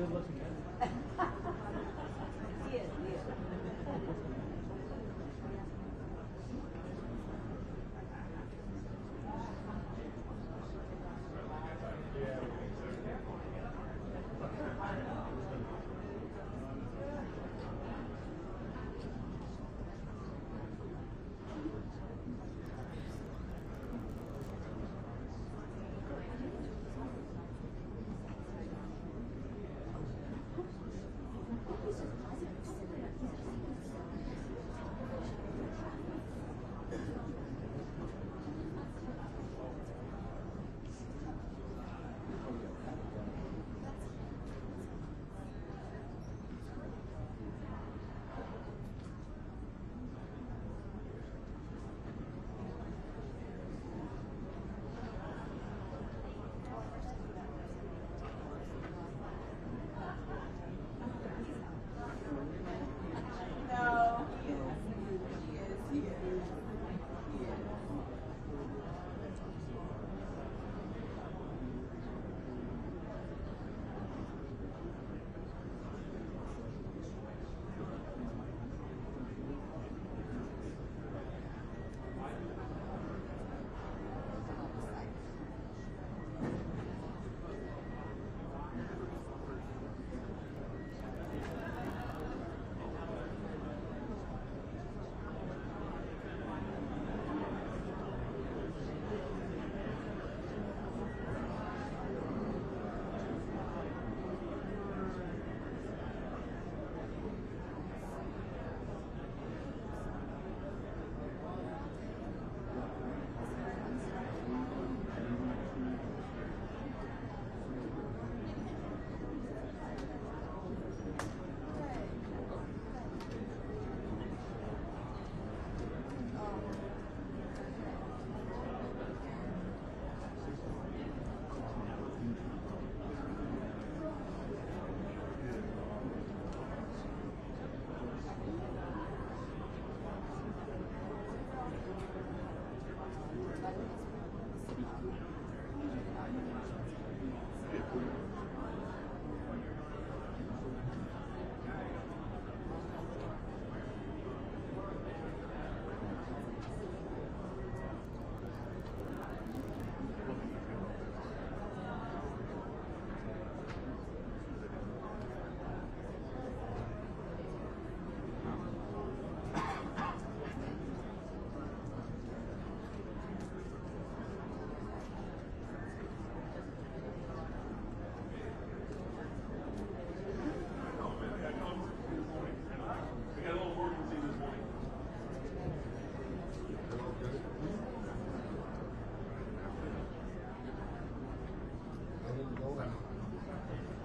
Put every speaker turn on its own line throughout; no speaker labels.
good looking guy.
He is, he is.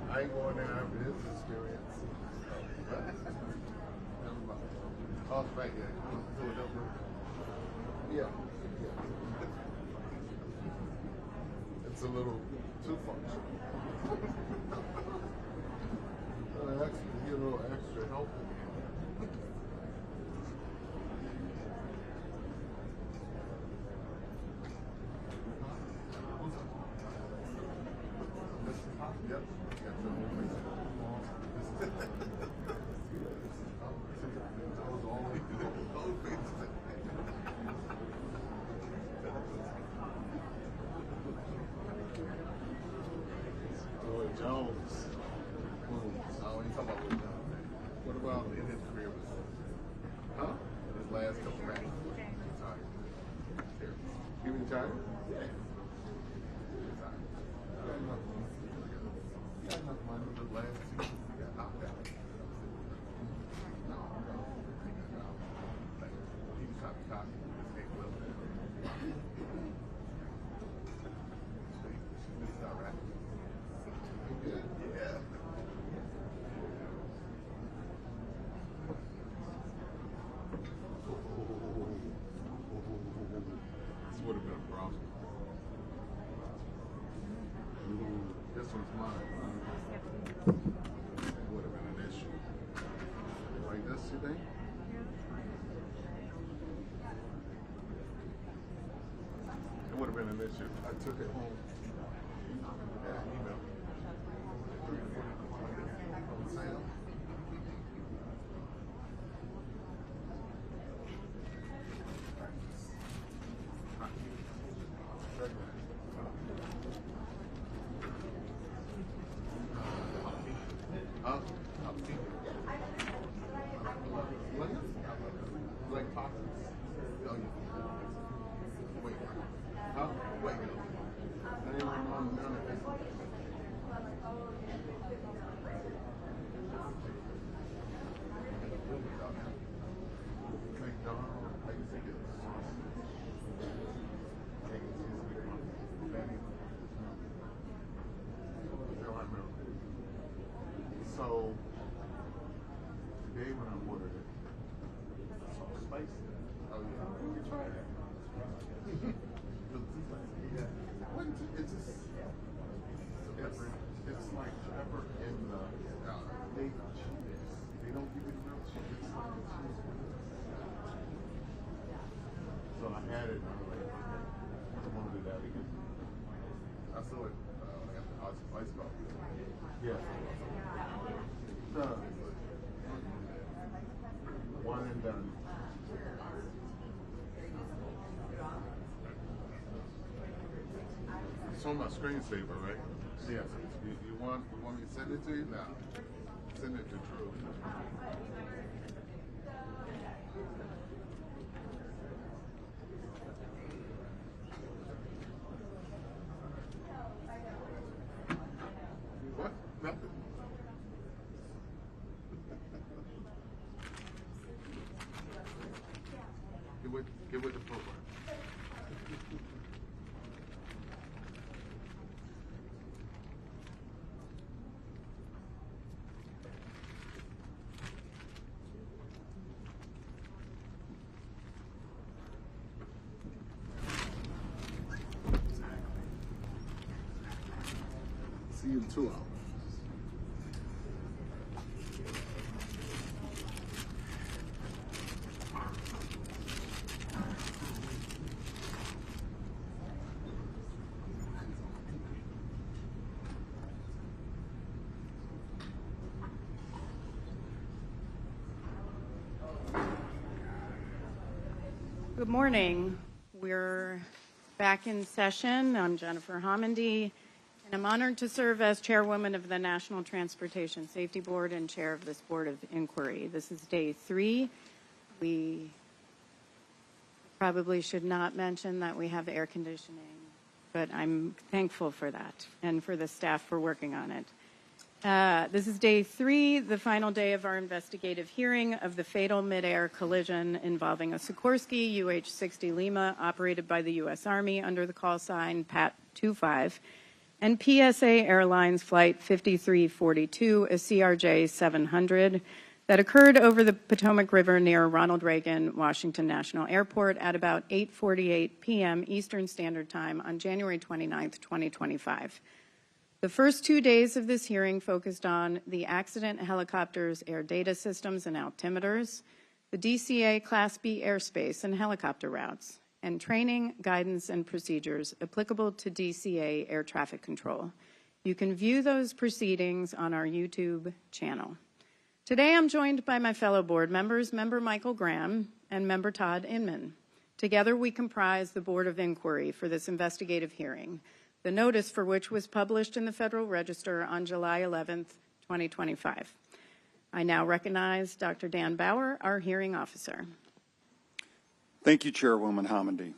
I ain't going there after this experience. Oh, right, yeah. Do it over. Yeah. It's a little too functional. Actually, get a little extra help. Yep. Lloyd Jones. Oh, you talking about Lloyd Jones? What about in his career? Huh? His last couple matches. Retired. He retired? Yeah. Retired. He had enough money for the last season. He got knocked out. No. He was trying to cocky. He just ain't well. This is all right. Yeah. This would have been a problem. This one's mine. It would have been an issue. Like this, you think? It would have been an issue. I took it home. Yeah, email. So today when I ordered it, I saw spicy. Oh yeah, we can try that. It's just pepper. It's like pepper in the baked cheese. They don't give it real cheese. It's like a cheese. So I had it and I was like, I want to do that again. I saw it at the ice coffee. Yeah. One and done. It's on my screensaver, right? Yes. You want me to send it to you now? Send it to Drew. What? Nothing. Get with the program. See you in 2 hours.
Good morning. We're back in session. I'm Jennifer Homendy, and I'm honored to serve as chairwoman of the National Transportation Safety Board and chair of this Board of Inquiry. This is day 3. We probably should not mention that we have air conditioning, but I'm thankful for that and for the staff for working on it. This is day 3, the final day of our investigative hearing of the fatal mid-air collision involving a Sikorsky UH-60 Lima operated by the U.S. Army under the call sign PAT-25 and PSA Airlines Flight 5342, a CRJ-700, that occurred over the Potomac River near Ronald Reagan Washington National Airport at about 8:48 p.m. Eastern Standard Time on January 29, 2025. The first 2 days of this hearing focused on the accident helicopter's air data systems and altimeters, the DCA Class B airspace and helicopter routes, and training, guidance, and procedures applicable to DCA air traffic control. You can view those proceedings on our YouTube channel. Today I'm joined by my fellow board members, Member Michael Graham and Member Todd Inman. Together we comprise the Board of Inquiry for this investigative hearing, the notice for which was published in the Federal Register on July 11th, 2025. I now recognize Dr. Dan Bauer, our hearing officer.
Thank you, Chairwoman Homendy.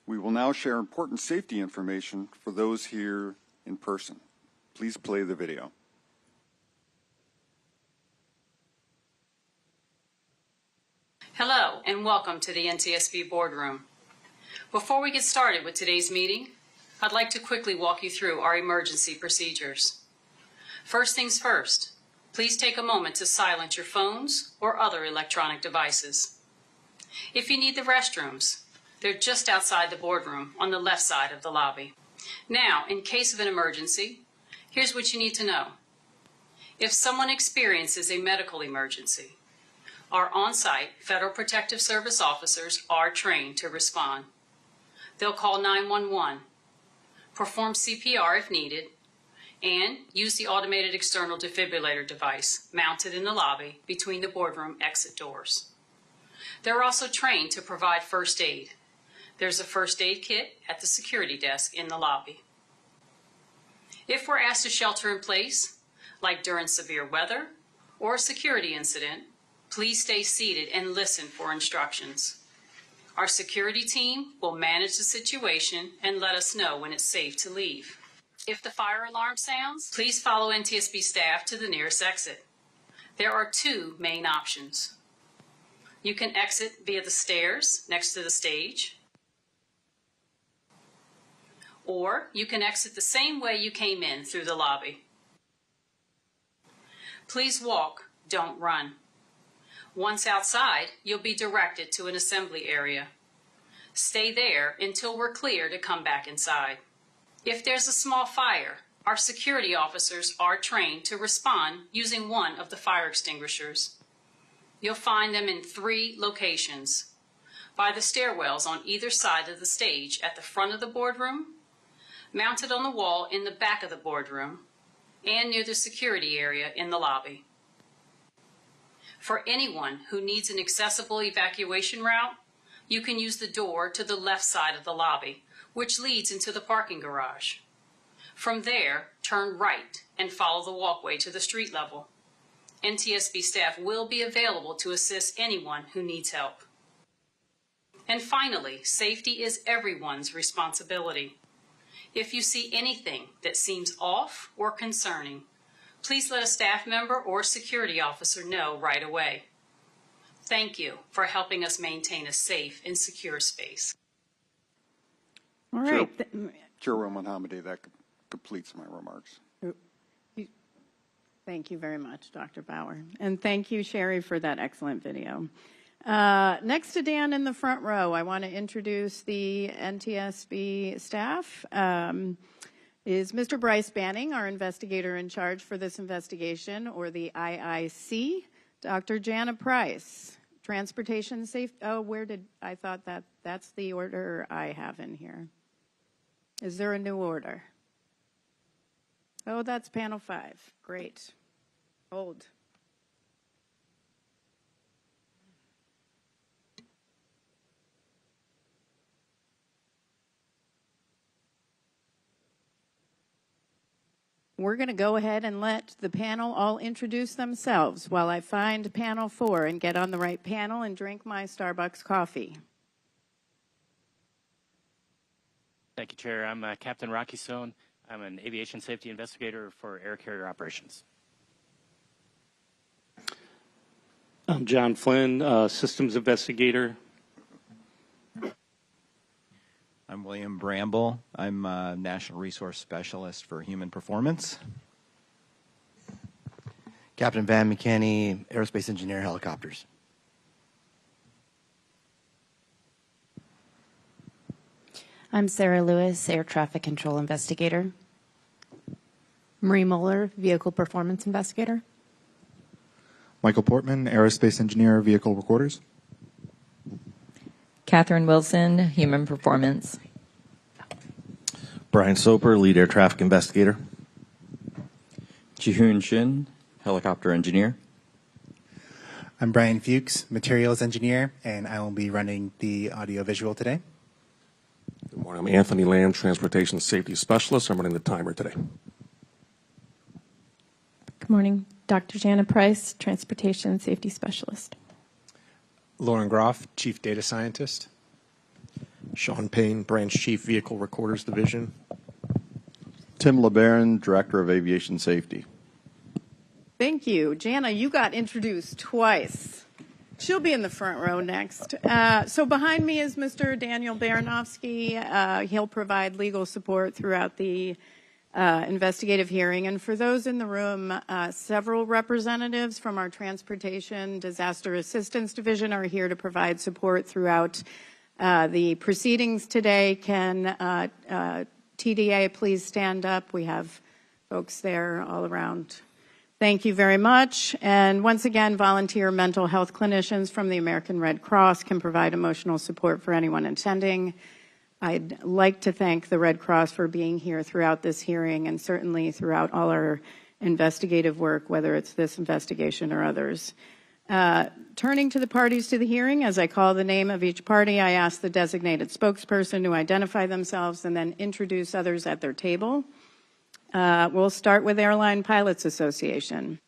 We will now share important safety information for those here in person. Please play the video.
Hello, and welcome to the NTSB boardroom. Before we get started with today's meeting, I'd like to quickly walk you through our emergency procedures. First things first, please take a moment to silence your phones or other electronic devices. If you need the restrooms, they're just outside the boardroom on the left side of the lobby. Now, in case of an emergency, here's what you need to know. If someone experiences a medical emergency, our on-site Federal Protective Service officers are trained to respond. They'll call 911, perform CPR if needed, and use the automated external defibrillator device mounted in the lobby between the boardroom exit doors. They're also trained to provide first aid. There's a first aid kit at the security desk in the lobby. If we're asked to shelter in place, like during severe weather or a security incident, please stay seated and listen for instructions. Our security team will manage the situation and let us know when it's safe to leave. If the fire alarm sounds, please follow NTSB staff to the nearest exit. There are two main options. You can exit via the stairs next to the stage, or you can exit the same way you came in through the lobby. Please walk, don't run. Once outside, you'll be directed to an assembly area. Stay there until we're clear to come back inside. If there's a small fire, our security officers are trained to respond using one of the fire extinguishers. You'll find them in 3 locations: by the stairwells on either side of the stage at the front of the boardroom, mounted on the wall in the back of the boardroom, and near the security area in the lobby. For anyone who needs an accessible evacuation route, you can use the door to the left side of the lobby, which leads into the parking garage. From there, turn right and follow the walkway to the street level. NTSB staff will be available to assist anyone who needs help. And finally, safety is everyone's responsibility. If you see anything that seems off or concerning, please let a staff member or security officer know right away. Thank you for helping us maintain a safe and secure space.
All right.
Chairwoman Hamady, that completes my remarks.
Thank you very much, Dr. Bauer. And thank you, Sherry, for that excellent video. Next to Dan in the front row, I want to introduce the NTSB staff. Is Mr. Bryce Banning, our investigator in charge for this investigation, or the IIC. Dr. Jana Price, transportation safety. Oh, I thought that's the order I have in here. Is there a new order? Oh, that's panel 5. Great. Hold. We're going to go ahead and let the panel all introduce themselves while I find panel 4 and get on the right panel and drink my Starbucks coffee.
Thank you, Chair. I'm Captain Rocky Sohn. I'm an aviation safety investigator for air carrier operations.
I'm John Flynn, systems investigator.
I'm William Bramble. I'm a National Resource Specialist for Human Performance.
Captain Van McKinney, Aerospace Engineer, Helicopters.
I'm Sarah Lewis, Air Traffic Control Investigator.
Marie Mueller, Vehicle Performance Investigator.
Michael Portman, Aerospace Engineer, Vehicle Recorders.
Catherine Wilson, Human Performance.
Brian Soper, Lead Air Traffic Investigator.
Jihoon Shin, Helicopter Engineer.
I'm Brian Fuchs, Materials Engineer, and I will be running the audio-visual today.
Good morning. I'm Anthony Lamb, Transportation Safety Specialist. I'm running the timer today.
Good morning. Dr. Jana Price, Transportation Safety Specialist.
Lauren Groff, Chief Data Scientist.
Sean Payne, Branch Chief Vehicle Recorders Division.
Tim LeBaron, Director of Aviation Safety.
Thank you. Jana, you got introduced twice. She'll be in the front row next. So behind me is Mr. Daniel Baranowski. He'll provide legal support throughout the investigative hearing. And for those in the room, several representatives from our Transportation Disaster Assistance Division are here to provide support throughout the proceedings today. Can TDA please stand up? We have folks there all around. Thank you very much. And once again, volunteer mental health clinicians from the American Red Cross can provide emotional support for anyone attending. I'd like to thank the Red Cross for being here throughout this hearing and certainly throughout all our investigative work, whether it's this investigation or others. Turning to the parties to the hearing, as I call the name of each party, I ask the designated spokesperson to identify themselves and then introduce others at their table. We'll start with Airline Pilots Association.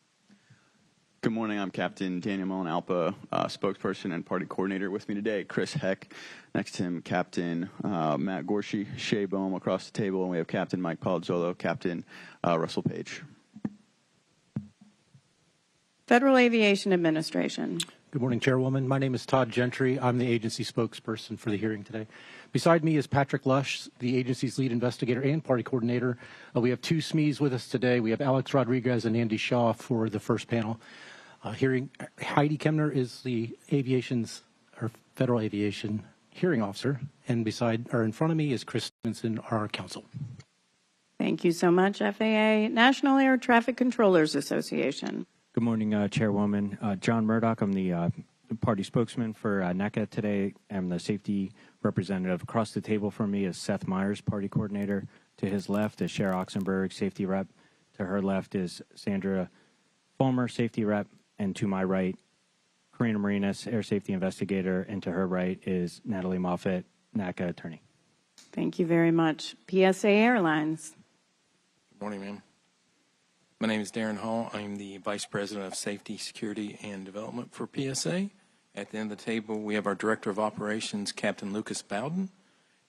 Good morning. I'm Captain Daniel Mullen Alpa, spokesperson and party coordinator. With me today, Chris Heck. Next to him, Captain Matt Gorshey, Shea Bohm across the table, and we have Captain Mike Palazzolo, Captain Russell Page.
Federal Aviation Administration.
Good morning, Chairwoman. My name is Todd Gentry. I'm the agency spokesperson for the hearing today. Beside me is Patrick Lush, the agency's lead investigator and party coordinator. We have two SMEs with us today. We have Alex Rodriguez and Andy Shaw for the first panel. Heidi Kemner is the Federal Aviation hearing officer, and in front of me is Chris Stevenson, our counsel.
Thank you so much, FAA. National Air Traffic Controllers Association.
Good morning, Chairwoman. John Murdoch. I'm the party spokesman for NACA today. I'm the safety representative. Across the table from me is Seth Myers, party coordinator. To his left is Cher Oxenberg, safety rep. To her left is Sandra Fulmer, safety rep. And to my right, Karina Marinas, air safety investigator. And to her right is Natalie Moffett, NACA attorney.
Thank you very much. PSA Airlines.
Good morning, ma'am. My name is Darren Hall. I'm the Vice President of Safety, Security, and Development for PSA. At the end of the table, we have our Director of Operations, Captain Lucas Bowden,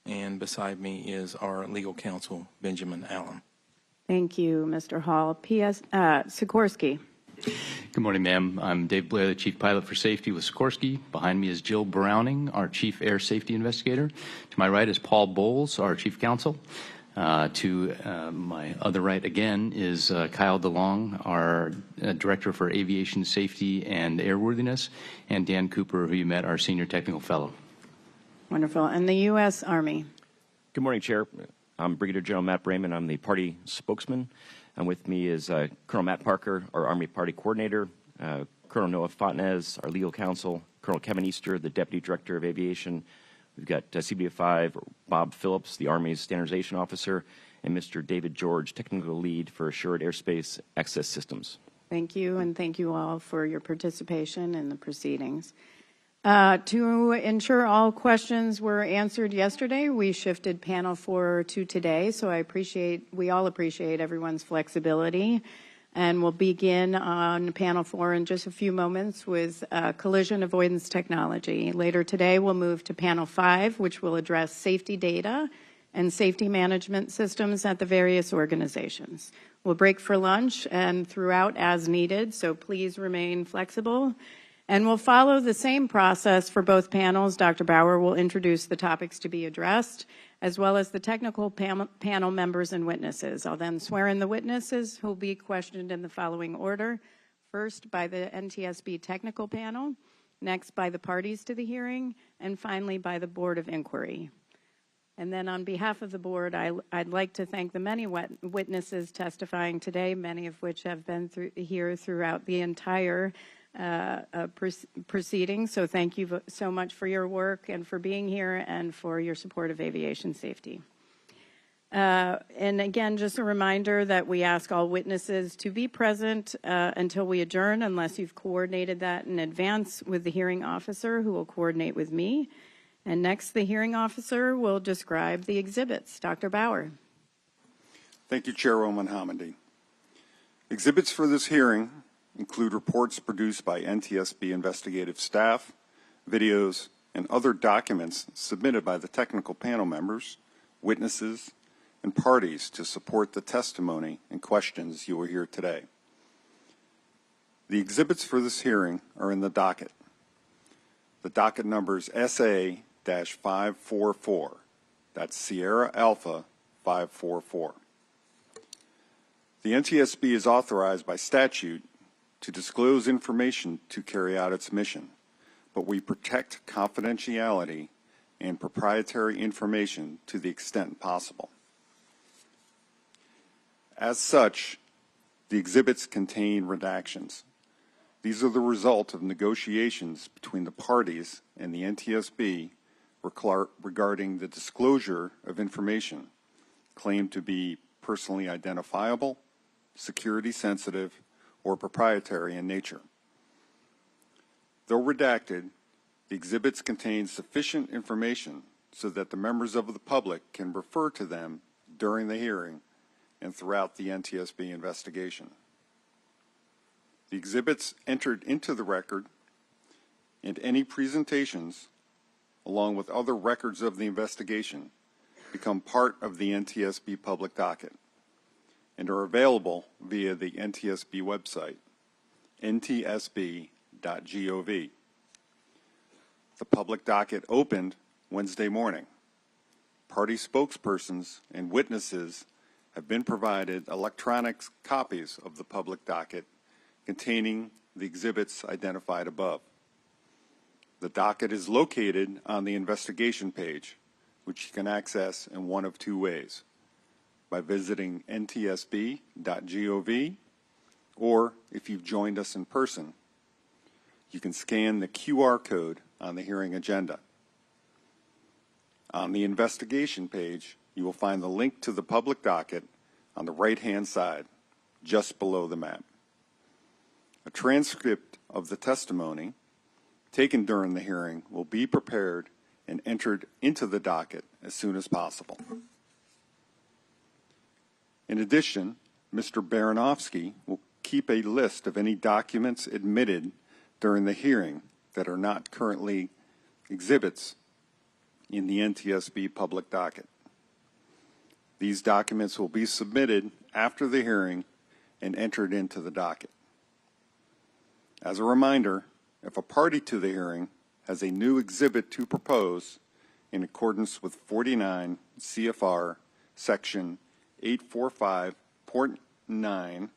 and beside me is our legal counsel, Benjamin Allen.
Thank you, Mr. Hall. Sikorsky.
Good morning, ma'am. I'm Dave Blair, the Chief Pilot for Safety with Sikorsky. Behind me is Jill Browning, our Chief Air Safety Investigator. To my right is Paul Bowles, our Chief Counsel. To my other right again is Kyle DeLong, our Director for Aviation Safety and Airworthiness, and Dan Cooper, who you met, our Senior Technical Fellow.
Wonderful. And the U.S. Army.
Good morning, Chair. I'm Brigadier General Matt Brayman. I'm the party spokesman. And with me is Colonel Matt Parker, our Army Party Coordinator, Colonel Noah Fontenez, our legal counsel, Colonel Kevin Easter, the Deputy Director of Aviation. We've got CBF5, Bob Phillips, the Army's Standardization Officer, and Mr. David George, Technical Lead for Assured Airspace Access Systems.
Thank you, and thank you all for your participation in the proceedings. To ensure all questions were answered yesterday, we shifted panel 4 to today, so we all appreciate everyone's flexibility. And we'll begin on panel 4 in just a few moments with collision avoidance technology. Later today, we'll move to panel 5, which will address safety data and safety management systems at the various organizations. We'll break for lunch and throughout as needed, so please remain flexible. And we'll follow the same process for both panels. Dr. Bauer will introduce the topics to be addressed, as well as the technical panel members and witnesses. I'll then swear in the witnesses who will be questioned in the following order. First by the NTSB technical panel, next by the parties to the hearing, and finally by the Board of Inquiry. And then on behalf of the board, I'd like to thank the many witnesses testifying today, many of which have been here throughout the entire proceedings. So thank you so much for your work and for being here and for your support of aviation safety. And again, just a reminder that we ask all witnesses to be present until we adjourn, unless you've coordinated that in advance with the hearing officer, who will coordinate with me. And next, the hearing officer will describe the exhibits. Dr. Bauer.
Thank you, Chairwoman Hamady. Exhibits for this hearing include reports produced by NTSB investigative staff, videos, and other documents submitted by the technical panel members, witnesses, and parties to support the testimony and questions you will hear today. The exhibits for this hearing are in the docket. The docket number is SA-544. That's Sierra Alpha 544. The NTSB is authorized by statute to disclose information to carry out its mission, but we protect confidentiality and proprietary information to the extent possible. As such, the exhibits contain redactions. These are the result of negotiations between the parties and the NTSB regarding the disclosure of information claimed to be personally identifiable, security sensitive, or proprietary in nature. Though redacted, the exhibits contain sufficient information so that the members of the public can refer to them during the hearing and throughout the NTSB investigation. The exhibits entered into the record and any presentations, along with other records of the investigation, become part of the NTSB public docket and are available via the NTSB website, ntsb.gov. The public docket opened Wednesday morning. Party spokespersons and witnesses have been provided electronic copies of the public docket containing the exhibits identified above. The docket is located on the investigation page, which you can access in one of two ways: by visiting ntsb.gov, or if you've joined us in person, you can scan the QR code on the hearing agenda. On the investigation page, you will find the link to the public docket on the right-hand side, just below the map. A transcript of the testimony taken during the hearing will be prepared and entered into the docket as soon as possible. In addition, Mr. Baranovsky will keep a list of any documents admitted during the hearing that are not currently exhibits in the NTSB public docket. These documents will be submitted after the hearing and entered into the docket. As a reminder, if a party to the hearing has a new exhibit to propose in accordance with 49 CFR Section 845.9,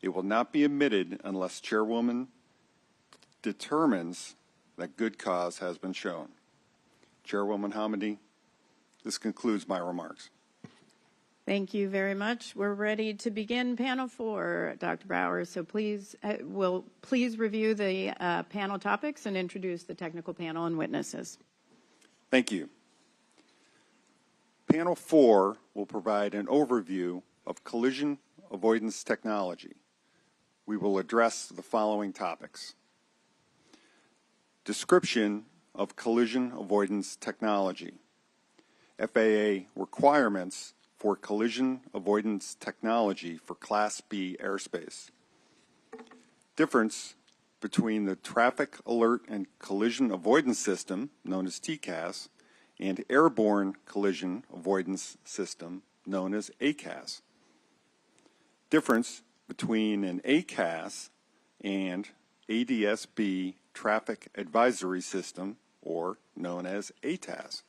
it will not be admitted unless Chairwoman determines that good cause has been shown. Chairwoman Hamady, this concludes my remarks.
Thank you very much. We're ready to begin panel 4, Dr. Bauer. So please, please review the panel topics and introduce the technical panel and witnesses.
Thank you. Panel 4 will provide an overview of collision avoidance technology. We will address the following topics: description of collision avoidance technology, FAA requirements for collision avoidance technology for Class B airspace, difference between the traffic alert and collision avoidance system, known as TCAS, and airborne collision avoidance system, known as ACAS, difference between an ACAS and ADSB traffic advisory system, or known as ATAS.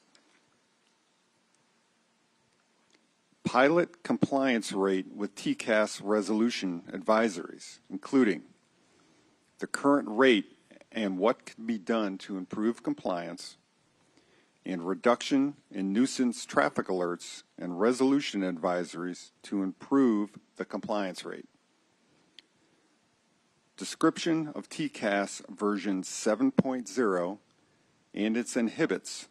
Pilot compliance rate with TCAS resolution advisories, including the current rate and what can be done to improve compliance, and reduction in nuisance traffic alerts and resolution advisories to improve the compliance rate. Description of TCAS version 7.0 and its inhibits,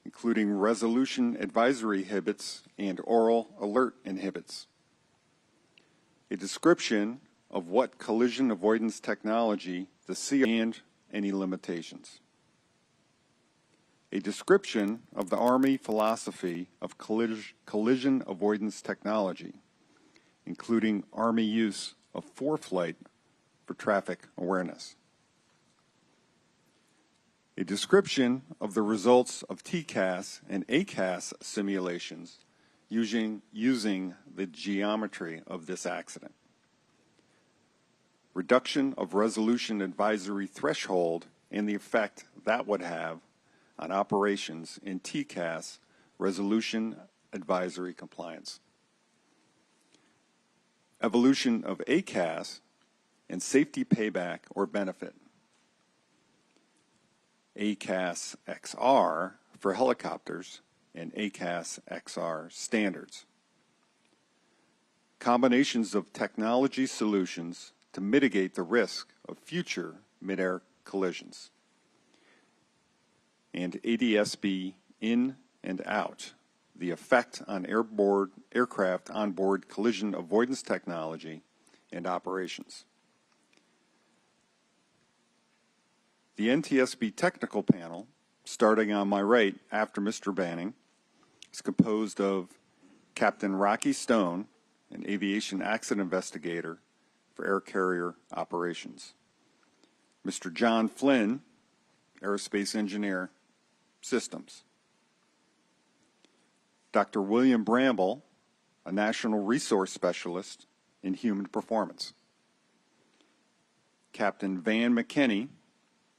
including resolution advisory inhibits and oral alert inhibits. A description of what collision avoidance technology the CR and any limitations. A description of the Army philosophy of collision avoidance technology, including Army use of ForeFlight for traffic awareness. A description of the results of TCAS and ACAS simulations using the geometry of this accident. Reduction of resolution advisory threshold and the effect that would have on operations in TCAS resolution advisory compliance. Evolution of ACAS and safety payback or benefit. ACAS XR for helicopters and ACAS XR standards. Combinations of technology solutions to mitigate the risk of future mid-air collisions. And ADSB in and out, the effect on aircraft onboard collision avoidance technology and operations. The NTSB technical panel, starting on my right after Mr. Banning, is composed of Captain Rocky Stone, an aviation accident investigator for air carrier operations. Mr. John Flynn, aerospace engineer, systems. Dr. William Bramble, a national resource specialist in human performance. Captain Van McKinney,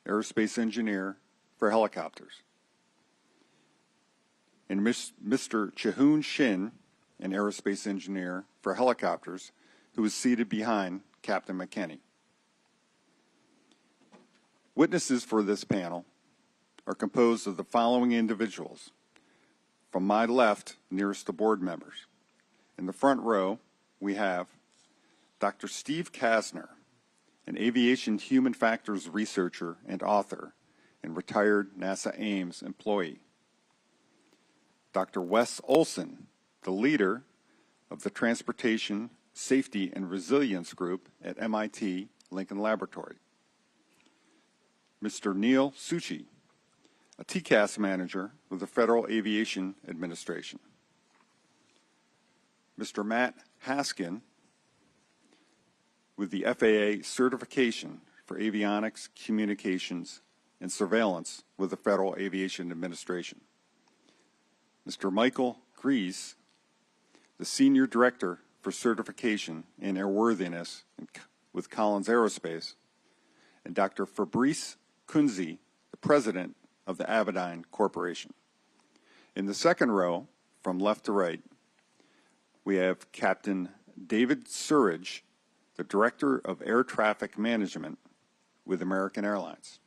aerospace engineer for helicopters. And Mr. Chihoon Shin, an aerospace engineer for helicopters, who is seated behind Captain McKinney. Witnesses for this panel are composed of the following individuals. From my left, nearest the board members. In the front row, we have Dr. Steve Kasner, an aviation human factors researcher and author and retired NASA Ames employee. Dr. Wes Olson, the leader of the Transportation Safety and Resilience Group at MIT Lincoln Laboratory. Mr. Neil Suchi, a TCAS manager with the Federal Aviation Administration. Mr. Matt Haskin, with the FAA certification for avionics, communications, and surveillance with the Federal Aviation Administration. Mr. Michael Grease, the Senior Director for Certification in Airworthiness with Collins Aerospace, and Dr. Fabrice Kunze, the President of the Avidyne Corporation. In the second row, from left to right, we have Captain David Surridge, the Director of Air Traffic Management with American Airlines.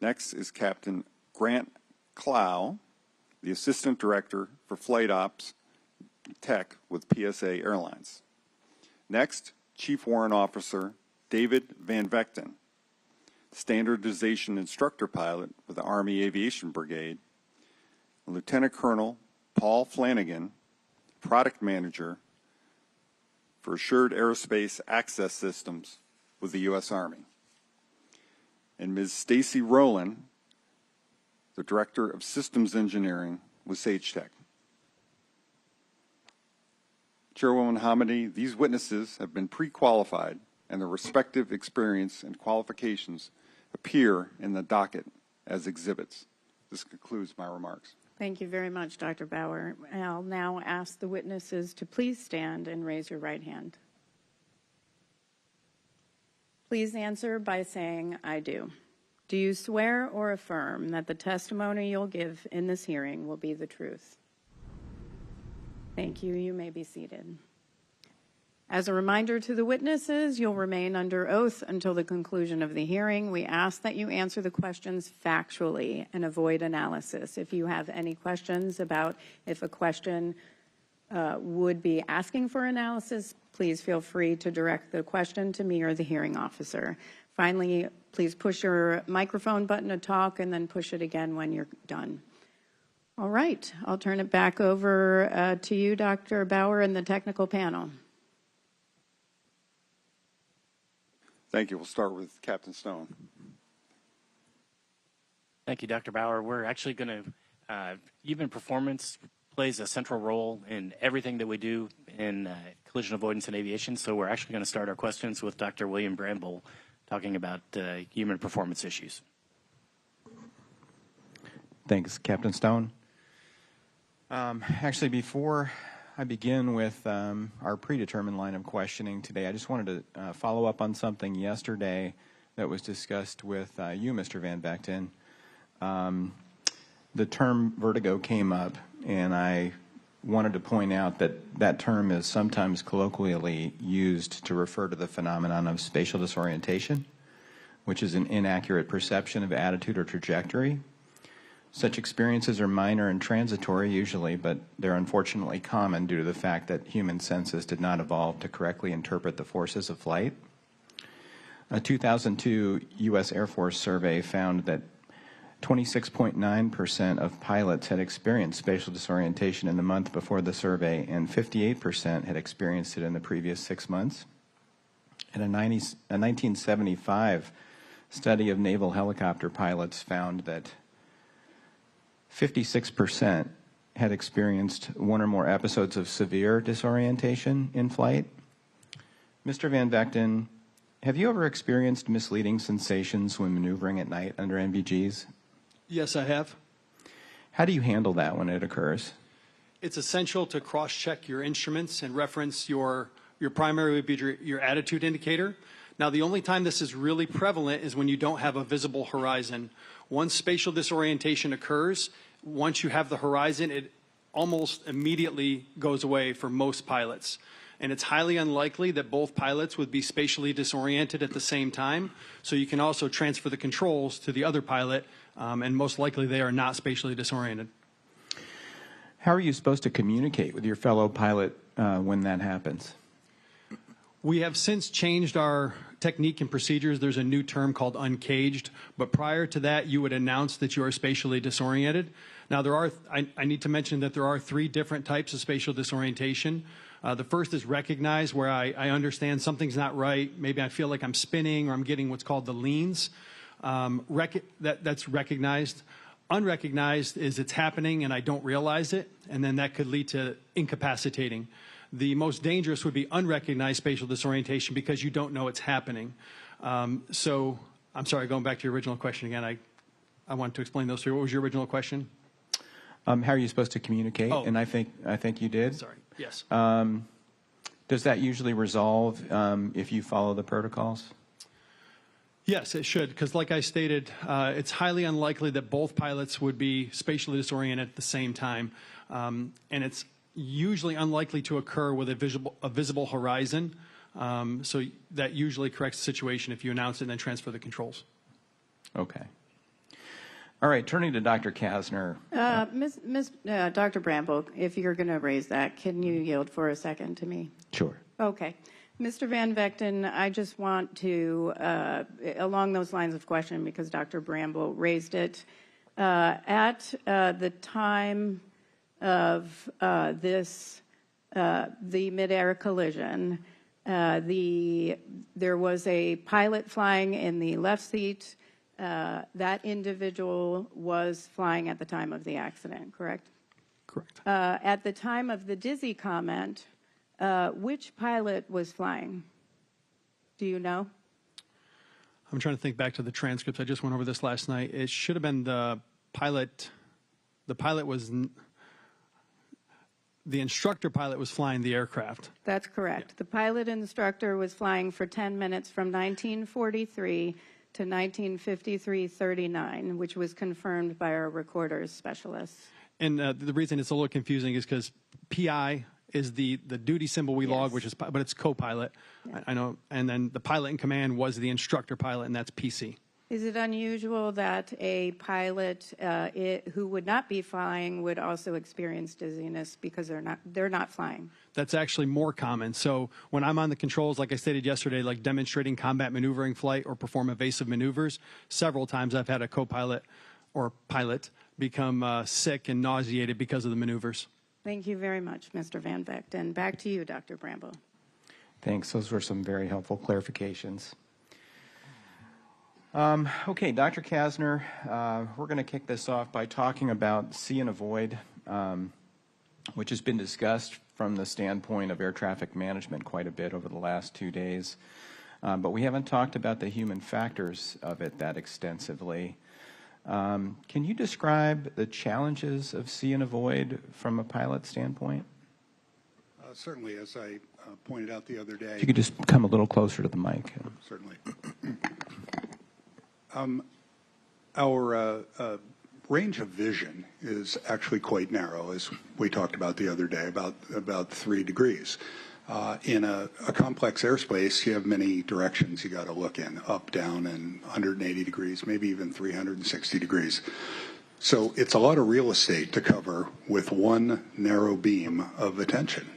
Next is Captain Grant Clow, the Assistant Director for Flight Ops Tech with PSA Airlines. Next, Chief Warrant Officer David Van Vechten, Standardization Instructor Pilot with the Army Aviation Brigade. Lieutenant Colonel Paul Flanagan, Product Manager for Assured Aerospace Access Systems with the U.S. Army. And Ms. Stacy Rowland, the Director of Systems Engineering with Sage Tech. Chairwoman Hamady, these witnesses have been pre-qualified and their respective experience and qualifications appear in the docket as exhibits. This concludes my remarks.
Thank you very much, Dr. Bauer. I'll now ask the witnesses to please stand and raise your right hand. Please answer by saying, I do. Do you swear or affirm that the testimony you'll give in this hearing will be the truth? Thank you. You may be seated. As a reminder to the witnesses, you'll remain under oath until the conclusion of the hearing. We ask that you answer the questions factually and avoid analysis. If you have any questions about if a question would be asking for analysis, please feel free to direct the question to me or the hearing officer. Finally, please push your microphone button to talk and then push it again when you're done. All right, I'll turn it back over to you, Dr. Bauer, and the technical panel.
Thank you. We'll start with Captain Stone.
Thank you, Dr. Bauer. We're actually going to, human performance plays a central role in everything that we do in collision avoidance and aviation, so we're actually going to start our questions with Dr. William Bramble talking about human performance issues.
Thanks, Captain Stone. Actually, before I begin with our predetermined line of questioning today, I just wanted to follow up on something yesterday that was discussed with you, Mr. Van Vechten. The term vertigo came up, and I wanted to point out that that term is sometimes colloquially used to refer to the phenomenon of spatial disorientation, which is an inaccurate perception of attitude or trajectory. Such experiences are minor and transitory usually, but they're unfortunately common due to the fact that human senses did not evolve to correctly interpret the forces of flight. A 2002 U.S. Air Force survey found that 26.9% of pilots had experienced spatial disorientation in the month before the survey, and 58% had experienced it in the previous 6 months. And a 1975 study of naval helicopter pilots found that 56% had experienced one or more episodes of severe disorientation in flight. Mr. Van Vechten, have you ever experienced misleading sensations when maneuvering at night under NVGs?
Yes, I have.
How do you handle that when it occurs?
It's essential to cross-check your instruments and reference your primary would be your attitude indicator. Now, the only time this is really prevalent is when you don't have a visible horizon. Once spatial disorientation occurs, once you have the horizon, it almost immediately goes away for most pilots. And it's highly unlikely that both pilots would be spatially disoriented at the same time. So you can also transfer the controls to the other pilot, and most likely they are not spatially disoriented.
How are you supposed to communicate with your fellow pilot when that happens?
We have since changed our technique and procedures. There's a new term called uncaged, but prior to that, you would announce that you are spatially disoriented. Now, I need to mention that there are 3 different types of spatial disorientation. The first is recognize, where I understand something's not right. Maybe I feel like I'm spinning or I'm getting what's called the leans. That's recognized. Unrecognized is it's happening and I don't realize it, and then that could lead to incapacitating. The most dangerous would be unrecognized spatial disorientation because you don't know it's happening. So I'm sorry, going back to your original question again, I wanted to explain those 3. What was your original question?
How are you supposed to communicate?
Oh.
And I think you did.
Sorry, yes.
Does that usually resolve if you follow the protocols?
Yes, it should, because like I stated, it's highly unlikely that both pilots would be spatially disoriented at the same time. And it's usually unlikely to occur with a visible horizon. So that usually corrects the situation if you announce it and then transfer the controls.
Okay. All right, turning to Dr. Kasner.
Dr. Bramble, if you're going to raise that, can you yield for a second to me?
Sure.
Okay. Mr. Van Vechten, I just want to, along those lines of question, because Dr. Bramble raised it, at the time of the mid-air collision, there was a pilot flying in the left seat. That individual was flying at the time of the accident, correct?
Correct.
At the time of the dizzy comment, which pilot was flying? Do you know?
I'm trying to think back to the transcripts. I just went over this last night. It should have been the pilot. The instructor pilot was flying the aircraft.
That's correct. Yeah. The pilot instructor was flying for 10 minutes from 1943 to 1953-39, which was confirmed by our recorders specialists.
And the reason it's a little confusing is because PI is the duty symbol we log, but it's co-pilot. Yeah. I know. And then the pilot in command was the instructor pilot, and that's PC.
Is it unusual that a pilot who would not be flying would also experience dizziness because they're not flying?
That's actually more common. So when I'm on the controls, like I stated yesterday, like demonstrating combat maneuvering flight or perform evasive maneuvers, several times I've had a co-pilot or pilot become sick and nauseated because of the maneuvers.
Thank you very much, Mr. Van Vechten. Back to you, Dr. Bramble.
Thanks. Those were some very helpful clarifications. Okay, Dr. Kasner, we're going to kick this off by talking about see and avoid, which has been discussed from the standpoint of air traffic management quite a bit over the last 2 days. But we haven't talked about the human factors of it that extensively. Can you describe the challenges of see and avoid from a pilot standpoint?
Certainly, as I pointed out the other day.
If you could just come a little closer to the mic.
Certainly. Our range of vision is actually quite narrow, as we talked about the other day, about 3 degrees. In a complex airspace, you have many directions you got to look in, up, down, and 180 degrees, maybe even 360 degrees. So it's a lot of real estate to cover with one narrow beam of attention.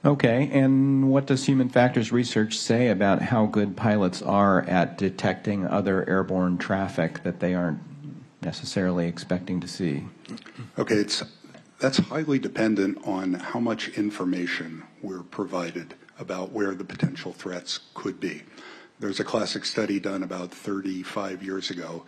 Okay, and what does human factors research say about how good pilots are at detecting other airborne traffic that they aren't necessarily expecting to see?
Okay, that's highly dependent on how much information we're provided about where the potential threats could be. There's a classic study done about 35 years ago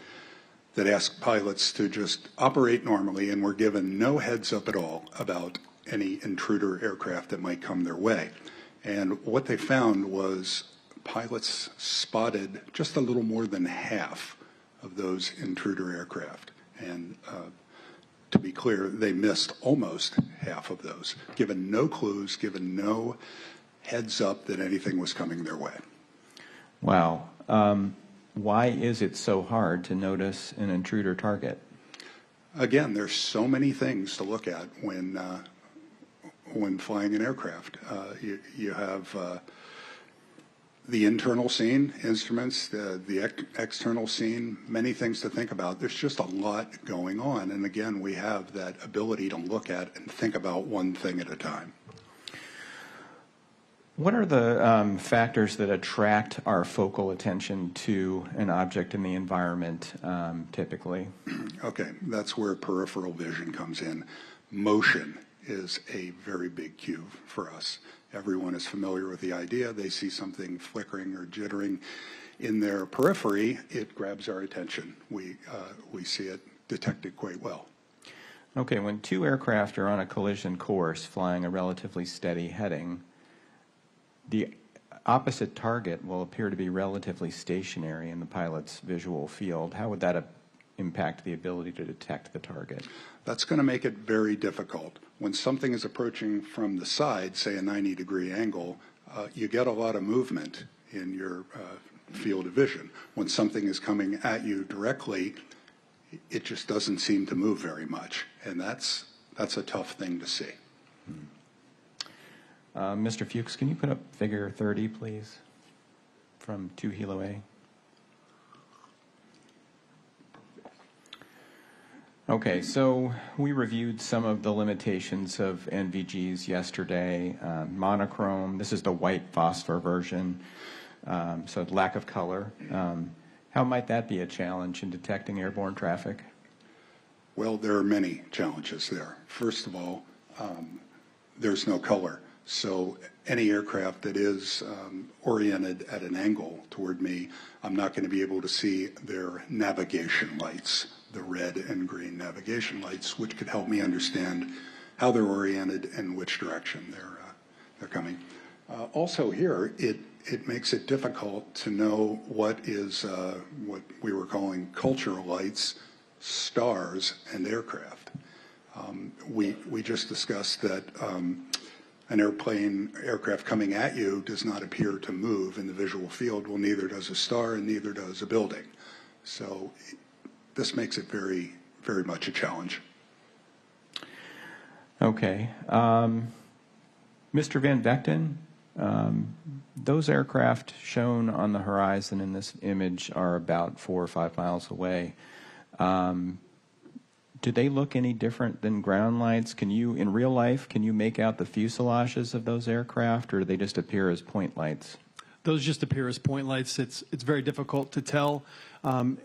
that asked pilots to just operate normally and were given no heads up at all about any intruder aircraft that might come their way. And what they found was pilots spotted just a little more than half of those intruder aircraft. And to be clear, they missed almost half of those, given no clues, given no heads up that anything was coming their way.
Wow. Why is it so hard to notice an intruder target?
Again, there's so many things to look at when flying an aircraft. You have the internal scene, instruments, the external scene, many things to think about. There's just a lot going on. And again, we have that ability to look at and think about one thing at a time.
What are the factors that attract our focal attention to an object in the environment typically?
Okay, that's where peripheral vision comes in. Motion is a very big cue for us. Everyone is familiar with the idea. They see something flickering or jittering in their periphery, it grabs our attention. We see it detected quite well.
Okay, when two aircraft are on a collision course flying a relatively steady heading, the opposite target will appear to be relatively stationary in the pilot's visual field. How would that impact the ability to detect the target?
That's going to make it very difficult. When something is approaching from the side, say a 90-degree angle, you get a lot of movement in your field of vision. When something is coming at you directly, it just doesn't seem to move very much, and that's a tough thing to see.
Mr. Fuchs, can you put up figure 30, please, from 2 Hilo A? Okay, so we reviewed some of the limitations of NVGs yesterday. Monochrome, this is the white phosphor version, so lack of color. How might that be a challenge in detecting airborne traffic?
Well, there are many challenges there. First of all, there's no color. So any aircraft that is oriented at an angle toward me, I'm not going to be able to see their navigation lights, the red and green navigation lights, which could help me understand how they're oriented and which direction they're coming. Also here, it makes it difficult to know what is what we were calling cultural lights, stars, and aircraft. We just discussed that an aircraft coming at you does not appear to move in the visual field. Well, neither does a star and neither does a building. So this makes it very, very much a challenge.
Okay. Mr. Van Vechten, those aircraft shown on the horizon in this image are about 4 or 5 miles away. Do they look any different than ground lights? Can you, in real life, can you make out the fuselages of those aircraft, or do they just appear as point lights?
Those just appear as point lights. It's very difficult to tell.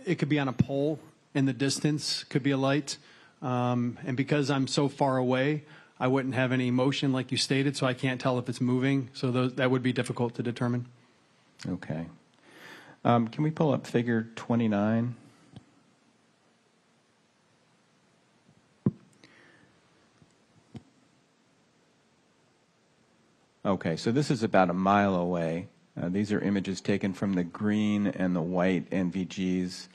It could be on a pole in the distance, could be a light. And because I'm so far away, I wouldn't have any motion like you stated, so I can't tell if it's moving. So that would be difficult to determine.
Okay. Can we pull up figure 29? Okay, so this is about a mile away. These are images taken from the green and the white NVGs.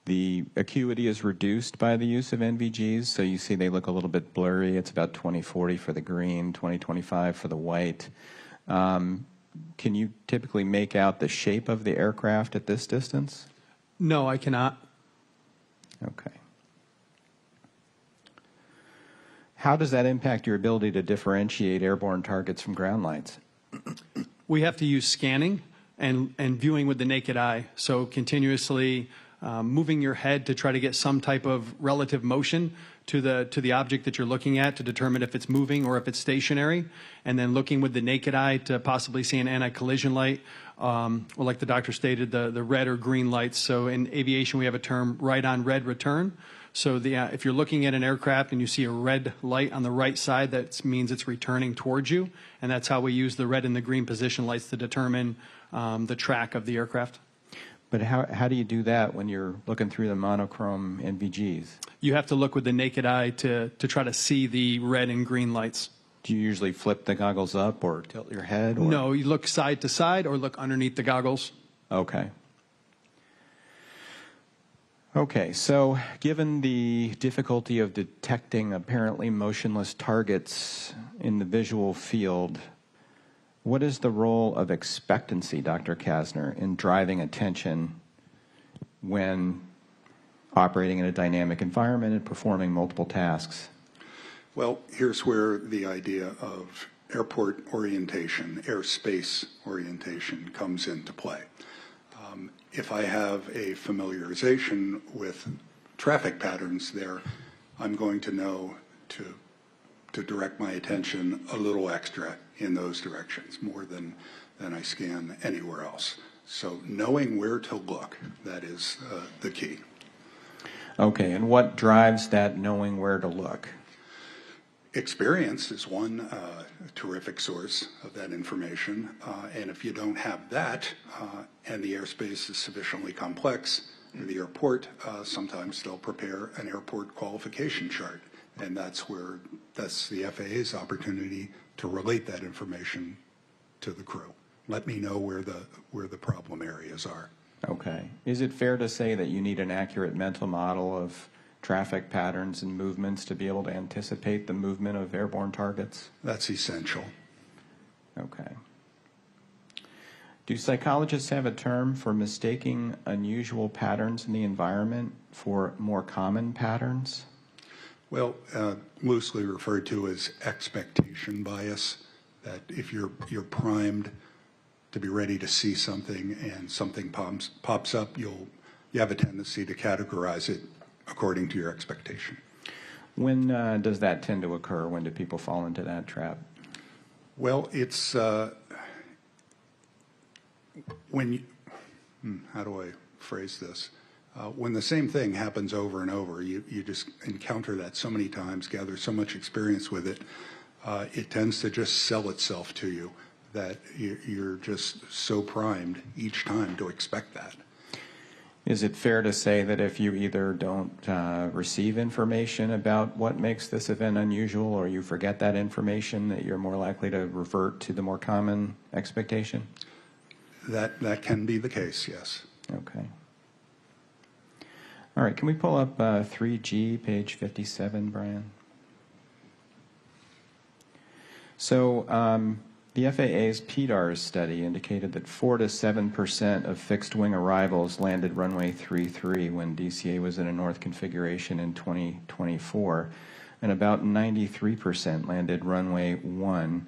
The acuity is reduced by the use of NVGs, so you see they look a little bit blurry. It's about 20/40 for the green, 20/25 for the white. Can you typically make out the shape of the aircraft at this distance?
No, I cannot.
Okay. How does that impact your ability to differentiate airborne targets from ground lights?
We have to use scanning and viewing with the naked eye, so continuously moving your head to try to get some type of relative motion to the object that you're looking at to determine if it's moving or if it's stationary, and then looking with the naked eye to possibly see an anti-collision light, or like the doctor stated, the red or green lights. So in aviation, we have a term, right on red return. So if you're looking at an aircraft and you see a red light on the right side, that means it's returning towards you, and that's how we use the red and the green position lights to determine the track of the aircraft.
But how do you do that when you're looking through the monochrome NVGs?
You have to look with the naked eye to try to see the red and green lights.
Do you usually flip the goggles up or tilt your head? Or?
No, you look side to side or look underneath the goggles.
Okay. Okay, so given the difficulty of detecting apparently motionless targets in the visual field, what is the role of expectancy, Dr. Kasner, in driving attention when operating in a dynamic environment and performing multiple tasks?
Well, here's where the idea of airport orientation, airspace orientation comes into play. If I have a familiarization with traffic patterns there, I'm going to know to direct my attention a little extra in those directions, more than I scan anywhere else. So knowing where to look, that is the key. Okay, and what drives that knowing where to look? Experience is one terrific source of that information, and if you don't have that, and the airspace is sufficiently complex, the airport, sometimes they'll prepare an airport qualification chart, and that's the FAA's opportunity to relate that information to the crew. Let me know where the problem areas are. Okay. Is it fair to say that you need an accurate mental model of traffic patterns and movements to be able to anticipate the movement of airborne targets? That's essential. Okay. Do psychologists have a term for mistaking unusual patterns in the environment for more common patterns? Well, loosely referred to as expectation bias, that if you're primed to be ready to see something and something pops up, you have a tendency to categorize it according to your expectation. When does that tend to occur? When do people fall into that trap? Well, it's when you, how do I phrase this? When the same thing happens over and over, you just encounter that so many times, gather so much experience with it, it tends to just sell itself to you that you're just so primed each time to expect that. Is it fair to say that if you either don't receive information about what makes this event unusual or you forget that information, that you're more likely to revert to the more common expectation? That can be the case, yes. Okay. All right, can we pull up 3G, page 57, Brian? So the FAA's PDARS study indicated that 4 to 7% of fixed-wing arrivals landed runway 33 when DCA was in a north configuration in 2024, and about 93% landed runway 1.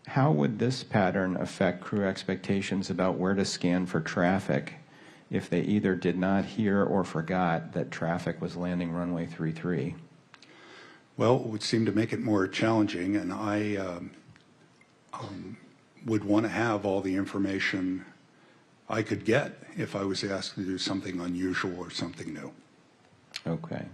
How would this pattern affect crew expectations about where to scan for traffic if they either did not hear or forgot that traffic was landing runway 33? Well, it would seem to make it more challenging, and I would want to have all the information I could get if I was asked to do something unusual or something new. Okay.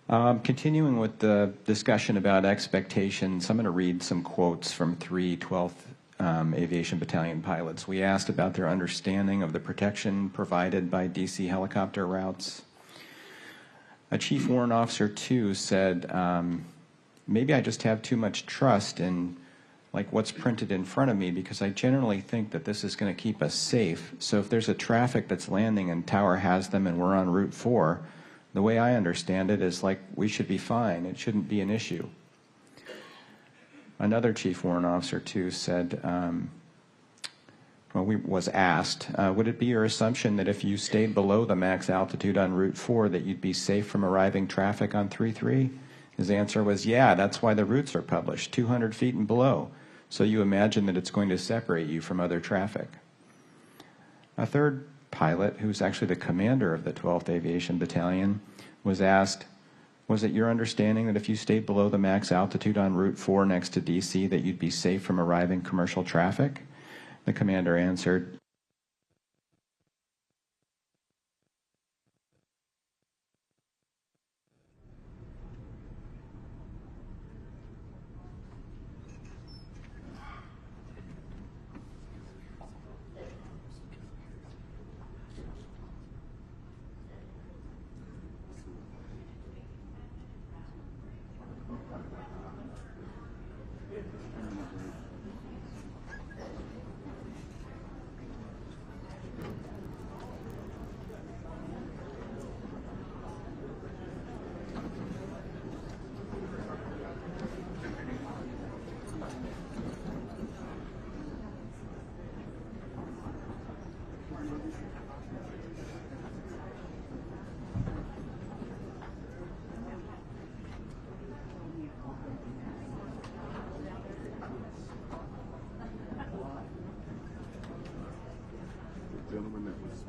Continuing with the discussion about expectations, I'm going to read some quotes from 3 12th Aviation Battalion pilots. We asked about their understanding of the protection provided by DC helicopter routes. A Chief Warrant Officer 2 said, maybe I just have too much trust in like what's printed in front of me because I generally think that this is going to keep us safe. So if there's a traffic that's landing and Tower has them and we're on Route 4, the way I understand it is like we should be fine. It shouldn't be an issue. Another Chief Warrant Officer, too, said, was asked, would it be your assumption that if you stayed below the max altitude on Route 4 that you'd be safe from arriving traffic on 3-3? His answer was, yeah, that's why the routes are published, 200 feet and below. So you imagine that it's going to separate you from other traffic. A third pilot, who's actually the commander of the 12th Aviation Battalion, was asked, was it your understanding that if you stayed below the max altitude on Route 4 next to DC that you'd be safe from arriving commercial traffic? The commander answered,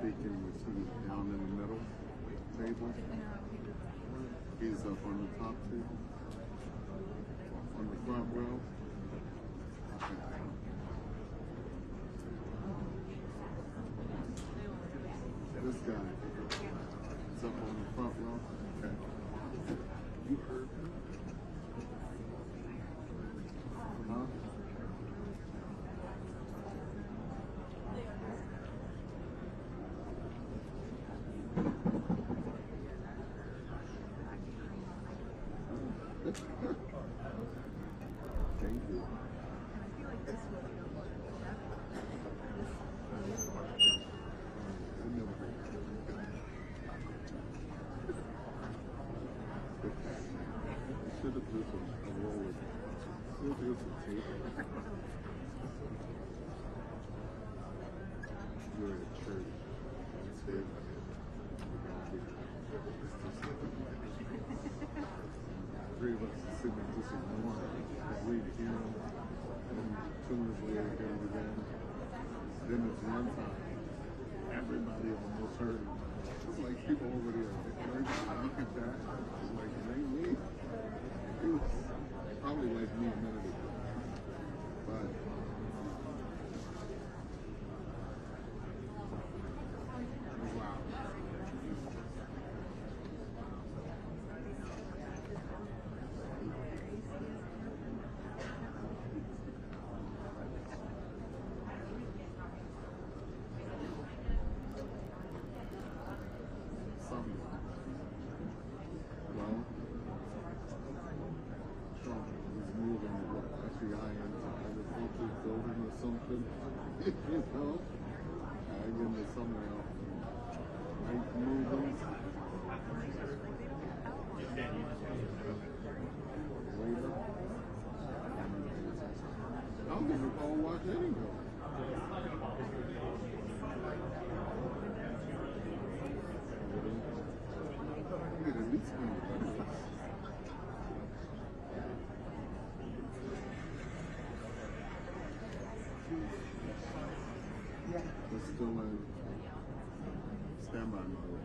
speaking with him down in the middle table. He's up on the top table. On the front row. This guy is up on the front row. Okay. You heard him? Huh? Thank you. Should have just a roll with should have just a tape. You're at church. Tape. Three of us are sitting just ignoring it. Read here, and 2 minutes later it goes again. Then it's one time. Everybody almost heard it. It's like people over there. They're looking back. It's like, it ain't me. It was probably like me a minute ago. But wow. Well, Trump was moving the FBI into agriculture building or something, you know, ag into somewhere else. Right movements. Later. I don't even recall watching any of it. At least one of those. It's still in standby mode.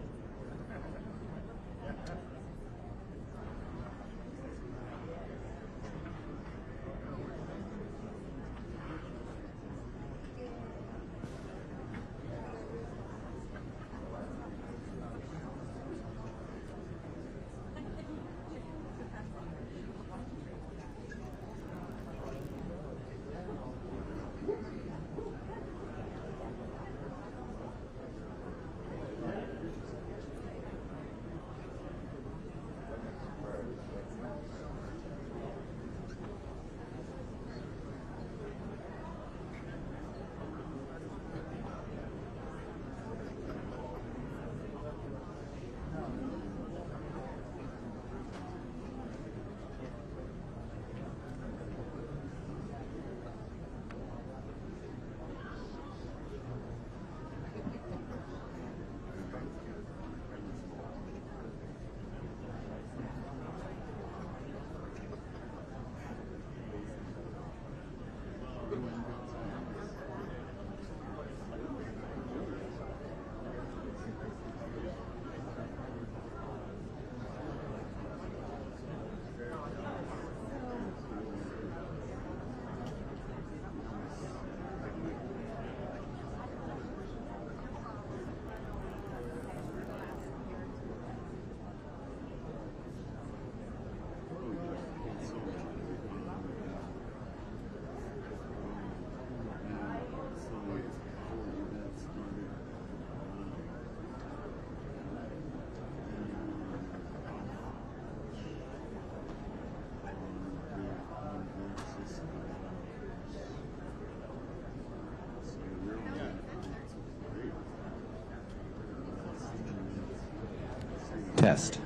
Test.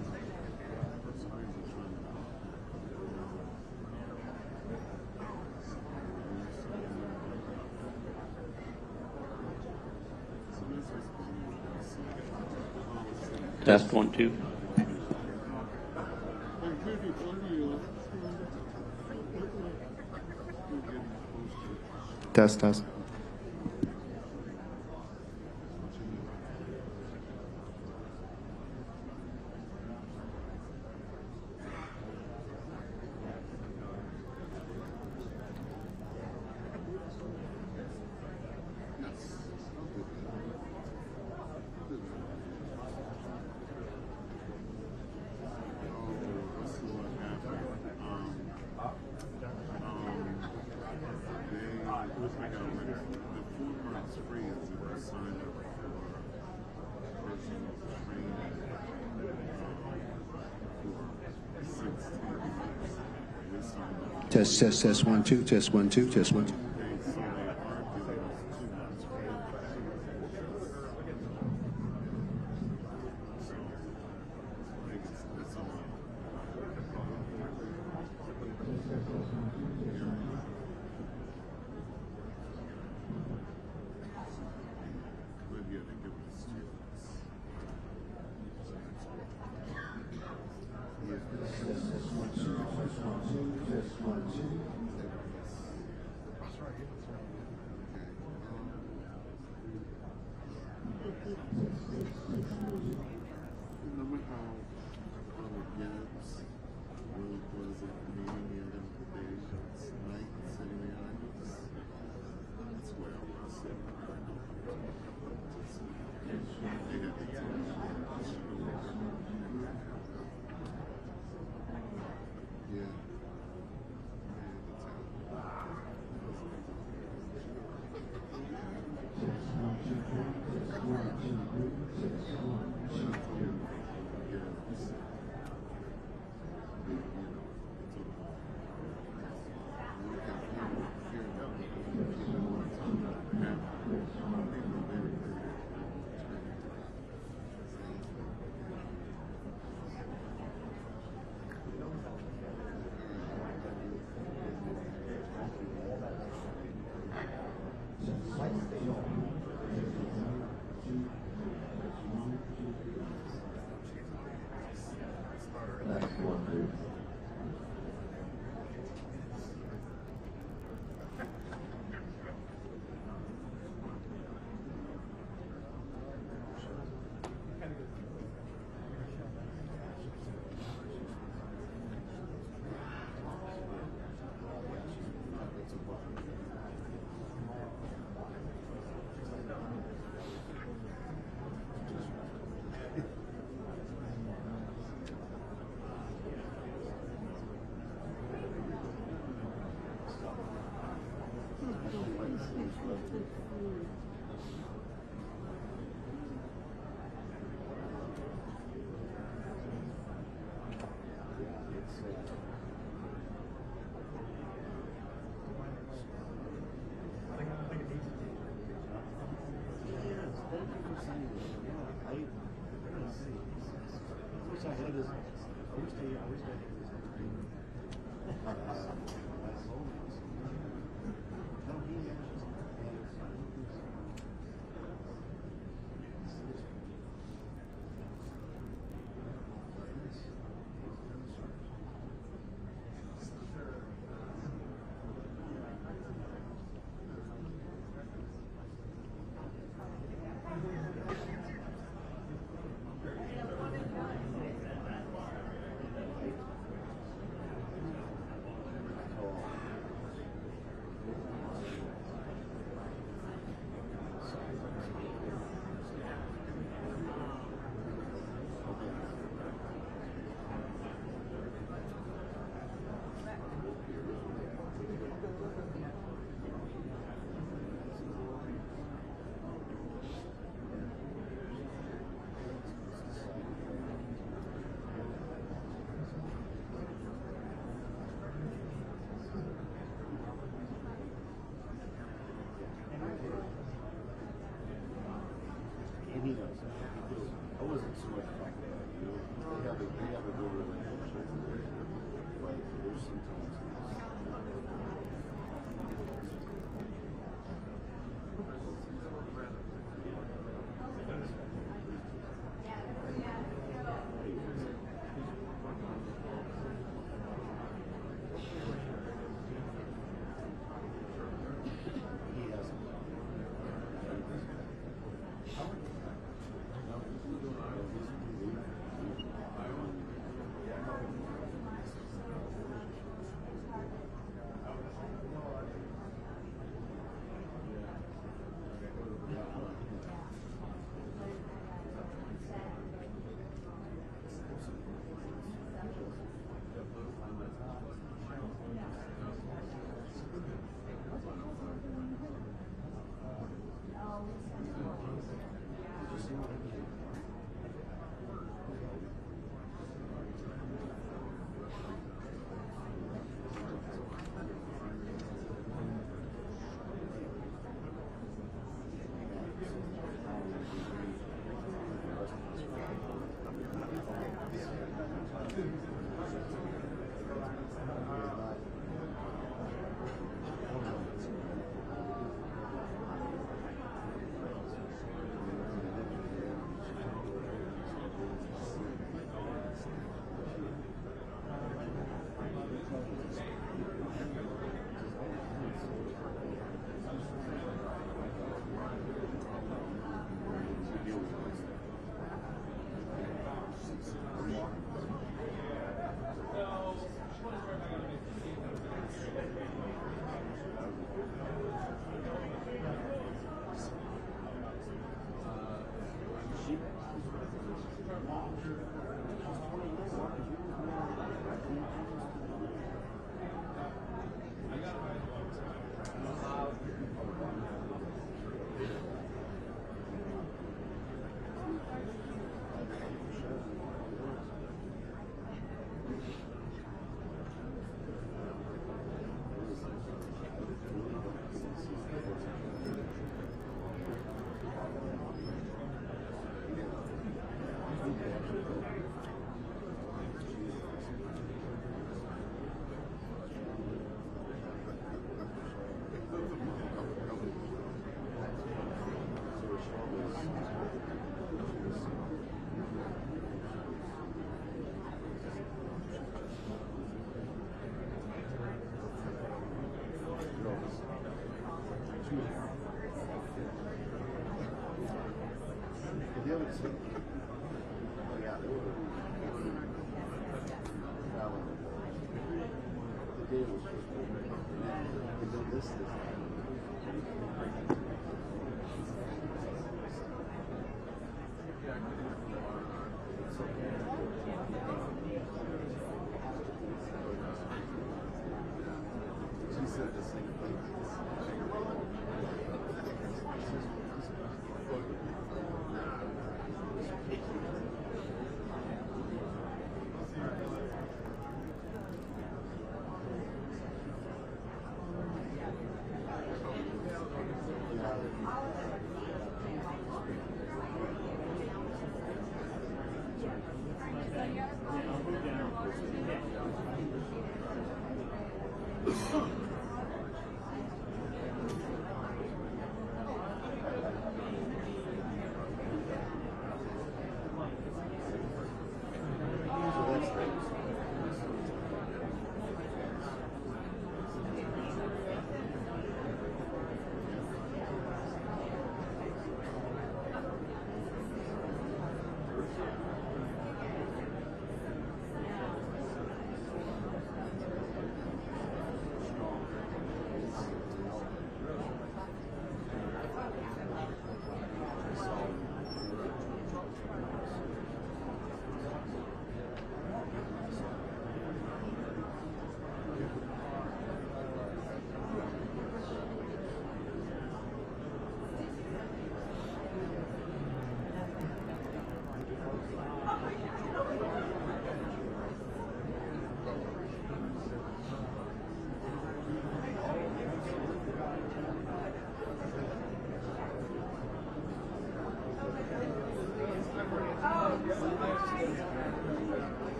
Test 1, 2.
Test, test.
Test 1 2 test 1 2 test 1 2.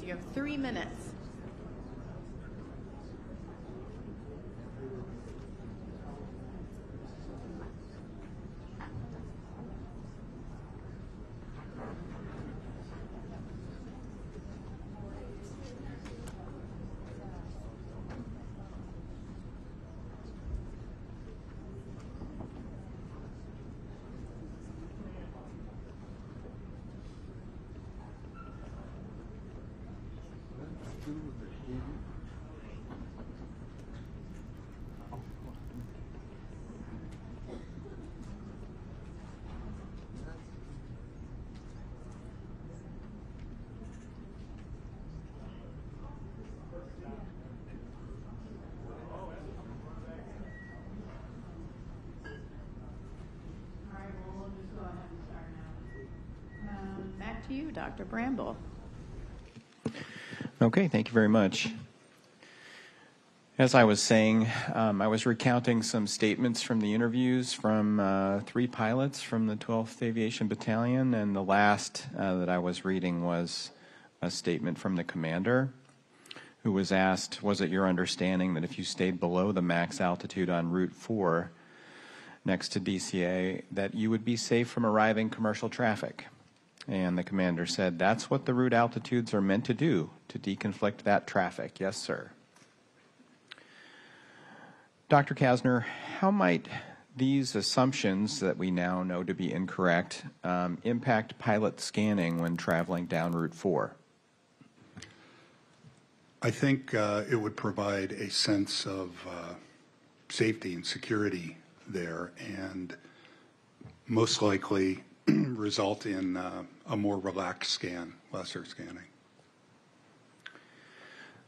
You have 3 minutes. Back to you, Dr. Bramble.
Okay, thank you very much. As I was saying, I was recounting some statements from the interviews from 3 pilots from the 12th Aviation Battalion, and the last that I was reading was a statement from the commander, who was asked, was it your understanding that if you stayed below the max altitude on Route 4 next to DCA, that you would be safe from arriving commercial traffic? And the commander said, that's what the route altitudes are meant to do, to deconflict that traffic. Yes, sir. Dr. Kasner, how might these assumptions that we now know to be incorrect impact pilot scanning when traveling down Route 4?
I think it would provide a sense of safety and security there, and most likely result in a more relaxed scan, lesser scanning.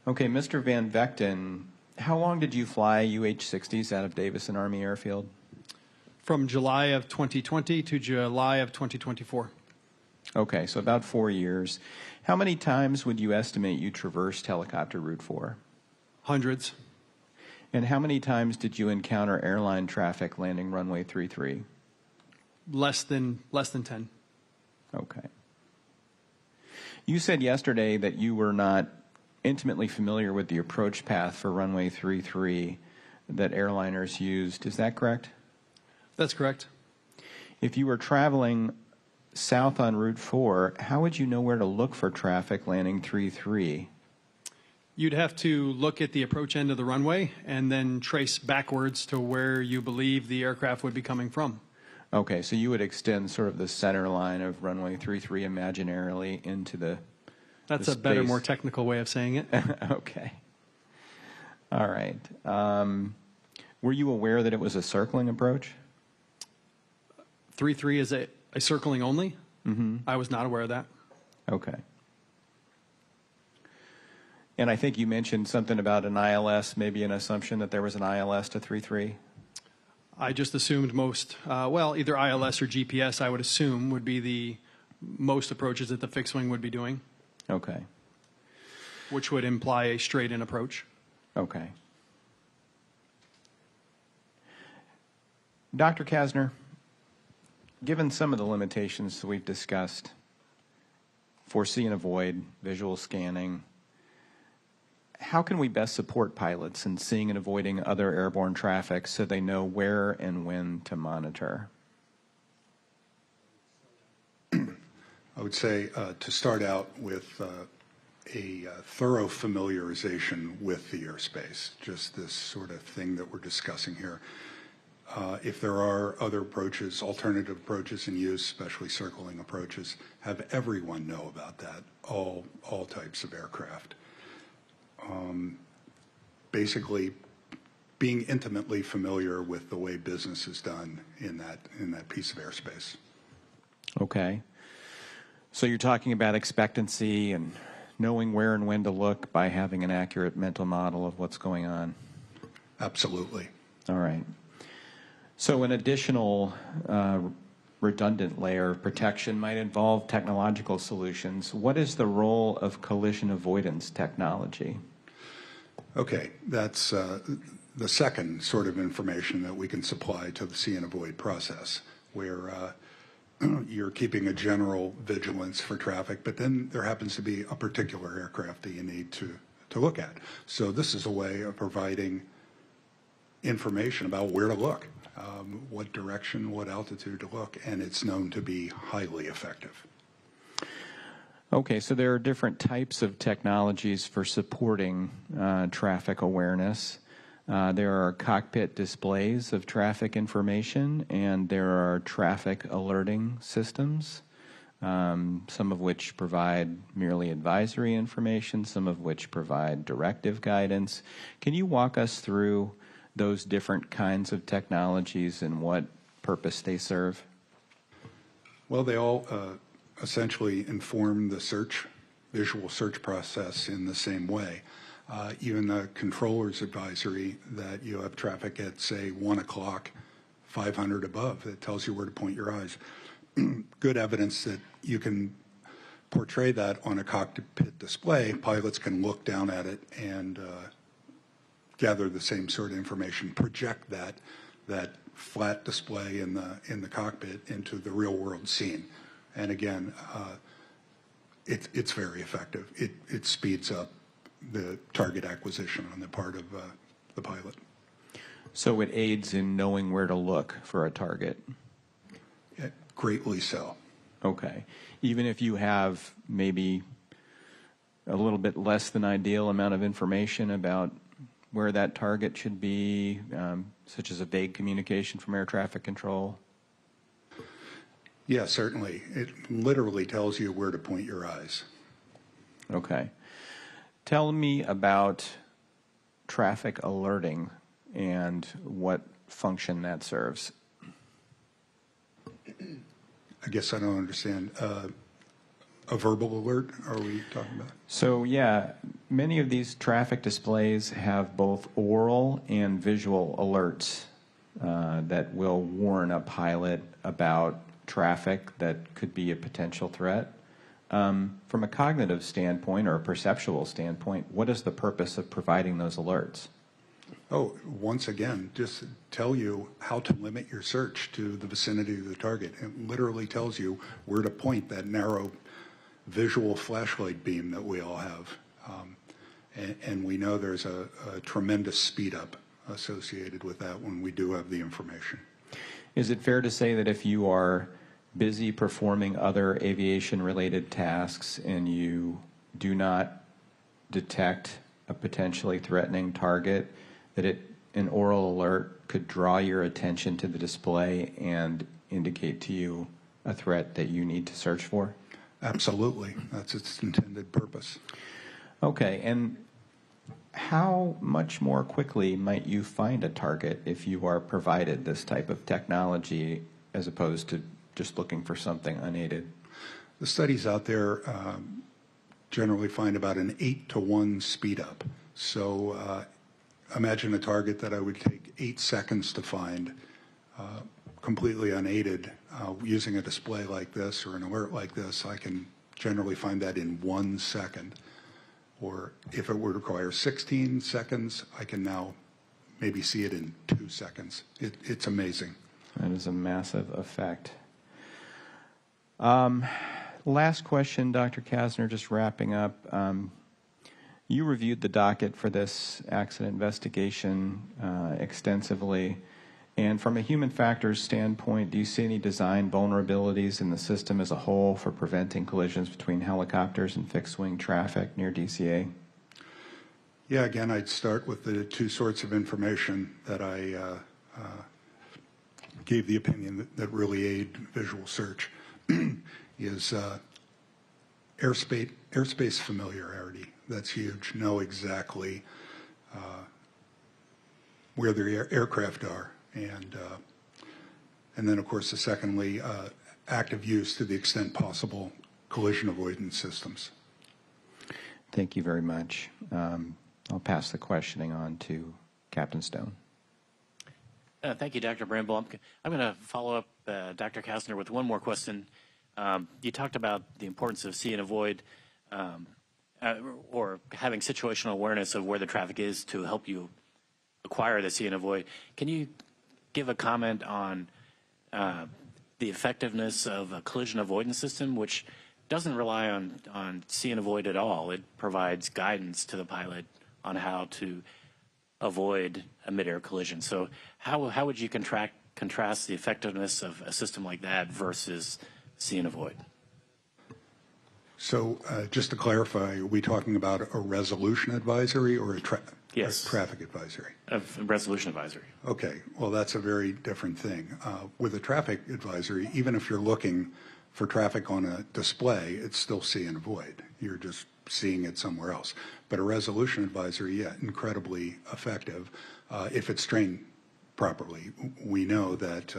Okay, Mr. Van Vechten, how long did you fly UH-60s out of Davison Army Airfield?
From July of 2020 to July of 2024.
Okay, so about 4 years. How many times would you estimate you traversed helicopter Route 4?
Hundreds.
And how many times did you encounter airline traffic landing runway 33?
Less than 10.
Okay. You said yesterday that you were not intimately familiar with the approach path for runway 33 that airliners used. Is that correct?
That's correct.
If you were traveling south on Route 4, how would you know where to look for traffic landing 33?
You'd have to look at the approach end of the runway and then trace backwards to where you believe the aircraft would be coming from.
Okay, so you would extend sort of the center line of runway 33 imaginarily into the
That's
the
a better,
space.
more technical way of saying it.
Okay. All right. Were you aware that it was a circling approach?
33 is a circling only?
Mm-hmm.
I was not aware of that.
Okay. And I think you mentioned something about an ILS, maybe an assumption that there was an ILS to 33?
I just assumed most, either ILS or GPS, I would assume, would be the most approaches that the fixed wing would be doing.
Okay.
Which would imply a straight-in approach.
Okay. Dr. Kasner, given some of the limitations that we've discussed, foresee and avoid, visual scanning, how can we best support pilots in seeing and avoiding other airborne traffic so they know where and when to monitor?
I would say to start out with a thorough familiarization with the airspace, just this sort of thing that we're discussing here. If there are other approaches, alternative approaches in use, especially circling approaches, have everyone know about that, all types of aircraft. Basically, being intimately familiar with the way business is done in that piece of airspace.
Okay. So you're talking about expectancy and knowing where and when to look by having an accurate mental model of what's going on.
Absolutely.
All right. So an additional redundant layer of protection might involve technological solutions. What is the role of collision avoidance technology?
Okay, that's the second sort of information that we can supply to the see and avoid process, where you're keeping a general vigilance for traffic, but then there happens to be a particular aircraft that you need to look at. So this is a way of providing information about where to look, what direction, what altitude to look, and it's known to be highly effective.
Okay, so there are different types of technologies for supporting traffic awareness. There are cockpit displays of traffic information, and there are traffic alerting systems, some of which provide merely advisory information, some of which provide directive guidance. Can you walk us through those different kinds of technologies and what purpose they serve?
Well, they all essentially inform the visual search process in the same way. Even the controller's advisory that you have traffic at, say, 1 o'clock, 500 above, that tells you where to point your eyes. Good evidence that you can portray that on a cockpit display. Pilots can look down at it and gather the same sort of information, project that flat display in the cockpit into the real world scene. And again, it's very effective. It speeds up the target acquisition on the part of the pilot.
So it aids in knowing where to look for a target?
Greatly so.
Okay. Even if you have maybe a little bit less than ideal amount of information about where that target should be, such as a vague communication from air traffic control?
Yeah, certainly. It literally tells you where to point your eyes.
Okay. Tell me about traffic alerting and what function that serves.
I guess I don't understand. A verbal alert, are we talking about?
So, yeah, many of these traffic displays have both oral and visual alerts that will warn a pilot about traffic that could be a potential threat. From a cognitive standpoint or a perceptual standpoint, what is the purpose of providing those alerts?
Oh, once again, just tell you how to limit your search to the vicinity of the target. It literally tells you where to point that narrow visual flashlight beam that we all have. And we know there's a tremendous speed up associated with that when we do have the information.
Is it fair to say that if you are busy performing other aviation-related tasks and you do not detect a potentially threatening target, that an oral alert could draw your attention to the display and indicate to you a threat that you need to search for?
Absolutely. That's its intended purpose.
Okay, and how much more quickly might you find a target if you are provided this type of technology as opposed to just looking for something unaided?
The studies out there generally find about an 8-to-1 speed up. So imagine a target that I would take 8 seconds to find, completely unaided. Using a display like this or an alert like this, I can generally find that in 1 second. Or if it would require 16 seconds, I can now maybe see it in 2 seconds. It's amazing.
That is a massive effect. Last question, Dr. Kasner, just wrapping up. You reviewed the docket for this accident investigation extensively. And from a human factors standpoint, do you see any design vulnerabilities in the system as a whole for preventing collisions between helicopters and fixed-wing traffic near DCA?
Yeah, again, I'd start with the two sorts of information that I gave the opinion that really aid visual search is airspace familiarity. That's huge. Know exactly where their aircraft are. And then, of course, secondly, active use to the extent possible, collision avoidance systems.
Thank you very much. I'll pass the questioning on to Captain Stone.
Thank you, Dr. Bramble. I'm going to follow up Dr. Kastner with one more question. You talked about the importance of see and avoid or having situational awareness of where the traffic is to help you acquire the see and avoid. Can you give a comment on the effectiveness of a collision avoidance system, which doesn't rely on see and avoid at all? It provides guidance to the pilot on how to avoid a mid-air collision. So how would you contrast the effectiveness of a system like that versus see and avoid?
So just to clarify, are we talking about a resolution advisory or a traffic advisory?
A resolution advisory.
Okay, well, that's a very different thing. With a traffic advisory, even if you're looking for traffic on a display, it's still see and avoid. You're just seeing it somewhere else. But a resolution advisory, yeah, incredibly effective if it's trained properly. We know that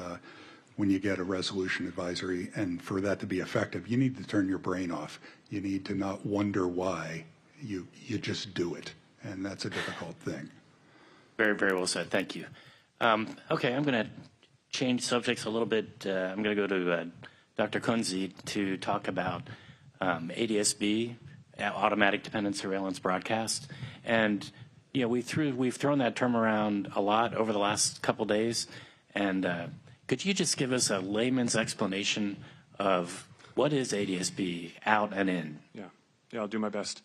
when you get a resolution advisory, and for that to be effective, you need to turn your brain off. You need to not wonder why. You just do it, and that's a difficult thing.
Very, very well said. Thank you. Okay, I'm going to change subjects a little bit. I'm going to go to Dr. Kunze to talk about ADSB, automatic dependent surveillance broadcast. And you know, we've thrown that term around a lot over the last couple days. And could you just give us a layman's explanation of what is ADSB, out and in?
Yeah, I'll do my best.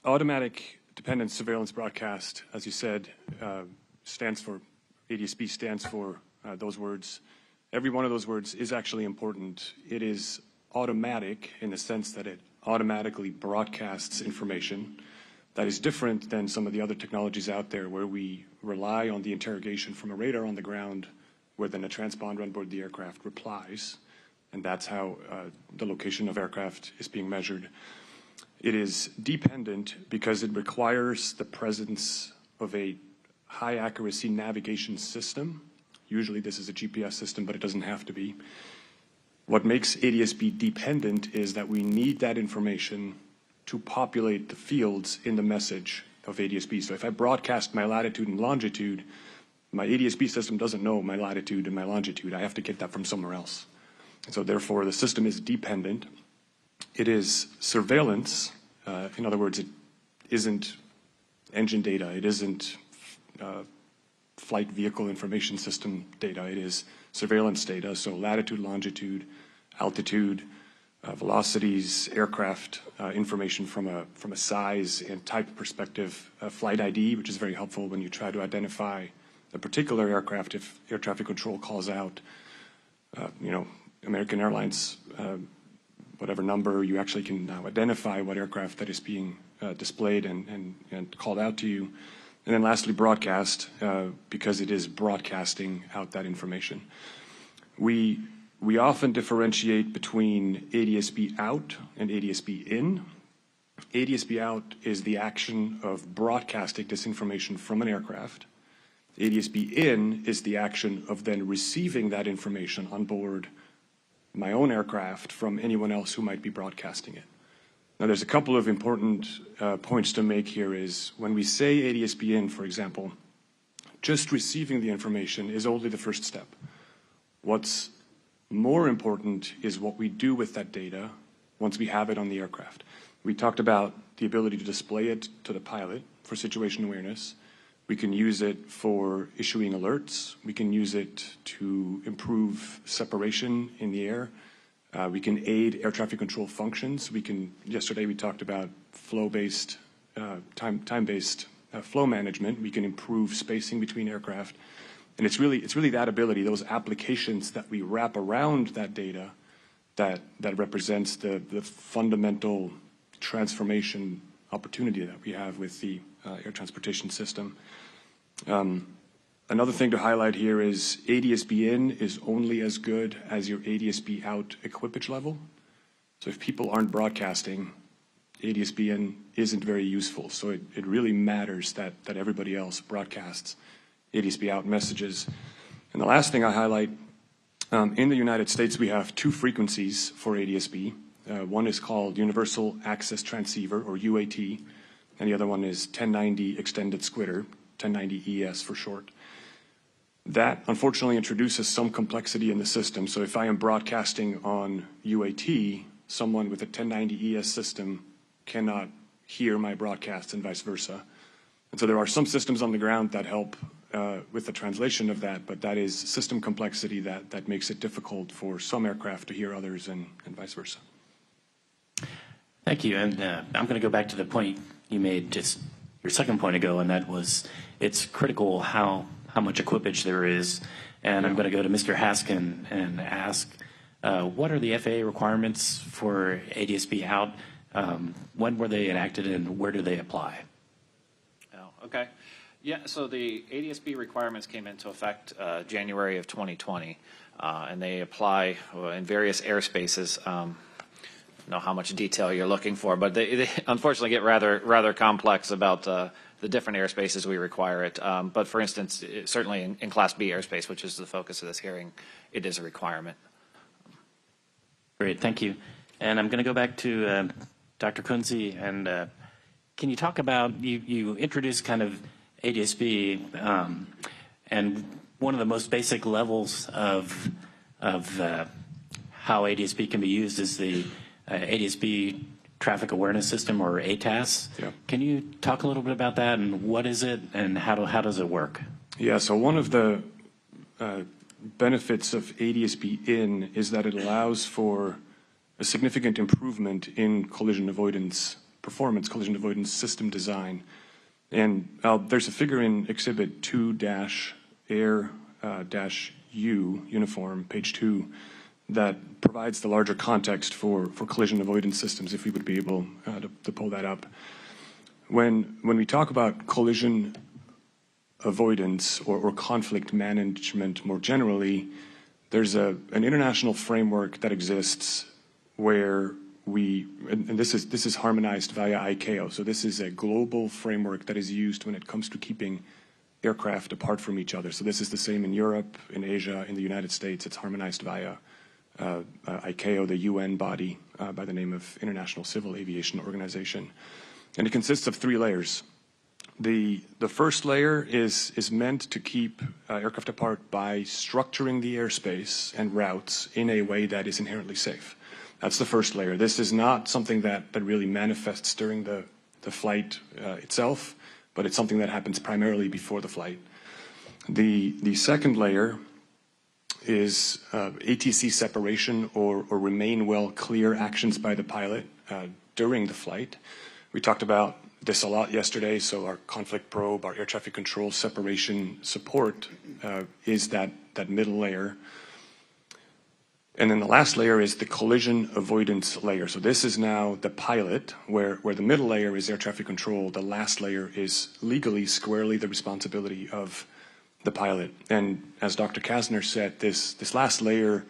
Automatic dependent surveillance broadcast, as you said, stands for, ADSB stands for those words. Every one of those words is actually important. It is automatic in the sense that it automatically broadcasts information. That is different than some of the other technologies out there where we rely on the interrogation from a radar on the ground, where then a transponder on board the aircraft replies, and that's how the location of aircraft is being measured. It is dependent because it requires the presence of a high accuracy navigation system. Usually this is a GPS system, but it doesn't have to be. What makes ADSB dependent is that we need that information to populate the fields in the message of ADSB. So if I broadcast my latitude and longitude, my ADSB system doesn't know my latitude and my longitude. I have to get that from somewhere else. And so therefore the system is dependent. It is surveillance. In other words, it isn't engine data. It isn't flight vehicle information system data. It is surveillance data. So latitude, longitude, altitude, velocities, aircraft information from a size and type perspective, flight ID, which is very helpful when you try to identify a particular aircraft. If air traffic control calls out, American Airlines, whatever number, you actually can now identify what aircraft that is being displayed and called out to you. And then lastly, broadcast, because it is broadcasting out that information. We often differentiate between ADSB out and ADSB in. ADSB out is the action of broadcasting this information from an aircraft. ADSB in is the action of then receiving that information on board my own aircraft from anyone else who might be broadcasting it. Now, there's a couple of important points to make here is when we say ADSB in, for example, just receiving the information is only the first step. What's more important is what we do with that data once we have it on the aircraft. We talked about the ability to display it to the pilot for situation awareness. We can use it for issuing alerts. We can use it to improve separation in the air. We can aid air traffic control functions. Yesterday we talked about flow-based, time-based flow management. We can improve spacing between aircraft. And it's really that ability, those applications that we wrap around that data that represents the fundamental transformation opportunity that we have with the air transportation system. Another thing to highlight here is ADSB in is only as good as your ADSB out equipage level. So if people aren't broadcasting, ADSB in isn't very useful. So it really matters that everybody else broadcasts ADSB out messages. And the last thing I highlight, in the United States, we have two frequencies for ADSB. One is called Universal Access Transceiver, or UAT, and the other one is 1090 Extended Squitter, 1090 ES for short. That, unfortunately, introduces some complexity in the system. So if I am broadcasting on UAT, someone with a 1090 ES system cannot hear my broadcast and vice versa. And so there are some systems on the ground that help with the translation of that, but that is system complexity that makes it difficult for some aircraft to hear others and vice versa.
Thank you. And I'm going to go back to the point you made just your second point ago, and that was it's critical how much equipage there is. And I'm going to go to Mr. Haskin and ask, what are the FAA requirements for ADSB out? When were they enacted and where do they apply?
Oh, okay. Yeah, so the ADSB requirements came into effect January of 2020, and they apply in various airspaces. I don't know how much detail you're looking for, but they unfortunately get rather complex about the different airspaces we require it. But for instance, certainly in Class B airspace, which is the focus of this hearing, it is a requirement.
Great, thank you. And I'm going to go back to Dr. Kunze, and can you talk about, you introduced kind of ADSB, and one of the most basic levels of how ADSB can be used is the ADSB Traffic Awareness System, or ATAS.
Yeah.
Can you talk a little bit about that, and what is it, and how does it work?
Yeah, so one of the benefits of ADSB in is that it allows for a significant improvement in collision avoidance performance, collision avoidance system design. And there's a figure in Exhibit 2-Air-U, uniform, page 2, that provides the larger context for collision avoidance systems, if we would be able to pull that up. When we talk about collision avoidance or conflict management more generally, there's an international framework that exists where and this is harmonized via ICAO. So this is a global framework that is used when it comes to keeping aircraft apart from each other. So this is the same in Europe, in Asia, in the United States. It's harmonized via ICAO, the UN body by the name of International Civil Aviation Organization. And it consists of 3 layers. The first layer is meant to keep aircraft apart by structuring the airspace and routes in a way that is inherently safe. That's the first layer. This is not something that really manifests during the flight itself, but it's something that happens primarily before the flight. The second layer is ATC separation or remain well clear actions by the pilot during the flight. We talked about this a lot yesterday, so our conflict probe, our air traffic control separation support is that middle layer. And then the last layer is the collision avoidance layer. So this is now the pilot, where the middle layer is air traffic control. The last layer is legally, squarely the responsibility of the pilot. And as Dr. Kasner said, this last layer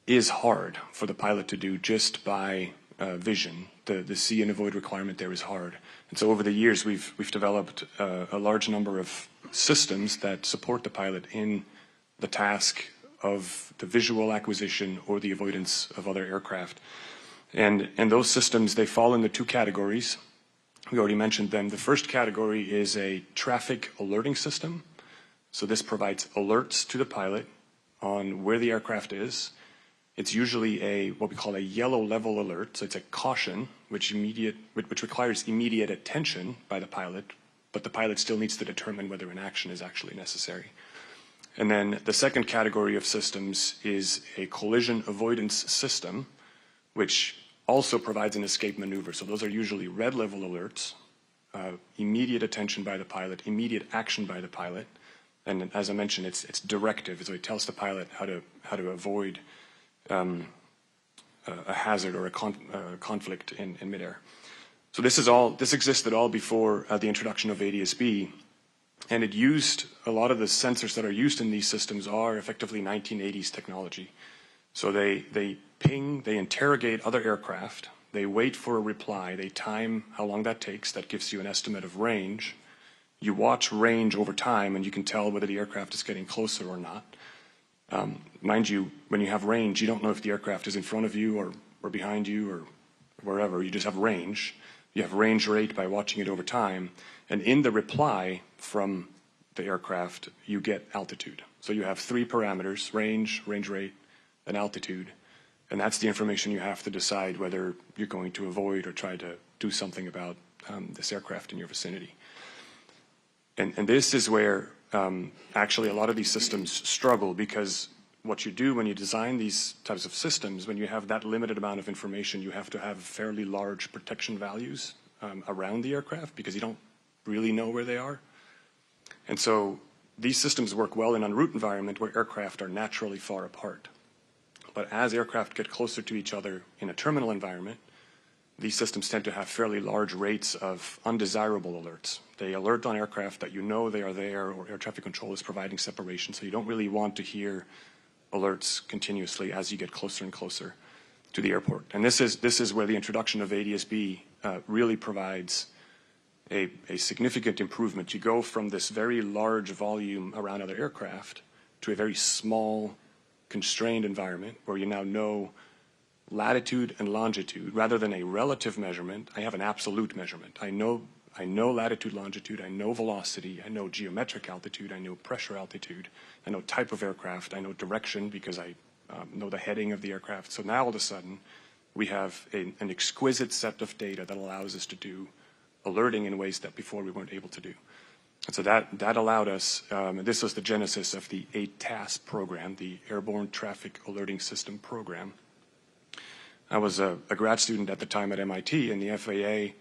is hard for the pilot to do just by vision. The see and avoid requirement there is hard. And so over the years, we've developed a large number of systems that support the pilot in the task of the visual acquisition or the avoidance of other aircraft. And those systems, they fall into 2 categories. We already mentioned them. The first category is a traffic alerting system. So this provides alerts to the pilot on where the aircraft is. It's usually what we call a yellow level alert. So it's a caution, which requires immediate attention by the pilot, but the pilot still needs to determine whether an action is actually necessary. And then the second category of systems is a collision avoidance system, which also provides an escape maneuver. So those are usually red level alerts, immediate attention by the pilot, immediate action by the pilot. And as I mentioned, it's directive. So it tells the pilot how to avoid a hazard or a conflict in midair. So this existed all before the introduction of ADSB. And it used, a lot of the sensors that are used in these systems are effectively 1980s technology. So they ping, they interrogate other aircraft, They wait for a reply. They time how long that takes. That gives you an estimate of range. You watch range over time, and you can tell whether the aircraft is getting closer or not. Mind you, when you have range, you don't know if the aircraft is in front of you or behind you or wherever. You just have range. You have range rate by watching it over time. And in the reply from the aircraft, you get altitude. So you have three parameters: range, range rate, and altitude. And that's the information you have to decide whether you're going to avoid or try to do something about this aircraft in your vicinity. And this is where actually a lot of these systems struggle, because what you do when you design these types of systems, when you have that limited amount of information, you have to have fairly large protection values around the aircraft, because you don't really know where they are. And so these systems work well in an en route environment where aircraft are naturally far apart. But as aircraft get closer to each other in a terminal environment, these systems tend to have fairly large rates of undesirable alerts. They alert on aircraft that you know they are there, or air traffic control is providing separation, so you don't really want to hear alerts continuously as you get closer and closer to the airport. And this is where the introduction of ADSB really provides a significant improvement. You go from this very large volume around other aircraft to a very small, constrained environment where you now know latitude and longitude. Rather than a relative measurement, I have an absolute measurement. I know latitude, longitude, I know velocity, I know geometric altitude, I know pressure altitude, I know type of aircraft, I know direction because I know the heading of the aircraft. So now all of a sudden we have an exquisite set of data that allows us to do alerting in ways that before we weren't able to do. And so that allowed us, and this was the genesis of the ATAS program, the Airborne Traffic Alerting System program. I was a grad student at the time at MIT, and the FAA,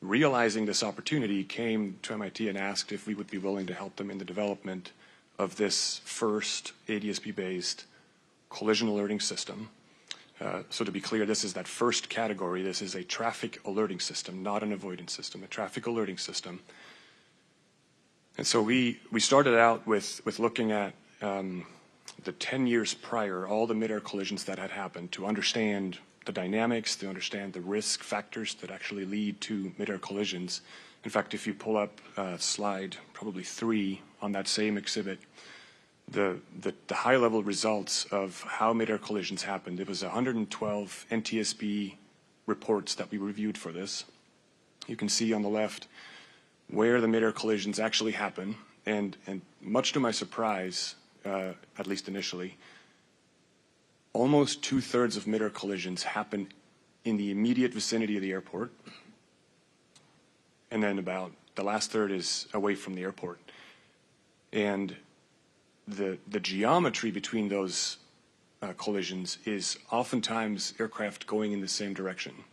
realizing this opportunity, came to MIT and asked if we would be willing to help them in the development of this first ADSB-based collision alerting system. So to be clear, this is that first category. This is a traffic alerting system, not an avoidance system, a traffic alerting system. And so we started out with looking at the 10 years prior, all the mid-air collisions that had happened, to understand the dynamics, to understand the risk factors that actually lead to mid-air collisions. In fact, if you pull up slide probably 3 on that same exhibit, the high-level results of how mid-air collisions happened, it was 112 NTSB reports that we reviewed for this. You can see on the left where the mid-air collisions actually happen, and much to my surprise, at least initially, almost 2/3 of mid-air collisions happen in the immediate vicinity of the airport, and then about the last third is away from the airport. And the geometry between those collisions is oftentimes aircraft going in the same direction.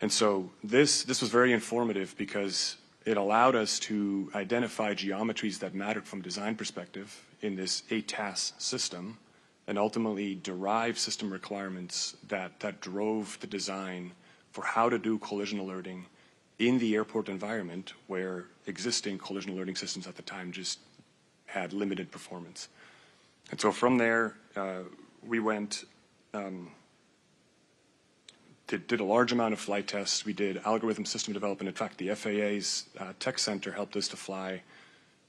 And so this was very informative because it allowed us to identify geometries that mattered from a design perspective in this ATAS system, and ultimately derive system requirements that drove the design for how to do collision alerting in the airport environment, where existing collision alerting systems at the time just had limited performance. And so from there, we went, did a large amount of flight tests. We did algorithm system development. In fact, the FAA's tech center helped us to fly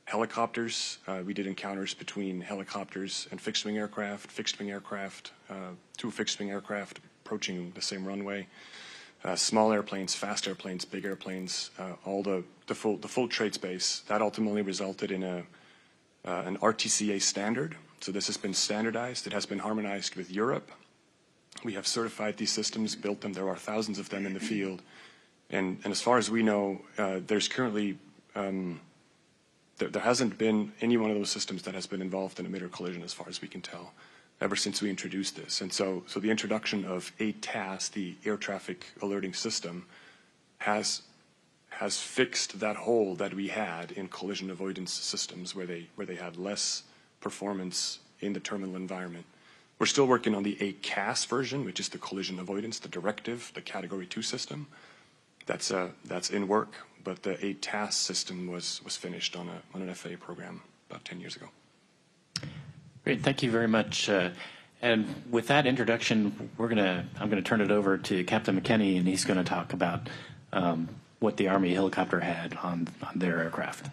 helicopters. We did encounters between helicopters and fixed-wing aircraft, two fixed-wing aircraft approaching the same runway, small airplanes, fast airplanes, big airplanes, all the full trade space. That ultimately resulted in an RTCA standard. So this has been standardized. It has been harmonized with Europe. We have certified these systems, built them. There are thousands of them in the field. And as far as we know, there's currently, there hasn't been any one of those systems that has been involved in a mid-air collision, as far as we can tell, ever since we introduced this. And so the introduction of ATAS, the air traffic alerting system, has fixed that hole that we had in collision avoidance systems, where they had less performance in the terminal environment. We're still working on the ACAS version, which is the collision avoidance, the directive, the Category 2 system. That's in work, but the ATAS system was finished on an FAA program about 10 years ago.
Great, thank you very much. And with that introduction, I'm going to turn it over to Captain McKinney, and he's going to talk about what the Army helicopter had on their aircraft.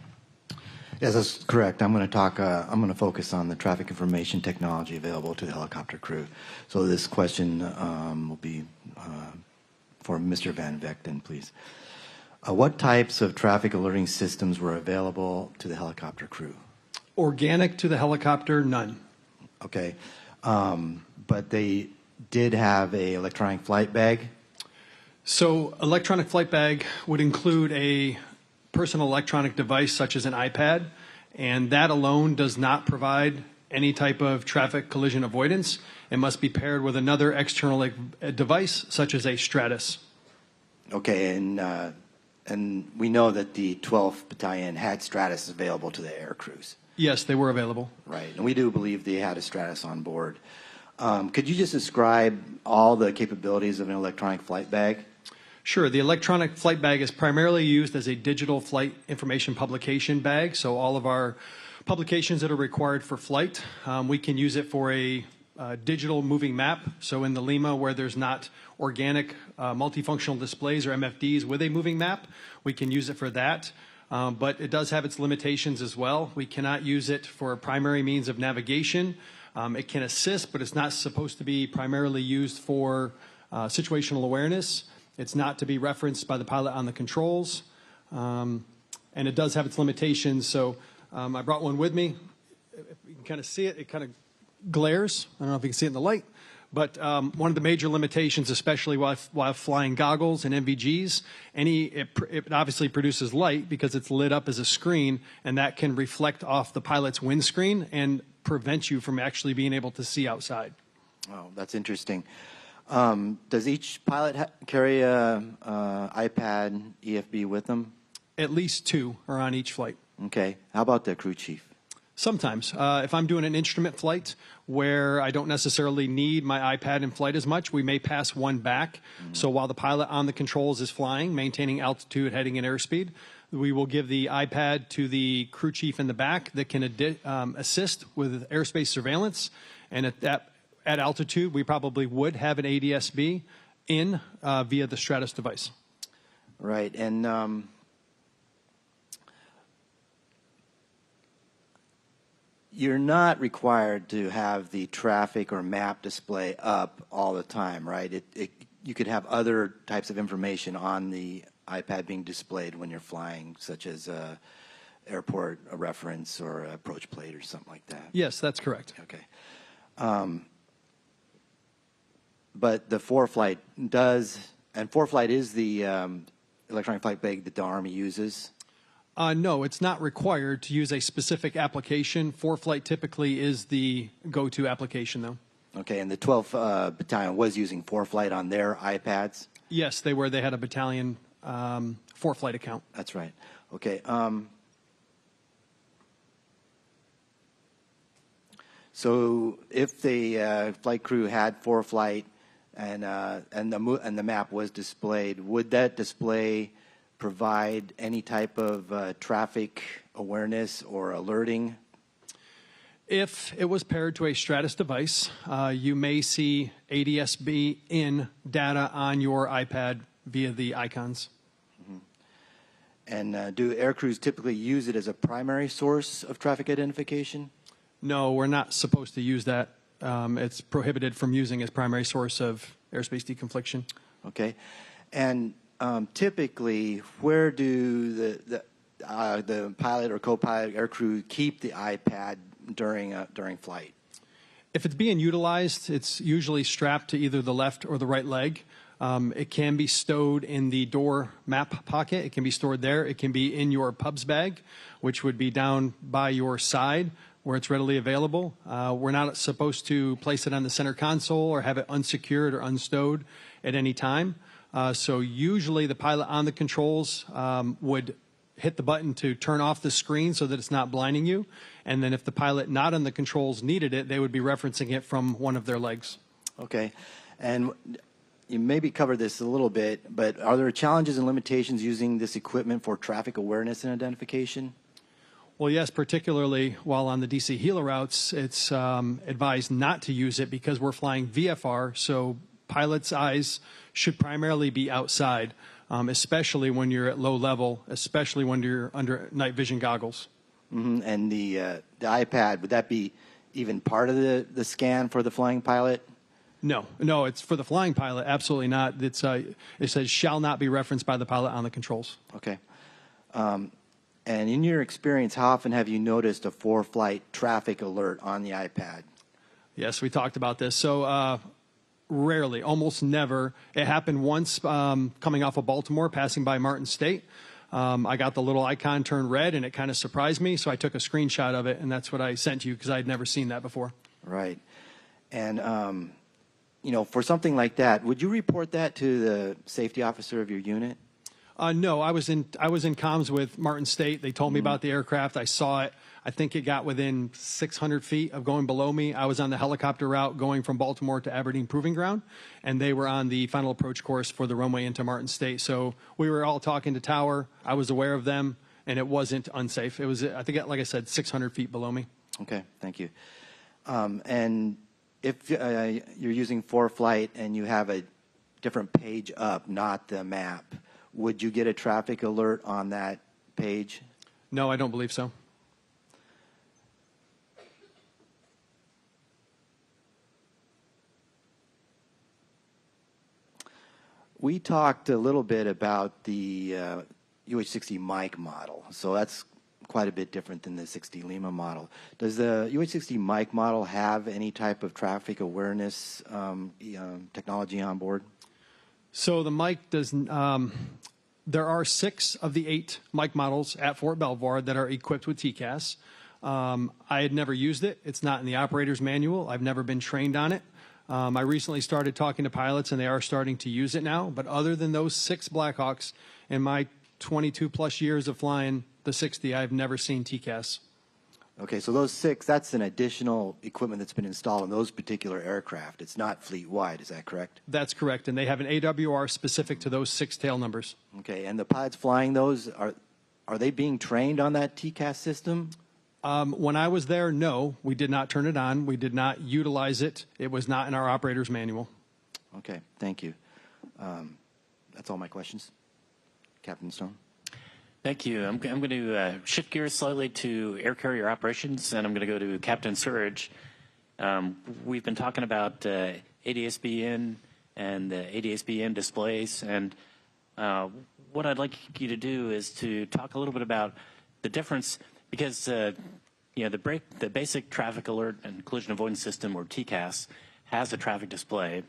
Yes, that's correct. I'm going to talk. I'm going to focus on the traffic information technology available to the helicopter crew. So this question will be for Mr. Van Vechten, please. What types of traffic alerting systems were available to the helicopter crew?
Organic to the helicopter, none.
Okay. But they did have a electronic flight bag?
So electronic flight bag would include a personal electronic device such as an iPad, and that alone does not provide any type of traffic collision avoidance. It must be paired with another external device such as a Stratus.
Okay, and we know that the 12th Battalion had Stratus available to the air crews.
Yes, they were available.
Right, and we do believe they had a Stratus on board. Could you just describe all the capabilities of an electronic flight bag?
Sure. The electronic flight bag is primarily used as a digital flight information publication bag. So all of our publications that are required for flight, we can use it for a digital moving map. So in the Lima, where there's not organic multifunctional displays or MFDs with a moving map, we can use it for that. But it does have its limitations as well. We cannot use it for a primary means of navigation. It can assist, but it's not supposed to be primarily used for situational awareness. It's not to be referenced by the pilot on the controls. And it does have its limitations. So I brought one with me. If you can kind of see it, it kind of glares. I don't know if you can see it in the light. But one of the major limitations, especially while flying goggles and NVGs, it obviously produces light because it's lit up as a screen, and that can reflect off the pilot's windscreen and prevent you from actually being able to see outside.
Oh, that's interesting. Does each pilot carry a iPad EFB with them?
At least 2 are on each flight.
Okay. How about the crew chief?
Sometimes. If I'm doing an instrument flight where I don't necessarily need my iPad in flight as much, we may pass one back. So while the pilot on the controls is flying, maintaining altitude, heading and airspeed, we will give the iPad to the crew chief in the back that can assist with airspace surveillance. And at altitude, we probably would have an ADSB in via the Stratus device.
Right. And you're not required to have the traffic or map display up all the time, right? You could have other types of information on the iPad being displayed when you're flying, such as airport a reference or approach plate or something like that.
Yes, that's correct.
Okay. But the ForeFlight does, and ForeFlight is the electronic flight bag that the Army uses.
No, it's not required to use a specific application. ForeFlight typically is the go-to application, though.
Okay, and the 12th Battalion was using ForeFlight on their iPads?
Yes, they were. They had a battalion ForeFlight account.
That's right. Okay. So if the flight crew had ForeFlight and the map was displayed, would that display provide any type of traffic awareness or alerting?
If it was paired to a Stratus device, you may see ADSB in data on your iPad via the icons.
Mm-hmm. And do air crews typically use it as a primary source of traffic identification?
No, we're not supposed to use that. It's prohibited from using as primary source of airspace deconfliction.
Okay. And typically, where do the pilot or co-pilot air crew keep the iPad during flight?
If it's being utilized, it's usually strapped to either the left or the right leg. It can be stowed in the door map pocket. It can be stored there. It can be in your pubs bag, which would be down by your side where it's readily available. We're not supposed to place it on the center console or have it unsecured or unstowed at any time. So usually the pilot on the controls would hit the button to turn off the screen so that it's not blinding you. And then if the pilot not on the controls needed it, they would be referencing it from one of their legs.
Okay. And you maybe covered this a little bit, but are there challenges and limitations using this equipment for traffic awareness and identification?
Well, yes, particularly while on the DC Hela routes, it's advised not to use it because we're flying VFR, so pilots' eyes should primarily be outside, especially when you're at low level, especially when you're under night vision goggles.
Mm-hmm. And the iPad, would that be even part of the scan for the flying pilot?
No, it's for the flying pilot, absolutely not. It says shall not be referenced by the pilot on the controls.
Okay. And in your experience, how often have you noticed a for-flight traffic alert on the iPad?
Yes, we talked about this. So rarely, almost never. It happened once coming off of Baltimore, passing by Martin State. I got the little icon turn red, and it kind of surprised me, so I took a screenshot of it, and that's what I sent you because I had never seen that before.
Right. And, for something like that, would you report that to the safety officer of your unit?
No, I was in comms with Martin State. They told me about the aircraft. I saw it. I think it got within 600 feet of going below me. I was on the helicopter route going from Baltimore to Aberdeen Proving Ground, and they were on the final approach course for the runway into Martin State. So we were all talking to tower. I was aware of them, and it wasn't unsafe. It was, I think, like I said, 600 feet below me.
Okay, thank you. And if you're using ForeFlight and you have a different page up, not the map, would you get a traffic alert on that page?
No, I don't believe so.
We talked a little bit about the UH-60 Mike model, so that's quite a bit different than the 60 Lima model. Does the UH-60 Mike model have any type of traffic awareness technology on board?
So the Mike does. There are 6 of the 8 Mike models at Fort Belvoir that are equipped with TCAS. I had never used it. It's not in the operator's manual. I've never been trained on it. I recently started talking to pilots, and they are starting to use it now. But other than those 6 Blackhawks, in my 22-plus years of flying the 60, I've never seen TCAS.
Okay, so those 6, that's an additional equipment that's been installed in those particular aircraft. It's not fleet-wide, is that correct?
That's correct, and they have an AWR specific to those 6 tail numbers.
Okay, and the pilots flying those, are they being trained on that TCAS system?
When I was there, no, we did not turn it on. We did not utilize it. It was not in our operator's manual.
Okay, thank you. That's all my questions. Captain Stone.
Thank you. I'm going to shift gears slightly to air carrier operations, and I'm going to go to Captain Surridge. We've been talking about ADSB-in and the ADSB-in displays, and what I'd like you to do is to talk a little bit about the difference, because the basic traffic alert and collision avoidance system, or TCAS, has a traffic display.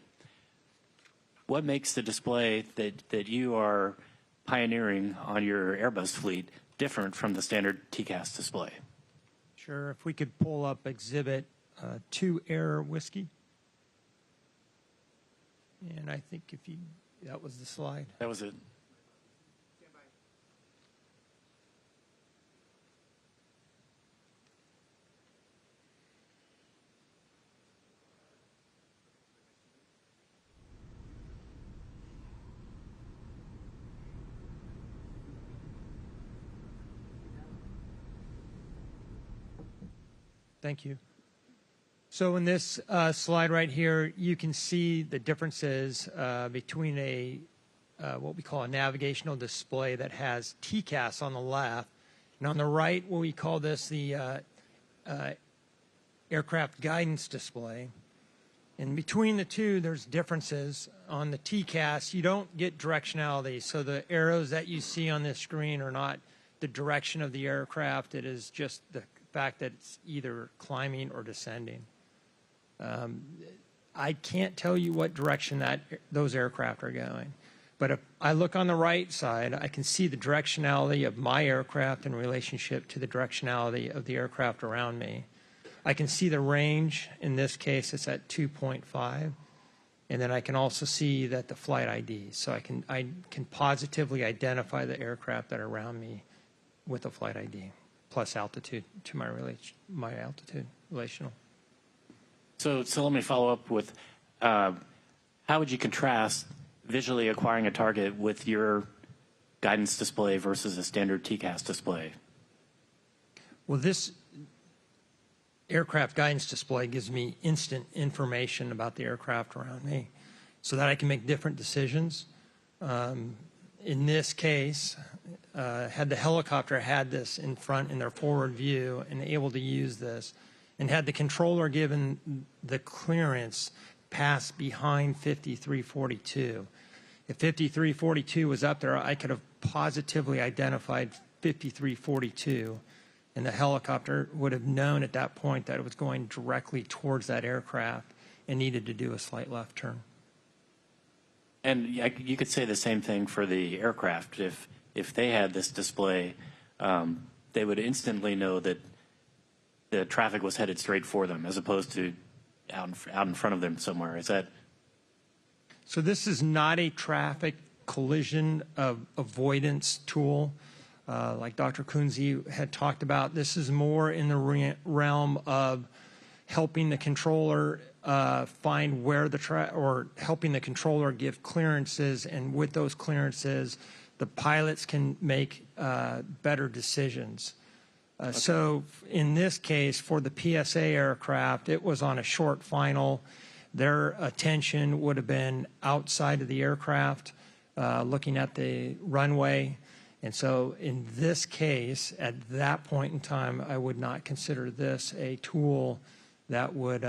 What makes the display that you are pioneering on your Airbus fleet different from the standard TCAS display?
Sure. If we could pull up Exhibit 2 Air Whiskey. And I think that was the slide.
That was it.
Thank you. So in this slide right here, you can see the differences between what we call a navigational display that has TCAS on the left, and on the right, what we call this the aircraft guidance display. And between the two, there's differences. On the TCAS, you don't get directionality, so the arrows that you see on this screen are not the direction of the aircraft. It is just the fact that it's either climbing or descending. I can't tell you what direction those aircraft are going. But if I look on the right side, I can see the directionality of my aircraft in relationship to the directionality of the aircraft around me. I can see the range. In this case, it's at 2.5. And then I can also see that the flight ID. So I can positively identify the aircraft that are around me with a flight ID, plus altitude to my altitude relational.
So let me follow up with, how would you contrast visually acquiring a target with your guidance display versus a standard TCAS display?
Well, this aircraft guidance display gives me instant information about the aircraft around me so that I can make different decisions. In this case, had the helicopter had this in front in their forward view and able to use this, and had the controller given the clearance pass behind 5342. If 5342 was up there, I could have positively identified 5342, and the helicopter would have known at that point that it was going directly towards that aircraft and needed to do a slight left turn.
And you could say the same thing for the aircraft. If they had this display, they would instantly know that the traffic was headed straight for them, as opposed to out in front of them somewhere. Is that?
So this is not a traffic collision avoidance tool, like Dr. Kunze had talked about. This is more in the realm of helping the controller find where or helping the controller give clearances, and with those clearances, the pilots can make better decisions. So in this case, for the PSA aircraft, it was on a short final. Their attention would have been outside of the aircraft, looking at the runway. And so in this case, at that point in time, I would not consider this a tool that would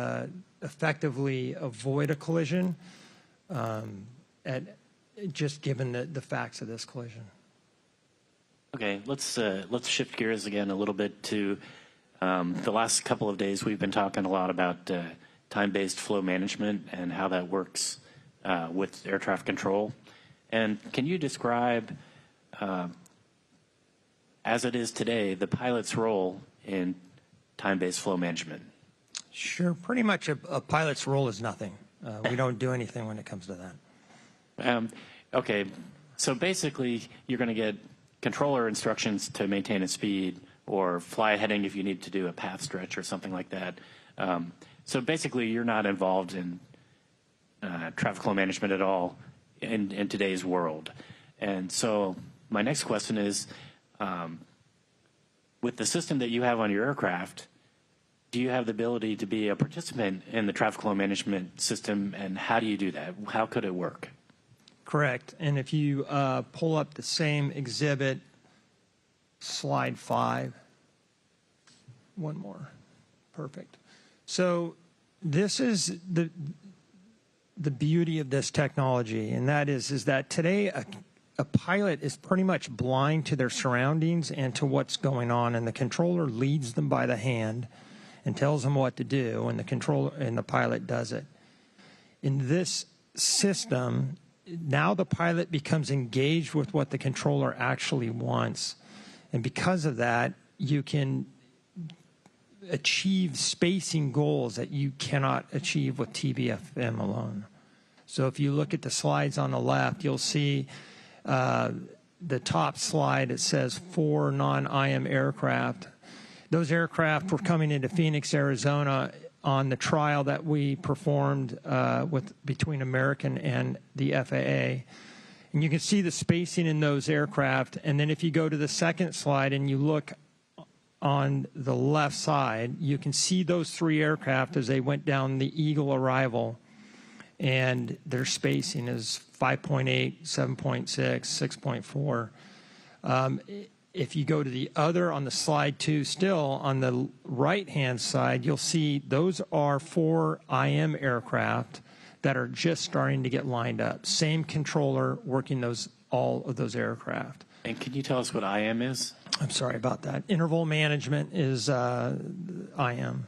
effectively avoid a collision, just given the facts of this collision.
Okay, let's shift gears again a little bit to the last couple of days. We've been talking a lot about time-based flow management and how that works with air traffic control. And can you describe, as it is today, the pilot's role in time-based flow management?
Sure. Pretty much a pilot's role is nothing. We don't do anything when it comes to that.
Okay, so basically you're going to get controller instructions to maintain a speed or fly a heading if you need to do a path stretch or something like that. So basically you're not involved in traffic flow management at all in today's world. And so my next question is, with the system that you have on your aircraft, do you have the ability to be a participant in the traffic flow management system, and how do you do that? How could it work?
Correct. And if you pull up the same exhibit, slide 5, one more. Perfect. So this is the beauty of this technology, and that is that today a pilot is pretty much blind to their surroundings and to what's going on, and the controller leads them by the hand and tells them what to do, and the pilot does it. In this system, now the pilot becomes engaged with what the controller actually wants, and because of that, you can achieve spacing goals that you cannot achieve with TBFM alone. So if you look at the slides on the left, you'll see the top slide, it says 4 non-IM aircraft. Those aircraft were coming into Phoenix, Arizona on the trial that we performed between American and the FAA. And you can see the spacing in those aircraft. And then if you go to the second slide and you look on the left side, you can see those 3 aircraft as they went down the Eagle arrival. And their spacing is 5.8, 7.6, 6.4. If you go to the other on the slide 2 still, on the right-hand side, you'll see those are 4 IM aircraft that are just starting to get lined up. Same controller working all of those aircraft.
And can you tell us what IM is?
I'm sorry about that. Interval management is IM.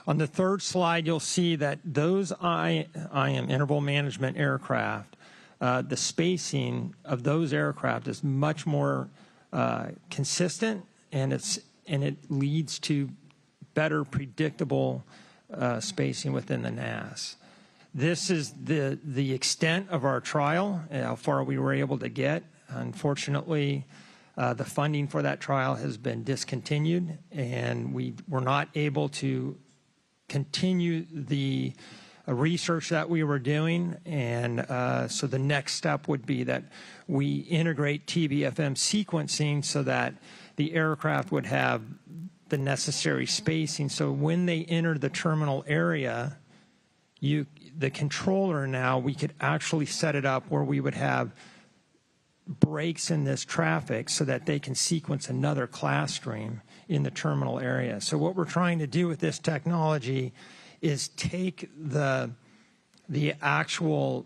On the third slide, you'll see that those IM, interval management aircraft, the spacing of those aircraft is much more consistent, and it leads to better predictable spacing within the NAS. This is the extent of our trial, how far we were able to get. Unfortunately, the funding for that trial has been discontinued, and we were not able to continue the research that we were doing, and so the next step would be that we integrate TBFM sequencing so that the aircraft would have the necessary spacing. So when they enter the terminal area, the controller now, we could actually set it up where we would have breaks in this traffic so that they can sequence another class stream in the terminal area. So what we're trying to do with this technology is take the actual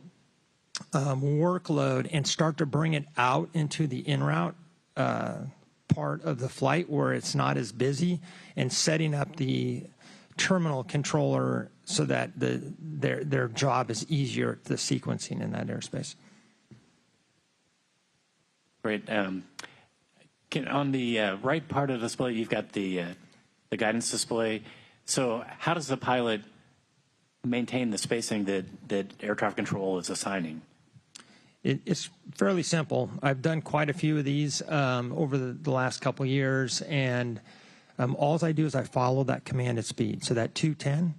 workload and start to bring it out into the en route part of the flight where it's not as busy, and setting up the terminal controller so that their job is easier, the sequencing in that airspace.
Great. On the right part of the display, you've got the guidance display. So how does the pilot maintain the spacing that air traffic control is assigning?
It's fairly simple. I've done quite a few of these over the last couple of years, and all I do is I follow that commanded speed. So that 210,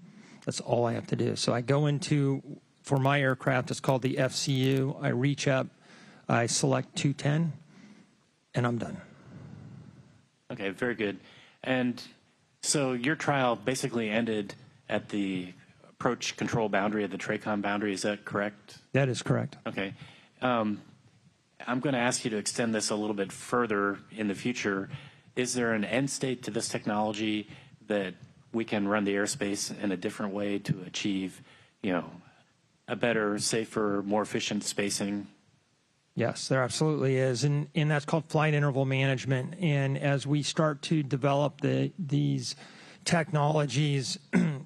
that's all I have to do. So I go into, for my aircraft, it's called the FCU. I reach up, I select 210, and I'm done.
Okay, very good. And so your trial basically ended at the approach control boundary of the TRACON boundary. Is that correct?
That is correct.
Okay. I'm going to ask you to extend this a little bit further in the future. Is there an end state to this technology that we can run the airspace in a different way to achieve, a better, safer, more efficient spacing?
Yes, there absolutely is, and that's called flight interval management. And as we start to develop these technologies,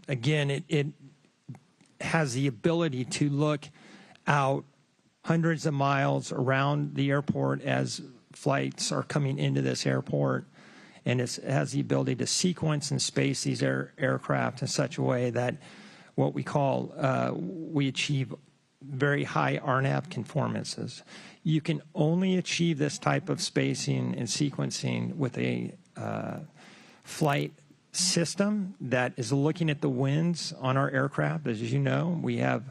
again, it has the ability to look out hundreds of miles around the airport as flights are coming into this airport, and it has the ability to sequence and space these aircraft in such a way that what we call, we achieve very high RNAV conformances. You can only achieve this type of spacing and sequencing with a flight system that is looking at the winds on our aircraft. As you know, we have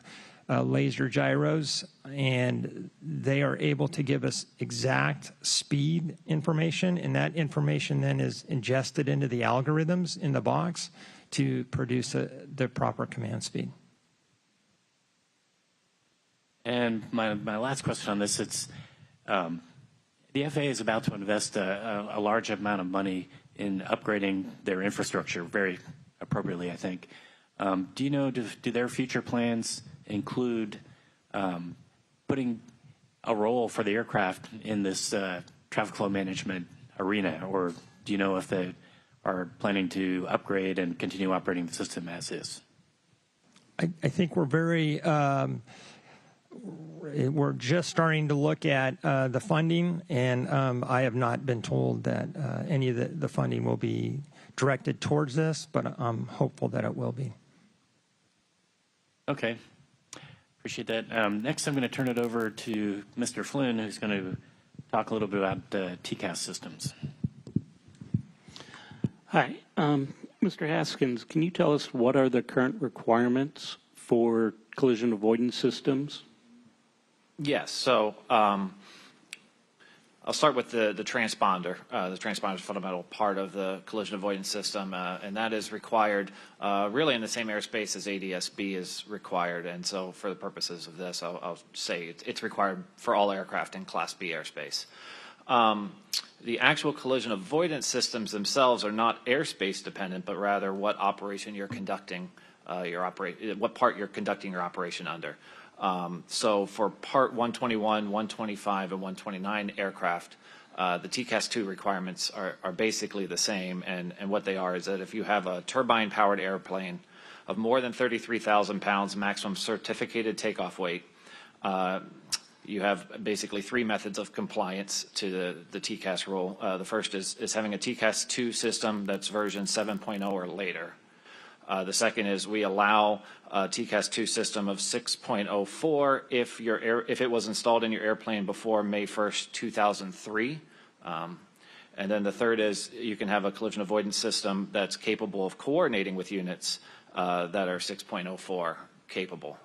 laser gyros, and they are able to give us exact speed information, and that information then is ingested into the algorithms in the box to produce the proper command speed.
And my last question on this, it's the FAA is about to invest a large amount of money in upgrading their infrastructure, very appropriately, I think. Do you know, do their future plans include putting a role for the aircraft in this traffic flow management arena, or do you know if they are planning to upgrade and continue operating the system as is?
I think we're very, we're just starting to look at the funding, and I have not been told that any of the funding will be directed towards this, but I'm hopeful that it will be.
Okay. Appreciate that. Next, I'm going to turn it over to Mr. Flynn, who's going to talk a little bit about TCAS systems.
Hi. Mr. Haskins, can you tell us what are the current requirements for collision avoidance systems?
Yes. So I'll start with the transponder. The transponder is a fundamental part of the collision avoidance system, and that is required really in the same airspace as ADSB is required. And so for the purposes of this, I'll say it's required for all aircraft in Class B airspace. The actual collision avoidance systems themselves are not airspace dependent, but rather what operation you're conducting, what part you're conducting your operation under. So for Part 121, 125, and 129 aircraft, the TCAS-2 requirements are basically the same, and what they are is that if you have a turbine-powered airplane of more than 33,000 pounds maximum certificated takeoff weight, you have basically three methods of compliance to the TCAS rule. The first is having a TCAS-2 system that's version 7.0 or later. The second is we allow a TCAS-2 system of 6.04 if it was installed in your airplane before May 1st, 2003. And then the third is you can have a collision avoidance system that's capable of coordinating with units that are 6.04 capable.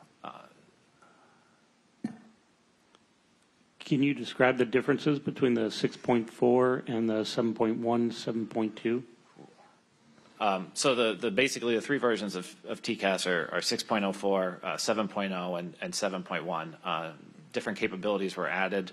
Can you describe the differences between the 6.4 and the 7.1, 7.2?
So basically the three versions of TCAS are 6.04, 7.0, and 7.1. Different capabilities were added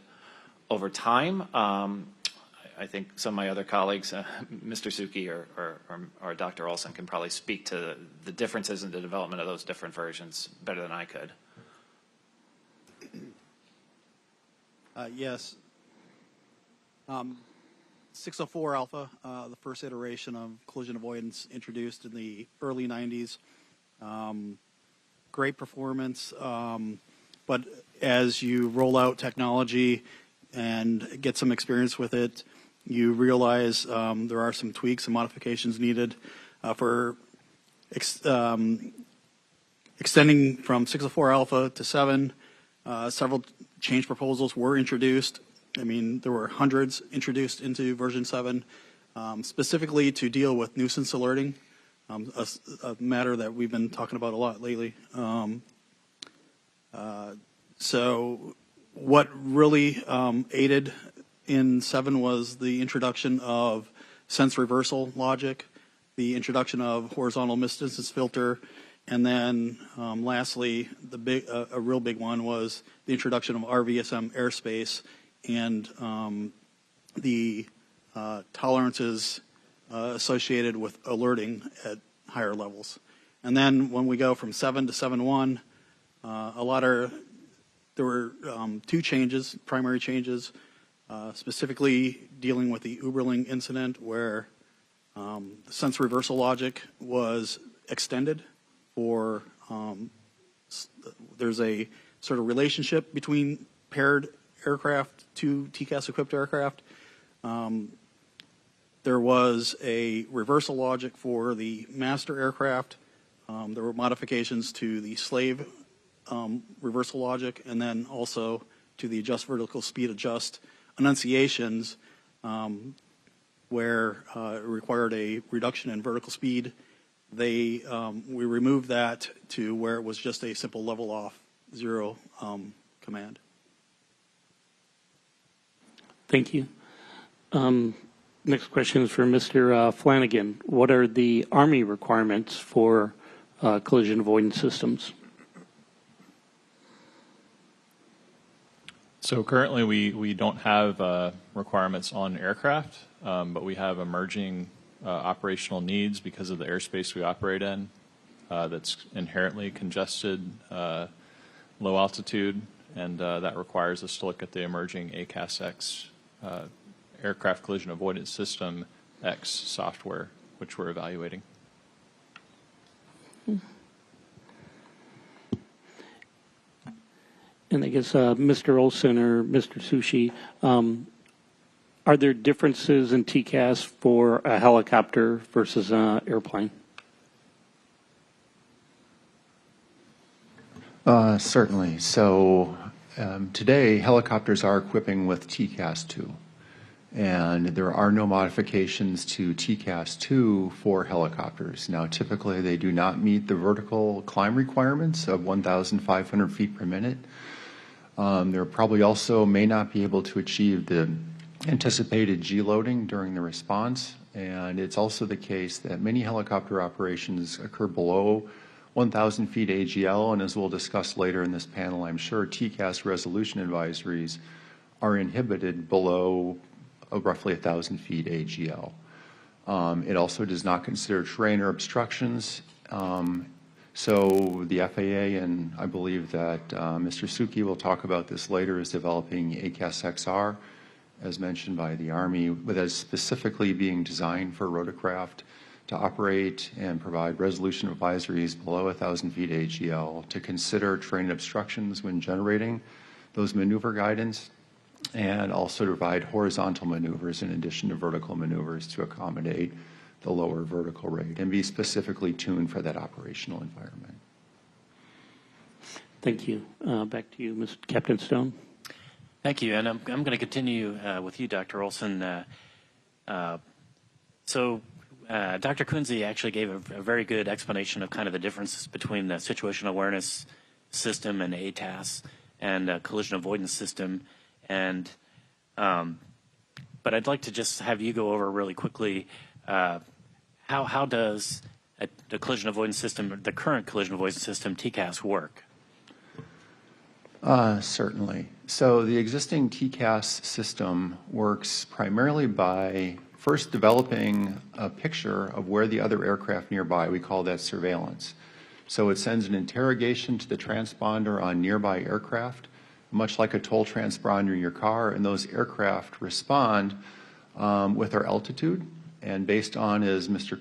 over time. I think some of my other colleagues, Mr. Suki or Dr. Olson, can probably speak to the differences in the development of those different versions better than I could.
Yes. 604 alpha, the first iteration of collision avoidance introduced in the early 90s. Great performance, but as you roll out technology and get some experience with it, you realize there are some tweaks and modifications needed for extending from 604 alpha to 7. Several change proposals were introduced. I mean, there were hundreds introduced into version 7, specifically to deal with nuisance alerting, a matter that we've been talking about a lot lately. So what really aided in 7 was the introduction of sense reversal logic, the introduction of horizontal misdistance filter, and then lastly, a real big one was the introduction of RVSM airspace and the tolerances associated with alerting at higher levels. And then when we go from 7 to 7.1, there were two changes, primary changes, specifically dealing with the Uberling incident where the sense reversal logic was extended for, there's a sort of relationship between paired aircraft to TCAS-equipped aircraft. There was a reversal logic for the master aircraft. There were modifications to the slave reversal logic, and then also to the adjust vertical speed adjust enunciations where it required a reduction in vertical speed. We removed that to where it was just a simple level off zero command.
Thank you. Next question is for Mr. Flanagan. What are the Army requirements for collision avoidance systems?
So currently we don't have requirements on aircraft, but we have emerging operational needs because of the airspace we operate in that's inherently congested, low altitude, and that requires us to look at the emerging ACAS-X aircraft collision avoidance system X software, which we're evaluating.
And I guess Mr. Olson or Mr. Sushi, are there differences in TCAS for a helicopter versus an airplane?
Certainly. So today, helicopters are equipping with TCAS-2. And there are no modifications to TCAS-2 for helicopters. Now, typically, they do not meet the vertical climb requirements of 1,500 feet per minute. They probably also may not be able to achieve the anticipated G-loading during the response. And it's also the case that many helicopter operations occur below 1,000 feet AGL. And as we'll discuss later in this panel, I'm sure TCAS resolution advisories are inhibited below roughly 1,000 feet AGL. It also does not consider terrain or obstructions. So the FAA, and I believe that Mr. Suki will talk about this later, is developing ACAS-XR, as mentioned by the Army, that is specifically being designed for rotorcraft to operate and provide resolution advisories below 1,000 feet AGL to consider terrain obstructions when generating those maneuver guidance, and also to provide horizontal maneuvers in addition to vertical maneuvers to accommodate the lower vertical rate and be specifically tuned for that operational environment.
Thank you. Back to you, Mr. Captain Stone.
Thank you, and I'm going to continue with you, Dr. Olson. Dr. Kunze actually gave a very good explanation of kind of the differences between the situational awareness system and ATAS and collision avoidance system. And but I'd like to just have you go over really quickly how does the collision avoidance system, the current collision avoidance system, TCAS, work?
Certainly. So the existing TCAS system works primarily by first developing a picture of where the other aircraft nearby, we call that surveillance. So it sends an interrogation to the transponder on nearby aircraft, much like a toll transponder in your car, and those aircraft respond with our altitude. And based on, as Dr.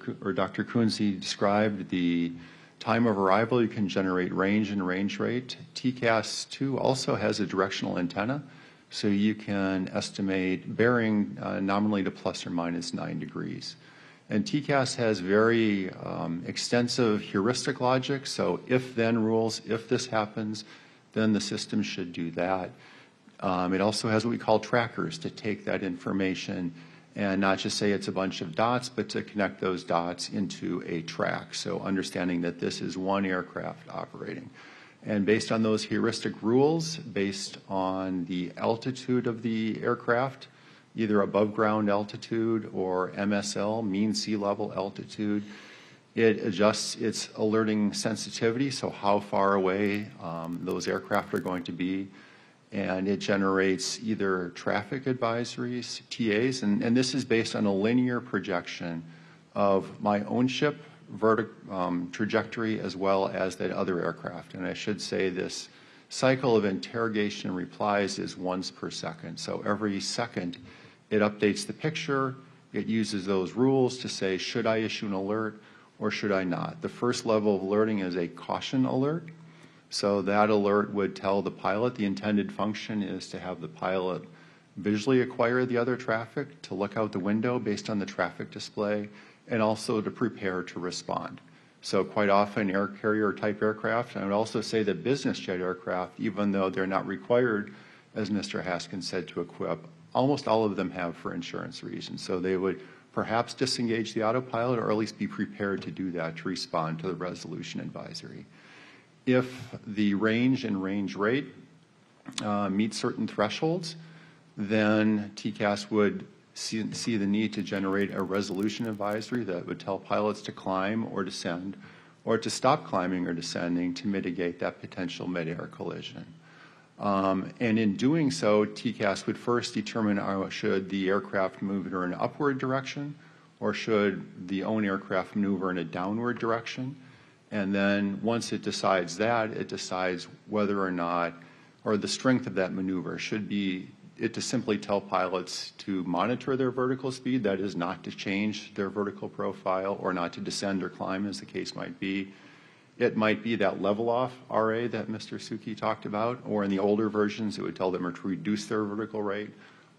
Kunze described, the time of arrival, you can generate range and range rate. TCAS-2 also has a directional antenna, so you can estimate bearing nominally to plus or minus 9 degrees. And TCAS has very extensive heuristic logic, so if-then rules. If this happens, then the system should do that. It also has what we call trackers to take that information and not just say it's a bunch of dots, but to connect those dots into a track. So understanding that this is one aircraft operating. And based on those heuristic rules, based on the altitude of the aircraft, either above ground altitude or MSL, mean sea level altitude, it adjusts its alerting sensitivity, so how far away those aircraft are going to be. And it generates either traffic advisories, TAs, and this is based on a linear projection of my own ship trajectory as well as that other aircraft. And I should say this cycle of interrogation and replies is once per second. So every second it updates the picture. It uses those rules to say, should I issue an alert or should I not? The first level of alerting is a caution alert. So that alert would tell the pilot the intended function is to have the pilot visually acquire the other traffic, to look out the window based on the traffic display, and also to prepare to respond. So quite often air carrier type aircraft, and I would also say that business jet aircraft, even though they're not required, as Mr. Haskins said, to equip, almost all of them have for insurance reasons. So they would perhaps disengage the autopilot or at least be prepared to do that to respond to the resolution advisory. If the range and range rate meet certain thresholds, then TCAS would see the need to generate a resolution advisory that would tell pilots to climb or descend, or to stop climbing or descending to mitigate that potential mid-air collision. And in doing so, TCAS would first determine should the aircraft move in an upward direction, or should the own aircraft maneuver in a downward direction. And then once it decides that, it decides whether or not, or the strength of that maneuver should be it to simply tell pilots to monitor their vertical speed, that is not to change their vertical profile or not to descend or climb as the case might be. It might be that level off RA that Mr. Suki talked about, or in the older versions it would tell them to reduce their vertical rate,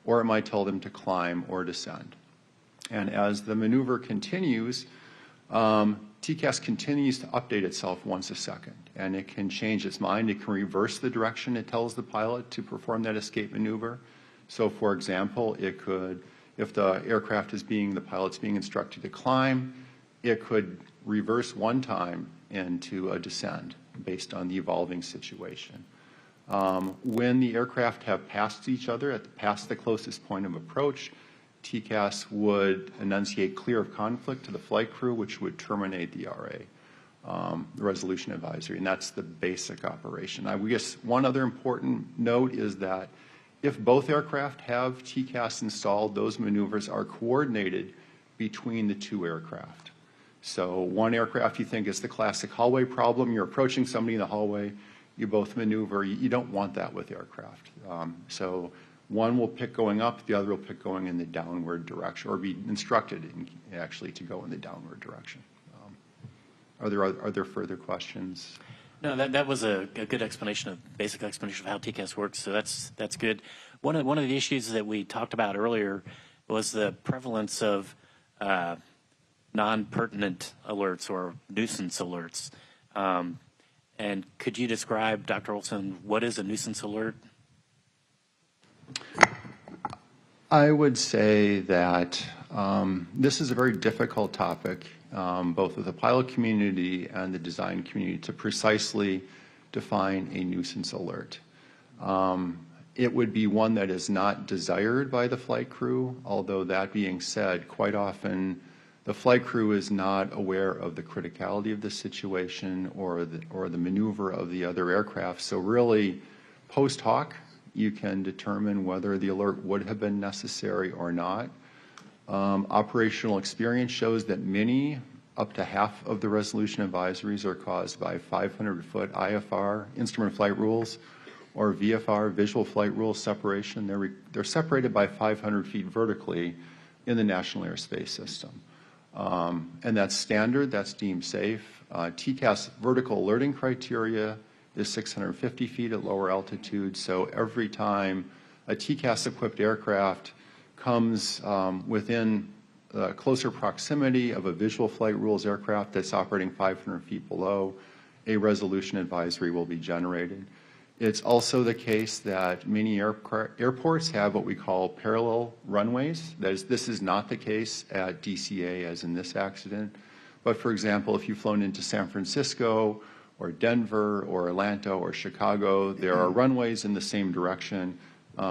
or it might tell them to climb or descend. And as the maneuver continues, TCAS continues to update itself once a second, and it can change its mind. It can reverse the direction it tells the pilot to perform that escape maneuver. So, for example, it could, if the aircraft is the pilot's being instructed to climb, it could reverse one time into a descend based on the evolving situation. When the aircraft have passed each other, past the closest point of approach, TCAS would enunciate clear of conflict to the flight crew, which would terminate the RA, the resolution advisory, and that's the basic operation. I guess one other important note is that if both aircraft have TCAS installed, those maneuvers are coordinated between the two aircraft. So one aircraft you think is the classic hallway problem. You're approaching somebody in the hallway, you both maneuver. You don't want that with aircraft. So one will pick going up, the other will pick going in the downward direction, or be instructed actually to go in the downward direction. Are there further questions?
No, that was a good explanation, basic explanation of how TCAS works. So that's good. One of the issues that we talked about earlier was the prevalence of non-pertinent alerts or nuisance alerts. And could you describe, Dr. Olson, what is a nuisance alert?
I would say that this is a very difficult topic, both with the pilot community and the design community, to precisely define a nuisance alert. It would be one that is not desired by the flight crew, although that being said, quite often the flight crew is not aware of the criticality of the situation or the maneuver of the other aircraft. So really, post hoc, you can determine whether the alert would have been necessary or not. Operational experience shows that many, up to half of the resolution advisories are caused by 500-foot IFR, instrument flight rules, or VFR, visual flight rules separation. They're separated by 500 feet vertically in the National Airspace System. And that's standard, that's deemed safe. TCAS vertical alerting criteria is 650 feet at lower altitude, so every time a TCAS-equipped aircraft comes within closer proximity of a visual flight rules aircraft that's operating 500 feet below, a resolution advisory will be generated. It's also the case that many airports have what we call parallel runways. This is not the case at DCA as in this accident. But for example, if you've flown into San Francisco or Denver or Atlanta or Chicago, there are runways in the same direction,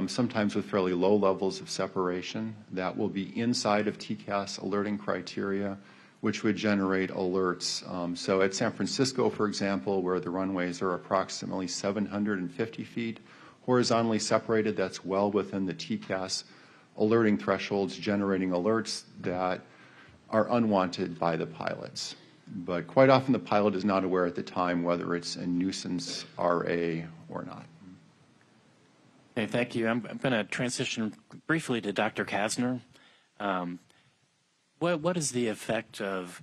sometimes with fairly low levels of separation that will be inside of TCAS alerting criteria, which would generate alerts. So at San Francisco, for example, where the runways are approximately 750 feet horizontally separated, that's well within the TCAS alerting thresholds, generating alerts that are unwanted by the pilots. But quite often the pilot is not aware at the time whether it's a nuisance RA or not.
Okay, thank you. I'm going to transition briefly to Dr. Kasner. What is the effect of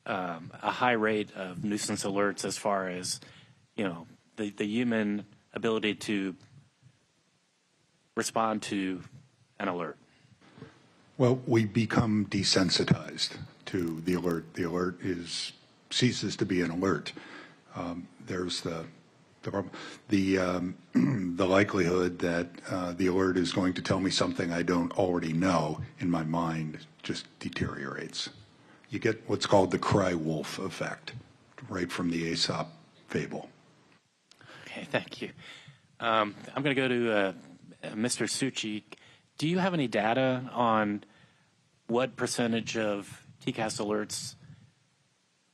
a high rate of nuisance alerts as far as, the human ability to respond to an alert?
Well, we become desensitized to the alert. The alert ceases to be an alert. There's the likelihood that the alert is going to tell me something I don't already know in my mind just deteriorates. You get what's called the cry wolf effect, right from the Aesop fable.
Okay, thank you. I'm going to go to Mr. Suchi. Do you have any data on what percentage of TCAS alerts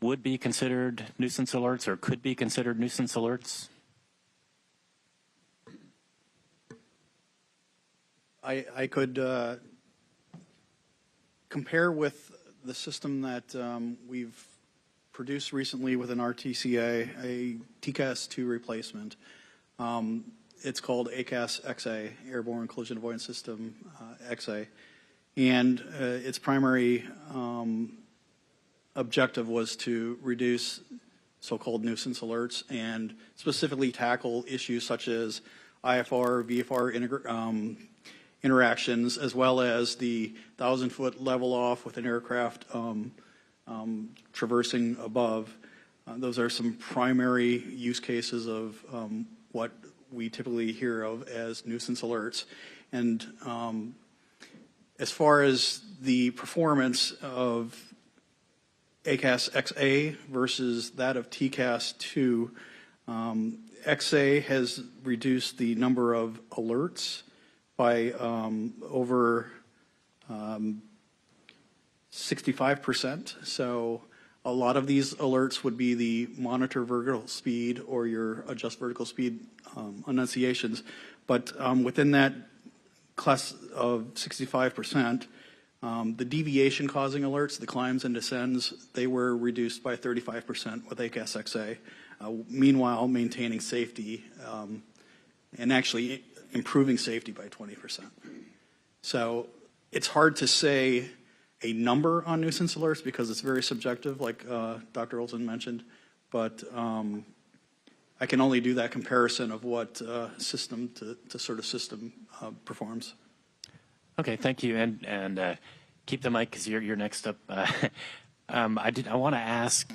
would be considered nuisance alerts or could be considered nuisance alerts?
I could compare with the system that we've produced recently within our TCA, a TCAS-2 replacement. It's called ACAS-XA, Airborne Collision Avoidance System XA. And its primary objective was to reduce so-called nuisance alerts and specifically tackle issues such as IFR, VFR interactions, as well as the 1,000-foot level off with an aircraft traversing above. Those are some primary use cases of what we typically hear of as nuisance alerts. And as far as the performance of ACAS-XA versus that of TCAS-2, XA has reduced the number of alerts by over 65%. So a lot of these alerts would be the monitor vertical speed or your adjust vertical speed enunciations. But within that class of 65%, the deviation causing alerts, the climbs and descends, they were reduced by 35% with ACAS-XA, meanwhile maintaining safety and actually improving safety by 20%. So it's hard to say a number on nuisance alerts because it's very subjective, like Dr. Olson mentioned, but I can only do that comparison of what system to sort of system performs.
Okay, thank you, and keep the mic because you're next up. I want to ask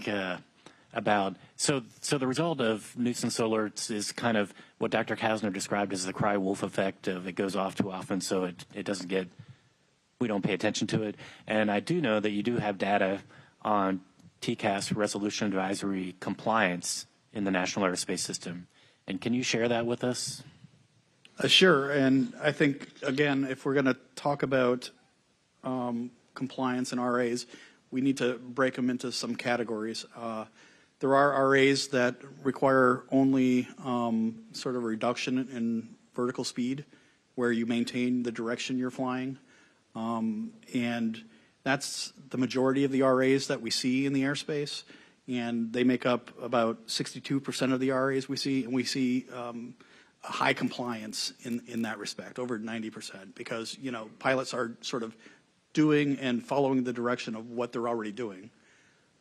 about so the result of nuisance alerts is kind of what Dr. Kasner described as the cry wolf effect of it goes off too often, so it doesn't get, we don't pay attention to it. And I do know that you do have data on TCAS resolution advisory compliance in the National Airspace System, and can you share that with us?
Sure, and I think, again, if we're going to talk about compliance and RAs, we need to break them into some categories. There are RAs that require only sort of a reduction in vertical speed, where you maintain the direction you're flying. And that's the majority of the RAs that we see in the airspace. And they make up about 62% of the RAs we see. And we see high compliance in that respect, over 90%, because, you know, pilots are sort of doing and following the direction of what they're already doing.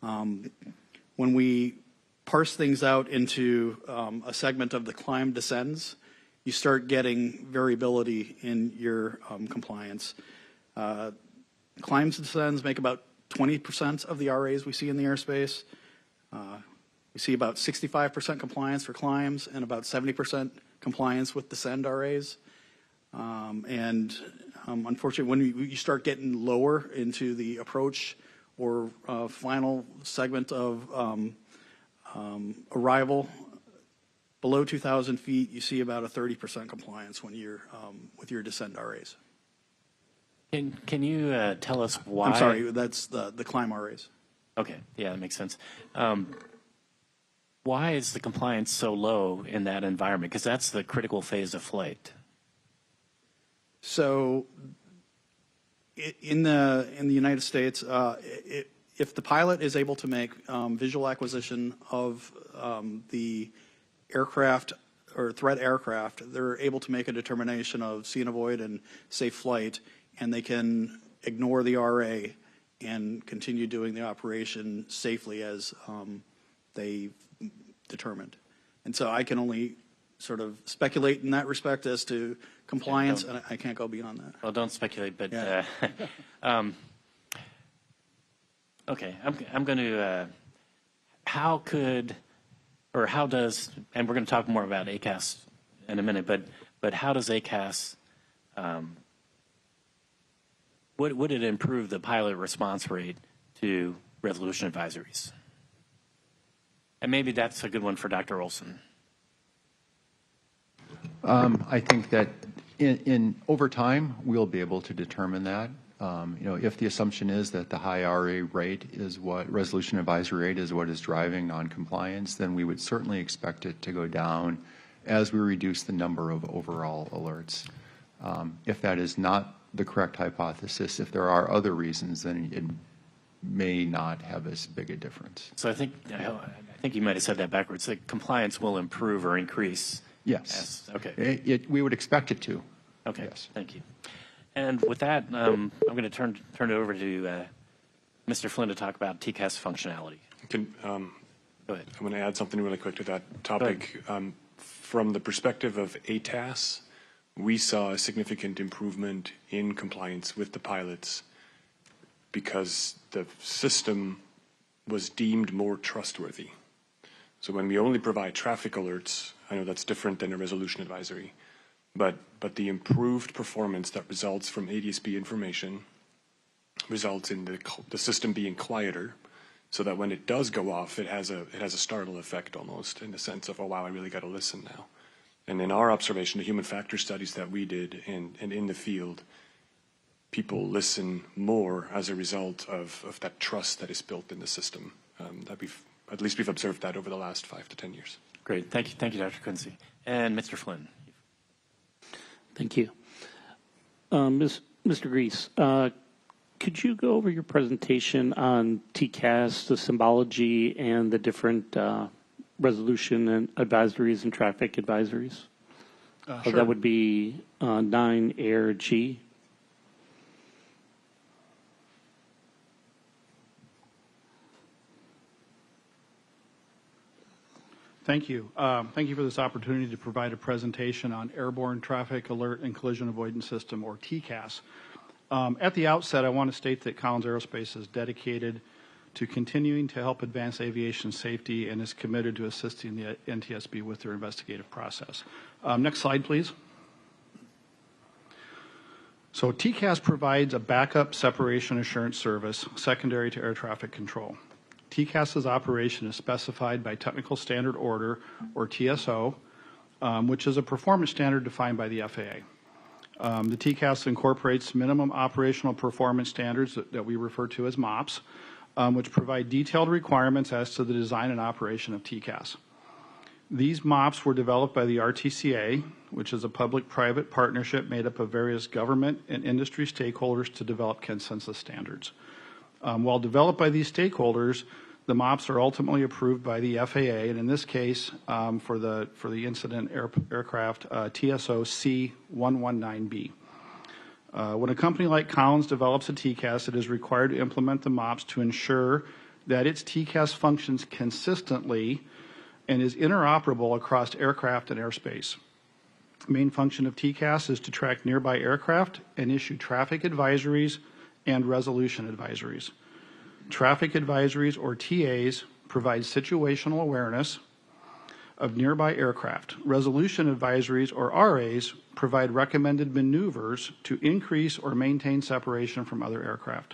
When we parse things out into a segment of the climb descends, you start getting variability in your compliance. Climbs and descends make about 20% of the RAs we see in the airspace. We see about 65% compliance for climbs and about 70% compliance with descend RAs. Unfortunately, when you start getting lower into the approach or final segment of arrival, below 2,000 feet, you see about a 30% compliance when you're with your descend RAs.
Can you tell us why?
I'm sorry, that's the climb RAs.
Okay, yeah, that makes sense. Why is the compliance so low in that environment? Because that's the critical phase of flight.
So, in the United States, if the pilot is able to make visual acquisition of the aircraft or threat aircraft, they're able to make a determination of see and avoid and safe flight, and they can ignore the RA and continue doing the operation safely as they determined. And so I can only sort of speculate in that respect as to compliance, and I can't go beyond that.
Well, don't speculate, but
Yeah.
okay, I'm going to. How could, or how does, and we're going to talk more about ACAS in a minute, but how does ACAS? Would it improve the pilot response rate to resolution advisories? And maybe that's a good one for Dr. Olson.
I think that in over time, we'll be able to determine that. If the assumption is that the high RA rate is what resolution advisory rate is what is driving noncompliance, then we would certainly expect it to go down as we reduce the number of overall alerts. If that is not the correct hypothesis, if there are other reasons, then it may not have as big a difference.
So I think you might have said that backwards. That compliance will improve or increase.
Yes.
Okay.
We would expect it to.
Okay.
Yes.
Thank you. And with that, I'm going to turn it over to Mr. Flynn to talk about TCAS functionality.
Go ahead. I'm going to add something really quick to that topic. From the perspective of ATAS, we saw a significant improvement in compliance with the pilots because the system was deemed more trustworthy. So when we only provide traffic alerts, I know that's different than a resolution advisory, but the improved performance that results from ADSB information results in the system being quieter, so that when it does go off, it has a startle effect almost, in the sense of, oh wow, I really got to listen now. And in our observation, the human factor studies that we did and in the field, people listen more as a result of that trust that is built in the system. That we've observed that over the last 5 to 10 years.
Great. Thank you, Dr. Quincy. And Mr. Flynn.
Thank you. Mr. Grease, could you go over your presentation on TCAS, the symbology, and the different resolution and advisories and traffic advisories?
Sure.
That would be 9 Air G.
Thank you. Thank you for this opportunity to provide a presentation on Airborne Traffic Alert and Collision Avoidance System, or TCAS. At the outset, I want to state that Collins Aerospace is dedicated to continuing to help advance aviation safety and is committed to assisting the NTSB with their investigative process. Next slide, please. So TCAS provides a backup separation assurance service secondary to air traffic control. TCAS's operation is specified by Technical Standard Order, or TSO,
which is a performance standard defined by the FAA. The TCAS incorporates minimum operational performance standards that we refer to as MOPS, which provide detailed requirements as to the design and operation of TCAS. These MOPS were developed by the RTCA, which is a public-private partnership made up of various government and industry stakeholders to develop consensus standards. While developed by these stakeholders, the MOPS are ultimately approved by the FAA, and in this case, for the incident aircraft, TSO C119B. When a company like Collins develops a TCAS, it is required to implement the MOPS to ensure that its TCAS functions consistently and is interoperable across aircraft and airspace. The main function of TCAS is to track nearby aircraft and issue traffic advisories and resolution advisories. Traffic advisories, or TAs, provide situational awareness of nearby aircraft. Resolution advisories, or RAs, provide recommended maneuvers to increase or maintain separation from other aircraft.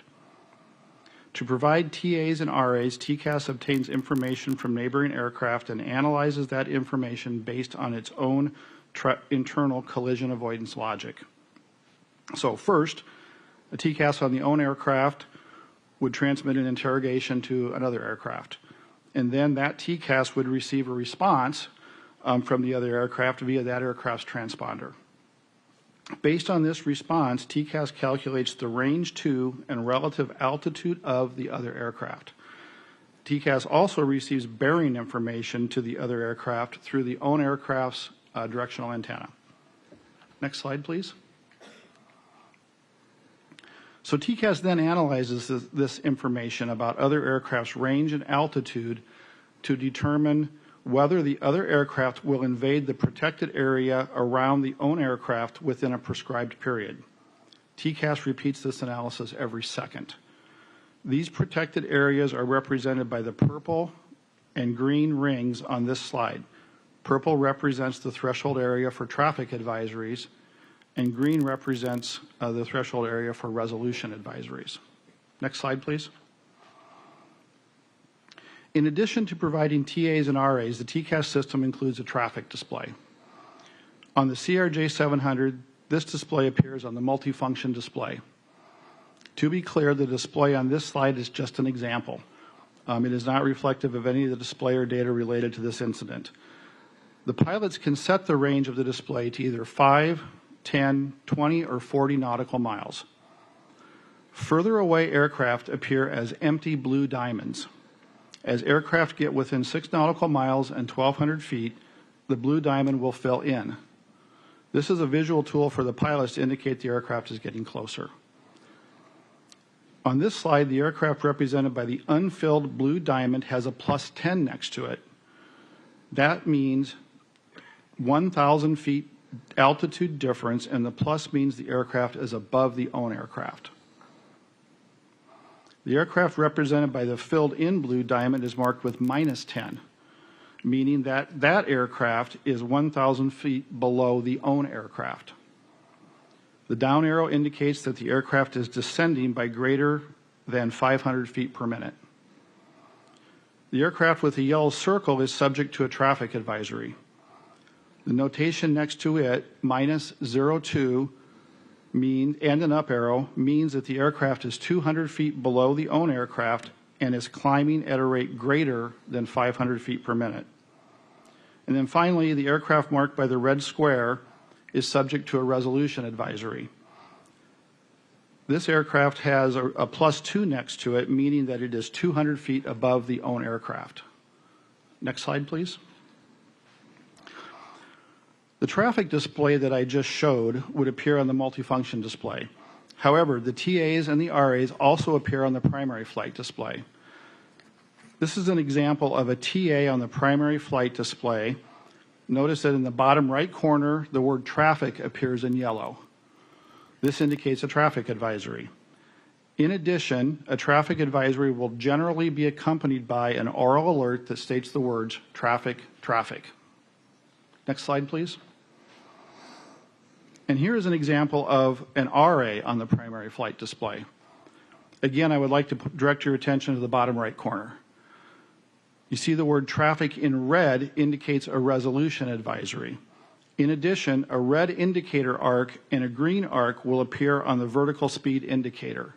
To provide TAs and RAs, TCAS obtains information from neighboring aircraft and analyzes that information based on its own internal collision avoidance logic. So first, a TCAS on the own aircraft would transmit an interrogation to another aircraft. And then that TCAS would receive a response from the other aircraft via that aircraft's transponder. Based on this response, TCAS calculates the range to and relative altitude of the other aircraft. TCAS also receives bearing information to the other aircraft through the own aircraft's directional antenna. Next slide, please. So TCAS then analyzes this information about other aircraft's range and altitude to determine whether the other aircraft will invade the protected area around the own aircraft within a prescribed period. TCAS repeats this analysis every second. These protected areas are represented by the purple and green rings on this slide. Purple represents the threshold area for traffic advisories, and green represents the threshold area for resolution advisories. Next slide, please. In addition to providing TAs and RAs, the TCAS system includes a traffic display. On the CRJ700, this display appears on the multifunction display. To be clear, the display on this slide is just an example. It is not reflective of any of the display or data related to this incident. The pilots can set the range of the display to either 5, 10, 20, or 40 nautical miles. Further away aircraft appear as empty blue diamonds. As aircraft get within 6 nautical miles and 1,200 feet, the blue diamond will fill in. This is a visual tool for the pilots to indicate the aircraft is getting closer. On this slide, the aircraft represented by the unfilled blue diamond has a +10 next to it. That means 1,000 feet altitude difference, and the plus means the aircraft is above the own aircraft. The aircraft represented by the filled-in blue diamond is marked with -10, meaning that that aircraft is 1,000 feet below the own aircraft. The down arrow indicates that the aircraft is descending by greater than 500 feet per minute. The aircraft with the yellow circle is subject to a traffic advisory. The notation next to it, -02, and an up arrow, means that the aircraft is 200 feet below the own aircraft and is climbing at a rate greater than 500 feet per minute. And then finally, the aircraft marked by the red square is subject to a resolution advisory. This aircraft has a +2 next to it, meaning that it is 200 feet above the own aircraft. Next slide, please. The traffic display that I just showed would appear on the multifunction display. However, the TAs and the RAs also appear on the primary flight display. This is an example of a TA on the primary flight display. Notice that in the bottom right corner, the word traffic appears in yellow. This indicates a traffic advisory. In addition, a traffic advisory will generally be accompanied by an oral alert that states the words traffic, traffic. Next slide, please. And here is an example of an RA on the primary flight display. Again, I would like to direct your attention to the bottom right corner. You see the word traffic in red indicates a resolution advisory.
In addition, a red indicator arc and a green arc will appear on the vertical speed indicator.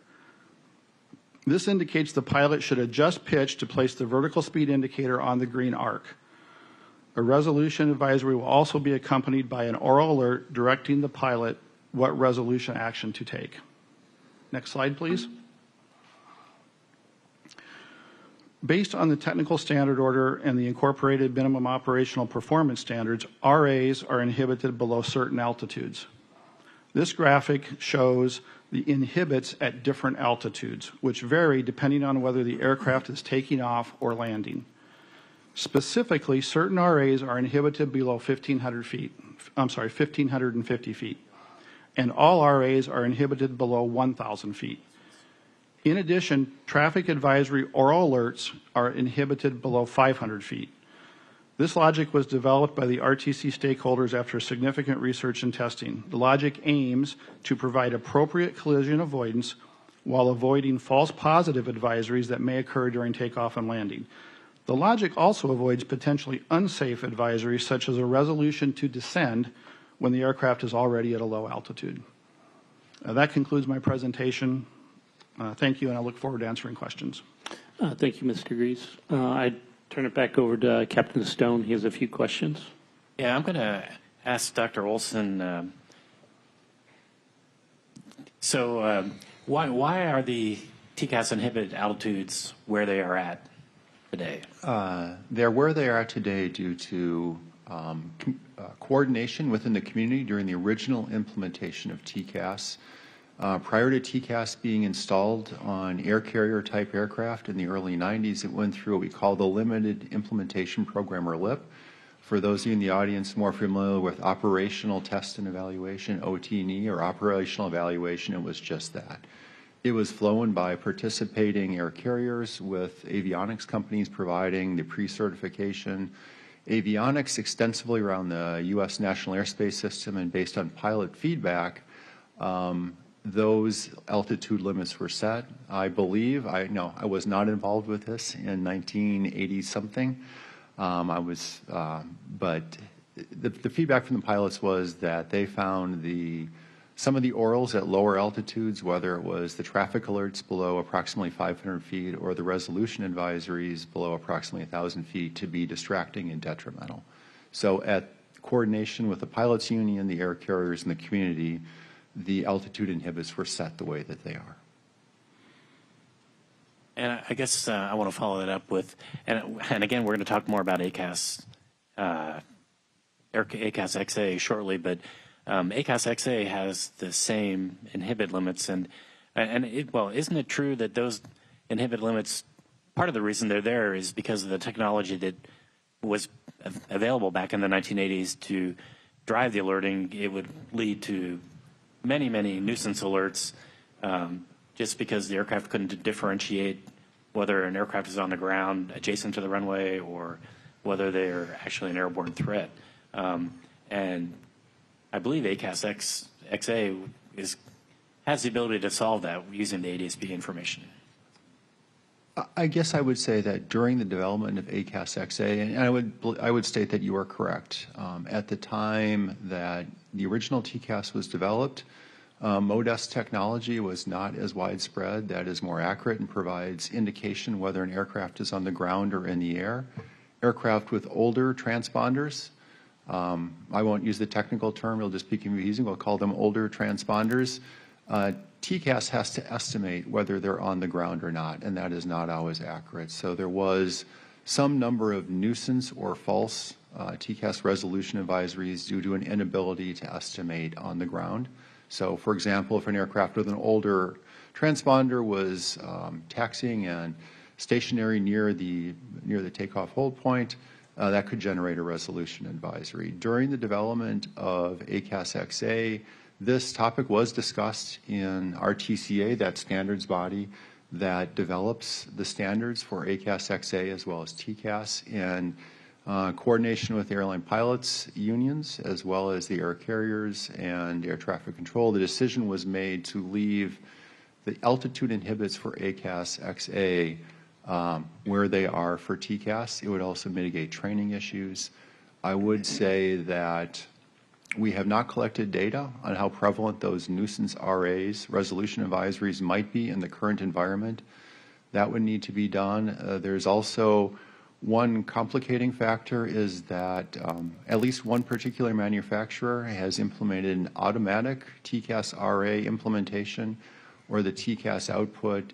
This indicates the pilot should adjust pitch to place the vertical speed indicator on the green arc. A resolution advisory will also be accompanied by an oral alert directing the pilot what resolution action to take. Next slide, please. Based on the technical standard order and the incorporated minimum operational performance standards, RAs are inhibited below certain altitudes. This graphic shows the inhibits at different altitudes, which vary depending on whether the aircraft is taking off or landing. Specifically, certain RAs are inhibited below 1,550 feet, and all RAs are inhibited below 1,000 feet. In addition, traffic advisory oral alerts are inhibited below 500 feet. This logic was developed by the RTC stakeholders after significant research and testing. The logic aims to provide appropriate collision avoidance while avoiding false positive advisories that may occur during takeoff and landing. The logic also avoids potentially unsafe advisories such as a resolution to descend when the aircraft is already at a low altitude. That concludes my presentation. Thank you, and I look forward to answering questions.
Thank you, Mr. Grease. I turn it back over to Captain Stone. He has a few questions.
Yeah, I'm going to ask Dr. Olson. Why are the TCAS inhibited altitudes where they are at today?
They're where they are today due to coordination within the community during the original implementation of TCAS. Prior to TCAS being installed on air carrier type aircraft in the early 90s, it went through what we call the Limited Implementation Program, or LIP. For those of you in the audience more familiar with operational test and evaluation, OT&E, or operational evaluation, it was just that. It was flown by participating air carriers with avionics companies providing the pre-certification avionics extensively around the U.S. National Airspace System, and based on pilot feedback, those altitude limits were set. I believe, I was not involved with this in 1980 something. But the feedback from the pilots was that they found some of the orals at lower altitudes, whether it was the traffic alerts below approximately 500 feet or the resolution advisories below approximately 1,000 feet, to be distracting and detrimental. So at coordination with the pilots union, the air carriers, and the community, the altitude inhibits were set the way that they are.
And I guess I want to follow that up with, and again, we're going to talk more about ACAS, ACAS XA shortly, but ACAS XA has the same inhibit limits, isn't it true that those inhibit limits, part of the reason they're there is because of the technology that was available back in the 1980s to drive the alerting? It would lead to many, many nuisance alerts just because the aircraft couldn't differentiate whether an aircraft is on the ground adjacent to the runway or whether they're actually an airborne threat. And I believe ACAS XA has the ability to solve that using the ADSB information.
I guess I would say that during the development of ACAS XA, and I would state that you are correct. At the time that the original TCAS was developed, MODES technology was not as widespread. That is more accurate and provides indication whether an aircraft is on the ground or in the air. Aircraft with older transponders, I won't use the technical term, it'll just be confusing, we'll call them older transponders. TCAS has to estimate whether they're on the ground or not, and that is not always accurate. So there was some number of nuisance or false TCAS resolution advisories due to an inability to estimate on the ground. So, for example, if an aircraft with an older transponder was taxiing and stationary near the takeoff hold point, that could generate a resolution advisory. During the development of ACAS XA, this topic was discussed in our TCA, that standards body that develops the standards for ACAS XA as well as TCAS, in coordination with airline pilots unions as well as the air carriers and air traffic control. The decision was made to leave the altitude inhibits for ACAS XA where they are for TCAS. It would also mitigate training issues. I would say that
We have not collected data on how prevalent those nuisance RAs, resolution advisories, might be in the current environment. That would need to be done. There's also one complicating factor is that at least one particular manufacturer has implemented an automatic TCAS RA implementation where the TCAS output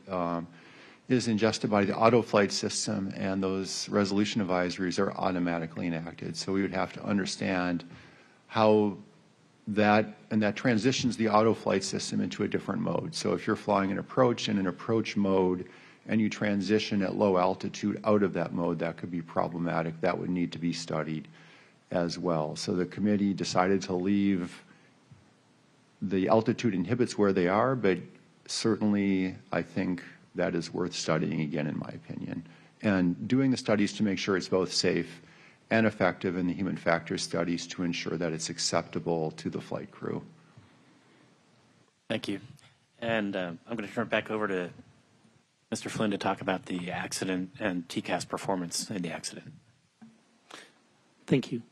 is ingested by the auto flight system and those resolution advisories are automatically enacted. So we would have to understand how that transitions the auto flight system into a different mode. So if you're flying an approach in an approach mode and you transition at low altitude out of that mode, that could be problematic. That would need to be studied as well. So the committee decided to leave the altitude inhibits where they are, but certainly I think that is worth studying again, in my opinion, and doing the studies to make sure it's both safe and effective in the human factors studies to ensure that it's acceptable to the flight crew.
Thank you. And I'm going to turn it back over to Mr. Flynn to talk about the accident and TCAS performance in the accident.
Thank you.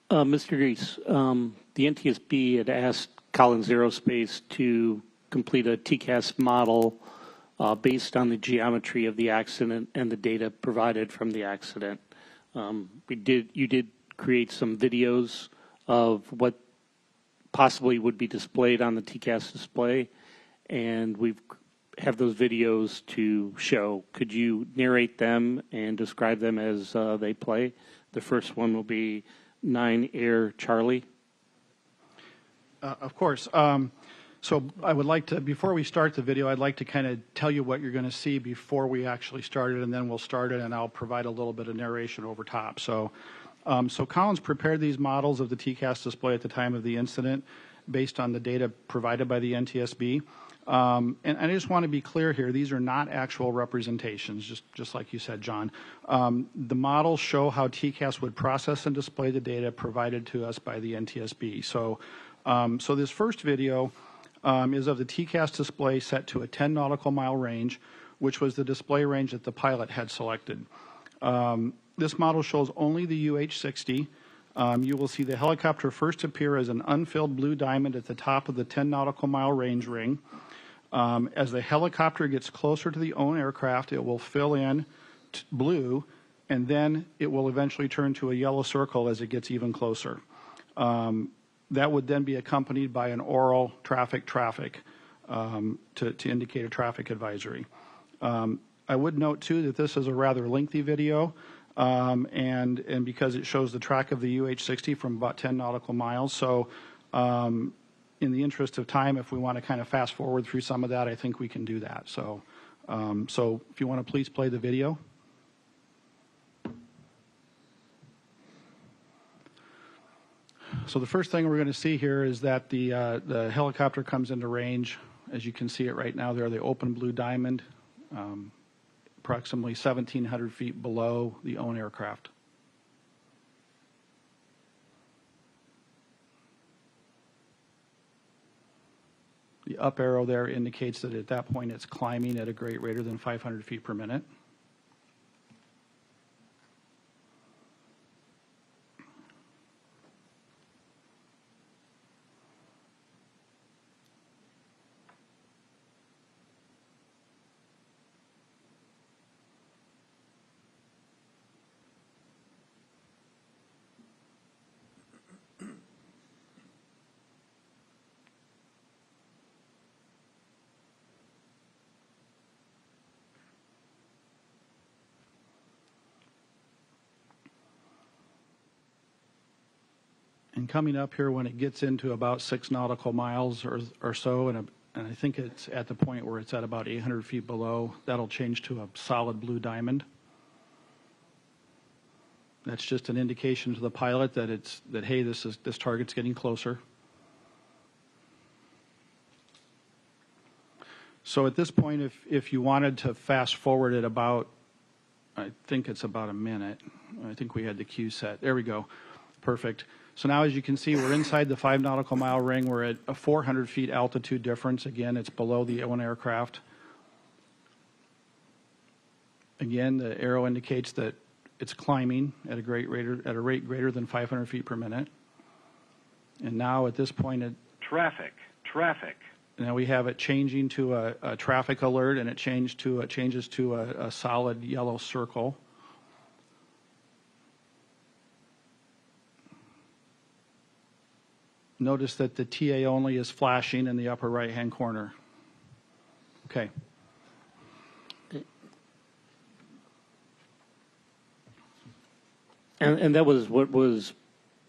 Mr. Reese, the NTSB had asked Collins Aerospace to complete a TCAS model based on the geometry of the accident and the data provided from the accident. You did create some videos of what possibly would be displayed on the TCAS display, and we have those videos to show. Could you narrate them and describe them as they play? The first one will be 9 Air Charlie.
Of course. So I would like to, before we start the video, I'd like to kind of tell you what you're going to see before we actually start it, and then we'll start it, and I'll provide a little bit of narration over top. So Collins prepared these models of the TCAS display at the time of the incident based on the data provided by the NTSB. And I just want to be clear here, these are not actual representations, just like you said, John. The models show how TCAS would process and display the data provided to us by the NTSB. So this first video is of the TCAS display set to a 10 nautical mile range, which was the display range that the pilot had selected. This model shows only the UH-60. You will see the helicopter first appear as an unfilled blue diamond at the top of the 10 nautical mile range ring. As the helicopter gets closer to the own aircraft, it will fill in blue, and then it will eventually turn to a yellow circle as it gets even closer. That would then be accompanied by an oral traffic to indicate a traffic advisory. I would note, too, that this is a rather lengthy video, and because it shows the track of the UH-60 from about 10 nautical miles. So in the interest of time, if we want to kind of fast forward through some of that, I think we can do that. So if you want to please play the video. So the first thing we're going to see here is that the helicopter comes into range. As you can see it right now there, the open blue diamond, approximately 1,700 feet below the own aircraft. The up arrow there indicates that at that point it's climbing at a rate greater than 500 feet per minute. And coming up here when it gets into about 6 nautical miles or so, and I think it's at the point where it's at about 800 feet below, that'll change to a solid blue diamond. That's just an indication to the pilot that hey, this target's getting closer. So at this point, if you wanted to fast forward at about, I think it's about a minute. I think we had the cue set. There we go. Perfect. So now, as you can see, we're inside the 5 nautical mile ring. We're at a 400 feet altitude difference. Again, it's below the own aircraft. Again, the arrow indicates that it's climbing at a rate greater than 500 feet per minute. And now at this point,
Traffic.
now we have it changing to a traffic alert, and it changes to a solid yellow circle. Notice that the TA only is flashing in the upper right-hand corner. Okay.
And that was what was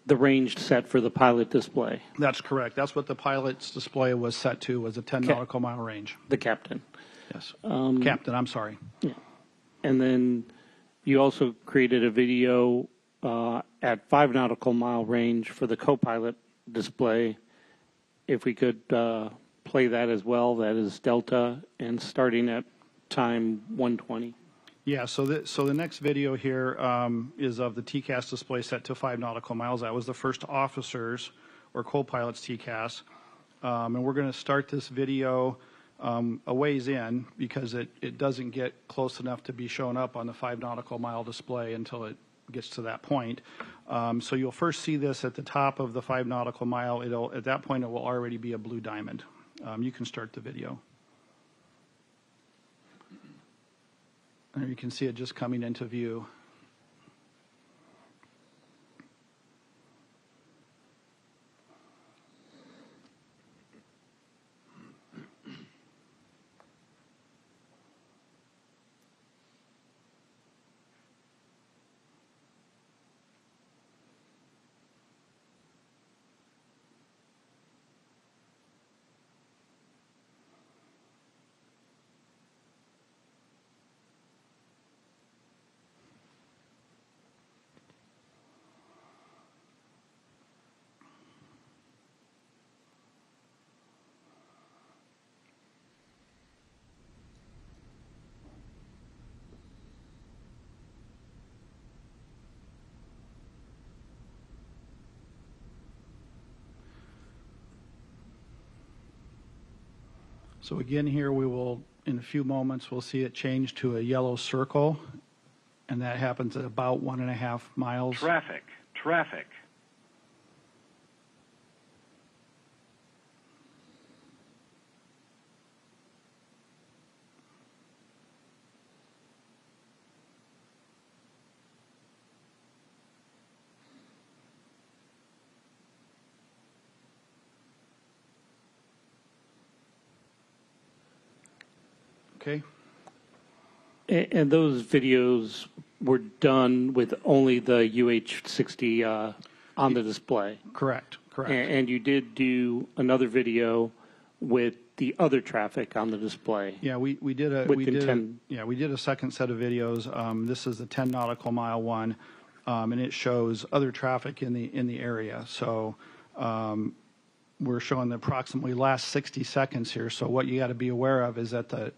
the range set for the pilot display.
That's correct. That's what the pilot's display was set to, was a 10 nautical mile range.
The captain.
Yes. Captain, I'm sorry.
Yeah. And then you also created a video at 5 nautical mile range for the co-pilot display. If we could play that as well, that is Delta and starting at time 120.
Yeah, so the next video here is of the TCAS display set to 5 nautical miles. That was the first officers or co-pilots TCAS. And we're going to start this video a ways in because it doesn't get close enough to be shown up on the 5 nautical mile display until it gets to that point. So you'll first see this at the top of the 5 nautical mile. At that point, it will already be a blue diamond. You can start the video. And you can see it just coming into view. So again, here we will, in a few moments, we'll see it change to a yellow circle, and that happens at about 1.5 miles.
Traffic.
Okay.
And those videos were done with only the UH-60 on the display.
Correct.
And you did do another video with the other traffic on the display.
Yeah, we did a second set of videos. This is the 10 nautical mile one, and it shows other traffic in the area. So we're showing the approximately last 60 seconds here. So what you got to be aware of is that the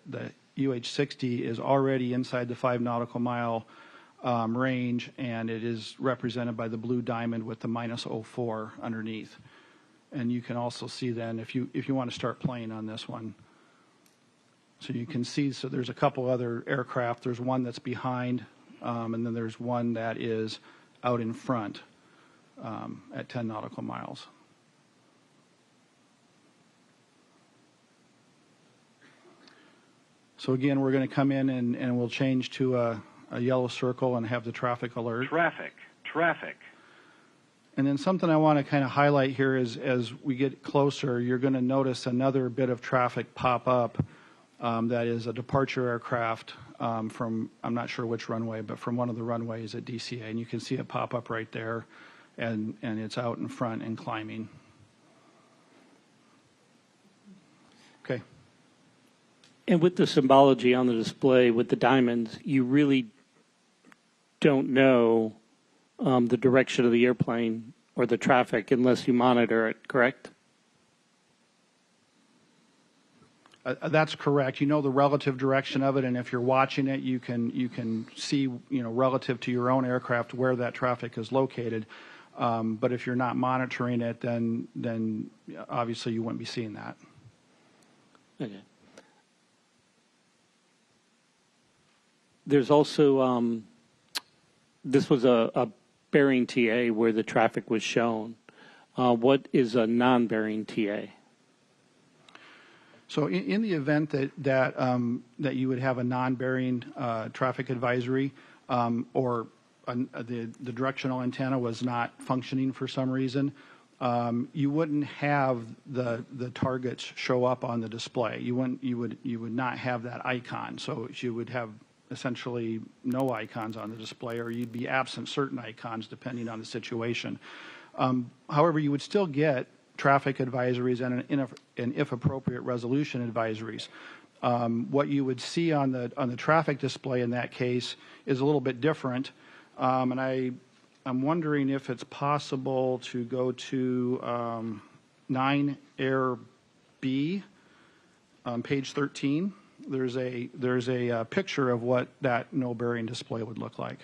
UH-60 is already inside the 5 nautical mile range, and it is represented by the blue diamond with the -04 underneath. And you can also see then if you want to start playing on this one. So you can see, so there's a couple other aircraft. There's one that's behind, and then there's one that is out in front at 10 nautical miles. So again, we're going to come in and we'll change to a yellow circle and have the traffic alert.
Traffic.
And then something I want to kind of highlight here is as we get closer, you're going to notice another bit of traffic pop up that is a departure aircraft from, I'm not sure which runway, but from one of the runways at DCA. And you can see it pop up right there, and it's out in front and climbing. Okay.
And with the symbology on the display with the diamonds, you really don't know the direction of the airplane or the traffic unless you monitor it, correct?
That's correct. You know the relative direction of it, and if you're watching it, you can see, relative to your own aircraft where that traffic is located. But if you're not monitoring it, then obviously you wouldn't be seeing that.
Okay. There's also, this was a bearing TA where the traffic was shown. what is a non-bearing TA?
So in the event that you would have a non-bearing traffic advisory or the directional antenna was not functioning for some reason, you wouldn't have the targets show up on the display. You would not have that icon. So you would have essentially no icons on the display, or you'd be absent certain icons depending on the situation. However, you would still get traffic advisories and if appropriate, resolution advisories. What you would see on the traffic display in that case is a little bit different, and I'm wondering if it's possible to go to 9 Air B, page 13. There's a picture of what that no bearing display would look like.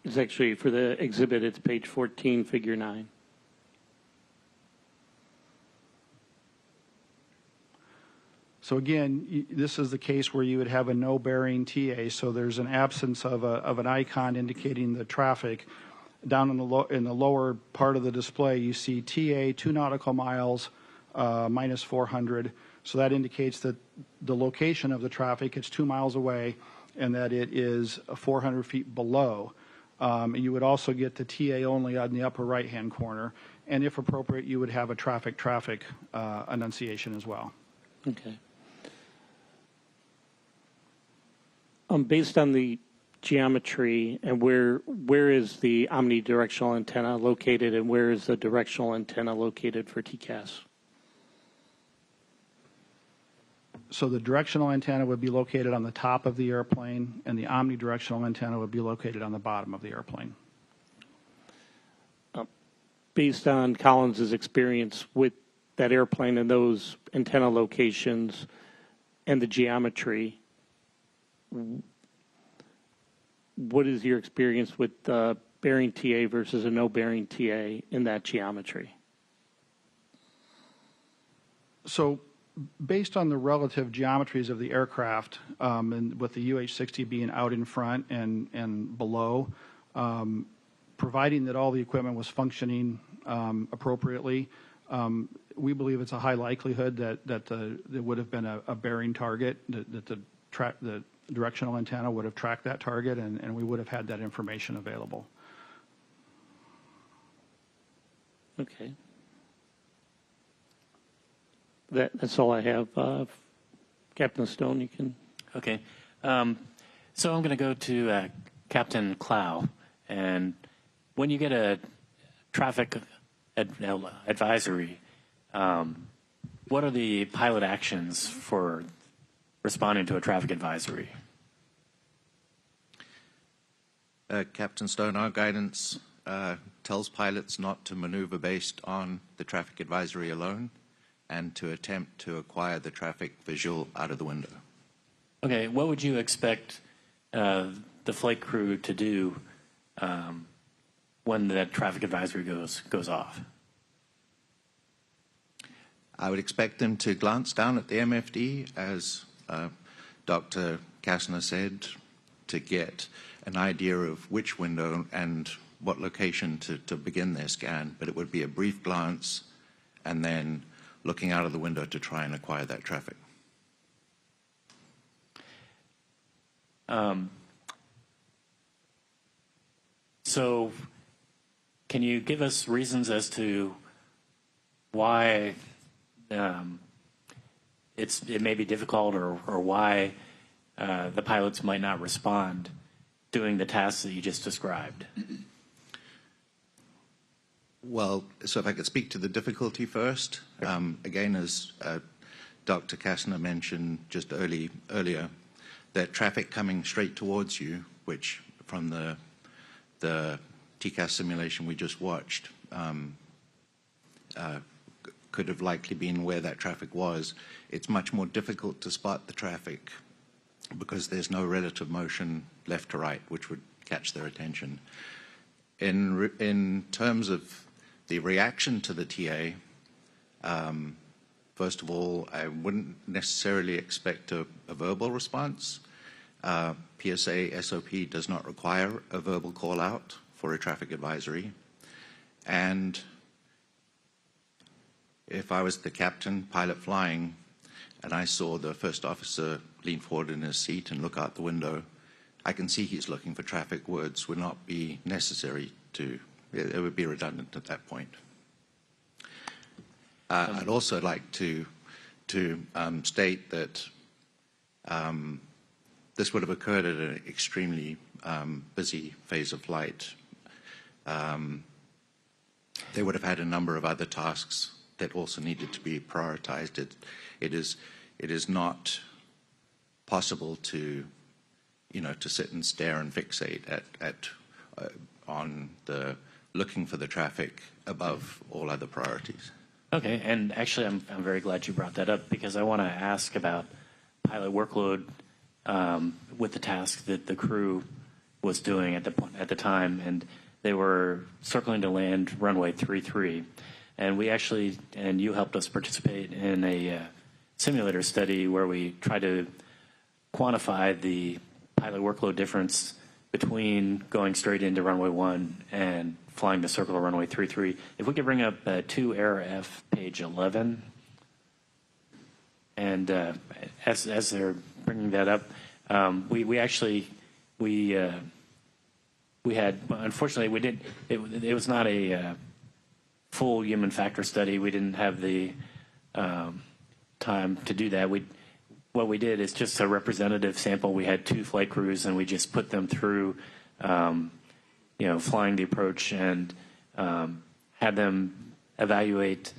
It's actually for the exhibit. It's page 14, figure 9.
So again, this is the case where you would have a no bearing TA. So there's an absence of an icon indicating the traffic. Down in the lower part of the display, you see TA 2 nautical miles minus 400. So that indicates that the location of the traffic is 2 miles away, and that it is 400 feet below. And you would also get the TA only on the upper right-hand corner, and if appropriate, you would have a traffic enunciation as well.
Okay. Based on the geometry and where is the omnidirectional antenna located, and where is the directional antenna located for TCAS?
So the directional antenna would be located on the top of the airplane, and the omnidirectional antenna would be located on the bottom of the airplane.
Based on Collins's experience with that airplane and those antenna locations and the geometry, what is your experience with bearing TA versus a no bearing TA in that geometry?
So based on the relative geometries of the aircraft, and with the UH-60 being out in front and below, providing that all the equipment was functioning appropriately, we believe it's a high likelihood that there would have been a bearing target, that the directional antenna would have tracked that target, and we would have had that information available.
Okay. That's all I have. Captain Stone, you can.
Okay. So I'm going to go to Captain Clow. And when you get a traffic advisory, what are the pilot actions for responding to a traffic advisory?
Captain Stone, our guidance tells pilots not to maneuver based on the traffic advisory alone, and to attempt to acquire the traffic visual out of the window.
Okay, what would you expect the flight crew to do when that traffic advisory goes off?
I would expect them to glance down at the MFD, as Dr. Kastner said, to get an idea of which window and what location to begin their scan, but it would be a brief glance and then looking out of the window to try and acquire that traffic.
So can you give us reasons as to why it may be difficult, or why the pilots might not respond doing the tasks that you just described?
Well, so if I could speak to the difficulty first. Again, as Dr. Kastner mentioned just earlier, that traffic coming straight towards you, which from the TCAS simulation we just watched, could have likely been where that traffic was. It's much more difficult to spot the traffic because there's no relative motion left to right, which would catch their attention. In terms of the reaction to the TA, first of all, I wouldn't necessarily expect a verbal response. PSA SOP does not require a verbal call out for a traffic advisory. And if I was the captain, pilot flying, and I saw the first officer lean forward in his seat and look out the window, I can see he's looking for traffic. Words would not be necessary to, it would be redundant at that point. I'd also like to state that this would have occurred at an extremely busy phase of flight. They would have had a number of other tasks that also needed to be prioritized. It is not possible to, to sit and stare and fixate on the looking for the traffic above all other priorities.
Okay, and actually I'm very glad you brought that up, because I want to ask about pilot workload with the task that the crew was doing at the time, and they were circling to land runway 33, and we actually, and you helped us participate in a simulator study where we tried to quantify the pilot workload difference between going straight into runway 1 and flying the circle of runway 33. If we could bring up 2 Air F page 11, and as they're bringing that up, we had, unfortunately, we didn't. It was not a full human factor study. We didn't have the time to do that. What we did is just a representative sample. We had 2 flight crews, and we just put them through, flying the approach, and had them evaluate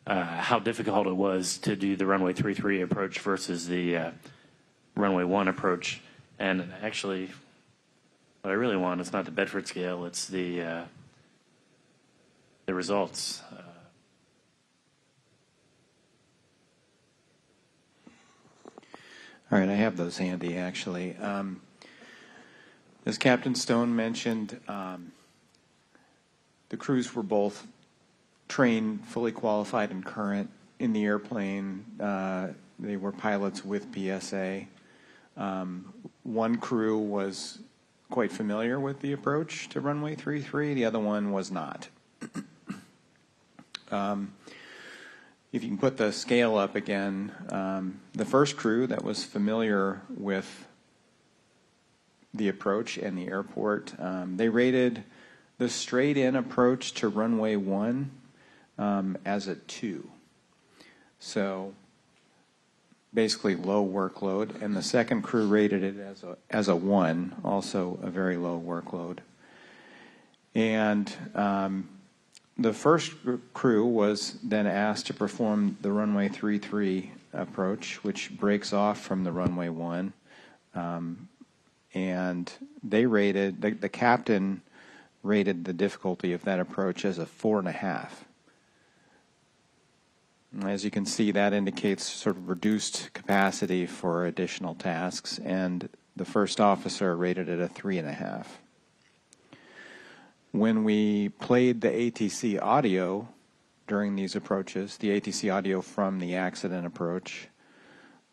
how difficult it was to do the runway 33 approach versus the runway 1 approach. And actually, what I really want is not the Bedford scale; it's the results.
All right, I have those handy, actually. As Captain Stone mentioned, the crews were both trained, fully qualified, and current in the airplane. They were pilots with PSA. One crew was quite familiar with the approach to runway 33. The other one was not. If you can put the scale up again, the first crew that was familiar with the approach and the airport, they rated the straight-in approach to runway 1 as a 2. So basically low workload. And the second crew rated it as a 1, also a very low workload. And the first crew was then asked to perform the runway 33 approach, which breaks off from the runway 1. And they rated, the captain rated the difficulty of that approach as a 4.5. As you can see, that indicates sort of reduced capacity for additional tasks, and the first officer rated it a 3.5. When we played the ATC audio during these approaches, the ATC audio from the accident approach,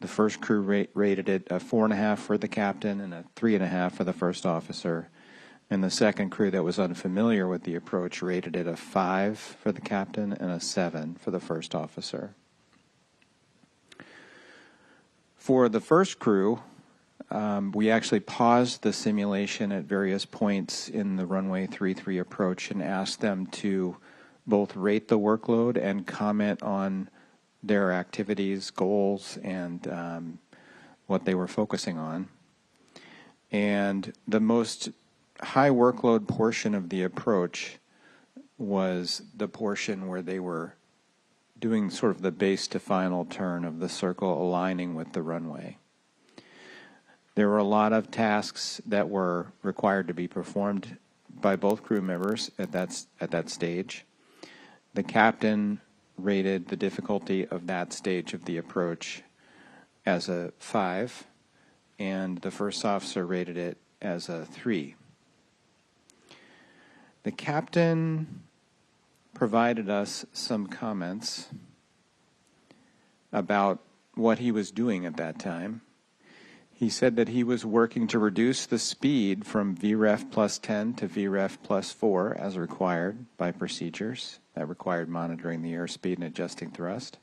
the first crew rated it a 4.5 for the captain and a 3.5 for the first officer. And the second crew that was unfamiliar with the approach rated it a 5 for the captain and a 7 for the first officer. For the first crew, we actually paused the simulation at various points in the runway 33 approach and asked them to both rate the workload and comment on their activities, goals, and what they were focusing on. And the most high workload portion of the approach was the portion where they were doing sort of the base to final turn of the circle aligning with the runway. There were a lot of tasks that were required to be performed by both crew members at that stage. The captain rated the difficulty of that stage of the approach as a 5, and the first officer rated it as a 3. The captain provided us some comments about what he was doing at that time. He said that he was working to reduce the speed from VREF plus 10 to VREF plus 4 as required by procedures. that required monitoring the airspeed and adjusting thrust.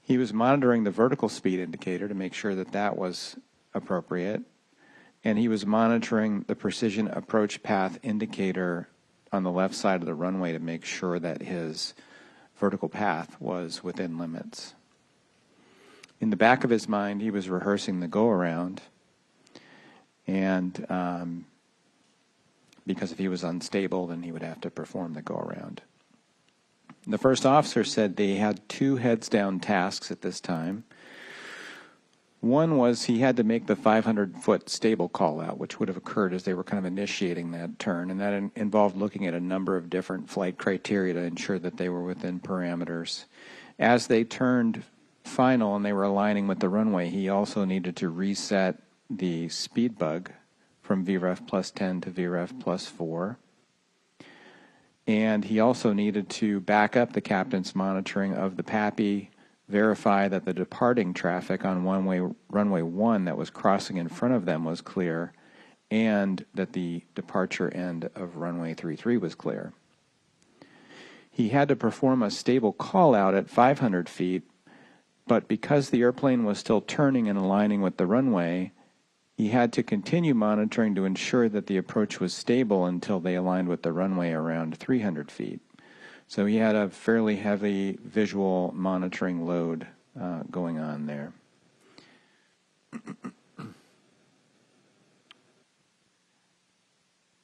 He was monitoring the vertical speed indicator to make sure that that was appropriate. And he was monitoring the precision approach path indicator on the left side of the runway to make sure that his vertical path was within limits. In the back of his mind, he was rehearsing the go-around, and because if he was unstable, then he would have to perform the go-around. The first officer said they had two heads-down tasks at this time. One was he had to make the 500-foot stable call-out, which would have occurred as they were kind of initiating that turn, and that involved looking at a number of different flight criteria to ensure that they were within parameters. As they turned final and they were aligning with the runway, he also needed to reset the speed bug from VREF plus 10 to VREF plus 4. And he also needed to back up the captain's monitoring of the PAPI, verify that the departing traffic on runway 1 that was crossing in front of them was clear, and that the departure end of runway 33 was clear. He had to perform a stable call out at 500 feet, but because the airplane was still turning and aligning with the runway, he had to continue monitoring to ensure that the approach was stable until they aligned with the runway around 300 feet. So he had a fairly heavy visual monitoring load going on there.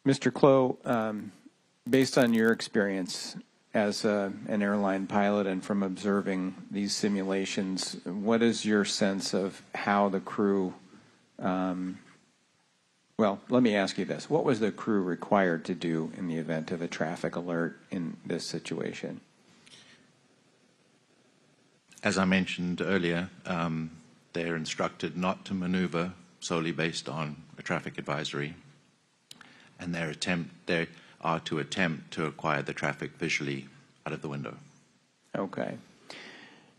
Mr. Clough, based on your experience as an airline pilot and from observing these simulations, what is your sense of how the crew well, let me ask you this. What was the crew required to do in the event of a traffic alert in this situation?
As I mentioned earlier, they're instructed not to maneuver solely based on a traffic advisory, and they are to attempt to acquire the traffic visually out of the window.
Okay.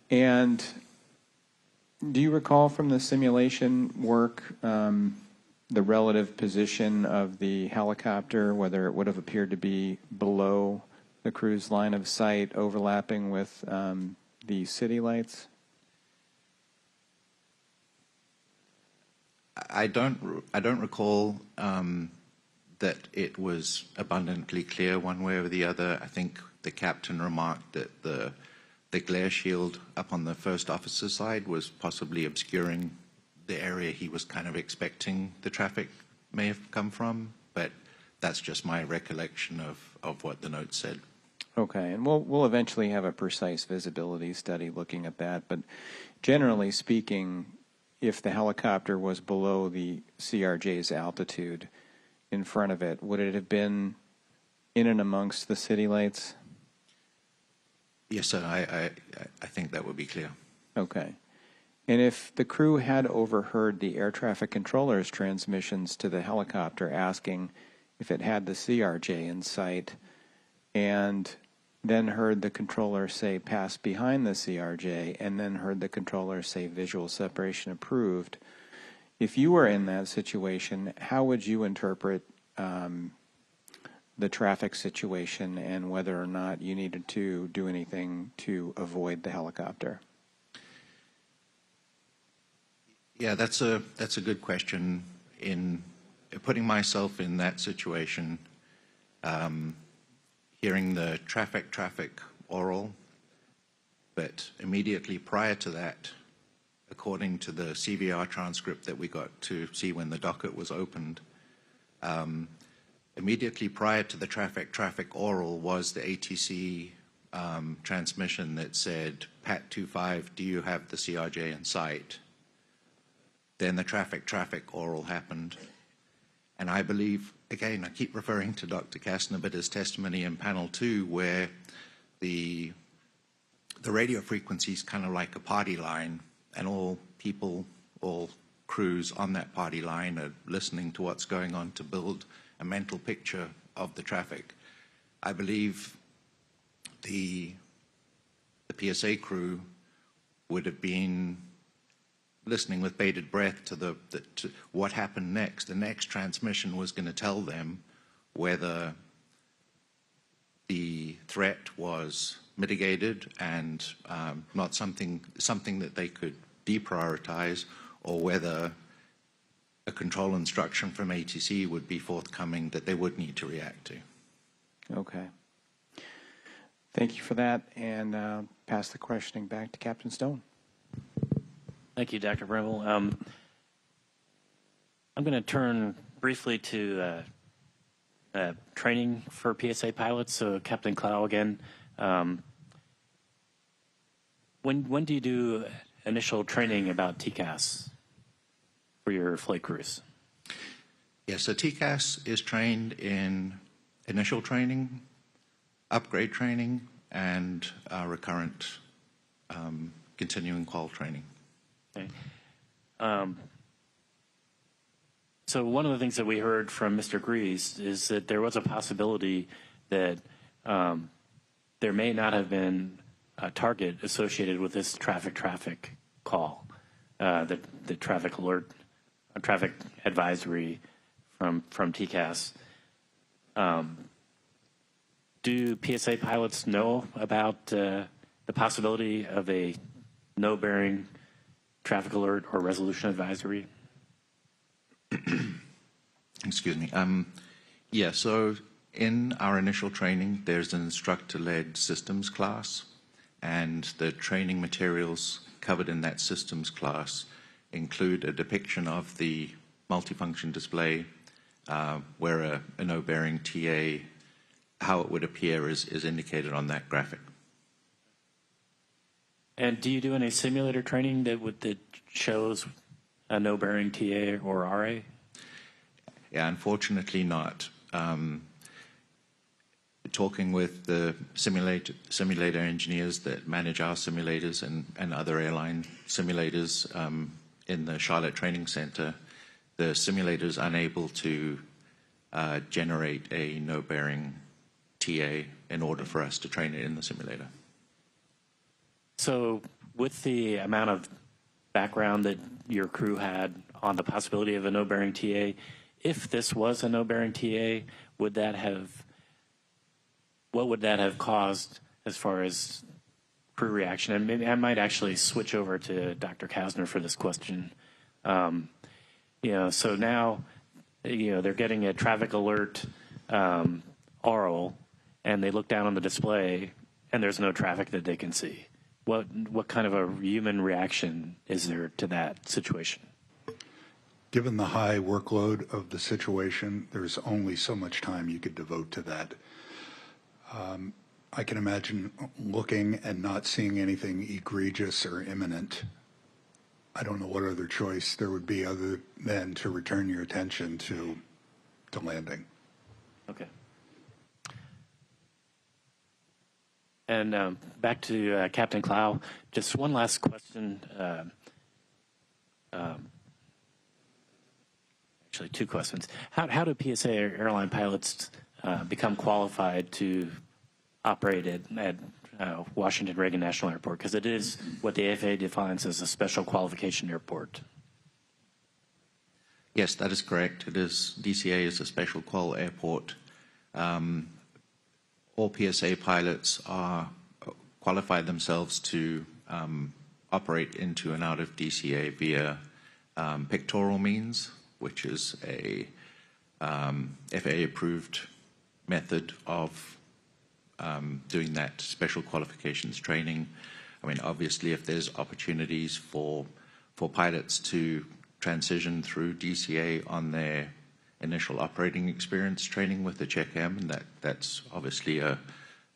And do you recall from the simulation work the relative position of the helicopter, whether it would have appeared to be below the crew's line of sight, overlapping with the city lights?
I don't recall that it was abundantly clear one way or the other. I think the captain remarked that the glare shield up on the first officer's side was possibly obscuring the area he was kind of expecting the traffic may have come from, but that's just my recollection of what the note said.
Okay, and we'll eventually have a precise visibility study looking at that, but generally speaking, if the helicopter was below the CRJ's altitude in front of it, would it have been in and amongst the city lights?
Yes, sir, I think that would be clear.
Okay. And if the crew had overheard the air traffic controller's transmissions to the helicopter asking if it had the CRJ in sight, and then heard the controller say pass behind the CRJ, and then heard the controller say visual separation approved, if you were in that situation, how would you interpret the traffic situation and whether or not you needed to do anything to avoid the helicopter?
Yeah, that's a good question. In putting myself in that situation, hearing the traffic oral, but immediately prior to that, according to the CVR transcript that we got to see when the docket was opened, immediately prior to the traffic oral was the ATC transmission that said, Pat 25, do you have the CRJ in sight? Then the traffic oral happened. And I believe, again, I keep referring to Dr. Kastner, but his testimony in panel 2, where the radio frequency is kind of like a party line, and all crews on that party line are listening to what's going on to build a mental picture of the traffic. I believe the PSA crew would have been listening with bated breath to what happened next. The next transmission was going to tell them whether the threat was mitigated and not something that they could deprioritize, or whether a control instruction from ATC would be forthcoming that they would need to react to.
Okay. Thank you for that, and pass the questioning back to Captain Stone.
Thank you, Dr. Bremel. I'm going to turn briefly to training for PSA pilots. So, Captain Clow again. When do you do initial training about TCAS for your flight crews?
Yes, so TCAS is trained in initial training, upgrade training, and recurrent continuing qual training.
Okay. So one of the things that we heard from Mr. Grease is that there was a possibility that there may not have been a target associated with this traffic call, the traffic alert, traffic advisory from TCAS. Do PSA pilots know about the possibility of a no-bearing traffic alert or resolution advisory?
Excuse me. Yeah, so in our initial training, there's an instructor-led systems class, and the training materials covered in that systems class include a depiction of the multifunction display where a no-bearing TA, how it would appear is indicated on that graphic.
And do you do any simulator training that shows a no-bearing TA or RA?
Yeah, unfortunately not. Talking with the simulator engineers that manage our simulators and other airline simulators in the Charlotte Training Center, the simulator is unable to generate a no-bearing TA in order for us to train it in the simulator.
So with the amount of background that your crew had on the possibility of a no-bearing TA, if this was a no-bearing TA, what would that have caused as far as crew reaction? And maybe I might actually switch over to Dr. Kasner for this question. So now, they're getting a traffic alert oral, and they look down on the display, and there's no traffic that they can see. What kind of a human reaction is there to that situation?
Given the high workload of the situation, there's only so much time you could devote to that. I can imagine looking and not seeing anything egregious or imminent. I don't know what other choice there would be other than to return your attention to landing.
Okay. And back to Captain Clow, just one last question. Actually, two questions. How do PSA airline pilots become qualified to operate at Washington Reagan National Airport? Because it is what the FAA defines as a special qualification airport.
Yes, that is correct. It is, DCA is a special qual airport. All PSA pilots qualify themselves to operate into and out of DCA via pictorial means, which is a FAA-approved method of doing that special qualifications training. I mean, obviously, if there's opportunities for pilots to transition through DCA on their initial operating experience training with the Check-M, and that's obviously a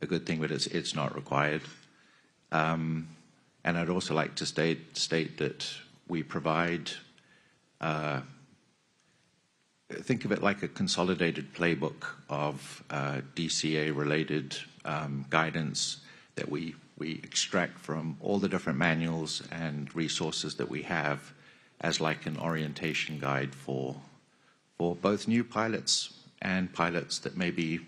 good thing, but it's not required. And I'd also like to state that we provide, think of it like a consolidated playbook of DCA-related guidance that we extract from all the different manuals and resources that we have as like an orientation guide for both new pilots and pilots that maybe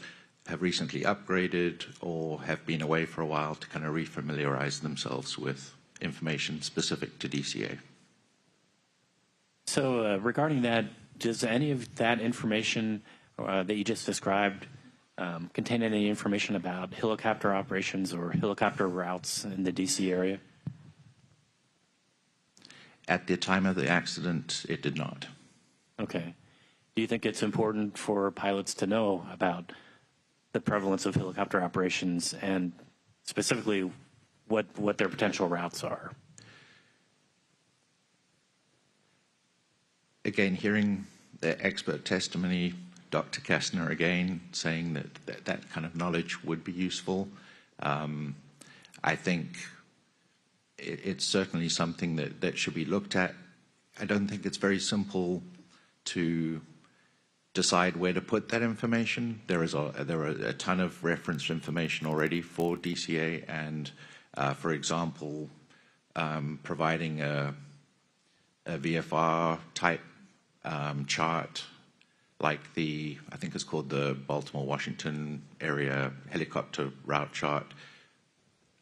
have recently upgraded or have been away for a while to kind of refamiliarize themselves with information specific to DCA.
So regarding that, does any of that information that you just described contain any information about helicopter operations or helicopter routes in the DC area?
At the time of the accident, it did not.
Okay. Do you think it's important for pilots to know about the prevalence of helicopter operations and specifically what their potential routes are?
Again, hearing the expert testimony, Dr. Kastner again saying that kind of knowledge would be useful. I think it's certainly something that should be looked at. I don't think it's very simple to decide where to put that information. There are a ton of reference information already for DCA, and for example, providing a VFR type chart like I think it's called the Baltimore-Washington area helicopter route chart.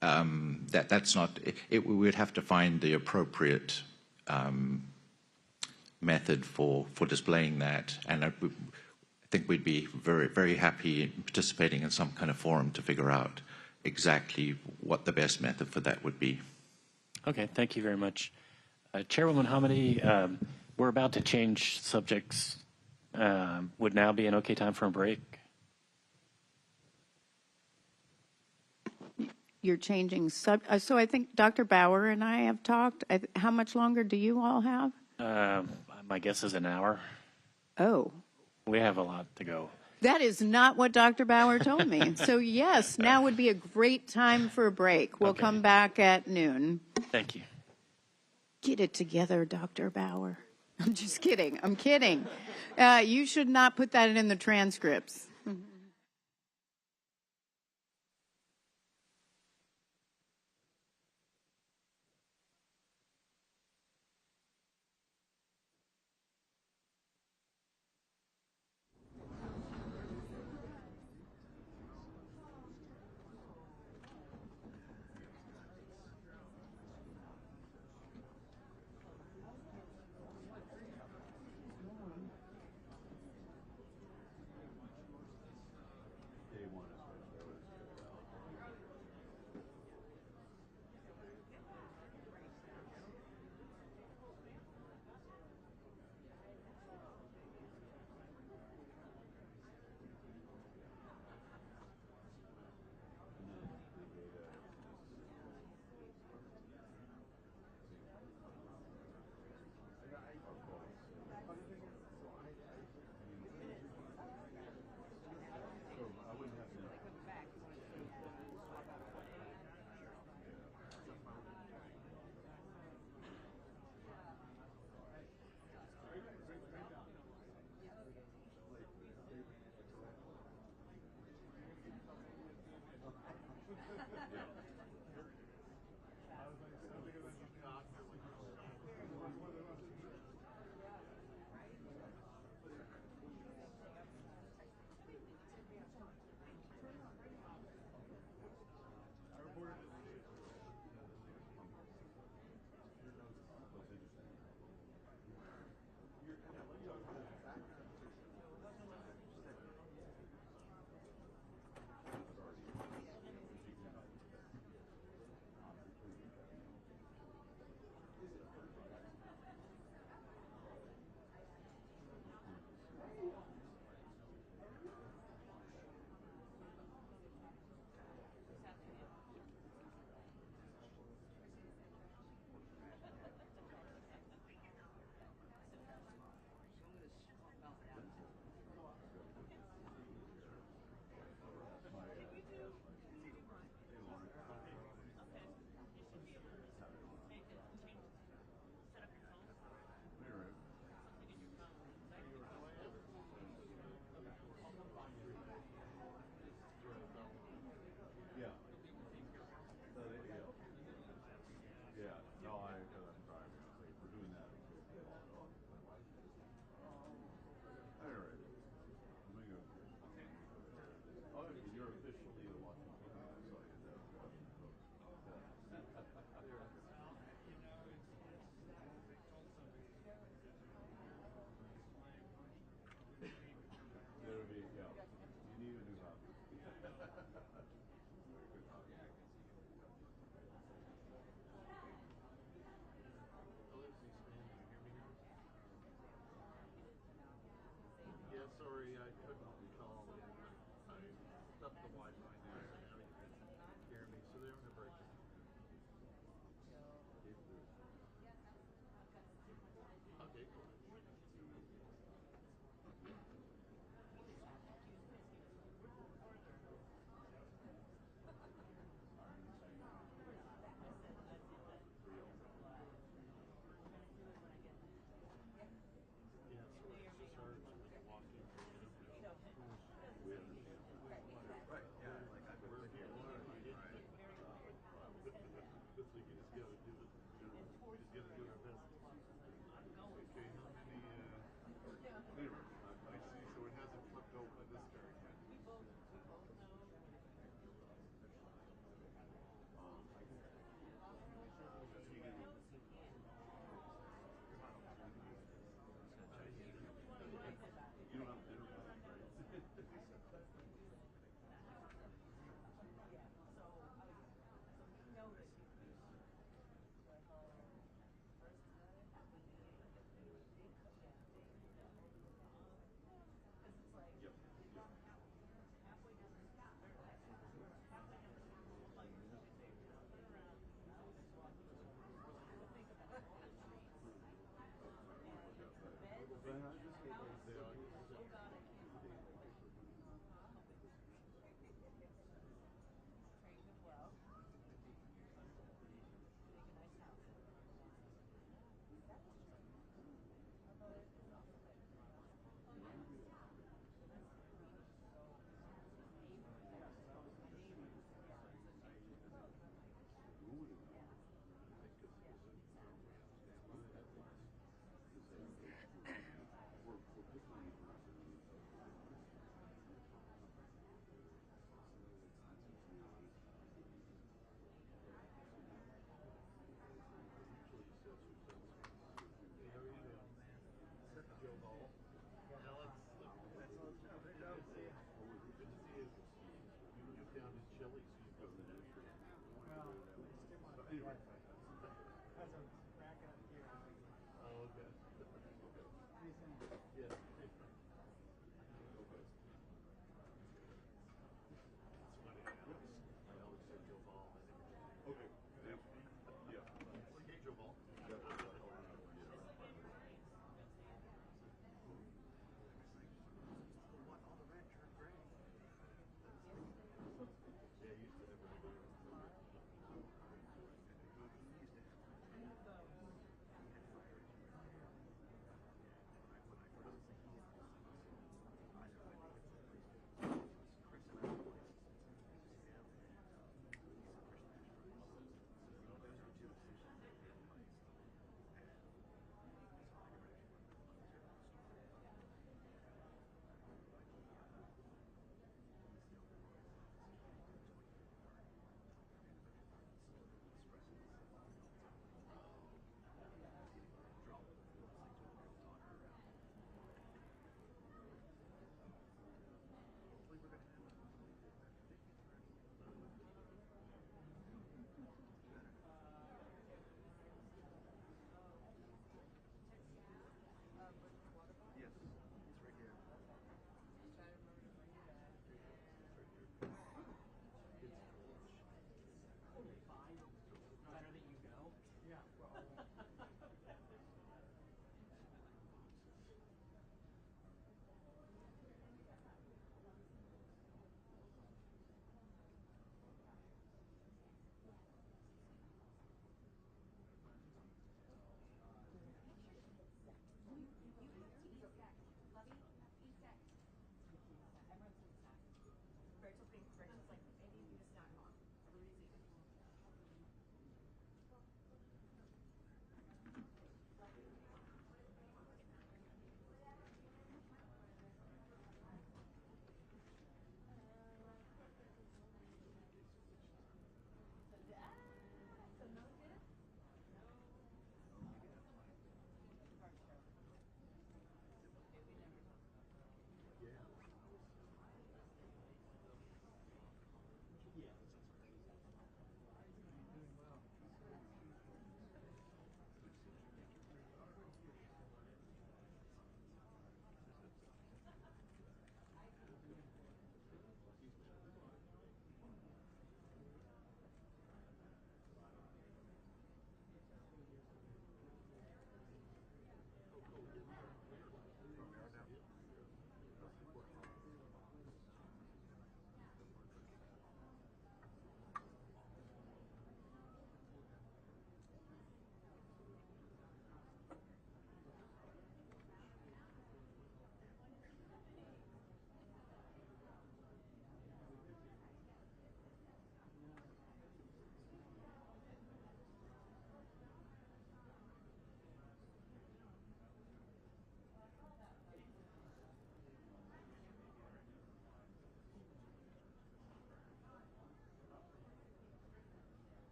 That's not, we would have to find the appropriate method for displaying that, and I think we'd be very, very happy participating in some kind of forum to figure out exactly what the best method for that would be.
Okay, thank you very much. Chairwoman Hamady, we're about to change subjects. Would now be an okay time for a break?
You're changing so I think Dr. Bauer and I have talked. How much longer do you all have?
My guess is an hour.
Oh.
We have a lot to go.
That is not what Dr. Bauer told me. So yes, now would be a great time for a break. We'll come back at noon.
Thank you.
Get it together, Dr. Bauer. I'm just kidding. I'm kidding. You should not put that in the transcripts.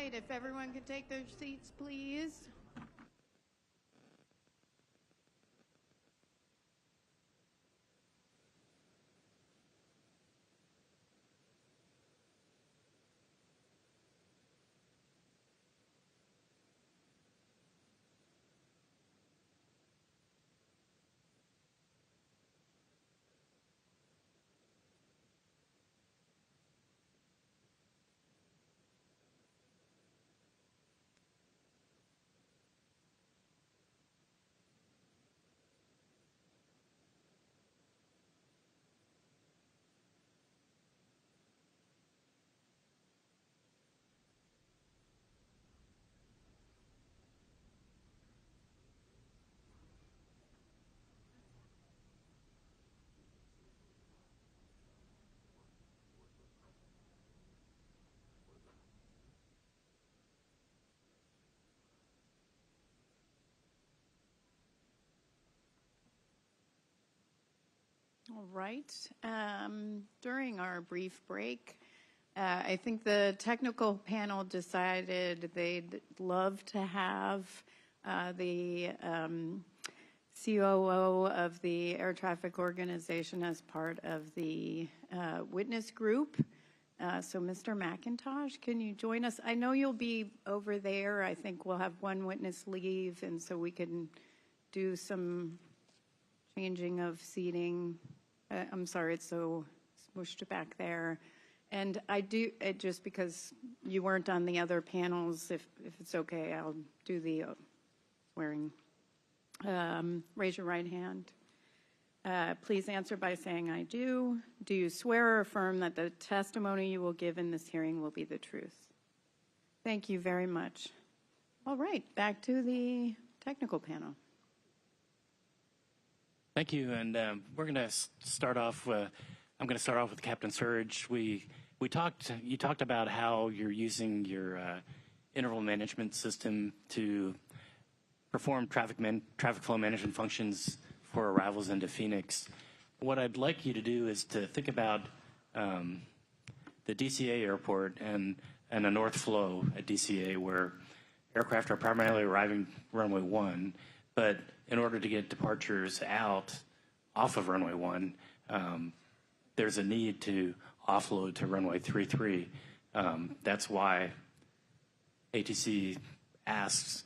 right, if everyone could take their seats, please. All right. During our brief break, I think the technical panel decided they'd love to have the COO of the Air Traffic Organization as part of the witness group. So Mr. McIntosh, can you join us? I know you'll be over there. I think we'll have one witness leave, and so we can do some changing of seating. I'm sorry, it's so smooshed back there. And I do, just because you weren't on the other panels, if it's okay, I'll do the swearing. Raise your right hand. Please answer by saying, I do. Do you swear or affirm that the testimony you will give in this hearing will be the truth? Thank you very much. All right, back to the technical panel.
Thank you, and we're going to start off. I'm going to start off with Captain Surge. You talked about how you're using your interval management system to perform traffic flow management functions for arrivals into Phoenix. What I'd like you to do is to think about the DCA airport and a north flow at DCA where aircraft are primarily arriving runway 1, but in order to get departures out off of runway 1, there's a need to offload to runway 33. That's why ATC asks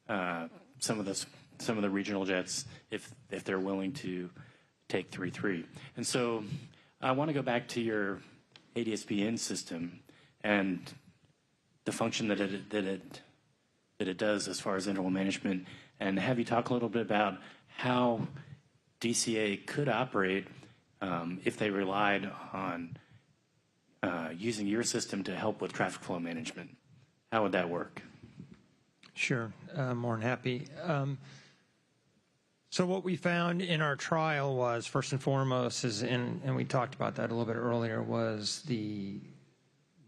some of the regional jets if they're willing to take 33. And so I want to go back to your ADSB in system and the function that it does as far as interval management, and have you talk a little bit about how DCA could operate if they relied on using your system to help with traffic flow management. How would that work?
Sure, more than happy. So what we found in our trial was, first and foremost, and we talked about that a little bit earlier, was the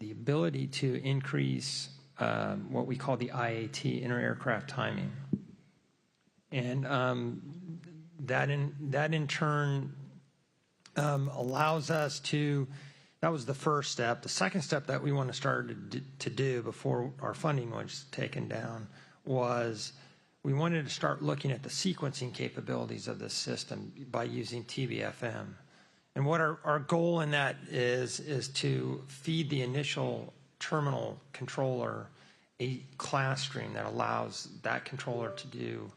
ability to increase what we call the IAT, inter-aircraft timing. And that in turn allows us to, that was the first step. The second step that we want to start to do before our funding was taken down was we wanted to start looking at the sequencing capabilities of this system by using TBFM. And what our goal in that is to feed the initial terminal controller a class stream that allows that controller to do,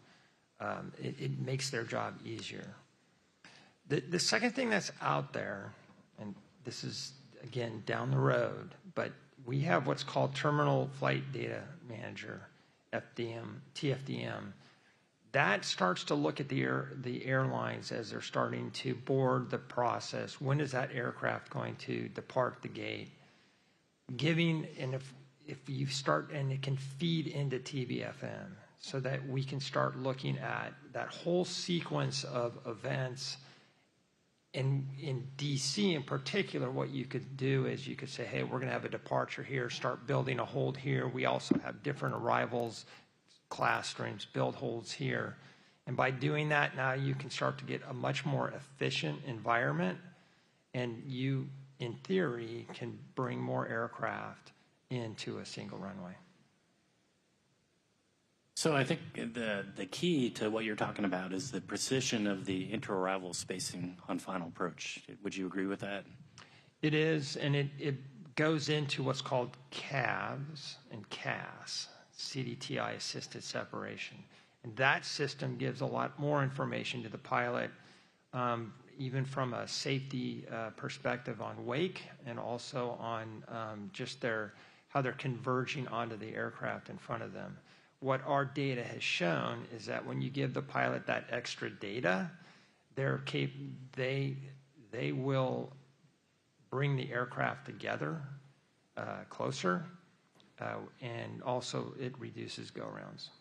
it makes their job easier. The second thing that's out there, and this is, again, down the road, but we have what's called Terminal Flight Data Manager, TFDM. That starts to look at the airlines as they're starting to board the process. When is that aircraft going to depart the gate? And if you start, and it can feed into TBFM so that we can start looking at that whole sequence of events. In DC in particular, what you could do is you could say, hey, we're going to have a departure here, start building a hold here. We also have different arrivals, class streams, build holds here. And by doing that, now you can start to get a much more efficient environment, and you, in theory, can bring more aircraft into a single runway.
So I think the key to what you're talking about is the precision of the inter-arrival spacing on final approach. Would you agree with that?
It is, and it goes into what's called CAVS and CAS, CDTI assisted separation. And that system gives a lot more information to the pilot, even from a safety perspective on wake and also on just how they're converging onto the aircraft in front of them. What our data has shown is that when you give the pilot that extra data, they will bring the aircraft together closer, and also it reduces go-rounds.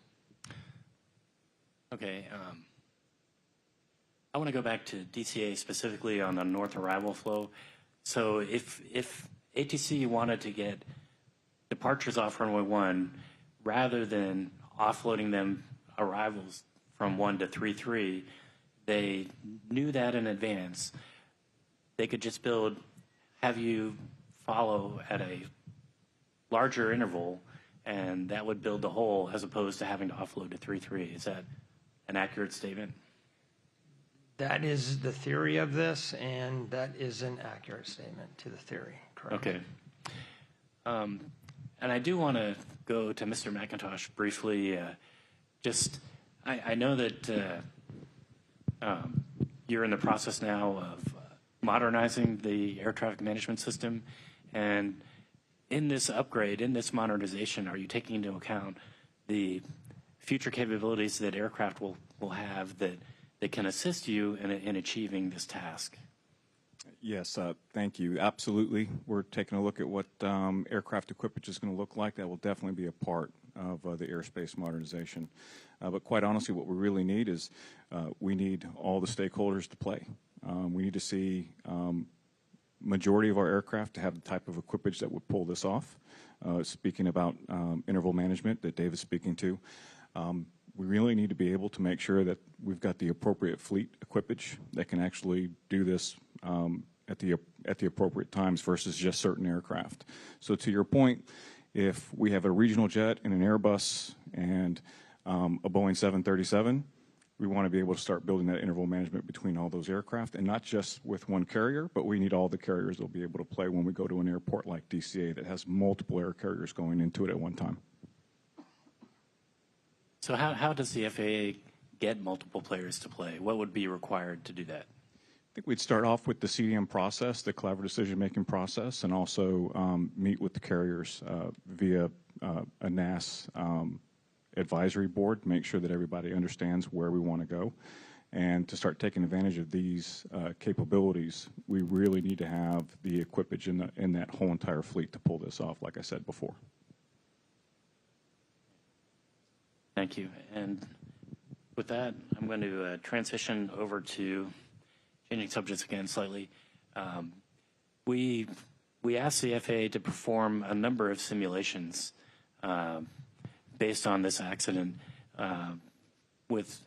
Okay. I want to go back to DCA specifically on the north arrival flow. So if ATC wanted to get departures off runway 1, rather than offloading them arrivals from 1 to 3-3, they knew that in advance. They could just have you follow at a larger interval, and that would build the hole as opposed to having to offload to 3-3. Is that an accurate statement?
That is the theory of this, and that is an accurate statement to the theory, correct?
Okay. And I do want to go to Mr. McIntosh briefly. I know that you're in the process now of modernizing the air traffic management system. And in this upgrade, in this modernization, are you taking into account the future capabilities that aircraft will have that can assist you in achieving this task?
Yes, thank you. Absolutely. We're taking a look at what aircraft equipage is going to look like. That will definitely be a part of the airspace modernization. But quite honestly, what we really need is we need all the stakeholders to play. We need to see majority of our aircraft to have the type of equipage that would pull this off. Speaking about interval management that Dave is speaking to, we really need to be able to make sure that we've got the appropriate fleet equipage that can actually do this at the appropriate times versus just certain aircraft. So to your point, if we have a regional jet and an Airbus and a Boeing 737, we want to be able to start building that interval management between all those aircraft, and not just with one carrier, but we need all the carriers that will be able to play when we go to an airport like DCA that has multiple air carriers going into it at one time.
So how does the FAA get multiple players to play? What would be required to do that?
I think we'd start off with the CDM process, the collaborative decision-making process, and also meet with the carriers via a NAS advisory board, make sure that everybody understands where we want to go. And to start taking advantage of these capabilities, we really need to have the equipage in that whole entire fleet to pull this off, like I said before.
Thank you. And with that, I'm going to transition over to changing subjects again slightly. We asked the FAA to perform a number of simulations based on this accident with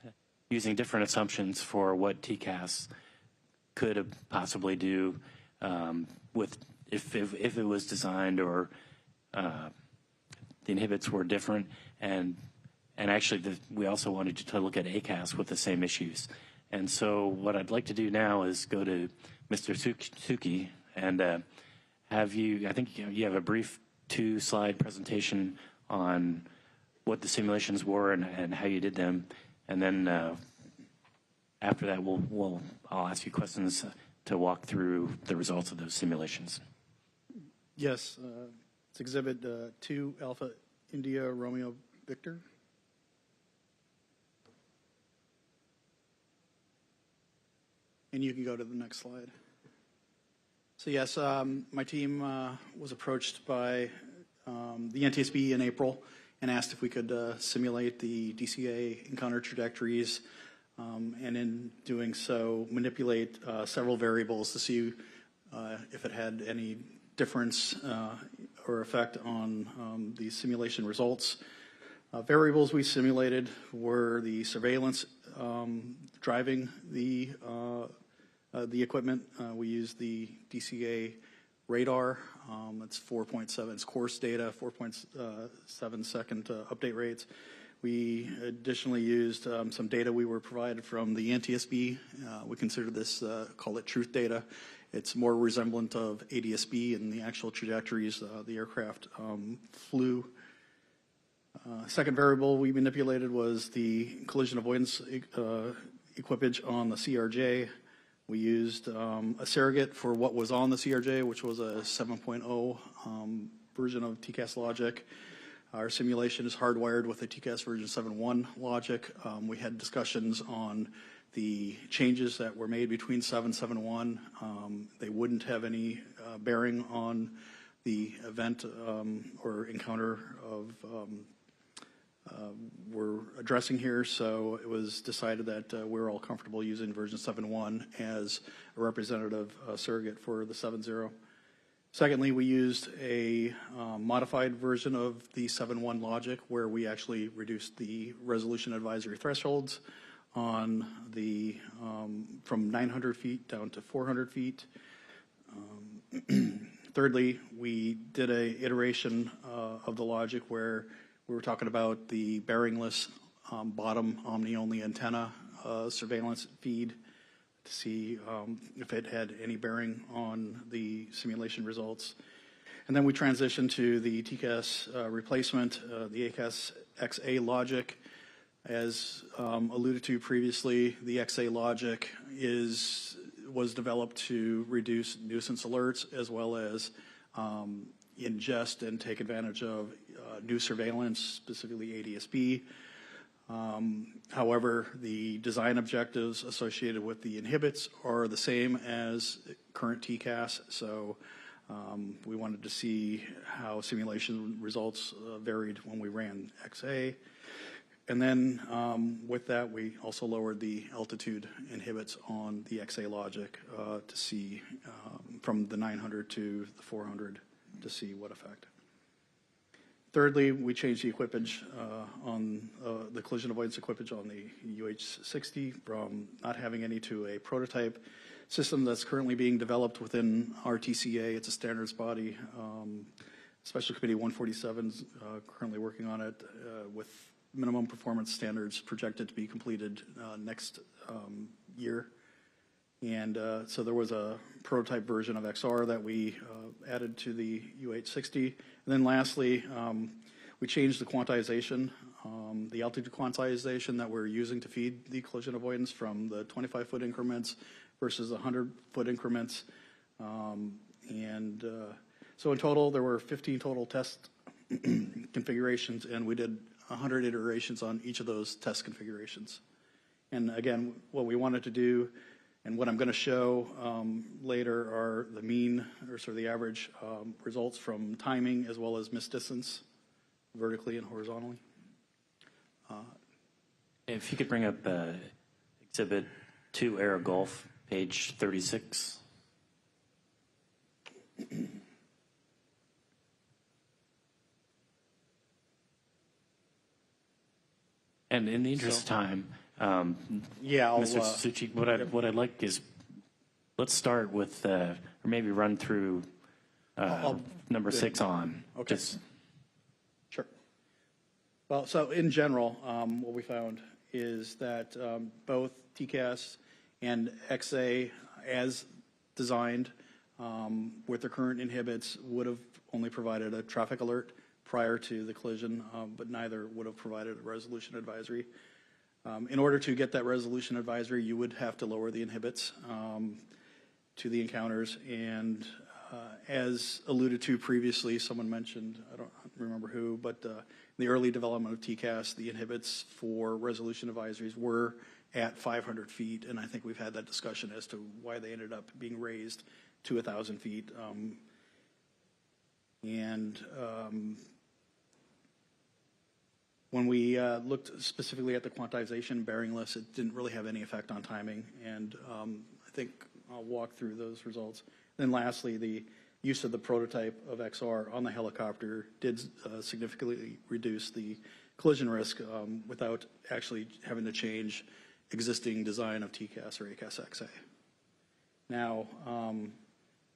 using different assumptions for what TCAS could possibly do with if it was designed or the inhibits were different, and actually we also wanted to look at ACAS with the same issues. And so what I'd like to do now is go to Mr. Suki and have you, I think you have a brief 2-slide presentation on what the simulations were and how you did them. And then after that, I'll ask you questions to walk through the results of those simulations.
Yes, it's Exhibit 2, Alpha India Romeo Victor. And you can go to the next slide. So yes, my team was approached by the NTSB in April and asked if we could simulate the DCA encounter trajectories, and in doing so, manipulate several variables to see if it had any difference or effect on the simulation results. Variables we simulated were the surveillance driving the equipment. We used the DCA radar. It's 4.7, it's course data, 4.7 second update rates. We additionally used some data we were provided from the NTSB. We consider this, call it truth data. It's more resemblant of ADSB and the actual trajectories the aircraft flew. Second variable we manipulated was the collision avoidance equipage on the CRJ. We used a surrogate for what was on the CRJ, which was a 7.0 version of TCAS logic. Our simulation is hardwired with a TCAS version 7.1 logic. We had discussions on the changes that were made between 7.1. They wouldn't have any bearing on the event or encounter of we're addressing here, so it was decided that we're all comfortable using version 7.1 as a representative surrogate for the 7.0. Secondly, we used a modified version of the 7.1 logic where we actually reduced the resolution advisory thresholds on the from 900 feet down to 400 feet. Thirdly, we did a iteration of the logic where we were talking about the bearingless bottom omni-only antenna surveillance feed to see if it had any bearing on the simulation results. And then we transitioned to the TCAS replacement, the ACAS XA logic. As alluded to previously, the XA logic was developed to reduce nuisance alerts as well as ingest and take advantage of new surveillance, specifically ADSB. However, the design objectives associated with the inhibits are the same as current TCAS, so we wanted to see how simulation results varied when we ran XA. And then with that, we also lowered the altitude inhibits on the XA logic to see from the 900 to the 400 to see what effect. Thirdly, we changed the equipage on the collision avoidance equipage on the UH-60 from not having any to a prototype system that's currently being developed within our TCA. It's a standards body. Special Committee 147's currently working on it with minimum performance standards projected to be completed next year. And so there was a prototype version of XR that we added to the UH-60. And then lastly, we changed the quantization, the altitude quantization that we're using to feed the collision avoidance from the 25-foot increments versus 100-foot increments. So in total, there were 15 total test configurations, and we did 100 iterations on each of those test configurations. And again, what we wanted to do and what I'm going to show later are the mean, or sort of the average results from timing as well as missed distance, vertically and horizontally.
If you could bring up Exhibit 2, Aero Gulf, page 36. And in the interest of time, Mr. Tsuchi, what I'd like is, let's start with, or maybe run through number 6 on.
Okay. Sure. Well, so in general, what we found is that both TCAS and XA, as designed with the current inhibits, would have only provided a traffic alert prior to the collision, but neither would have provided a resolution advisory. In order to get that resolution advisory, you would have to lower the inhibits to the encounters. And as alluded to previously, someone mentioned, I don't remember who, but in the early development of TCAS, the inhibits for resolution advisories were at 500 feet. And I think we've had that discussion as to why they ended up being raised to 1,000 feet. When we looked specifically at the quantization bearingless, it didn't really have any effect on timing, and I think I'll walk through those results. Then lastly, the use of the prototype of XR on the helicopter did significantly reduce the collision risk without actually having to change existing design of TCAS or ACAS XA. Now,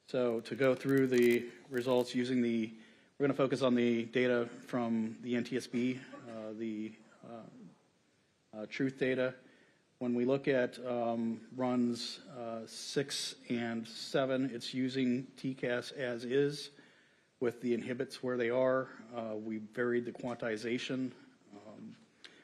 so to go through the results using we're going to focus on the data from the NTSB, the truth data. When we look at runs 6 and 7, it's using TCAS as is with the inhibits where they are. We varied the quantization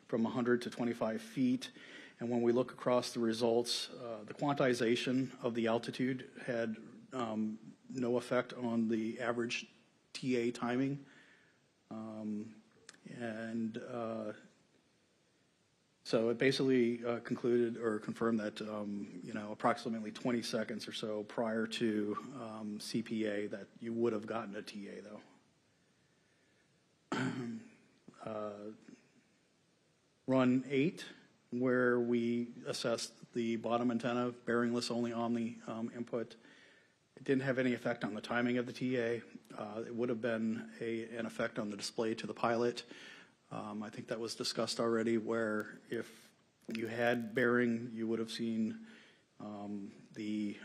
from 100 to 25 feet. And when we look across the results, the quantization of the altitude had no effect on the average TA timing. So it basically concluded or confirmed that, approximately 20 seconds or so prior to CPA that you would have gotten a TA, though. Run 8, where we assessed the bottom antenna, bearingless only Omni input. It didn't have any effect on the timing of the TA. It would have been an effect on the display to the pilot. I think that was discussed already, where if you had bearing, you would have seen the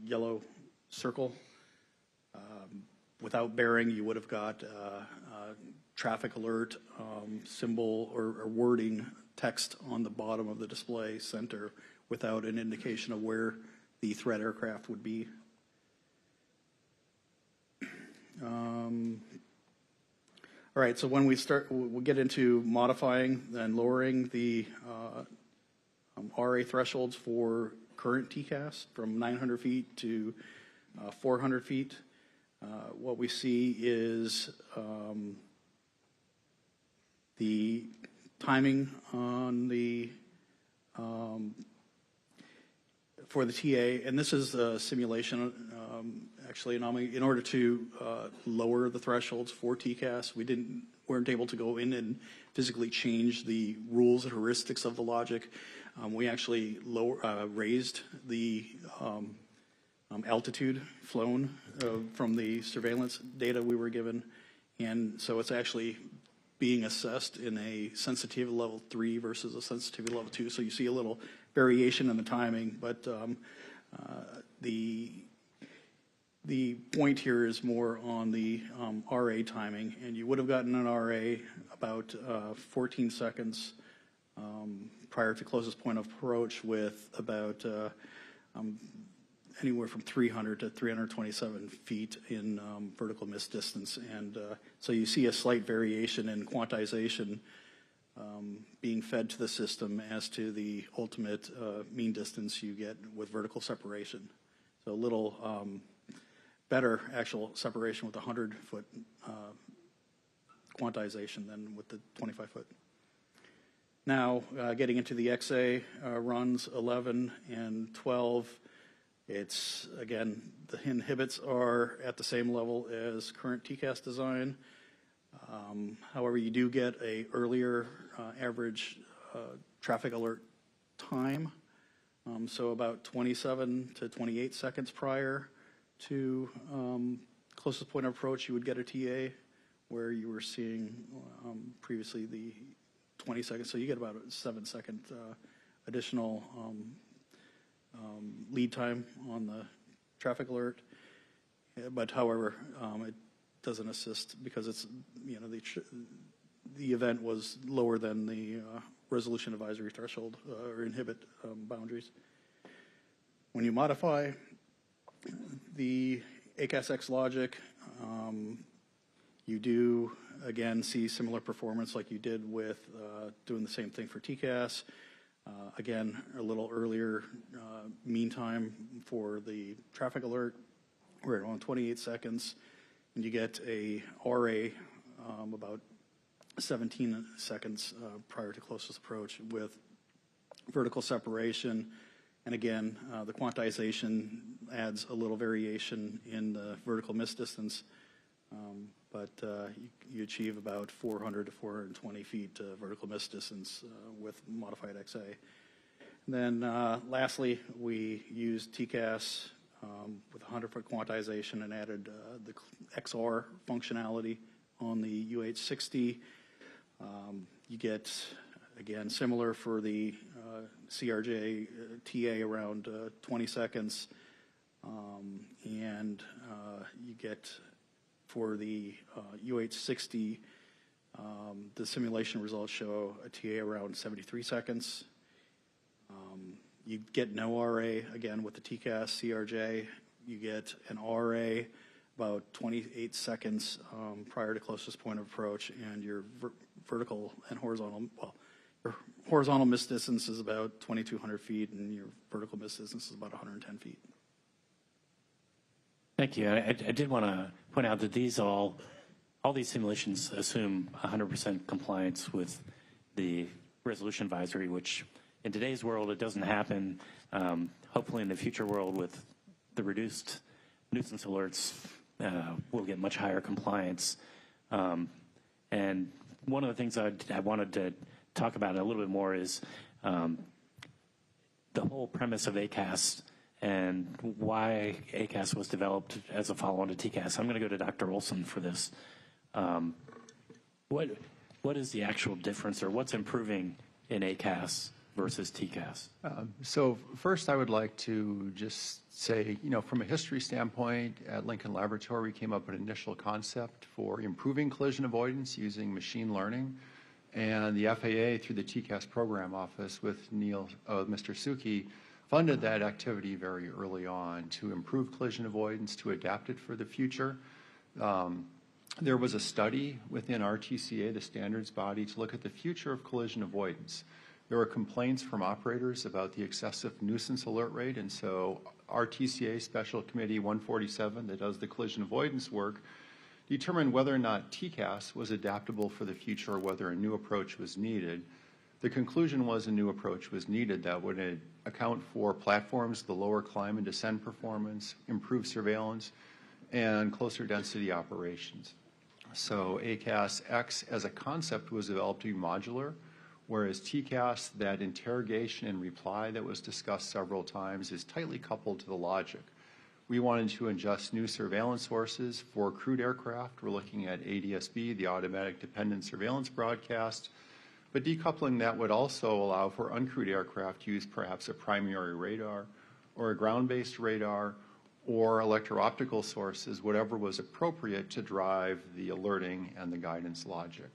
yellow circle. Without bearing, you would have got traffic alert symbol or wording text on the bottom of the display center without an indication of where the threat aircraft would be. All right, so when we'll get into modifying and lowering the RA thresholds for current TCAS from 900 feet to 400 feet. What we see is the timing on the for the TA, and this is a simulation, actually, in order to lower the thresholds for TCAS, we weren't able to go in and physically change the rules and heuristics of the logic. We actually raised the altitude flown from the surveillance data we were given, and so it's actually being assessed in a sensitivity level 3 versus a sensitivity level 2. So you see a little variation in the timing, but the point here is more on the RA timing, and you would have gotten an RA about 14 seconds prior to closest point of approach with about anywhere from 300 to 327 feet in vertical miss distance. And so you see a slight variation in quantization being fed to the system as to the ultimate mean distance you get with vertical separation. So a little better actual separation with 100-foot quantization than with the 25-foot. Now, getting into the XA runs 11 and 12, it's, again, the inhibits are at the same level as current TCAS design. However, you do get a earlier average traffic alert time, so about 27 to 28 seconds prior to closest point of approach, you would get a TA, where you were seeing previously the 20 seconds. So you get about a 7-second additional lead time on the traffic alert. But however, it doesn't assist because it's, the event was lower than the resolution advisory threshold or inhibit boundaries. When you modify the ACAS-X logic, you do, again, see similar performance like you did with doing the same thing for TCAS. Again, a little earlier mean time for the traffic alert. We're at around 28 seconds. And you get a RA about 17 seconds prior to closest approach with vertical separation. And again, the quantization adds a little variation in the vertical miss distance, but you achieve about 400 to 420 feet vertical miss distance with modified XA. And then lastly, we used TCAS with 100-foot quantization and added the XR functionality on the UH-60. You get, again, similar for the CRJ TA around 20 seconds. And you get for the UH-60 The simulation results show a TA around 73 seconds. You get no RA, again, with the TCAS, CRJ. You get an RA about 28 seconds prior to closest point of approach, and your vertical and horizontal, well, your horizontal miss distance is about 2,200 feet, and your vertical miss distance is about 110 feet.
Thank you. I did want to point out that all these simulations assume 100% compliance with the resolution advisory, which in today's world, it doesn't happen. Hopefully in the future world with the reduced nuisance alerts, we'll get much higher compliance. And one of the things I wanted to talk about a little bit more is the whole premise of ACAS and why ACAS was developed as a follow-on to TCAS. I'm going to go to Dr. Olson for this. What is the actual difference, or what's improving in ACAS versus TCAS?
So first I would like to just say, from a history standpoint, at Lincoln Laboratory, we came up with an initial concept for improving collision avoidance using machine learning. And the FAA, through the TCAS program office with Mr. Suki, funded that activity very early on to improve collision avoidance, to adapt it for the future. There was a study within RTCA, the standards body, to look at the future of collision avoidance. There were complaints from operators about the excessive nuisance alert rate, and so RTCA Special Committee 147 that does the collision avoidance work determined whether or not TCAS was adaptable for the future or whether a new approach was needed. The conclusion was a new approach was needed that would account for platforms, the lower climb and descent performance, improved surveillance, and closer density operations. So ACAS X as a concept was developed to be modular, whereas TCAS, that interrogation and reply that was discussed several times, is tightly coupled to the logic. We wanted to ingest new surveillance sources for crewed aircraft. We're looking at ADSB, the automatic dependent surveillance broadcast, but decoupling that would also allow for uncrewed aircraft to use perhaps a primary radar or a ground-based radar or electro-optical sources, whatever was appropriate to drive the alerting and the guidance logic.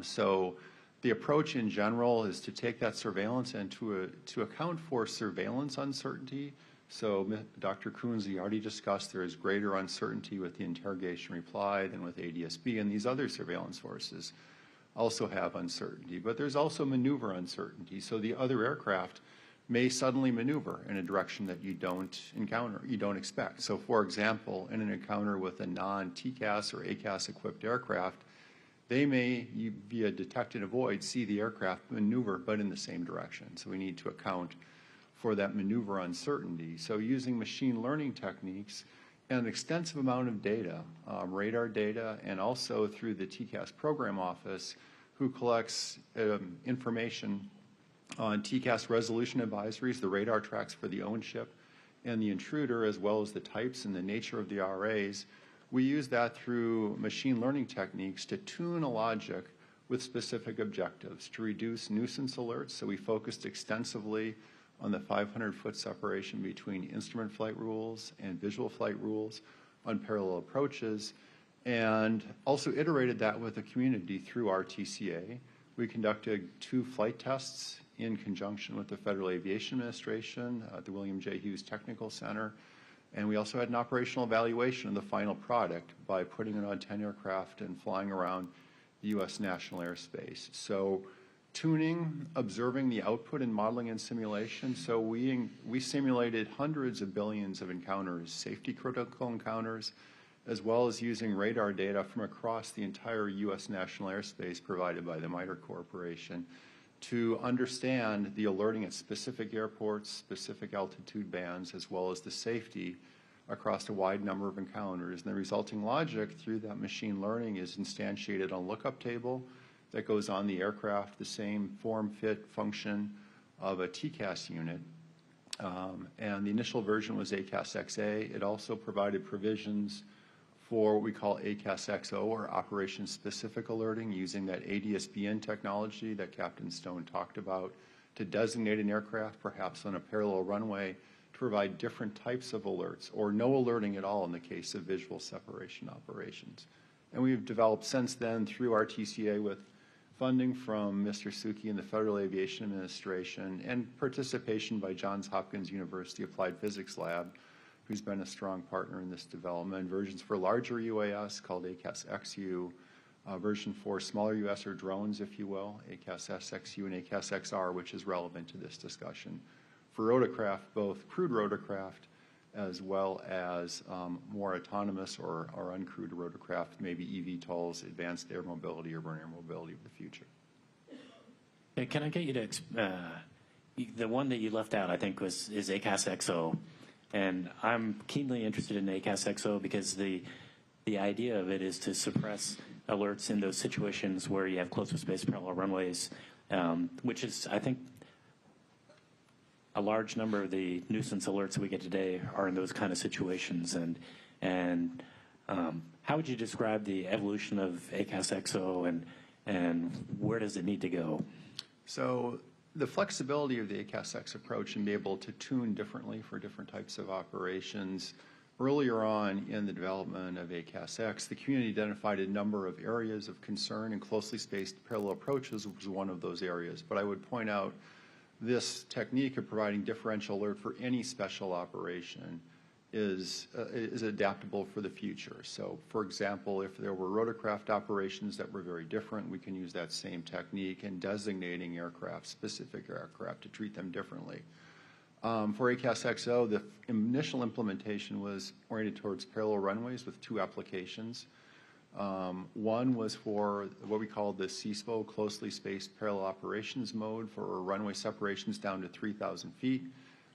So the approach in general is to take that surveillance and to account for surveillance uncertainty. So Dr. Kunze already discussed there is greater uncertainty with the interrogation reply than with ADSB, and these other surveillance sources also have uncertainty. But there's also maneuver uncertainty. So the other aircraft may suddenly maneuver in a direction that you don't encounter, you don't expect. So for example, in an encounter with a non-TCAS or ACAS equipped aircraft, they may, via detect and avoid, see the aircraft maneuver but in the same direction. So we need to account for that maneuver uncertainty. So using machine learning techniques and an extensive amount of data, radar data, and also through the TCAS program office, who collects information on TCAS resolution advisories, the radar tracks for the own ship, and the intruder, as well as the types and the nature of the RAs. We use that through machine learning techniques to tune a logic with specific objectives, to reduce nuisance alerts. So we focused extensively on the 500-foot separation between instrument flight rules and visual flight rules on parallel approaches, and also iterated that with the community through RTCA. We conducted 2 flight tests in conjunction with the Federal Aviation Administration at the William J. Hughes Technical Center, and we also had an operational evaluation of the final product by putting it on 10 aircraft and flying around the U.S. national airspace. So tuning, observing the output in modeling and simulation. So we simulated hundreds of billions of encounters, safety critical encounters, as well as using radar data from across the entire U.S. national airspace provided by the MITRE Corporation to understand the alerting at specific airports, specific altitude bands, as well as the safety across a wide number of encounters. And the resulting logic through that machine learning is instantiated on a lookup table that goes on the aircraft, the same form, fit, function of a TCAS unit. And the initial version was ACAS XA. It also provided provisions for what we call ACAS XO, or operation-specific alerting, using that ADSBN technology that Captain Stone talked about to designate an aircraft, perhaps on a parallel runway, to provide different types of alerts, or no alerting at all in the case of visual separation operations. And we've developed since then through our TCA with funding from Mr. Suki and the Federal Aviation Administration and participation by Johns Hopkins University Applied Physics Lab, who's been a strong partner in this development. Versions for larger UAS called ACAS-XU, version for smaller UAS or drones, if you will, ACAS-SXU and ACAS-XR, which is relevant to this discussion. For rotorcraft, both crewed rotorcraft as well as more autonomous or uncrewed rotorcraft, maybe eVTOLs, advanced air mobility, urban air mobility of the future.
Hey, can I get you to, the one that you left out, I think, is ACAS-XO. And I'm keenly interested in ACAS-XO because the idea of it is to suppress alerts in those situations where you have closer space parallel runways, which is, I think, a large number of the nuisance alerts we get today are in those kind of situations. And how would you describe the evolution of ACAS-XO and where does it need to go?
So the flexibility of the ACAS-X approach and be able to tune differently for different types of operations. Earlier on in the development of ACAS-X, the community identified a number of areas of concern, and closely spaced parallel approaches was one of those areas. But I would point out this technique of providing differential alert for any special operation is adaptable for the future. So, for example, if there were rotorcraft operations that were very different, we can use that same technique in designating aircraft, specific aircraft, to treat them differently. For ACAS-XO, the initial implementation was oriented towards parallel runways with two applications. One was for what we call the CSPO, closely spaced parallel operations mode, for runway separations down to 3,000 feet,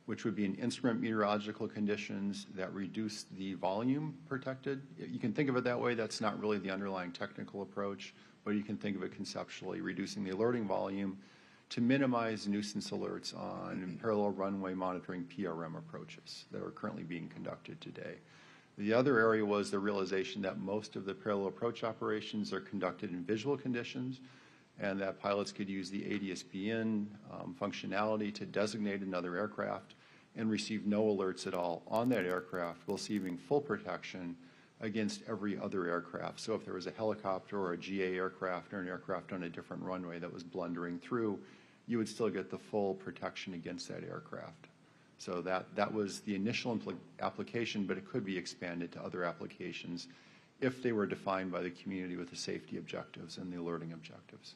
which would be in instrument meteorological conditions that reduce the volume protected. You can think of it that way. That's not really the underlying technical approach, but you can think of it conceptually, reducing the alerting volume to minimize nuisance alerts on parallel runway monitoring PRM approaches that are currently being conducted today. The other area was the realization that most of the parallel approach operations are conducted in visual conditions, and that pilots could use the ADSB functionality to designate another aircraft and receive no alerts at all on that aircraft, receiving full protection against every other aircraft. So if there was a helicopter or a GA aircraft or an aircraft on a different runway that was blundering through, you would still get the full protection against that aircraft. So that was the initial application, but it could be expanded to other applications if they were defined by the community with the safety objectives and the alerting objectives.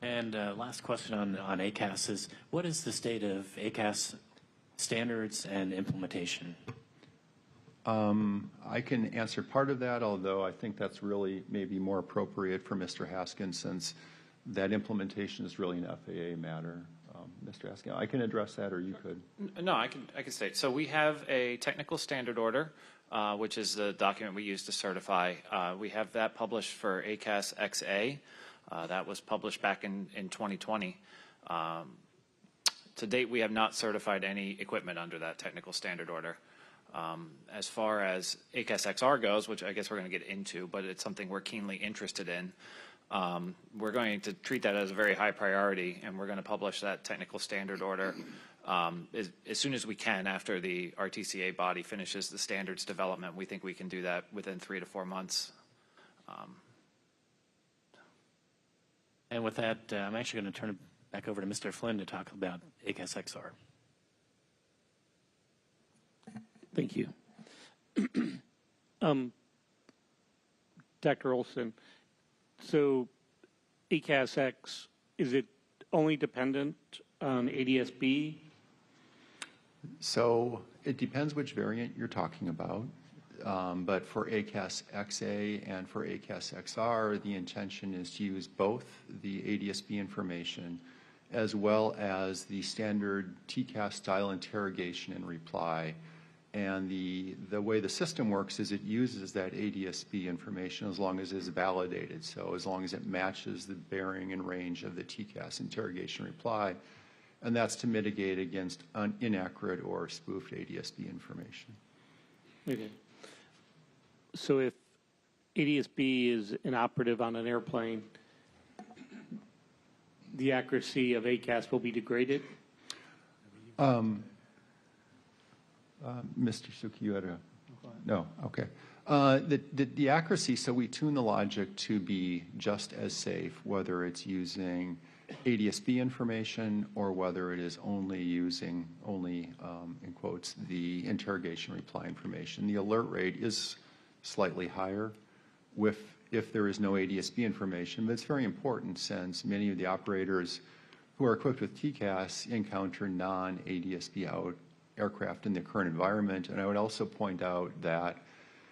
And last question on ACAS is, what is the state of ACAS standards and implementation?
I can answer part of that, although I think that's really maybe more appropriate for Mr. Haskins, since that implementation is really an FAA matter. Mr. Haskins, I can address that, or you could.
No, I can state. So we have a technical standard order, which is the document we use to certify. We have that published for ACAS XA. That was published back in 2020. To date, we have not certified any equipment under that technical standard order. As far as ACAS XR goes, which I guess we're going to get into, but it's something we're keenly interested in, we're going to treat that as a very high priority, and we're going to publish that technical standard order as soon as we can after the RTCA body finishes the standards development. We think we can do that within 3 to 4 months.
And with that, I'm actually going to turn it back over to Mr. Flynn to talk about ACAS XR.
Thank you. Dr. Olson, so ACAS-X, is it only dependent on ADSB?
So it depends which variant you're talking about. But for ACAS XA and for ACAS XR, the intention is to use both the ADSB information as well as the standard TCAS style interrogation and reply. And the way the system works is it uses that ADSB information as long as it's validated. So as long as it matches the bearing and range of the TCAS interrogation reply. And that's to mitigate against inaccurate or spoofed ADSB information.
Okay. So if ADSB is inoperative on an airplane, the accuracy of ACAS will be degraded?
Mr. Suki, you had a... No, okay. The accuracy, so we tune the logic to be just as safe, whether it's using ADSB information or whether it is only using, in quotes, the interrogation reply information. The alert rate is slightly higher if there is no ADSB information, but it's very important since many of the operators who are equipped with TCAS encounter non-ADSB out aircraft in the current environment. And I would also point out that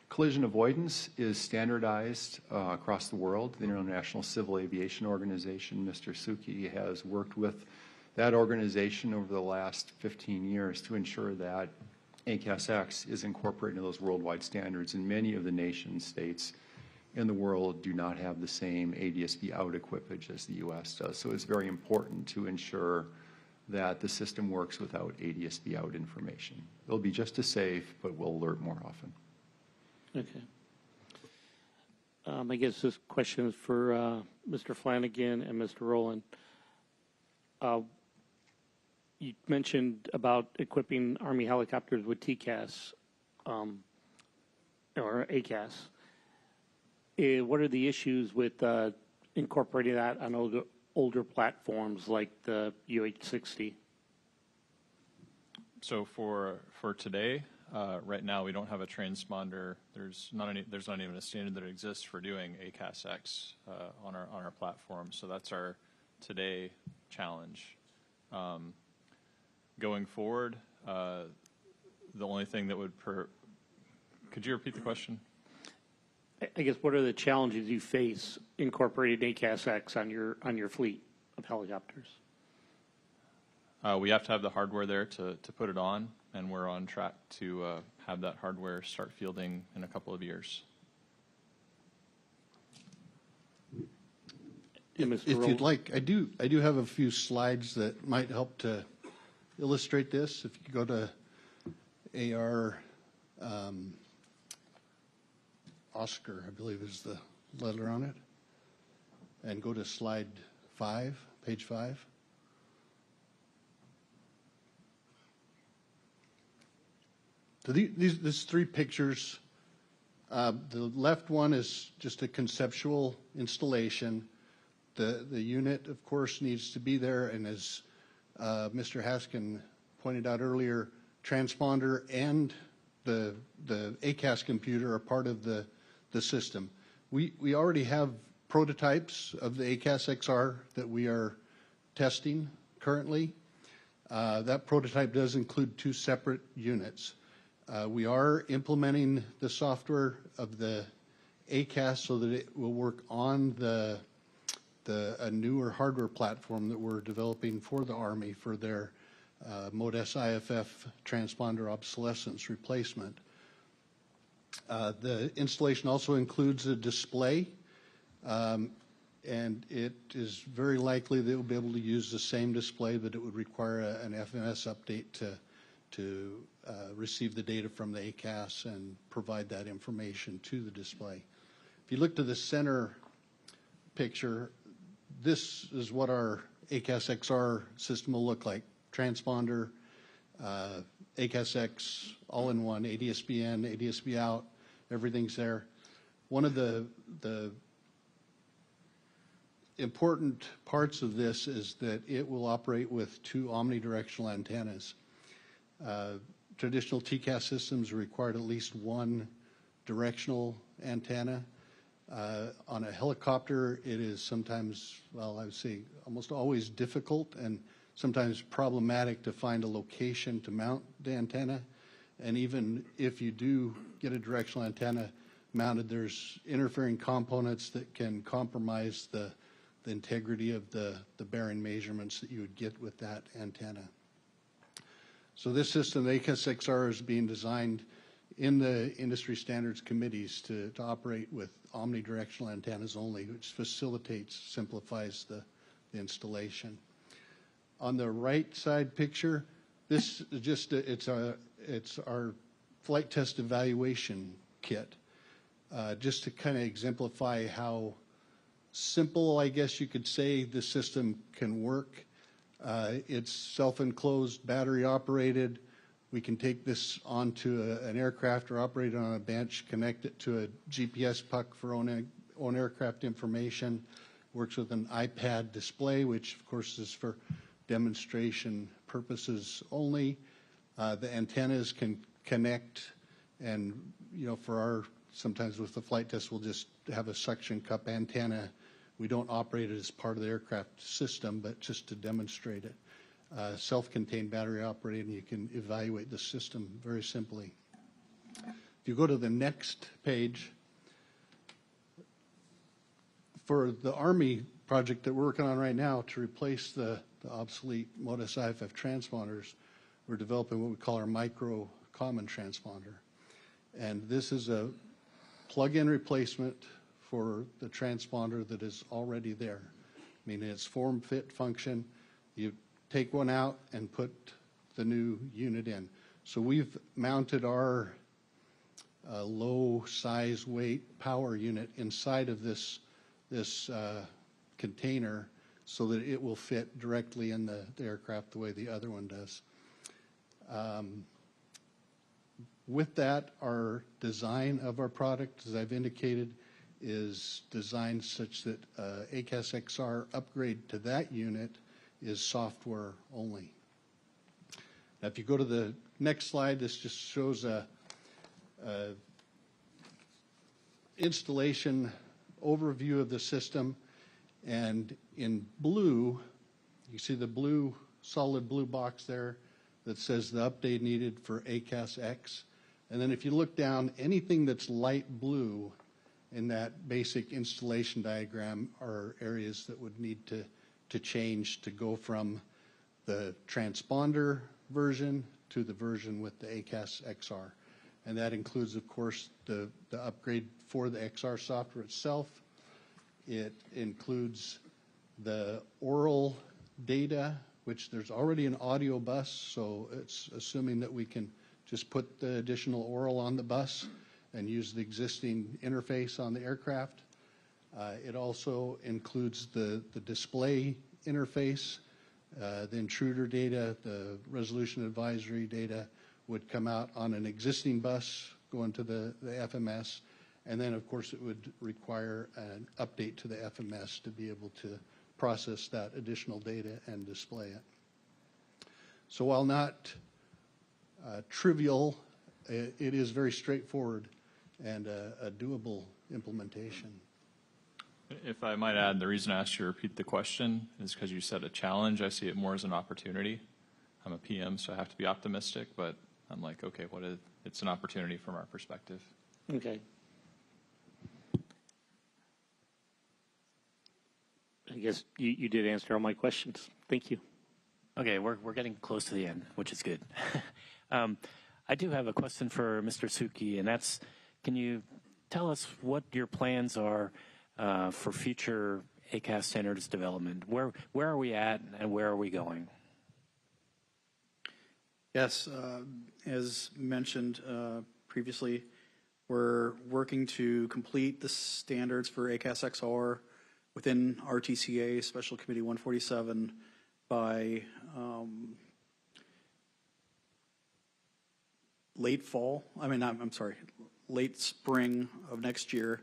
collision avoidance is standardized across the world. The International Civil Aviation Organization, Mr. Suki, has worked with that organization over the last 15 years to ensure that ACAS-X is incorporated into those worldwide standards, and many of the nation states in the world do not have the same ADSB out equipage as the U.S. does. So it's very important to ensure that the system works without ADSB out information. It'll be just as safe, but we'll alert more often.
Okay. I guess this question is for Mr. Flanagan and Mr. Rowland. You mentioned about equipping Army helicopters with TCAS or ACAS. What are the issues with incorporating that on older platforms like the UH-60?
So for today, right now we don't have a transponder. There's not even a standard that exists for doing ACAS-X on our platform. So that's our today challenge. Going forward, the only thing that would could you repeat the question?
I guess what are the challenges you face incorporating ACAS-X on your fleet of helicopters?
We have to have the hardware there to put it on, and we're on track to have that hardware start fielding in a couple of years.
If you'd like, I do have a few slides that might help to illustrate this. If you go to AR Oscar, I believe is the letter on it, and go to slide 5, page 5. So these three pictures, the left one is just a conceptual installation. The unit, of course, needs to be there, and as Mr. Haskin pointed out earlier, transponder and the ACAS computer are part of the system. We already have prototypes of the ACAS XR that we are testing currently. That prototype does include 2 separate units. We are implementing the software of the ACAS so that it will work on a newer hardware platform that we're developing for the Army for their Mode SIFF transponder obsolescence replacement. The installation also includes a display, and it is very likely that it will be able to use the same display, but it would require an FMS update to receive the data from the ACAS and provide that information to the display. If you look to the center picture, this is what our ACAS XR system will look like. Transponder, ACAS-X, all in one, ADSB in, ADSB out, everything's there. One of the important parts of this is that it will operate with 2 omnidirectional antennas. Traditional TCAS systems required at least 1 directional antenna. On a helicopter, it is sometimes, well, I would say almost always difficult and sometimes problematic to find a location to mount the antenna. And even if you do get a directional antenna mounted, there's interfering components that can compromise the integrity of the bearing measurements that you would get with that antenna. So this system, the ACAS XR, is being designed in the industry standards committees to operate with omnidirectional antennas only, which facilitates, simplifies the installation. On the right side picture, this is just it's our flight test evaluation kit, just to kind of exemplify how simple, I guess you could say, the system can work. It's self-enclosed, battery operated. We can take this onto an aircraft or operate it on a bench, connect it to a GPS puck for own aircraft information. Works with an iPad display, which of course is for demonstration purposes only. The antennas can connect, and for sometimes with the flight test, we'll just have a suction cup antenna. We don't operate it as part of the aircraft system, but just to demonstrate it. Self-contained battery operated, and you can evaluate the system very simply. If you go to the next page, for the Army project that we're working on right now to replace the obsolete Modus IFF transponders, we're developing what we call our micro common transponder. And this is a plug-in replacement for the transponder that is already there. Meaning it's form, fit, function. You take one out and put the new unit in. So we've mounted our low size, weight, power unit inside of this container so that it will fit directly in the aircraft the way the other one does. With that, our design of our product, as I've indicated, is designed such that ACAS XR upgrade to that unit is software only. Now, if you go to the next slide, this just shows a installation overview of the system. And in blue, you see the solid blue box there that says the update needed for ACAS X. And then if you look down, anything that's light blue in that basic installation diagram are areas that would need to change to go from the transponder version to the version with the ACAS XR. And that includes, of course, the upgrade for the XR software itself. It includes the oral data, which there's already an audio bus, so it's assuming that we can just put the additional oral on the bus and use the existing interface on the aircraft. It also includes the display interface, the intruder data, the resolution advisory data would come out on an existing bus going to the FMS. And then, of course, it would require an update to the FMS to be able to process that additional data and display it. So while not trivial, it is very straightforward and a doable implementation.
If I might add, the reason I asked you to repeat the question is because you said a challenge. I see it more as an opportunity. I'm a PM, so I have to be optimistic, but I'm like, okay, it's an opportunity from our perspective.
Okay. I guess you did answer all my questions. Thank you.
Okay, we're getting close to the end, which is good. I do have a question for Mr. Suki, and that's, can you tell us what your plans are for future ACAS standards development? Where are we at, and where are we going?
Yes, as mentioned previously, we're working to complete the standards for ACAS XR within RTCA Special Committee 147 by late spring of next year,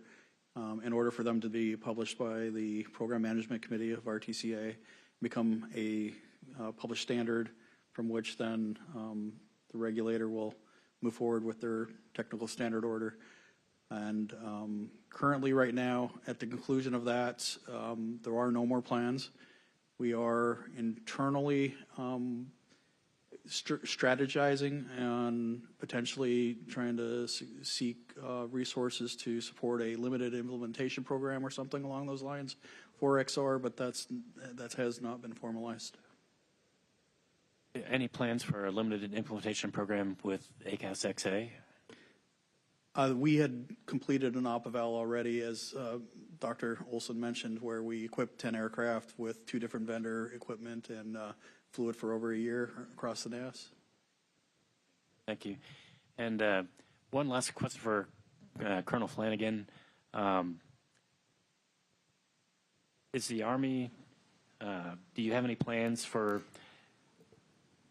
in order for them to be published by the Program Management Committee of RTCA, become a published standard from which then the regulator will move forward with their technical standard order. And currently right now, at the conclusion of that, there are no more plans. We are internally strategizing and potentially trying to seek resources to support a limited implementation program or something along those lines for XR, but that has not been formalized.
Any plans for a limited implementation program with ACAS XA?
We had completed an op-eval already, as Dr. Olson mentioned, where we equipped 10 aircraft with 2 different vendor equipment and flew it for over a year across the NAS.
Thank you. And one last question for Colonel Flanagan. Is the Army, do you have any plans for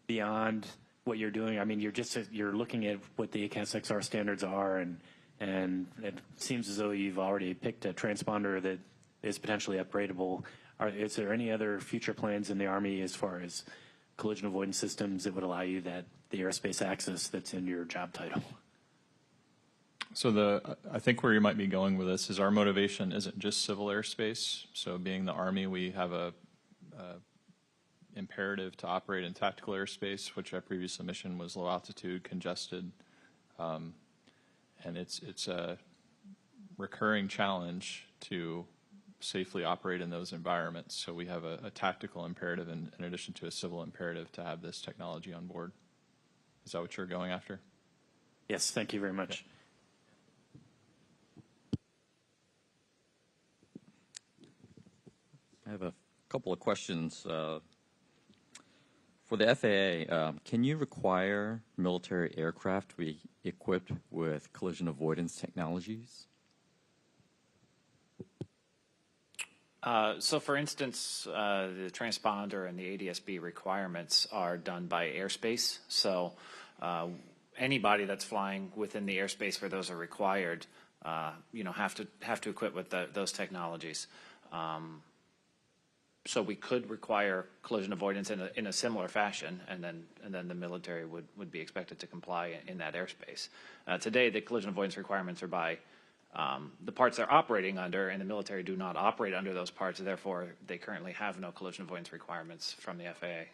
beyond what you're doing. I mean, you're looking at what the ACAS XR standards are, and it seems as though you've already picked a transponder that is potentially upgradable. Is there any other future plans in the Army as far as collision avoidance systems that would allow you the airspace access that's in your job title?
So I think where you might be going with this is our motivation isn't just civil airspace. So being the Army, we have a imperative to operate in tactical airspace, which our previous mission was low altitude, congested, and it's a recurring challenge to safely operate in those environments. So we have a tactical imperative in addition to a civil imperative to have this technology on board. Is that what you're going after?
Yes, thank you very much.
I have a couple of questions. For the FAA, can you require military aircraft to be equipped with collision avoidance technologies?
So, for instance, the transponder and the ADSB requirements are done by airspace. So, anybody that's flying within the airspace where those are required, have to equip with those technologies. So we could require collision avoidance in a similar fashion, and then the military would be expected to comply in that airspace. Today, the collision avoidance requirements are by the parts they're operating under, and the military do not operate under those parts. Therefore, they currently have no collision avoidance requirements from the FAA.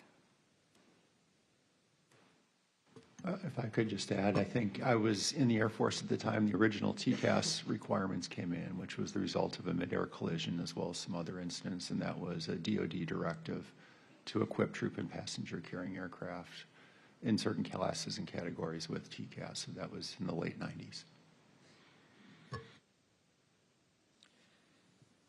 If I could just add, I think I was in the Air Force at the time the original TCAS requirements came in, which was the result of a mid-air collision as well as some other incidents, and that was a DoD directive to equip troop and passenger carrying aircraft in certain classes and categories with TCAS. So that was in the late 90s.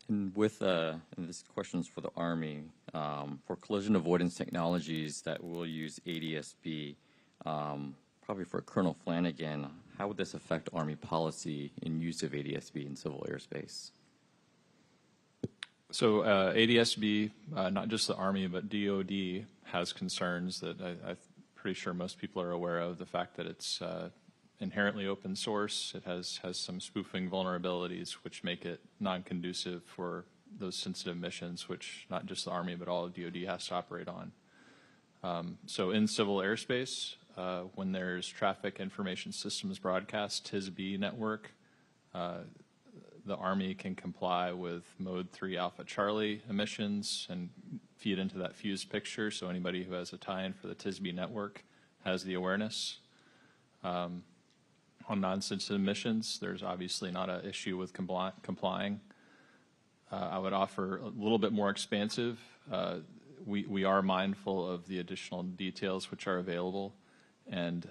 And and this question's for the Army, for collision avoidance technologies that will use ADSB, probably for Colonel Flanagan, how would this affect Army policy in use of ADSB in civil airspace?
So ADSB, not just the Army, but DoD has concerns that I'm pretty sure most people are aware of, the fact that it's inherently open source. It has some spoofing vulnerabilities which make it non-conducive for those sensitive missions, which not just the Army, but all of DoD has to operate on. So in civil airspace, when there's traffic information systems broadcast, TSB network, the Army can comply with mode 3 Alpha Charlie emissions and feed into that fused picture, so anybody who has a tie-in for the TSB network has the awareness. On non-sensitive missions, there's obviously not an issue with complying. I would offer a little bit more expansive. We are mindful of the additional details which are available, and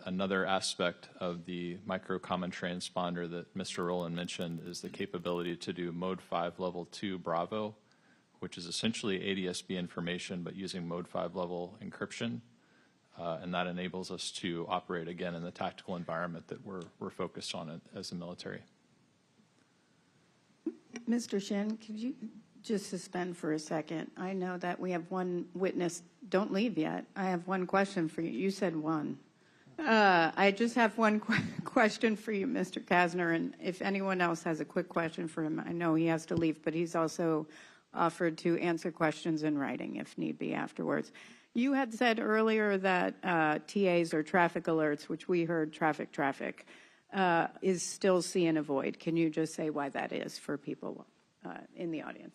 another aspect of the micro common transponder that Mr. Rowland mentioned is the capability to do mode 5 level 2 Bravo, which is essentially ADSB information but using mode 5 level encryption, and that enables us to operate again in the tactical environment that we're focused on as the military.
Mr. Shin, could you just suspend for a second? I know that we have one witness. Don't leave yet. I have one question for you. You said one. I just have one question for you, Mr. Kasner, and if anyone else has a quick question for him, I know he has to leave, but he's also offered to answer questions in writing if need be afterwards. You had said earlier that TAs or traffic alerts, which we heard traffic, is still see and avoid. Can you just say why that is for people in the audience?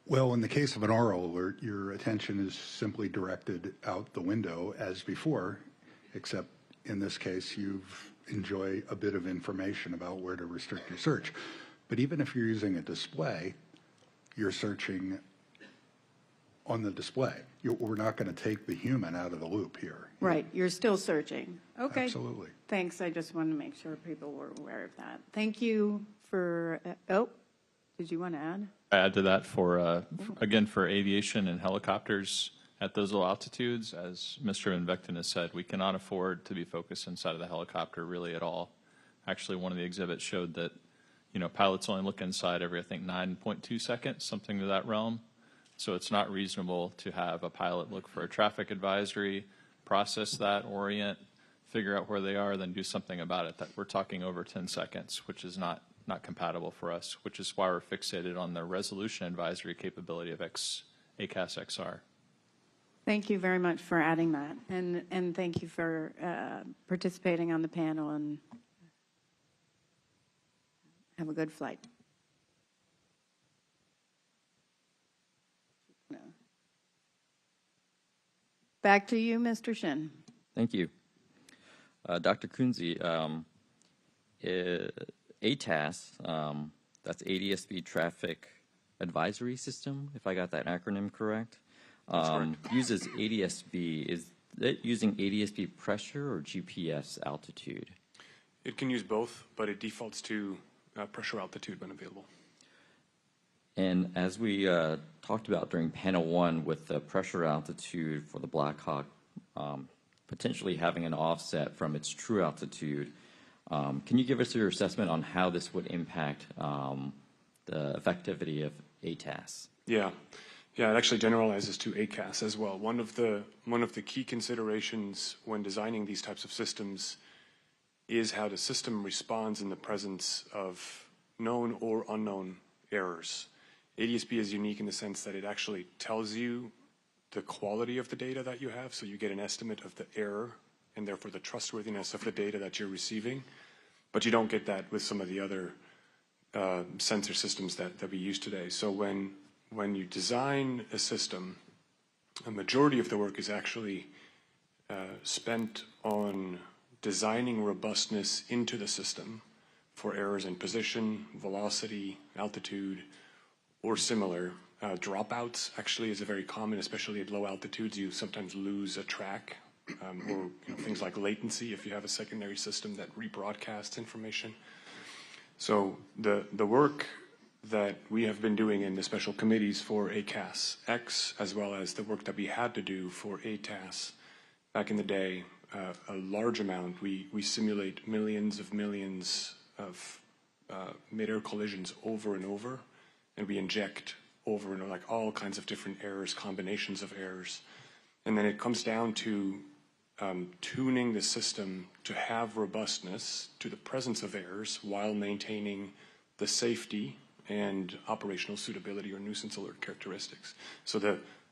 Well, in the case of an oral alert, your attention is simply directed out the window as before, except in this case you enjoy a bit of information about where to restrict your search. But even if you're using a display, you're searching on the display. We're not going to take the human out of the loop here.
Right, you're still searching. Okay.
Absolutely.
Thanks, I just wanted to make sure people were aware of that. Thank you for, did you want to add?
Add to that for, again, for aviation and helicopters at those low altitudes, as Mr. Van Vechten has said, we cannot afford to be focused inside of the helicopter really at all. Actually, one of the exhibits showed that, pilots only look inside every, I think, 9.2 seconds, something to that realm. So it's not reasonable to have a pilot look for a traffic advisory, process that, orient, figure out where they are, then do something about it. That we're talking over 10 seconds, which is not compatible for us, which is why we're fixated on the resolution advisory capability of ACAS XR.
Thank you very much for adding that, and thank you for participating on the panel, and have a good flight. Back to you, Mr. Shin.
Thank you. Dr. Kunze, ATAS, that's ADSB Traffic Advisory System, if I got that acronym correct, uses ADSB. Is it using ADSB pressure or GPS altitude?
It can use both, but it defaults to pressure altitude when available.
And as we talked about during panel 1 with the pressure altitude for the Black Hawk potentially having an offset from its true altitude, can you give us your assessment on how this would impact the effectivity of ATAS?
Yeah, it actually generalizes to ACAS as well. One of the key considerations when designing these types of systems is how the system responds in the presence of known or unknown errors. ADSB is unique in the sense that it actually tells you the quality of the data that you have, so you get an estimate of the error and therefore the trustworthiness of the data that you're receiving. But you don't get that with some of the other sensor systems that we use today. So when you design a system, a majority of the work is actually spent on designing robustness into the system for errors in position, velocity, altitude, or similar. Dropouts actually is a very common, especially at low altitudes. You sometimes lose a track, or things like latency if you have a secondary system that rebroadcasts information. So the work that we have been doing in the special committees for ACAS X, as well as the work that we had to do for ATAS back in the day, a large amount. We simulate millions of mid-air collisions over and over, and we inject over and over, like all kinds of different errors, combinations of errors. And then it comes down to tuning the system to have robustness to the presence of errors while maintaining the safety and operational suitability or nuisance alert characteristics. So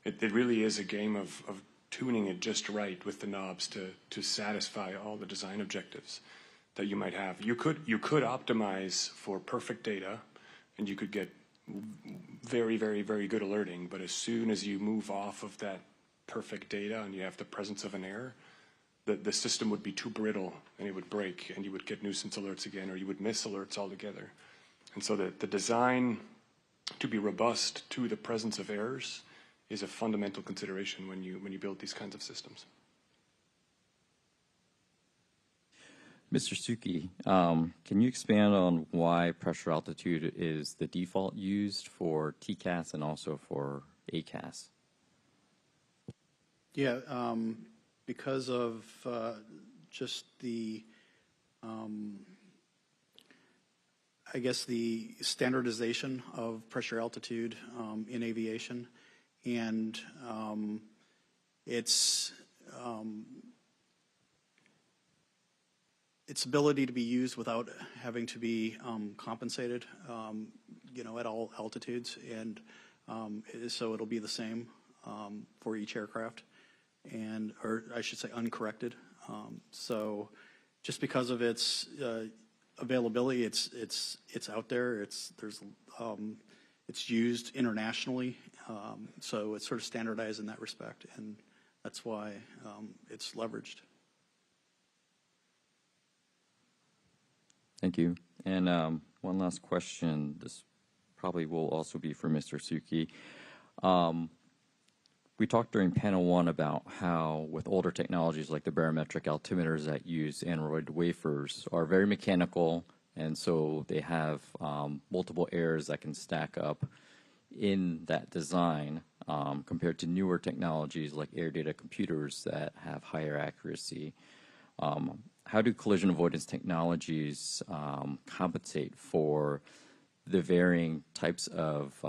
it really is a game of tuning it just right with the knobs to satisfy all the design objectives that you might have. You could optimize for perfect data, and you could get very, very, very good alerting, but as soon as you move off of that perfect data and you have the presence of an error, the system would be too brittle and it would break and you would get nuisance alerts again, or you would miss alerts altogether. And so the design to be robust to the presence of errors is a fundamental consideration when you build these kinds of systems.
Mr. Suki, can you expand on why pressure altitude is the default used for TCAS and also for ACAS?
Yeah, because of just the, I guess the standardization of pressure altitude in aviation, and its ability to be used without having to be compensated, at all altitudes, and so it'll be the same for each aircraft, or I should say uncorrected. So just because of its availability, it's out there. It's used internationally, so it's sort of standardized in that respect, and that's why it's leveraged.
Thank you. And one last question. This probably will also be for Mr. Suki. We talked during panel 1 about how with older technologies like the barometric altimeters that use Android wafers are very mechanical, and so they have multiple errors that can stack up in that design compared to newer technologies like air data computers that have higher accuracy. How do collision avoidance technologies compensate for the varying types of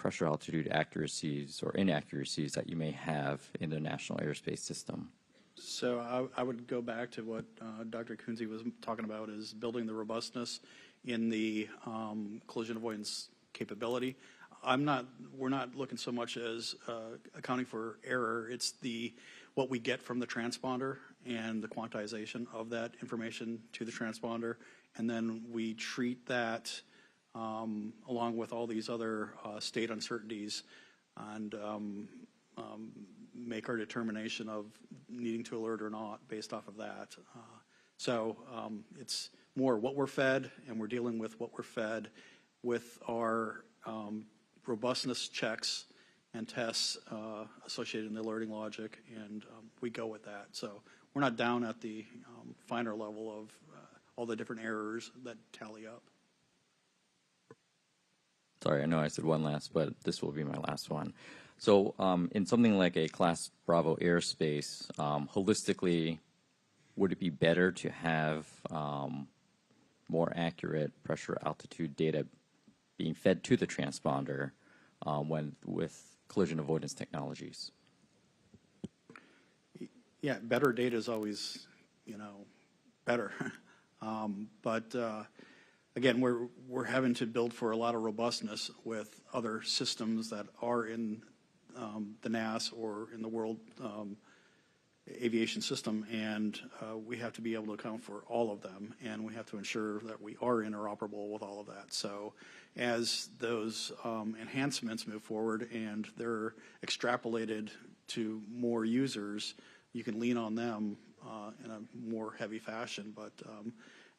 pressure altitude accuracies or inaccuracies that you may have in the national airspace system?
So I would go back to what Dr. Kunze was talking about, is building the robustness in the collision avoidance capability. We're not looking so much as accounting for error. It's what we get from the transponder and the quantization of that information to the transponder, and then we treat that along with all these other state uncertainties and make our determination of needing to alert or not based off of that. So it's more what we're fed, and we're dealing with what we're fed with our robustness checks and tests associated in the alerting logic, and we go with that. So we're not down at the finer level of all the different errors that tally up.
Sorry, I know I said one last, but this will be my last one. So in something like a Class Bravo airspace, holistically, would it be better to have more accurate pressure altitude data being fed to the transponder when with collision avoidance technologies?
Yeah, better data is always, better. But again, we're having to build for a lot of robustness with other systems that are in the NAS or in the world aviation system, and we have to be able to account for all of them, and we have to ensure that we are interoperable with all of that. So as those enhancements move forward and they're extrapolated to more users, you can lean on them in a more heavy fashion. But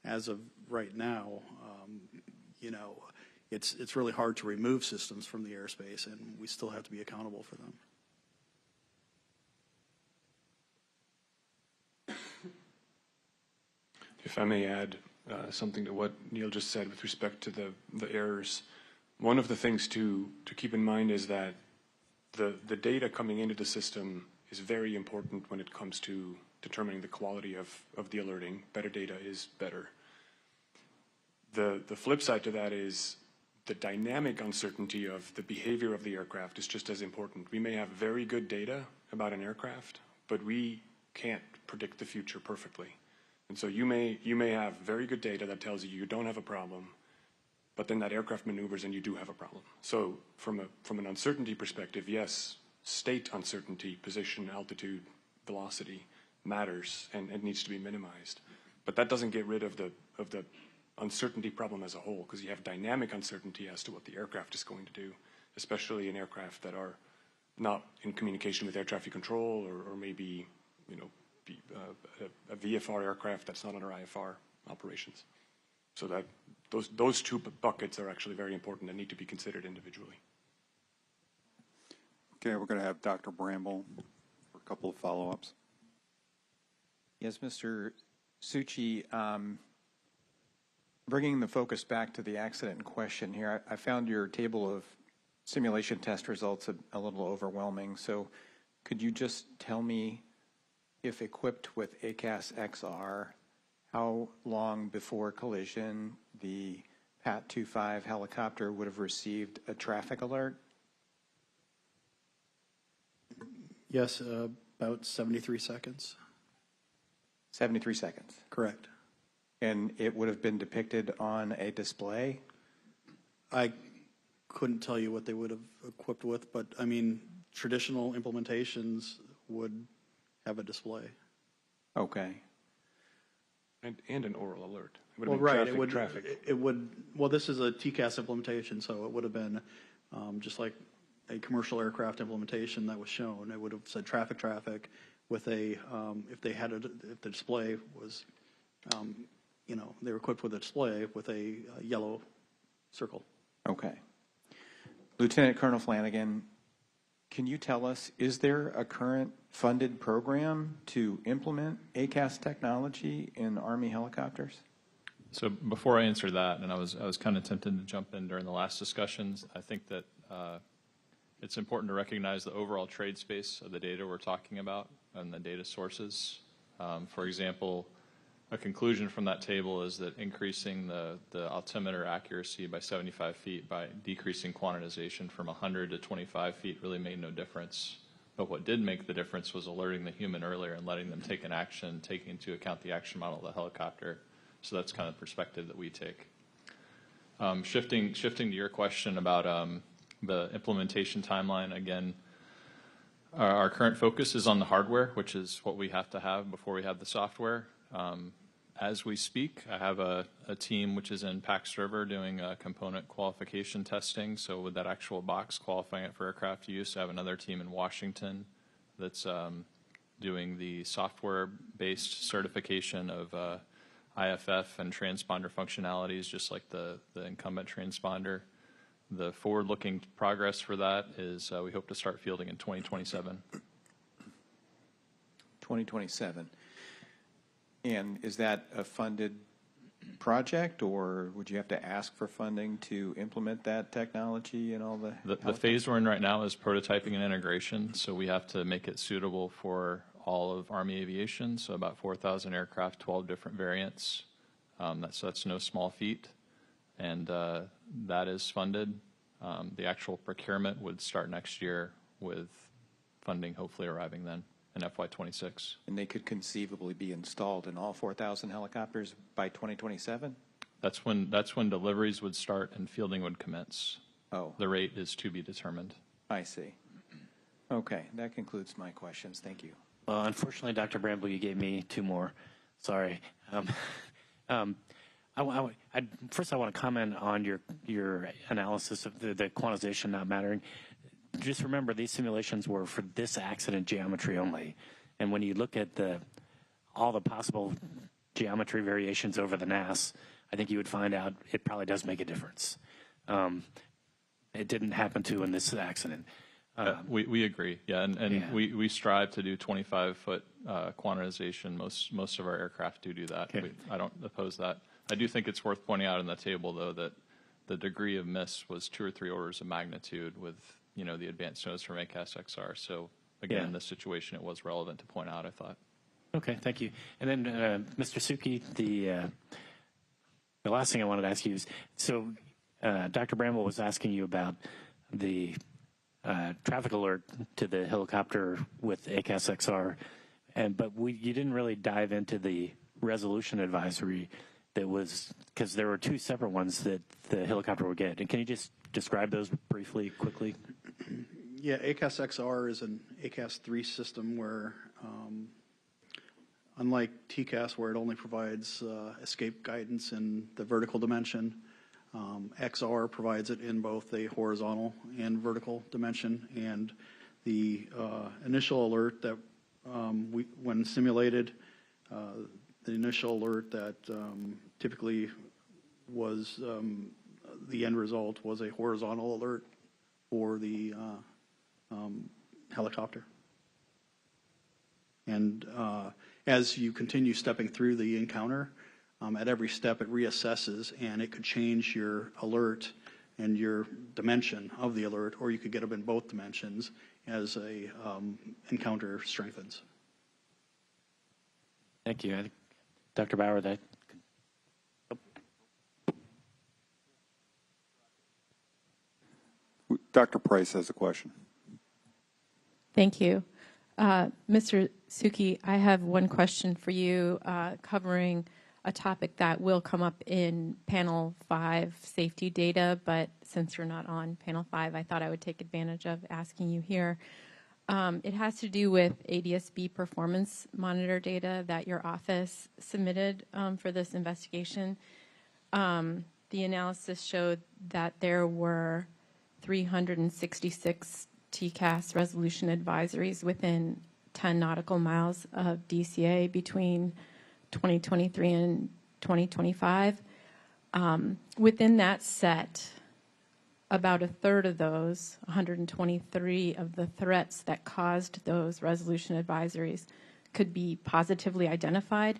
as of right now, it's really hard to remove systems from the airspace, and we still have to be accountable for them.
If I may add something to what Neil just said with respect to the errors, one of the things to keep in mind is that the data coming into the system is very important when it comes to determining the quality of the alerting. Better data is better. The flip side to that is the dynamic uncertainty of the behavior of the aircraft is just as important. We may have very good data about an aircraft, but we can't predict the future perfectly. And so you may have very good data that tells you don't have a problem, but then that aircraft maneuvers and you do have a problem. So from an uncertainty perspective, yes, state uncertainty, position, altitude, velocity matters and it needs to be minimized. But that doesn't get rid of the uncertainty problem as a whole, because you have dynamic uncertainty as to what the aircraft is going to do, especially in aircraft that are not in communication with air traffic control or maybe, a VFR aircraft that's not under IFR operations. So that those two buckets are actually very important and need to be considered individually.
Okay, we're going to have Dr. Bramble for a couple of follow-ups.
Yes, Mr. Suchi, bringing the focus back to the accident in question here, I found your table of simulation test results a little overwhelming. So could you just tell me, if equipped with ACAS XR, how long before collision the PAT-25 helicopter would have received a traffic alert?
Yes, about 73 seconds.
73 seconds?
Correct.
And it would have been depicted on a display?
I couldn't tell you what they would have equipped with, but I mean, traditional implementations would have a display.
Okay.
And an oral alert. It would
Well,
have been
right.
traffic.
It would. Well, this is a TCAS implementation, so it would have been just like a commercial aircraft implementation that was shown. It would have said traffic with a if the display was, they were equipped with a display with a yellow circle.
Okay. Lieutenant Colonel Flanagan, can you tell us, is there a current funded program to implement ACAS technology in Army helicopters?
So before I answer that, and I was kind of tempted to jump in during the last discussions, I think that it's important to recognize the overall trade space of the data we're talking about and the data sources. For example, a conclusion from that table is that increasing the altimeter accuracy by 75 feet by decreasing quantization from 100 to 25 feet really made no difference. But what did make the difference was alerting the human earlier and letting them take an action, taking into account the action model of the helicopter. So that's kind of the perspective that we take. Shifting to your question about the implementation timeline, again, our current focus is on the hardware, which is what we have to have before we have the software. As we speak, I have a team which is in PAC server doing component qualification testing. So with that actual box qualifying it for aircraft use, I have another team in Washington that's doing the software-based certification of IFF and transponder functionalities, just like the incumbent transponder. The forward-looking progress for that is we hope to start fielding in 2027.
2027. And is that a funded project, or would you have to ask for funding to implement that technology and all
The phase we're in right now is prototyping and integration, so we have to make it suitable for all of Army aviation, so about 4,000 aircraft, 12 different variants. That's no small feat, and that is funded. The actual procurement would start next year with funding hopefully arriving then in FY26.
And they could conceivably be installed in all 4,000 helicopters by 2027?
That's when deliveries would start and fielding would commence.
Oh.
The rate is to be determined.
I see. Okay, that concludes my questions. Thank you.
Unfortunately, Dr. Bramble, you gave me two more. Sorry. First, I want to comment on your analysis of the quantization not mattering. Just remember, these simulations were for this accident geometry only. And when you look at all the possible geometry variations over the NAS, I think you would find out it probably does make a difference. It didn't happen to in this accident.
We agree, yeah, and
Yeah.
we strive to do 25-foot quantization. Most of our aircraft do that.
Okay.
I don't oppose that. I do think it's worth pointing out in the table, though, that the degree of miss was 2 or 3 orders of magnitude with the advanced notes from ASRS. So again, in this situation, it was relevant to point out, I thought.
Okay, thank you. And then, Mr. Suki, the last thing I wanted to ask you is, so Dr. Bramble was asking you about the traffic alert to the helicopter with ASRS, but you didn't really dive into the resolution advisory that was, because there were 2 separate ones that the helicopter would get. And can you just describe those briefly, quickly?
Yeah, ASRS is an ACAS 3 system where, unlike TCAS, where it only provides escape guidance in the vertical dimension, XR provides it in both a horizontal and vertical dimension. And the initial alert that when simulated, the initial alert that typically was the end result was a horizontal alert for the helicopter. And as you continue stepping through the encounter, at every step it reassesses, and it could change your alert and your dimension of the alert, or you could get them in both dimensions as a encounter strengthens.
Thank you. I think, Dr. Bauer, that.
Dr. Price has a question.
Thank you. Mr. Suki, I have one question for you covering a topic that will come up in Panel 5, safety data, but since you're not on Panel 5, I thought I would take advantage of asking you here. It has to do with ADSB performance monitor data that your office submitted for this investigation. The analysis showed that there were 366 TCAS resolution advisories within 10 nautical miles of DCA between 2023 and 2025. Within that set, about a third of those, 123 of the threats that caused those resolution advisories could be positively identified.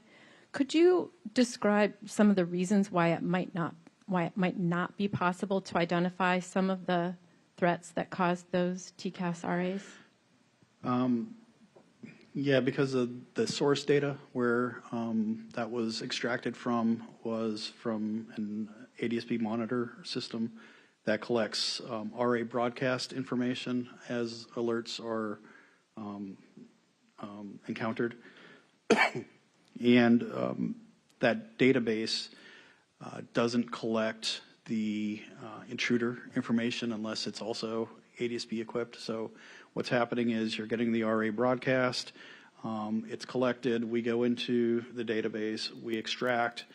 Could you describe some of the reasons why it might not be possible to identify some of the threats that caused those TCAS RAs?
Yeah, because of the source data where that was extracted from was from an ADSB monitor system that collects RA broadcast information as alerts are encountered. And that database doesn't collect the intruder information unless it's also ADSB equipped. So what's happening is you're getting the RA broadcast, it's collected, we go into the database, we extract,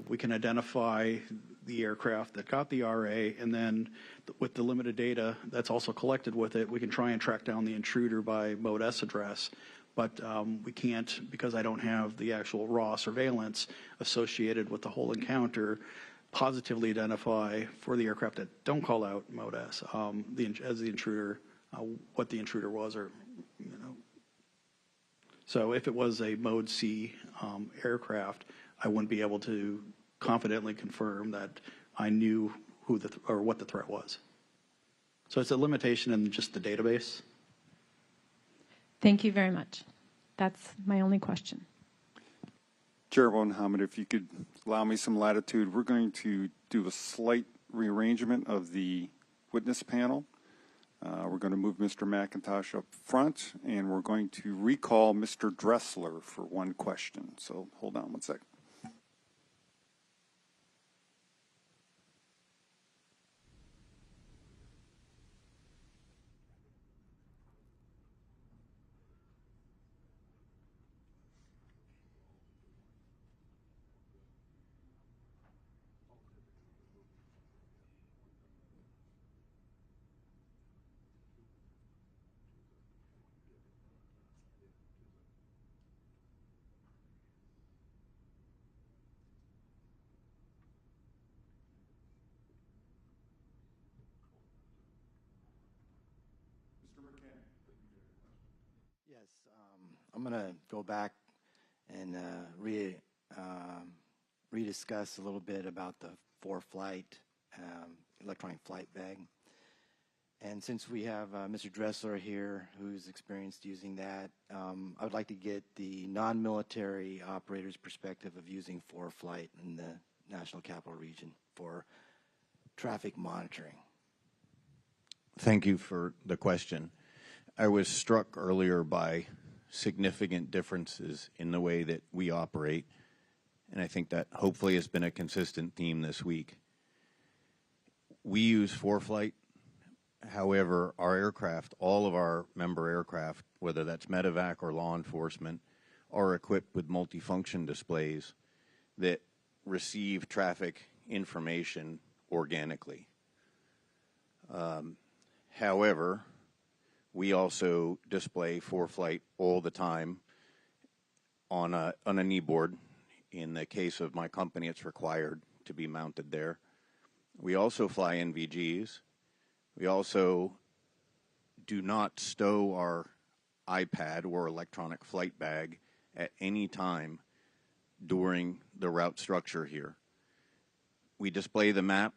we can identify the aircraft that got the RA, and then with the limited data that's also collected with it, we can try and track down the intruder by mode S address. But we can't, because I don't have the actual raw surveillance associated with the whole encounter, positively identify for the aircraft that don't call out mode S as the intruder, what the intruder was, or So if it was a mode C aircraft, I wouldn't be able to confidently confirm that I knew who or what the threat was. So it's a limitation in just the database.
Thank you very much. That's my only question.
Chairwoman Hamid, if you could allow me some latitude, we're going to do a slight rearrangement of the witness panel. We're going to move Mr. McIntosh up front, and we're going to recall Mr. Dressler for one question. So hold on one second.
Yes, I'm going to go back and rediscuss a little bit about the for-flight electronic flight bag. And since we have Mr. Dressler here who's experienced using that, I would like to get the non-military operator's perspective of using for-flight in the National Capital Region for traffic monitoring.
Thank you for the question. I was struck earlier by significant differences in the way that we operate, and I think that hopefully has been a consistent theme this week. We use for-flight. However, our aircraft, all of our member aircraft, whether that's medevac or law enforcement, are equipped with multifunction displays that receive traffic information organically. However, we also display for-flight all the time on a knee board. In the case of my company, it's required to be mounted there. We also fly NVGs. We also do not stow our iPad or electronic flight bag at any time during the route structure here. We display the map,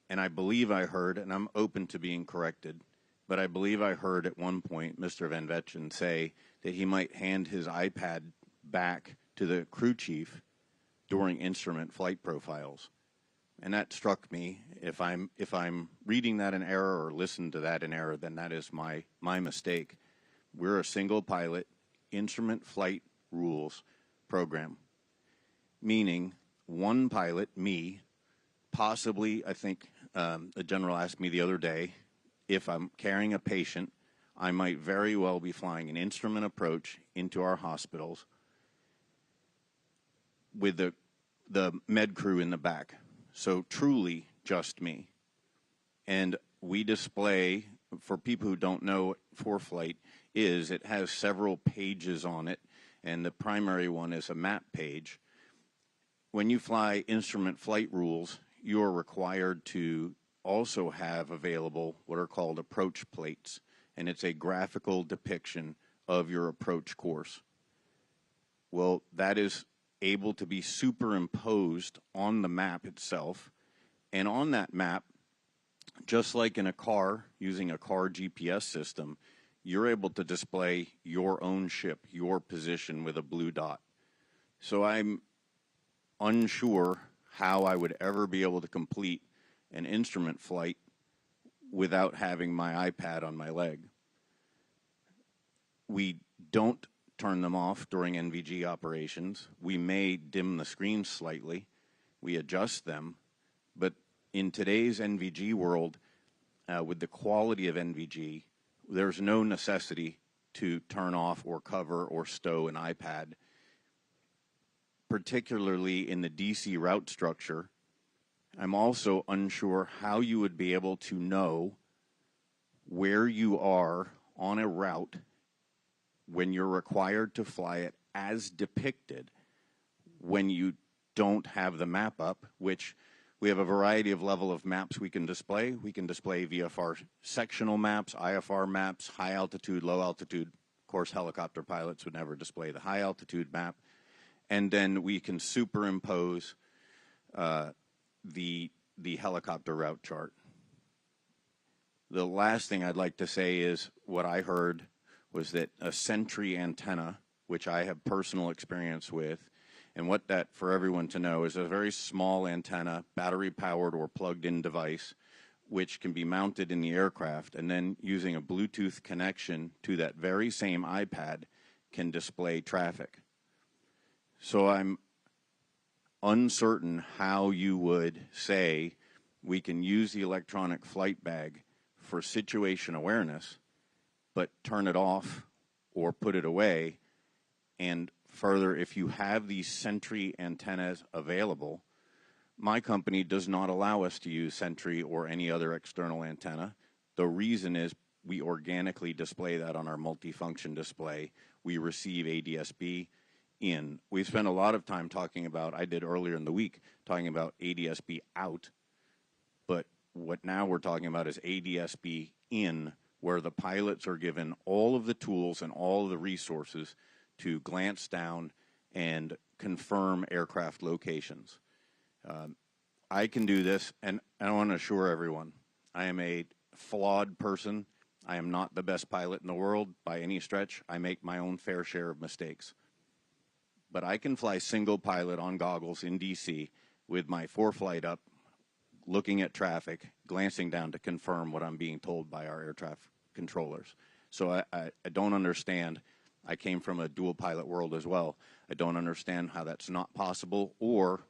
and I believe I heard, and I'm open to being corrected, but I believe I heard at one point Mr. Van Vetchen say that he might hand his iPad back to the crew chief during instrument flight profiles. And that struck me. If I'm reading that in error or listen to that in error, then that is my mistake. We're a single pilot instrument flight rules program, meaning one pilot, me, possibly, I think the general asked me the other day, if I'm carrying a patient, I might very well be flying an instrument approach into our hospitals with the med crew in the back. So truly just me. And we display, for people who don't know what for-flight is, it has several pages on it, and the primary one is a map page. When you fly instrument flight rules, you're required to also have available what are called approach plates, and it's a graphical depiction of your approach course. Well, that is able to be superimposed on the map itself, and on that map, just like in a car, using a car GPS system, you're able to display your own ship, your position with a blue dot. So I'm unsure how I would ever be able to complete an instrument flight without having my iPad on my leg. We don't turn them off during NVG operations. We may dim the screen slightly. We adjust them. But in today's NVG world, with the quality of NVG, there's no necessity to turn off or cover or stow an iPad, particularly in the DC route structure. I'm also unsure how you would be able to know where you are on a route when you're required to fly it as depicted when you don't have the map up, which we have a variety of level of maps we can display. We can display VFR sectional maps, IFR maps, high altitude, low altitude. Of course, helicopter pilots would never display the high altitude map. And then we can superimpose the helicopter route chart. The last thing I'd like to say is what I heard was that a Sentry antenna, which I have personal experience with, and what that, for everyone to know, is a very small antenna, battery-powered or plugged-in device, which can be mounted in the aircraft, and then using a Bluetooth connection to that very same iPad can display traffic. So I'm uncertain how you would say we can use the electronic flight bag for situation awareness, but turn it off or put it away. And further, if you have these Sentry antennas available, my company does not allow us to use Sentry or any other external antenna. The reason is we organically display that on our multifunction display. We receive ADSB in. We've spent a lot of time talking about, I did earlier in the week, talking about ADSB out, but what now we're talking about is ADSB in, where the pilots are given all of the tools and all of the resources to glance down and confirm aircraft locations. I can do this, and I want to assure everyone, I am a flawed person. I am not the best pilot in the world by any stretch. I make my own fair share of mistakes. But I can fly single pilot on goggles in DC with my flight up, looking at traffic, glancing down to confirm what I'm being told by our air traffic controllers. So I don't understand. I came from a dual pilot world as well. I don't understand how that's not possible, or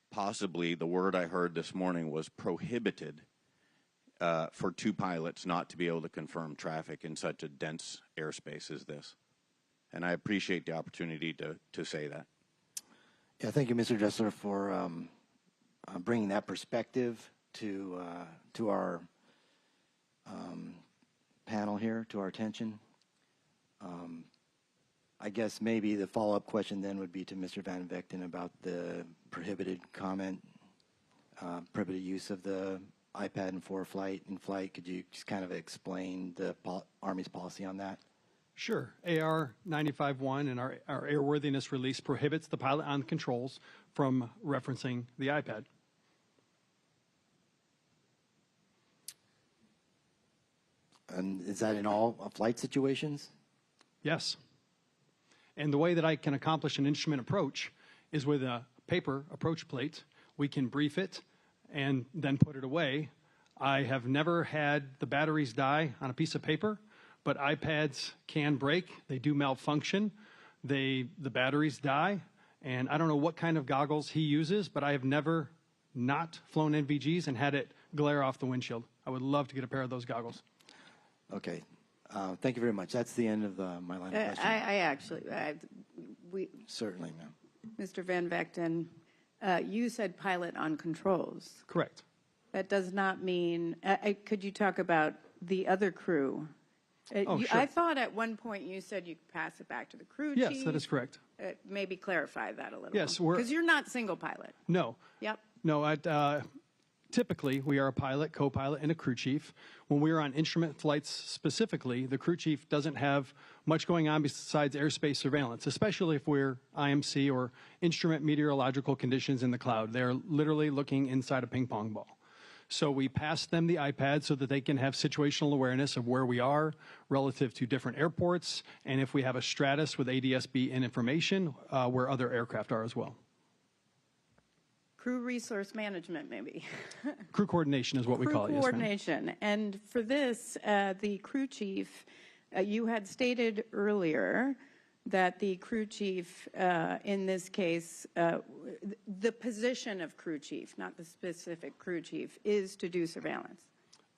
possibly the word I heard this morning was prohibited for two pilots not to be able to confirm traffic in such a dense airspace as this. And I appreciate the opportunity to say that.
Yeah, thank you, Mr. Dressler, for bringing that perspective to our panel here, to our attention. I guess maybe the follow-up question then would be to Mr. Van Vechten about the prohibited comment, prohibited use of the iPad in flight. Could you just kind of explain the Army's policy on that?
Sure. AR 95-1 and our airworthiness release prohibits the pilot on controls from referencing the iPad.
And is that in all flight situations?
Yes. And the way that I can accomplish an instrument approach is with a paper approach plate. We can brief it and then put it away. I have never had the batteries die on a piece of paper, but iPads can break. They do malfunction. The batteries die. And I don't know what kind of goggles he uses, but I have never not flown NVGs and had it glare off the windshield. I would love to get a pair of those goggles.
Okay. Thank you very much. That's the end of my line of questions. Certainly, ma'am.
Mr. Van Vechten, you said pilot on controls.
Correct.
That does not mean, could you talk about the other crew?
Sure.
I thought at one point you said you could pass it back to the crew chief.
Yes, that is correct.
Maybe clarify that a little.
Yes,
because you're not single pilot.
No.
Yep.
No, typically we are a pilot, co-pilot, and a crew chief. When we are on instrument flights specifically, the crew chief doesn't have much going on besides airspace surveillance, especially if we're IMC or instrument meteorological conditions in the cloud. They're literally looking inside a ping pong ball. So we pass them the iPad so that they can have situational awareness of where we are relative to different airports, and if we have a stratus with ADSB and information, where other aircraft are as well.
Crew resource management, maybe.
Crew coordination is what we call it.
Crew
Yes, ma'am.
coordination. And for this, the crew chief, you had stated earlier that the crew chief, in this case, the position of crew chief, not the specific crew chief, is to do surveillance.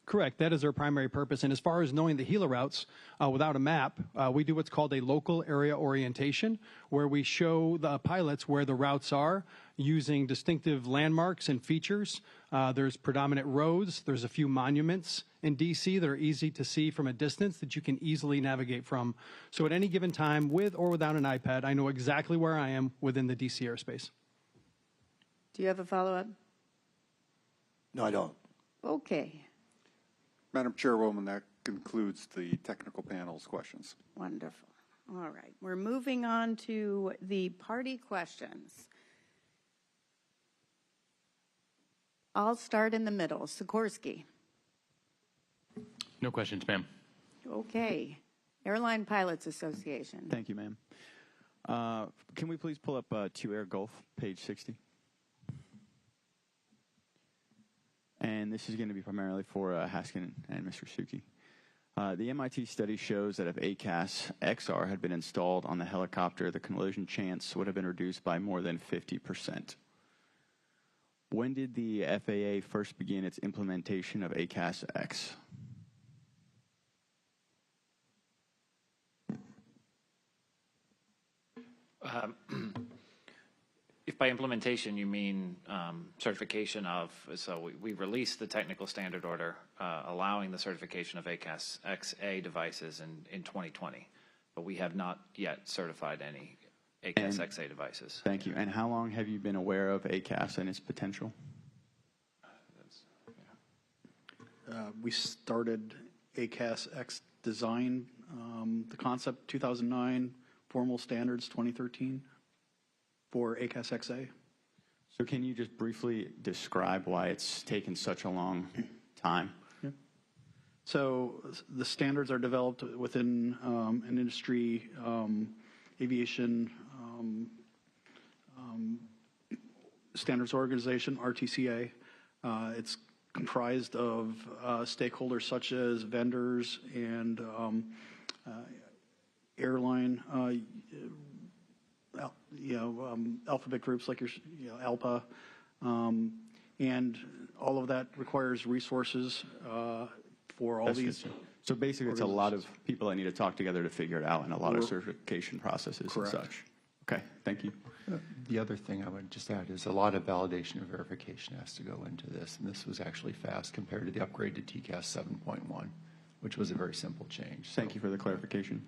Correct. That is our primary purpose. And as far as knowing the HELA routes without a map, we do what's called a local area orientation, where we show the pilots where the routes are using distinctive landmarks and features. There's predominant roads. There's a few monuments in D.C. that are easy to see from a distance that you can easily navigate from. So at any given time, with or without an iPad, I know exactly where I am within the D.C. airspace.
Do you have a follow-up?
No, I don't.
Okay.
Madam Chairwoman, that concludes the technical panel's questions.
Wonderful. All right. We're moving on to the party questions. I'll start in the middle. Sikorsky.
No questions, ma'am.
Okay. Airline Pilots Association.
Thank you, ma'am. Can we please pull up 2 Air Gulf, page 60? And this is going to be primarily for Haskin and Mr. Suki. The MIT study shows that if ACAS XR had been installed on the helicopter, the collision chance would have been reduced by more than 50%. When did the FAA first begin its implementation of ACAS X?
If by implementation you mean certification of, so we released the technical standard order allowing the certification of ACAS XA devices in 2020, but we have not yet certified any ACAS XA devices.
Thank you. And how long have you been aware of ACAS and its potential?
We started ACAS X design, the concept 2009, formal standards 2013 for ACAS XA.
So can you just briefly describe why it's taken such a long time?
Yeah. So the standards are developed within an industry, aviation standards organization, RTCA. It's comprised of stakeholders such as vendors and airline, alphabet groups like your, ALPA, and all of that requires resources for all
That's
these.
good. So basically, it's a lot of people that need to talk together to figure it out, and a lot of certification processes
Correct.
and such. Okay, thank you.
The other thing I would just add is a lot of validation and verification has to go into this, and this was actually fast compared to the upgrade to TCAS 7.1, which was a very simple change.
Thank you for the clarification.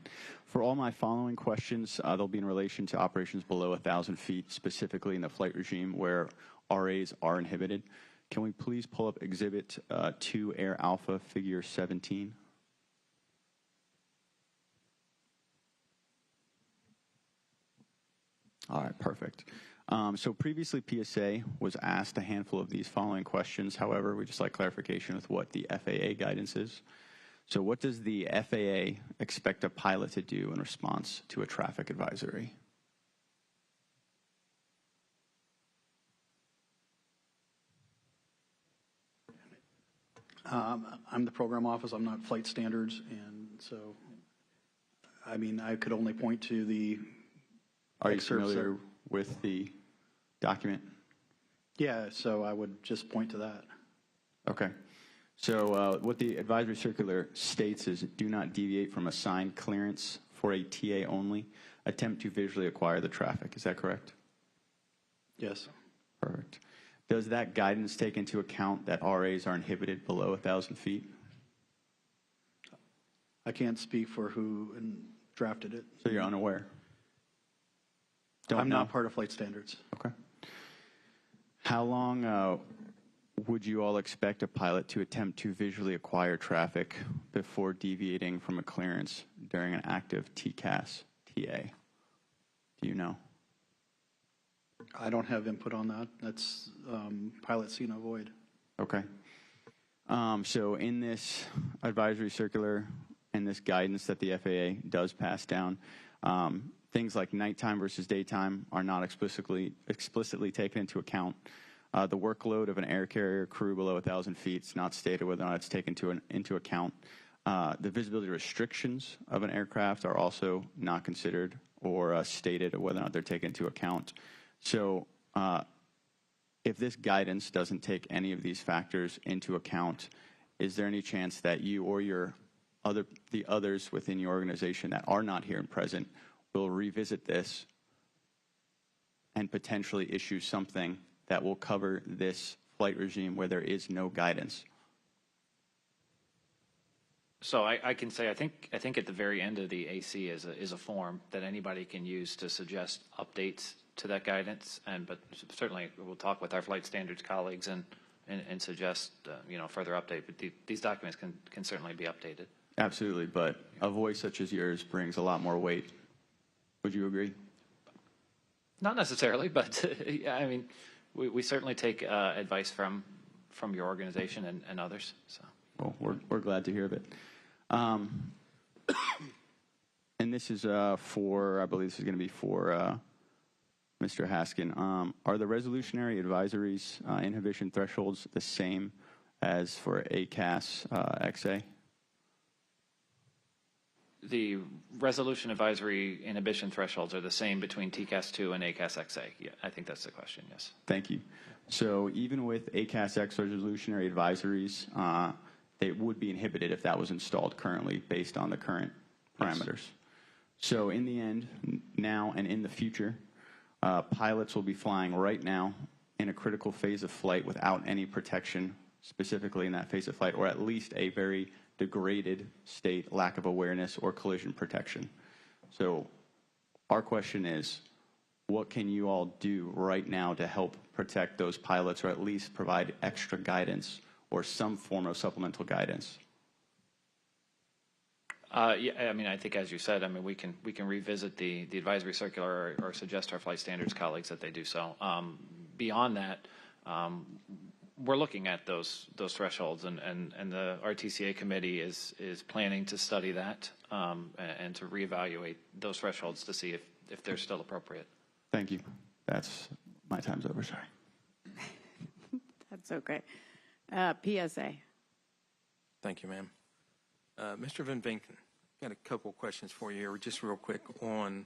For all my following questions, they'll be in relation to operations below 1,000 feet, specifically in the flight regime where RAs are inhibited. Can we please pull up Exhibit 2 Air Alpha, Figure 17? All right, perfect. So previously PSA was asked a handful of these following questions. However, we just like clarification with what the FAA guidance is. So what does the FAA expect a pilot to do in response to a traffic advisory?
I'm the program office. I'm not flight standards, and so, I mean, I could only point to the.
Are you familiar with the document?
Yeah, so I would just point to that.
Okay. So what the advisory circular states is do not deviate from assigned clearance for a TA only. Attempt to visually acquire the traffic. Is that correct?
Yes.
Perfect. Does that guidance take into account that RAs are inhibited below 1,000 feet?
I can't speak for who drafted it.
So you're unaware?
I'm not part of flight standards.
Okay. How long would you all expect a pilot to attempt to visually acquire traffic before deviating from a clearance during an active TCAS TA? Do you know?
I don't have input on that. That's pilot see and avoid.
Okay. So in this advisory circular and this guidance that the FAA does pass down, things like nighttime versus daytime are not explicitly taken into account. The workload of an air carrier crew below 1,000 feet is not stated whether or not it's taken into account. The visibility restrictions of an aircraft are also not considered or stated whether or not they're taken into account. So if this guidance doesn't take any of these factors into account, is there any chance that you or the others within your organization that are not here and present will revisit this and potentially issue something that will cover this flight regime where there is no guidance?
So I can say I think at the very end of the AC is a form that anybody can use to suggest updates to that guidance, but certainly we'll talk with our flight standards colleagues and suggest further update. But these documents can certainly be updated.
Absolutely, but a voice such as yours brings a lot more weight. Would you agree?
Not necessarily, but I mean, we certainly take advice from your organization and others. So.
Well, we're glad to hear of it. And this is I believe this is going to be for Mr. Haskin. Are the resolutionary advisories inhibition thresholds the same as for ACAS XA?
The resolution advisory inhibition thresholds are the same between TCAS 2 and ACAS XA. Yeah, I think that's the question, yes.
Thank you. So even with ACAS X resolutionary advisories, they would be inhibited if that was installed currently based on the current parameters. Yes. So in the end, now and in the future, pilots will be flying right now in a critical phase of flight without any protection, specifically in that phase of flight, or at least a very degraded state, lack of awareness, or collision protection. So our question is, what can you all do right now to help protect those pilots, or at least provide extra guidance or some form of supplemental guidance?
Yeah, I mean, I think as you said, I mean, we can revisit the advisory circular or suggest to our flight standards colleagues that they do so. Beyond that, we're looking at those thresholds, and the RTCA committee is planning to study that and to reevaluate those thresholds to see if they're still appropriate.
Thank you. That's my time's over. Sorry.
That's okay. PSA.
Thank you, ma'am. Mr. Van Vinken, got a couple questions for you here, just real quick on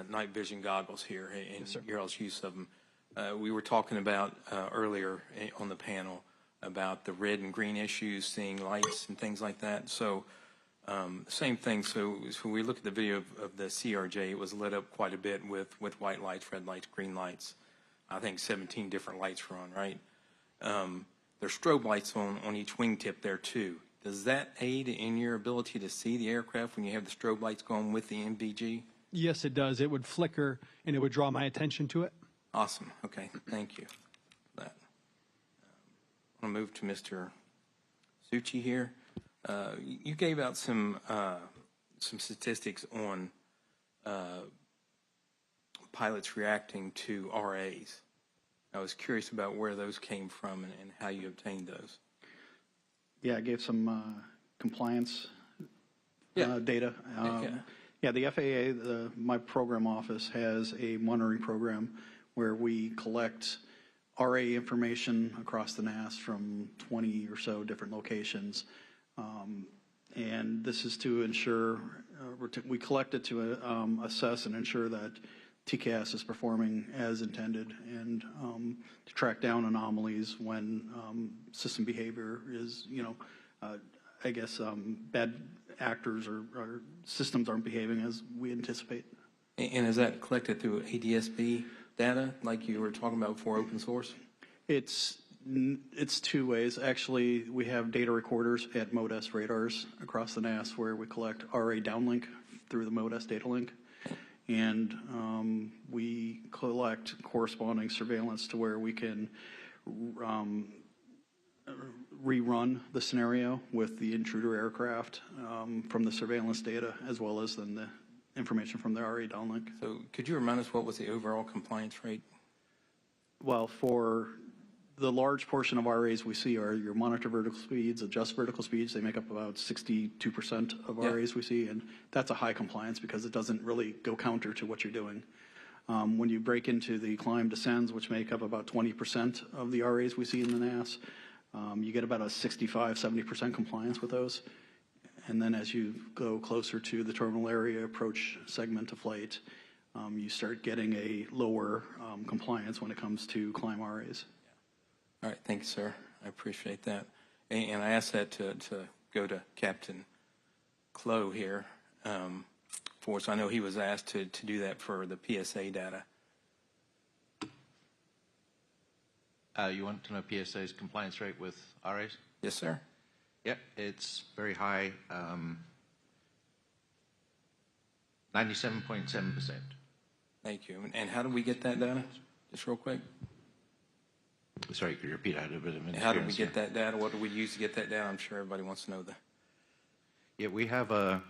night vision goggles here and
Yes, sir.
your all's use of them. We were talking about earlier on the panel about the red and green issues, seeing lights and things like that. So same thing. So we look at the video of the CRJ, it was lit up quite a bit with white lights, red lights, green lights. I think 17 different lights were on, right? There's strobe lights on each wingtip there too. Does that aid in your ability to see the aircraft when you have the strobe lights going with the MVG?
Yes, it does. It would flicker, and it would draw my attention to it.
Awesome. Okay, thank you for that. I'm going to move to Mr. Suchi here. You gave out some statistics on pilots reacting to RAs. I was curious about where those came from and how you obtained those.
Yeah, I gave some compliance data. Yeah, the FAA, my program office, has a monitoring program where we collect RA information across the NAS from 20 or so different locations. And this is to ensure, we collect it to assess and ensure that TCAS is performing as intended, and to track down anomalies when system behavior is, I guess, bad actors or systems aren't behaving as we anticipate.
And is that collected through ADSB data, like you were talking about before, open source?
It's two ways. Actually, we have data recorders at MODES radars across the NAS where we collect RA downlink through the MODES data link. And we collect corresponding surveillance to where we can rerun the scenario with the intruder aircraft from the surveillance data, as well as then the information from the RA downlink.
So could you remind us what was the overall compliance rate?
Well, for the large portion of RAs we see are your monitor vertical speeds, adjust vertical speeds. They make up about 62% of RAs we see, and that's a high compliance because it doesn't really go counter to what you're doing. When you break into the climb descends, which make up about 20% of the RAs we see in the NAS, you get about a 65-70% compliance with those. And then as you go closer to the terminal area approach segment of flight, you start getting a lower compliance when it comes to climb RAs.
All right, thanks, sir. I appreciate that. And I asked that to go to Captain Clow here for us. I know he was asked to do that for the PSA data.
You want to know PSA's compliance rate with RAs?
Yes, sir.
Yep, it's very high, 97.7%.
Thank you. And how do we get that data? Just real quick.
Sorry, could you repeat? I had a bit of
How do we
interference
get
here.
that data? What do we use to get that data? I'm sure everybody wants to know that.
Yeah, we have a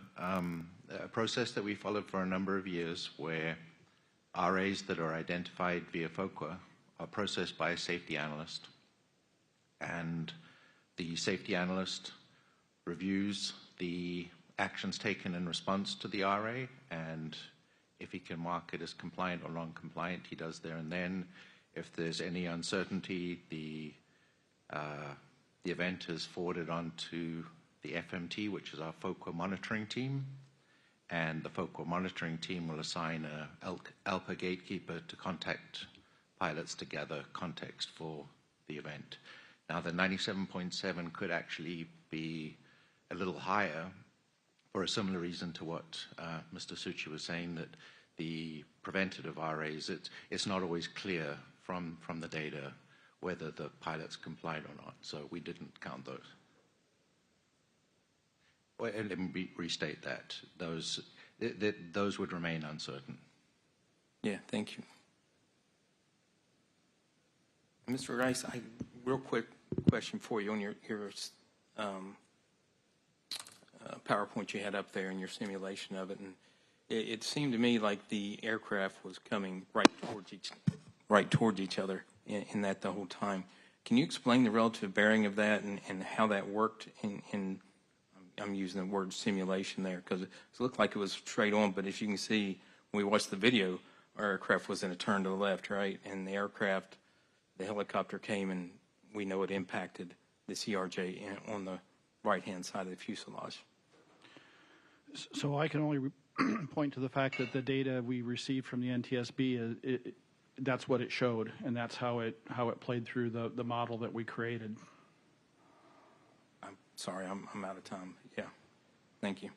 process that we followed for a number of years where RAs that are identified via FOQA are processed by a safety analyst. And the safety analyst reviews the actions taken in response to the RA, and if he can mark it as compliant or non-compliant, he does there and then. If there's any uncertainty, the event is forwarded on to the FMT, which is our FOQA monitoring team, and the FOQA monitoring team will assign a ALPA gatekeeper to contact pilots to gather context for the event. Now, the 97.7 could actually be a little higher for a similar reason to what Mr. Suchi was saying, that the preventative RAs, it's not always clear from the data whether the pilot's complied or not, so we didn't count those. Well, let me restate that. Those would remain uncertain.
Yeah, thank you. Mr. Rice, real quick question for you on your PowerPoint you had up there and your simulation of it, and it seemed to me like the aircraft was coming right towards each other in that the whole time. Can you explain the relative bearing of that and how that worked in I'm using the word simulation there because it looked like it was straight on, but as you can see when we watched the video, our aircraft was in a turn to the left, right? And the helicopter came and we know it impacted the CRJ on the right-hand side of the fuselage.
So I can only point to the fact that the data we received from the NTSB, that's what it showed, and that's how it played through the model that we created.
I'm sorry, I'm out of time. Yeah, thank you.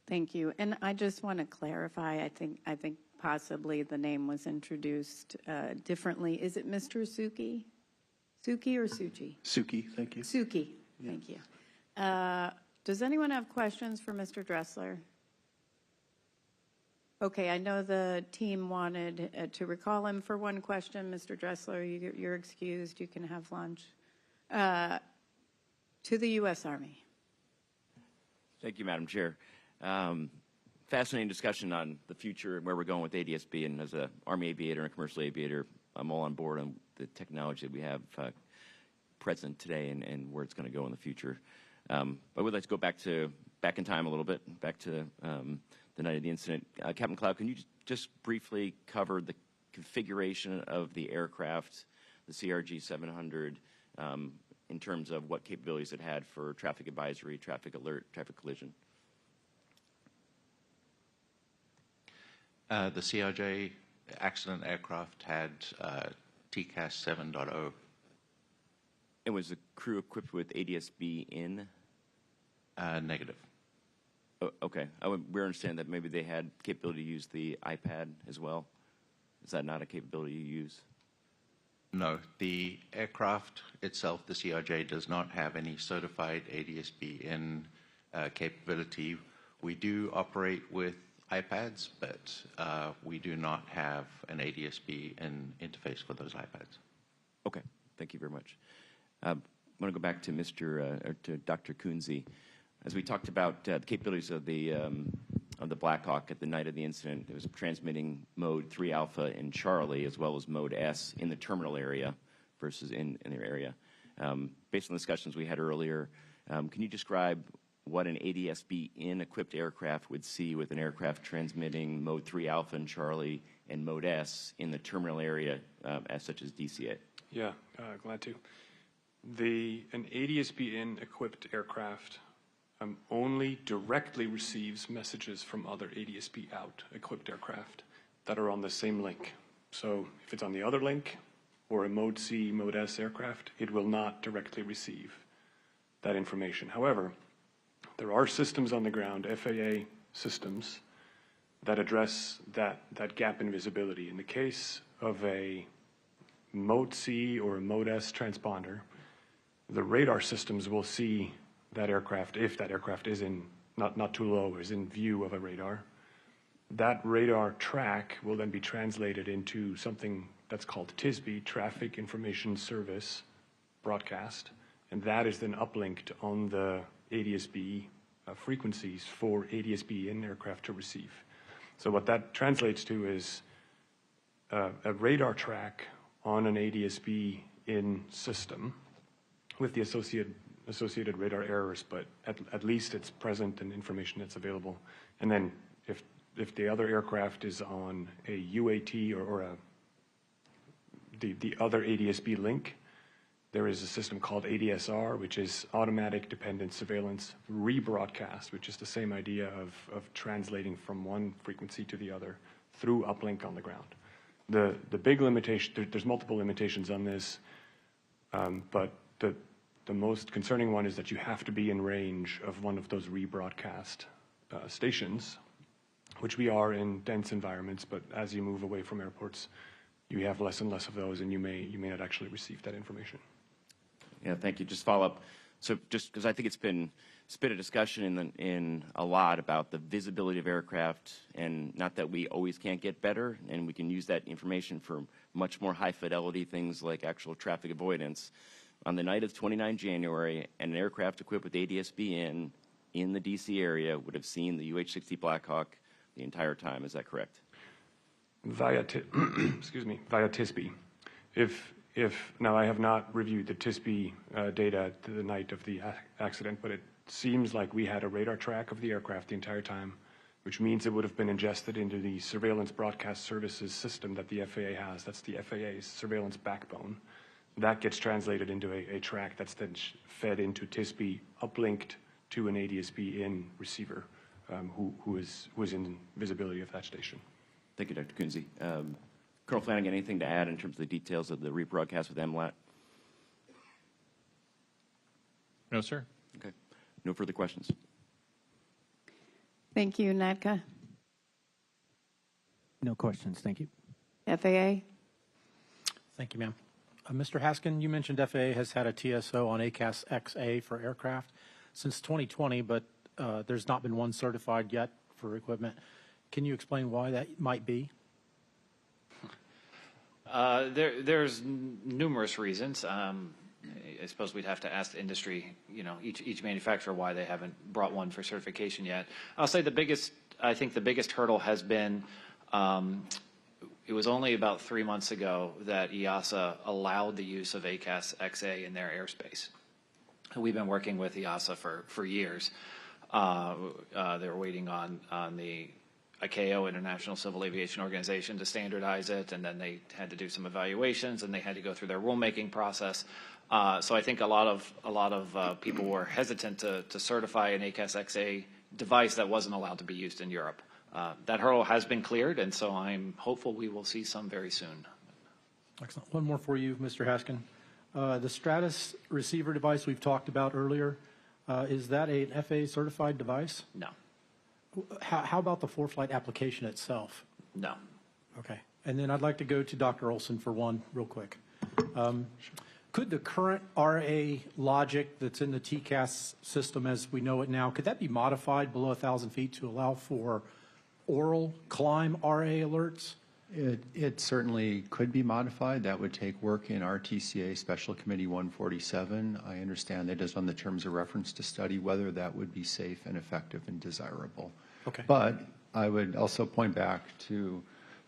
Thank you. And I just want to clarify, I think possibly the name was introduced differently. Is it Mr. Suki? Suki or Suchi?
Suki, thank you.
Suki, thank you. Does anyone have questions for Mr. Dressler? Okay, I know the team wanted to recall him for one question. Mr. Dressler, you're excused. You can have lunch. To the U.S. Army.
Thank you, Madam Chair. Fascinating discussion on the future and where we're going with ADSB. And as an Army aviator and a commercial aviator, I'm all on board on the technology that we have present today and where it's going to go in the future. I would like to go back in time a little bit, back to the night of the incident. Captain Cloud, can you just briefly cover the configuration of the aircraft, the CRJ-700, in terms of what capabilities it had for traffic advisory, traffic alert, traffic collision?
The CRJ accident aircraft had TCAS 7.0.
And was the crew equipped with ADSB in?
Negative.
Oh, okay. We understand that maybe they had capability to use the iPad as well. Is that not a capability you use?
No. The aircraft itself, the CRJ, does not have any certified ADSB in capability. We do operate with iPads, but we do not have an ADSB in interface for those iPads.
Okay. Thank you very much. I want to go back to Dr. Kunze. As we talked about the capabilities of the of the Black Hawk at the night of the incident. It was transmitting mode 3 alpha in Charlie as well as mode S in the terminal area versus in their area. Based on the discussions we had earlier, can you describe what an ADSB in equipped aircraft would see with an aircraft transmitting mode 3 alpha in Charlie and mode S in the terminal area as such as DCA?
Yeah, glad to. An ADSB in equipped aircraft only directly receives messages from other ADSB out equipped aircraft that are on the same link. So if it's on the other link or a mode C, mode S aircraft, it will not directly receive that information. However, there are systems on the ground, FAA systems, that address that gap in visibility. In the case of a mode C or a mode S transponder, the radar systems will see that aircraft, if that aircraft is in, not too low, is in view of a radar. That radar track will then be translated into something that's called TSB, Traffic Information Service broadcast, and that is then uplinked on the ADSB frequencies for ADSB in aircraft to receive. So what that translates to is a radar track on an ADSB in system with the associated radar errors, but at least it's present and information that's available. And then if the other aircraft is on a UAT or the other ADSB link, there is a system called ADSR, which is Automatic Dependent Surveillance Rebroadcast, which is the same idea of translating from one frequency to the other through uplink on the ground. The big limitation, there's multiple limitations on this, but the most concerning one is that you have to be in range of one of those rebroadcast stations, which we are in dense environments, but as you move away from airports, you have less and less of those, and you may not actually receive that information.
Yeah, thank you. Just follow up. So just because I think it's been a discussion in a lot about the visibility of aircraft, and not that we always can't get better, and we can use that information for much more high fidelity things like actual traffic avoidance. On the night of 29 January, an aircraft equipped with ADSB in the DC area would have seen the UH-60 Black Hawk the entire time. Is that correct?
Via TSB. Now I have not reviewed the TSB data to the night of the accident, but it seems like we had a radar track of the aircraft the entire time, which means it would have been ingested into the surveillance broadcast services system that the FAA has. That's the FAA's surveillance backbone. That gets translated into a track that's then fed into TSB, uplinked to an ADSB in receiver who is in visibility of that station.
Thank you, Dr. Kunze. Colonel Flanagan, anything to add in terms of the details of the rebroadcast with MLAT?
No, sir.
Okay. No further questions.
Thank you, NADCA.
No questions. Thank you.
FAA.
Thank you, ma'am. Mr. Haskin, you mentioned FAA has had a TSO on ACAS XA for aircraft since 2020, but there's not been one certified yet for equipment. Can you explain why that might be?
There's numerous reasons. I suppose we'd have to ask the industry, each manufacturer why they haven't brought one for certification yet. I'll say I think the biggest hurdle has been, it was only about 3 months ago that EASA allowed the use of ACAS XA in their airspace. We've been working with EASA for years. They were waiting on the ICAO, International Civil Aviation Organization, to standardize it, and then they had to do some evaluations, and they had to go through their rulemaking process. So I think a lot of people were hesitant to certify an ACAS XA device that wasn't allowed to be used in Europe. That hurdle has been cleared, and so I'm hopeful we will see some very soon.
Excellent. One more for you, Mr. Haskin. The Stratus receiver device we've talked about earlier, is that an FAA certified device?
No.
How about the for-flight application itself?
No.
Okay. And then I'd like to go to Dr. Olson for one real quick. Could the current RA logic that's in the TCAS system as we know it now, could that be modified below 1,000 feet to allow for oral climb RA alerts?
It certainly could be modified. That would take work in our TCA Special Committee 147. I understand that is on the terms of reference to study whether that would be safe and effective and desirable.
Okay.
But I would also point back to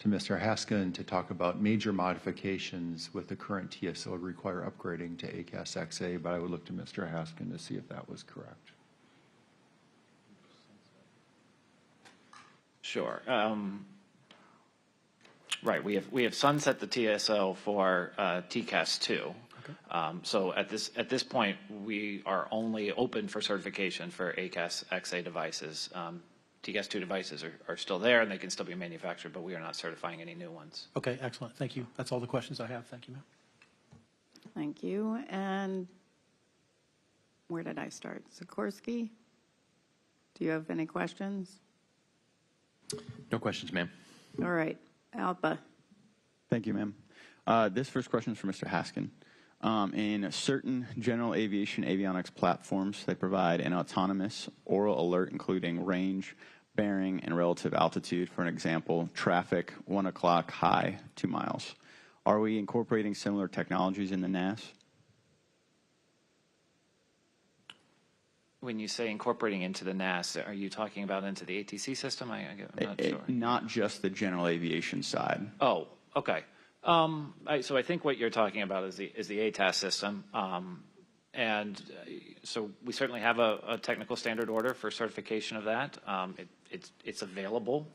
Mr. Haskin to talk about major modifications with the current TSO require upgrading to ACAS XA, but I would look to Mr. Haskin to see if that was correct.
Sure. Right. We have sunset the TSO for TCAS 2. So at this point, we are only open for certification for ACAS XA devices. TCAS 2 devices are still there, and they can still be manufactured, but we are not certifying any new ones.
Okay, excellent. Thank you. That's all the questions I have. Thank you, ma'am.
Thank you. And where did I start? Sikorsky? Do you have any questions?
No questions, ma'am.
All right. Alpa.
Thank you, ma'am. This first question is for Mr. Haskin. In certain general aviation avionics platforms, they provide an autonomous oral alert including range, bearing, and relative altitude. For an example, traffic, 1 o'clock, high, 2 miles. Are we incorporating similar technologies in the NAS?
When you say incorporating into the NAS, are you talking about into the ATC system? I'm not sure.
Not just the general aviation side.
Oh, okay. So I think what you're talking about is the ATAS system. And so we certainly have a technical standard order for certification of that. It's available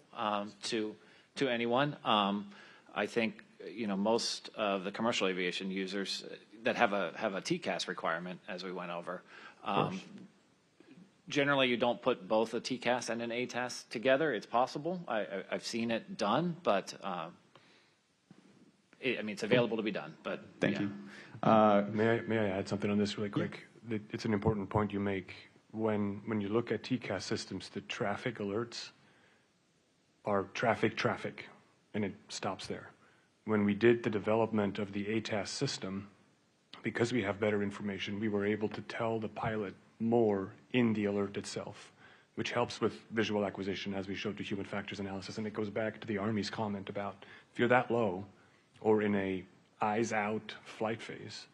to anyone. I think most of the commercial aviation users that have a TCAS requirement, as we went over. Generally, you don't put both a TCAS and an ATAS together. It's possible. I've seen it done, but it's available to be done. But
Thank you.
May I add something on this really quick? Yeah. It's an important point you make. When you look at TCAS systems, the traffic alerts are traffic, and it stops there. When we did the development of the ATAS system, because we have better information, we were able to tell the pilot more in the alert itself, which helps with visual acquisition, as we showed to human factors analysis. And it goes back to the Army's comment about if you're that low or in a eyes out flight phase,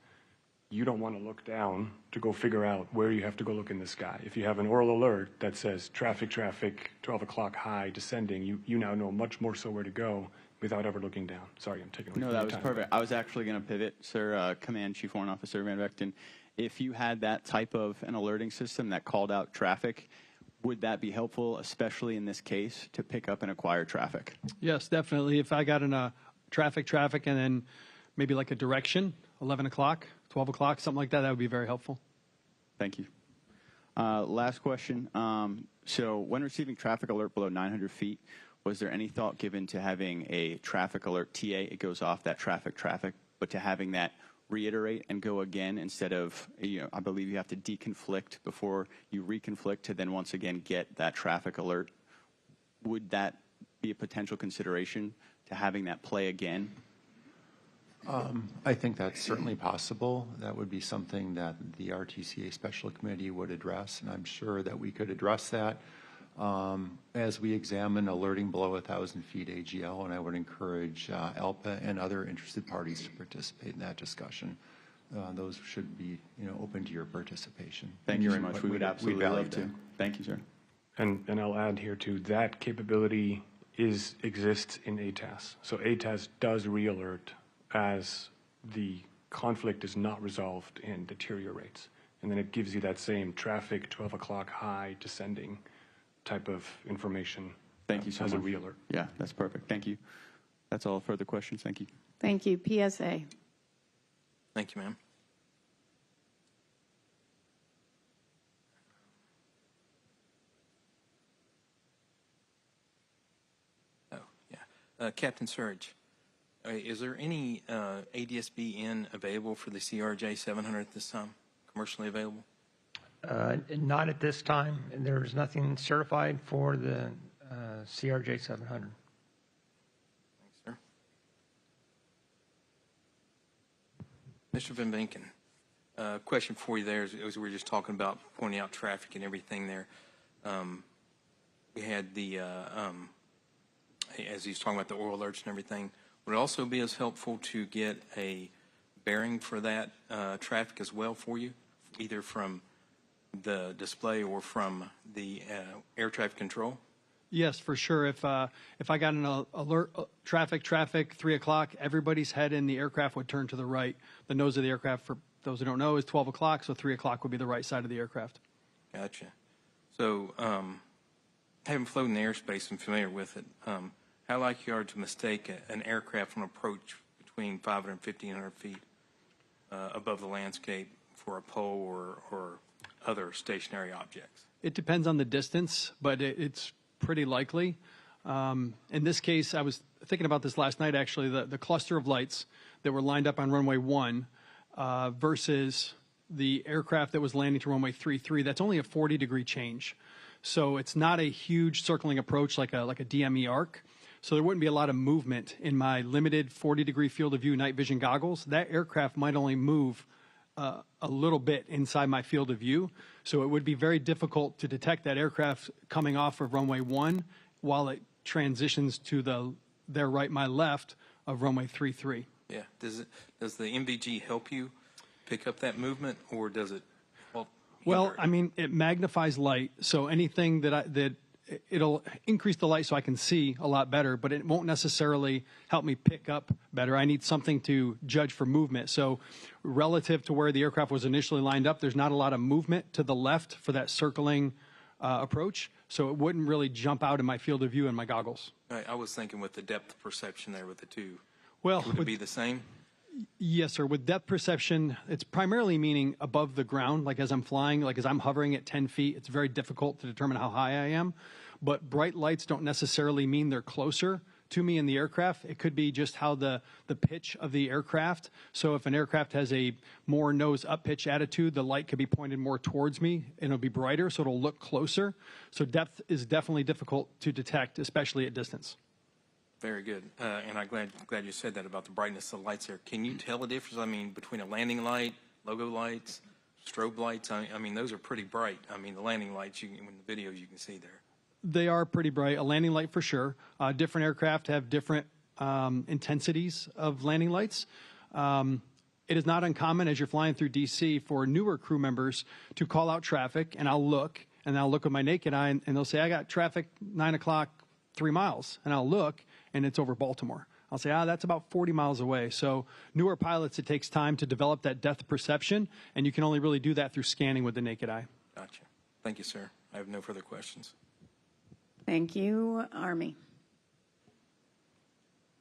you don't want to look down to go figure out where you have to go look in the sky. If you have an oral alert that says traffic, 12 o'clock high, descending, you now know much more so where to go without ever looking down. Sorry, I'm taking away
No,
from
that
your
was
time.
perfect. I was actually going to pivot, sir, Command Chief Warrant Officer Van Vechten. If you had that type of an alerting system that called out traffic, would that be helpful, especially in this case, to pick up and acquire traffic?
Yes, definitely. If I got in a traffic, and then maybe like a direction, 11 o'clock, 12 o'clock, something like that, that would be very helpful.
Thank you. Last question. So when receiving traffic alert below 900 feet, was there any thought given to having a traffic alert TA, it goes off that traffic, but to having that reiterate and go again instead of, I believe you have to deconflict before you reconflict to then once again get that traffic alert. Would that be a potential consideration to having that play again?
I think that's certainly possible. That would be something that the RTCA Special Committee would address, and I'm sure that we could address that as we examine alerting below 1,000 feet AGL, and I would encourage ALPA and other interested parties to participate in that discussion. Those should be, open to your participation.
Thank you so much. We would absolutely
value
love to.
that.
Thank you, sir.
And I'll add here too, that capability exists in ATAS. So ATAS does re-alert as the conflict is not resolved and deteriorates. And then it gives you that same traffic, 12 o'clock high, descending type of information.
Thank you so
as
much.
a re-alert.
Yeah, that's perfect. Thank you. That's all. Further questions? Thank you.
Thank you. PSA.
Thank you, ma'am. Captain Surge, is there any ADSB available for the CRJ 700 at this time, commercially available?
Not at this time. There's nothing certified for the CRJ 700.
Thanks, sir. Mr. Van Vinken, question for you there, as we were just talking about pointing out traffic and everything there. We had the, as he's talking about the oil alerts and everything, would it also be as helpful to get a bearing for that traffic as well for you, either from the display or from the air traffic control?
Yes, for sure. If I got an alert, traffic, 3 o'clock, everybody's head in the aircraft would turn to the right. The nose of the aircraft, for those who don't know, is 12 o'clock, so 3 o'clock would be the right side of the aircraft.
Gotcha. So, having flown in the airspace and familiar with it, how likely are you to mistake an aircraft on approach between 500 and 1,500 feet above the landscape for a pole or other stationary objects?
It depends on the distance, but it's pretty likely. In this case, I was thinking about this last night, actually, the cluster of lights that were lined up on runway 1 versus the aircraft that was landing to runway 33, that's only a 40-degree change. So it's not a huge circling approach like a DME arc. So there wouldn't be a lot of movement in my limited 40-degree field of view night vision goggles. That aircraft might only move a little bit inside my field of view. So it would be very difficult to detect that aircraft coming off of runway 1 while it transitions to their right, my left of runway 33.
Yeah. Does the MVG help you pick up that movement, or does it help?
Well, I mean, it magnifies light, so anything that it'll increase the light so I can see a lot better, but it won't necessarily help me pick up better. I need something to judge for movement. So relative to where the aircraft was initially lined up, there's not a lot of movement to the left for that circling approach, so it wouldn't really jump out in my field of view in my goggles.
I was thinking with the depth perception there with the two.
Well,
would it be the same?
Yes, sir. With depth perception, it's primarily meaning above the ground, like as I'm flying, like as I'm hovering at 10 feet, it's very difficult to determine how high I am. But bright lights don't necessarily mean they're closer to me in the aircraft. It could be just how the pitch of the aircraft. So if an aircraft has a more nose up pitch attitude, the light could be pointed more towards me and it'll be brighter, so it'll look closer. So depth is definitely difficult to detect, especially at distance.
Very good. And I'm glad you said that about the brightness of the lights there. Can you tell the difference, I mean, between a landing light, logo lights, strobe lights? I mean, those are pretty bright. I mean, the landing lights, in the videos you can see there.
They are pretty bright. A landing light for sure. Different aircraft have different intensities of landing lights. It is not uncommon as you're flying through DC for newer crew members to call out traffic, and I'll look with my naked eye, and they'll say, I got traffic 9 o'clock, 3 miles. And I'll look, and it's over Baltimore. I'll say, that's about 40 miles away. So newer pilots, it takes time to develop that depth perception, and you can only really do that through scanning with the naked eye.
Gotcha. Thank you, sir. I have no further questions.
Thank you. Army.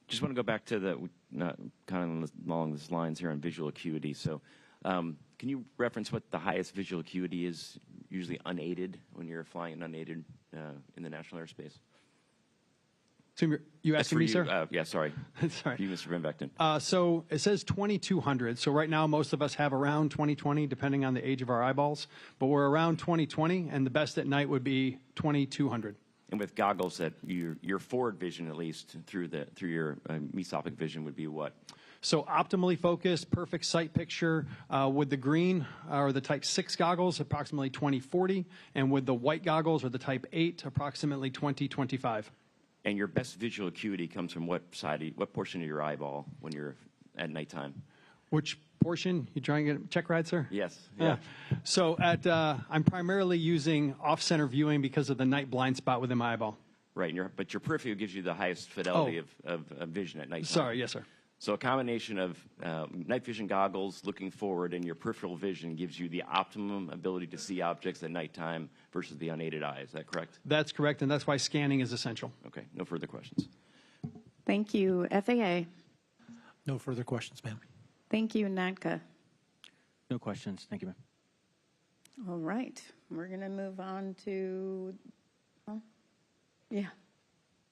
Just want to go back to kind of along these lines here on visual acuity. So can you reference what the highest visual acuity is, usually unaided, when you're flying unaided in the national airspace?
So you asking me, sir?
Yeah, sorry.
Sorry.
You, Mr. Van Vechten.
So it says 2200. So right now, most of us have around 2020, depending on the age of our eyeballs. But we're around 2020, and the best at night would be 2200.
And with goggles, that your forward vision, at least through your mesopic vision, would be what?
So optimally focused, perfect sight picture with the green or the Type 6 goggles, approximately 2040, and with the white goggles or the Type 8, approximately 2025.
And your best visual acuity comes from what portion of your eyeball when you're at nighttime?
Which portion? You trying to get a check ride, sir?
Yes. Yeah.
So I'm primarily using off-center viewing because of the night blind spot within my eyeball.
Right, but your peripheral gives you the highest fidelity of vision at night.
Sorry, yes, sir.
So a combination of night vision goggles looking forward and your peripheral vision gives you the optimum ability to see objects at nighttime versus the unaided eye. Is that correct?
That's correct, and that's why scanning is essential.
Okay, no further questions.
Thank you. FAA.
No further questions, ma'am.
Thank you, NATCA.
No questions. Thank you, ma'am.
All right. We're going to move on to,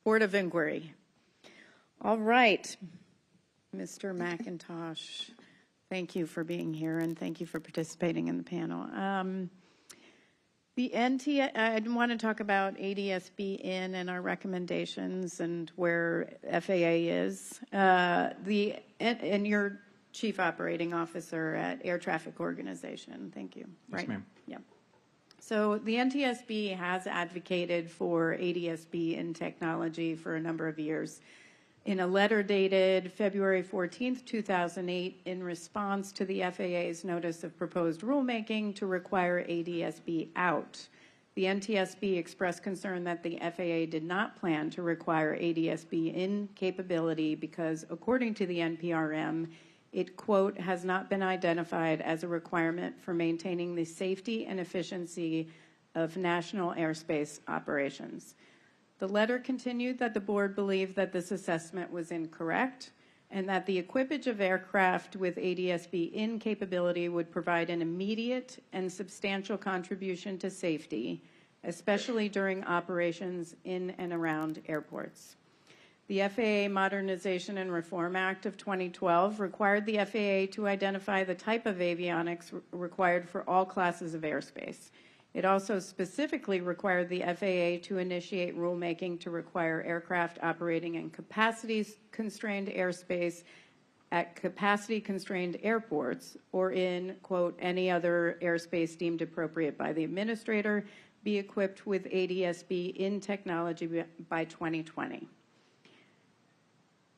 Board of Inquiry. All right. Mr. McIntosh, thank you for being here, and thank you for participating in the panel. I want to talk about ADSB in and our recommendations and where FAA is. And your Chief Operating Officer at Air Traffic Organization. Thank you.
Yes,
right?
ma'am.
Yeah. So the NTSB has advocated for ADSB in technology for a number of years. In a letter dated February 14th, 2008, in response to the FAA's notice of proposed rulemaking to require ADSB out, The NTSB expressed concern that the FAA did not plan to require ADSB in capability because, according to the NPRM, it, quote, has not been identified as a requirement for maintaining the safety and efficiency of national airspace operations. The letter continued that the board believed that this assessment was incorrect and that the equipage of aircraft with ADSB in capability would provide an immediate and substantial contribution to safety, especially during operations in and around airports. The FAA Modernization and Reform Act of 2012 required the FAA to identify the type of avionics required for all classes of airspace. It also specifically required the FAA to initiate rulemaking to require aircraft operating in capacity-constrained airspace at capacity-constrained airports or in, quote, any other airspace deemed appropriate by the administrator be equipped with ADSB in technology by 2020.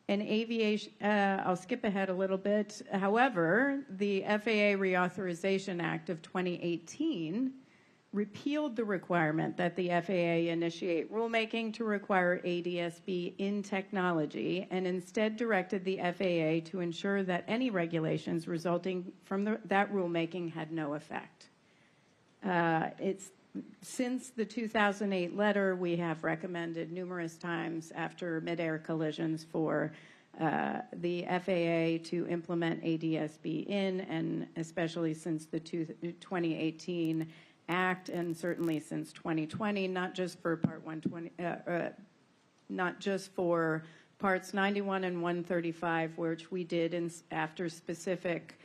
In aviation, I'll skip ahead a little bit. However, the FAA Reauthorization Act of 2018 repealed the requirement that the FAA initiate rulemaking to require ADSB in technology and instead directed the FAA to ensure that any regulations resulting from that rulemaking had no effect. Since the 2008 letter, we have recommended numerous times after mid-air collisions for the FAA to implement ADSB in, and especially since the 2018 Act, and certainly since 2020, not just for Part 120, not just for Parts 91 and 135, which we did after specific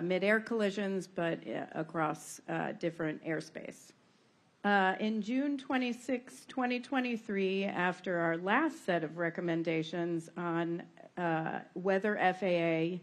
mid-air collisions, but across different airspace. In June 26, 2023, after our last set of recommendations on whether FAA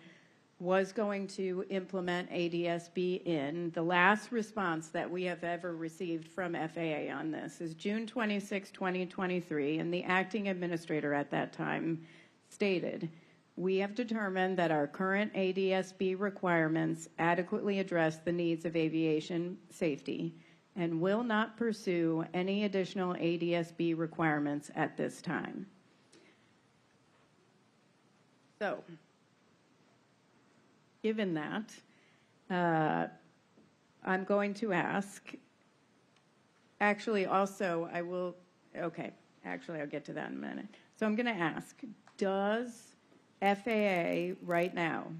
was going to implement ADSB in, the last response that we have ever received from FAA on this is June 26, 2023, and the acting administrator at that time stated, "We have determined that our current ADSB requirements adequately address the needs of aviation safety and will not pursue any additional ADSB requirements at this time." So, given that, I'm going to ask, actually also I will, okay, actually I'll get to that in a minute. So I'm going to ask, does FAA right now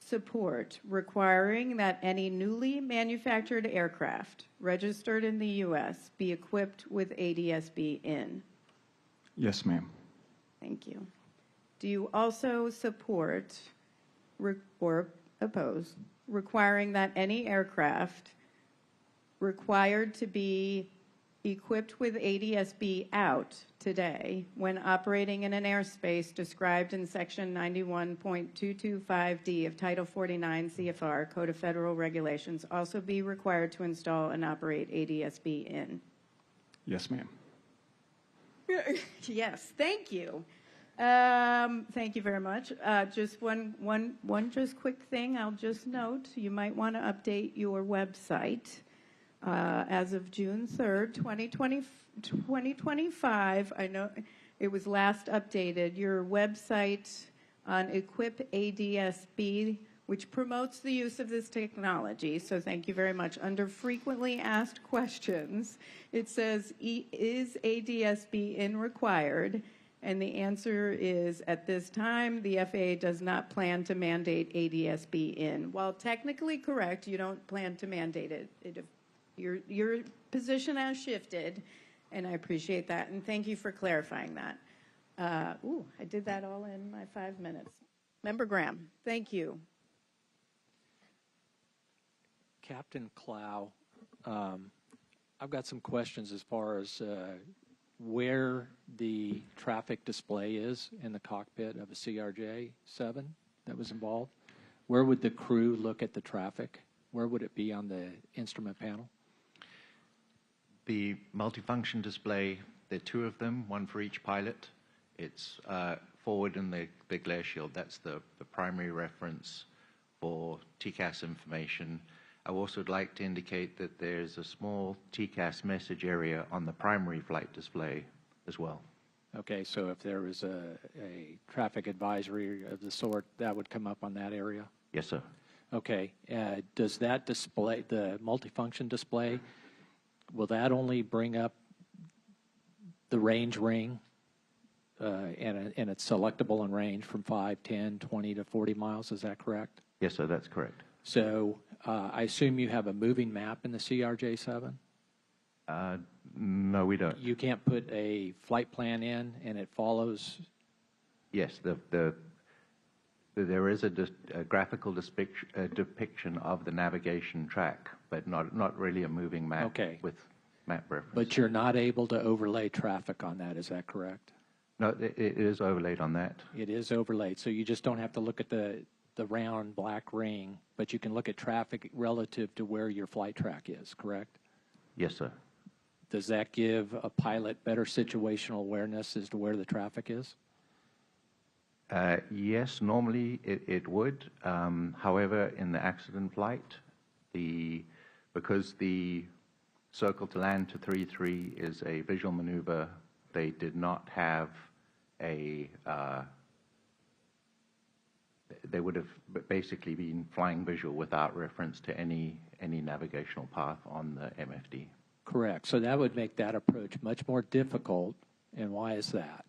support requiring that any newly manufactured aircraft registered in the U.S. be equipped with ADSB in?
Yes, ma'am.
Thank you. Do you also support or oppose requiring that any aircraft required to be equipped with ADSB out today when operating in an airspace described in Section 91.225D of Title 49 CFR, Code of Federal Regulations, also be required to install and operate ADSB in?
Yes, ma'am.
Yes, thank you. Thank you very much. Just one just quick thing I'll just note. You might want to update your website. As of June 3rd, 2025, I know it was last updated, your website on Equip ADSB, which promotes the use of this technology, so thank you very much. Under frequently asked questions, it says, is ADSB in required? And the answer is, at this time, the FAA does not plan to mandate ADSB in. While technically correct, you don't plan to mandate it. Your position has shifted, and I appreciate that. And thank you for clarifying that. I did that all in my 5 minutes. Member Graham, thank you.
Captain Clow, I've got some questions as far as where the traffic display is in the cockpit of a CRJ-7 that was involved. Where would the crew look at the traffic? Where would it be on the instrument panel?
The multifunction display, there are two of them, one for each pilot. It's forward in the glare shield. That's the primary reference for TCAS information. I also would like to indicate that there's a small TCAS message area on the primary flight display as well.
Okay, so if there was a traffic advisory of the sort, that would come up on that area?
Yes, sir.
Okay, does that display, the multifunction display, will that only bring up the range ring, and it's selectable in range from 5, 10, 20 to 40 miles, is that correct?
Yes, sir, that's correct.
So I assume you have a moving map in the CRJ-7?
No, we don't.
You can't put a flight plan in and it follows?
Yes, there is a graphical depiction of the navigation track, but not really a moving map with map reference.
But you're not able to overlay traffic on that, is that correct?
No, it is overlaid on that.
It is overlaid, so you just don't have to look at the round black ring, but you can look at traffic relative to where your flight track is, correct?
Yes, sir.
Does that give a pilot better situational awareness as to where the traffic is?
Yes, normally it would. However, in the accident flight, because the circle to land to 3-3 is a visual maneuver, they did not have they would have basically been flying visual without reference to any navigational path on the MFD.
Correct. So that would make that approach much more difficult, and why is that?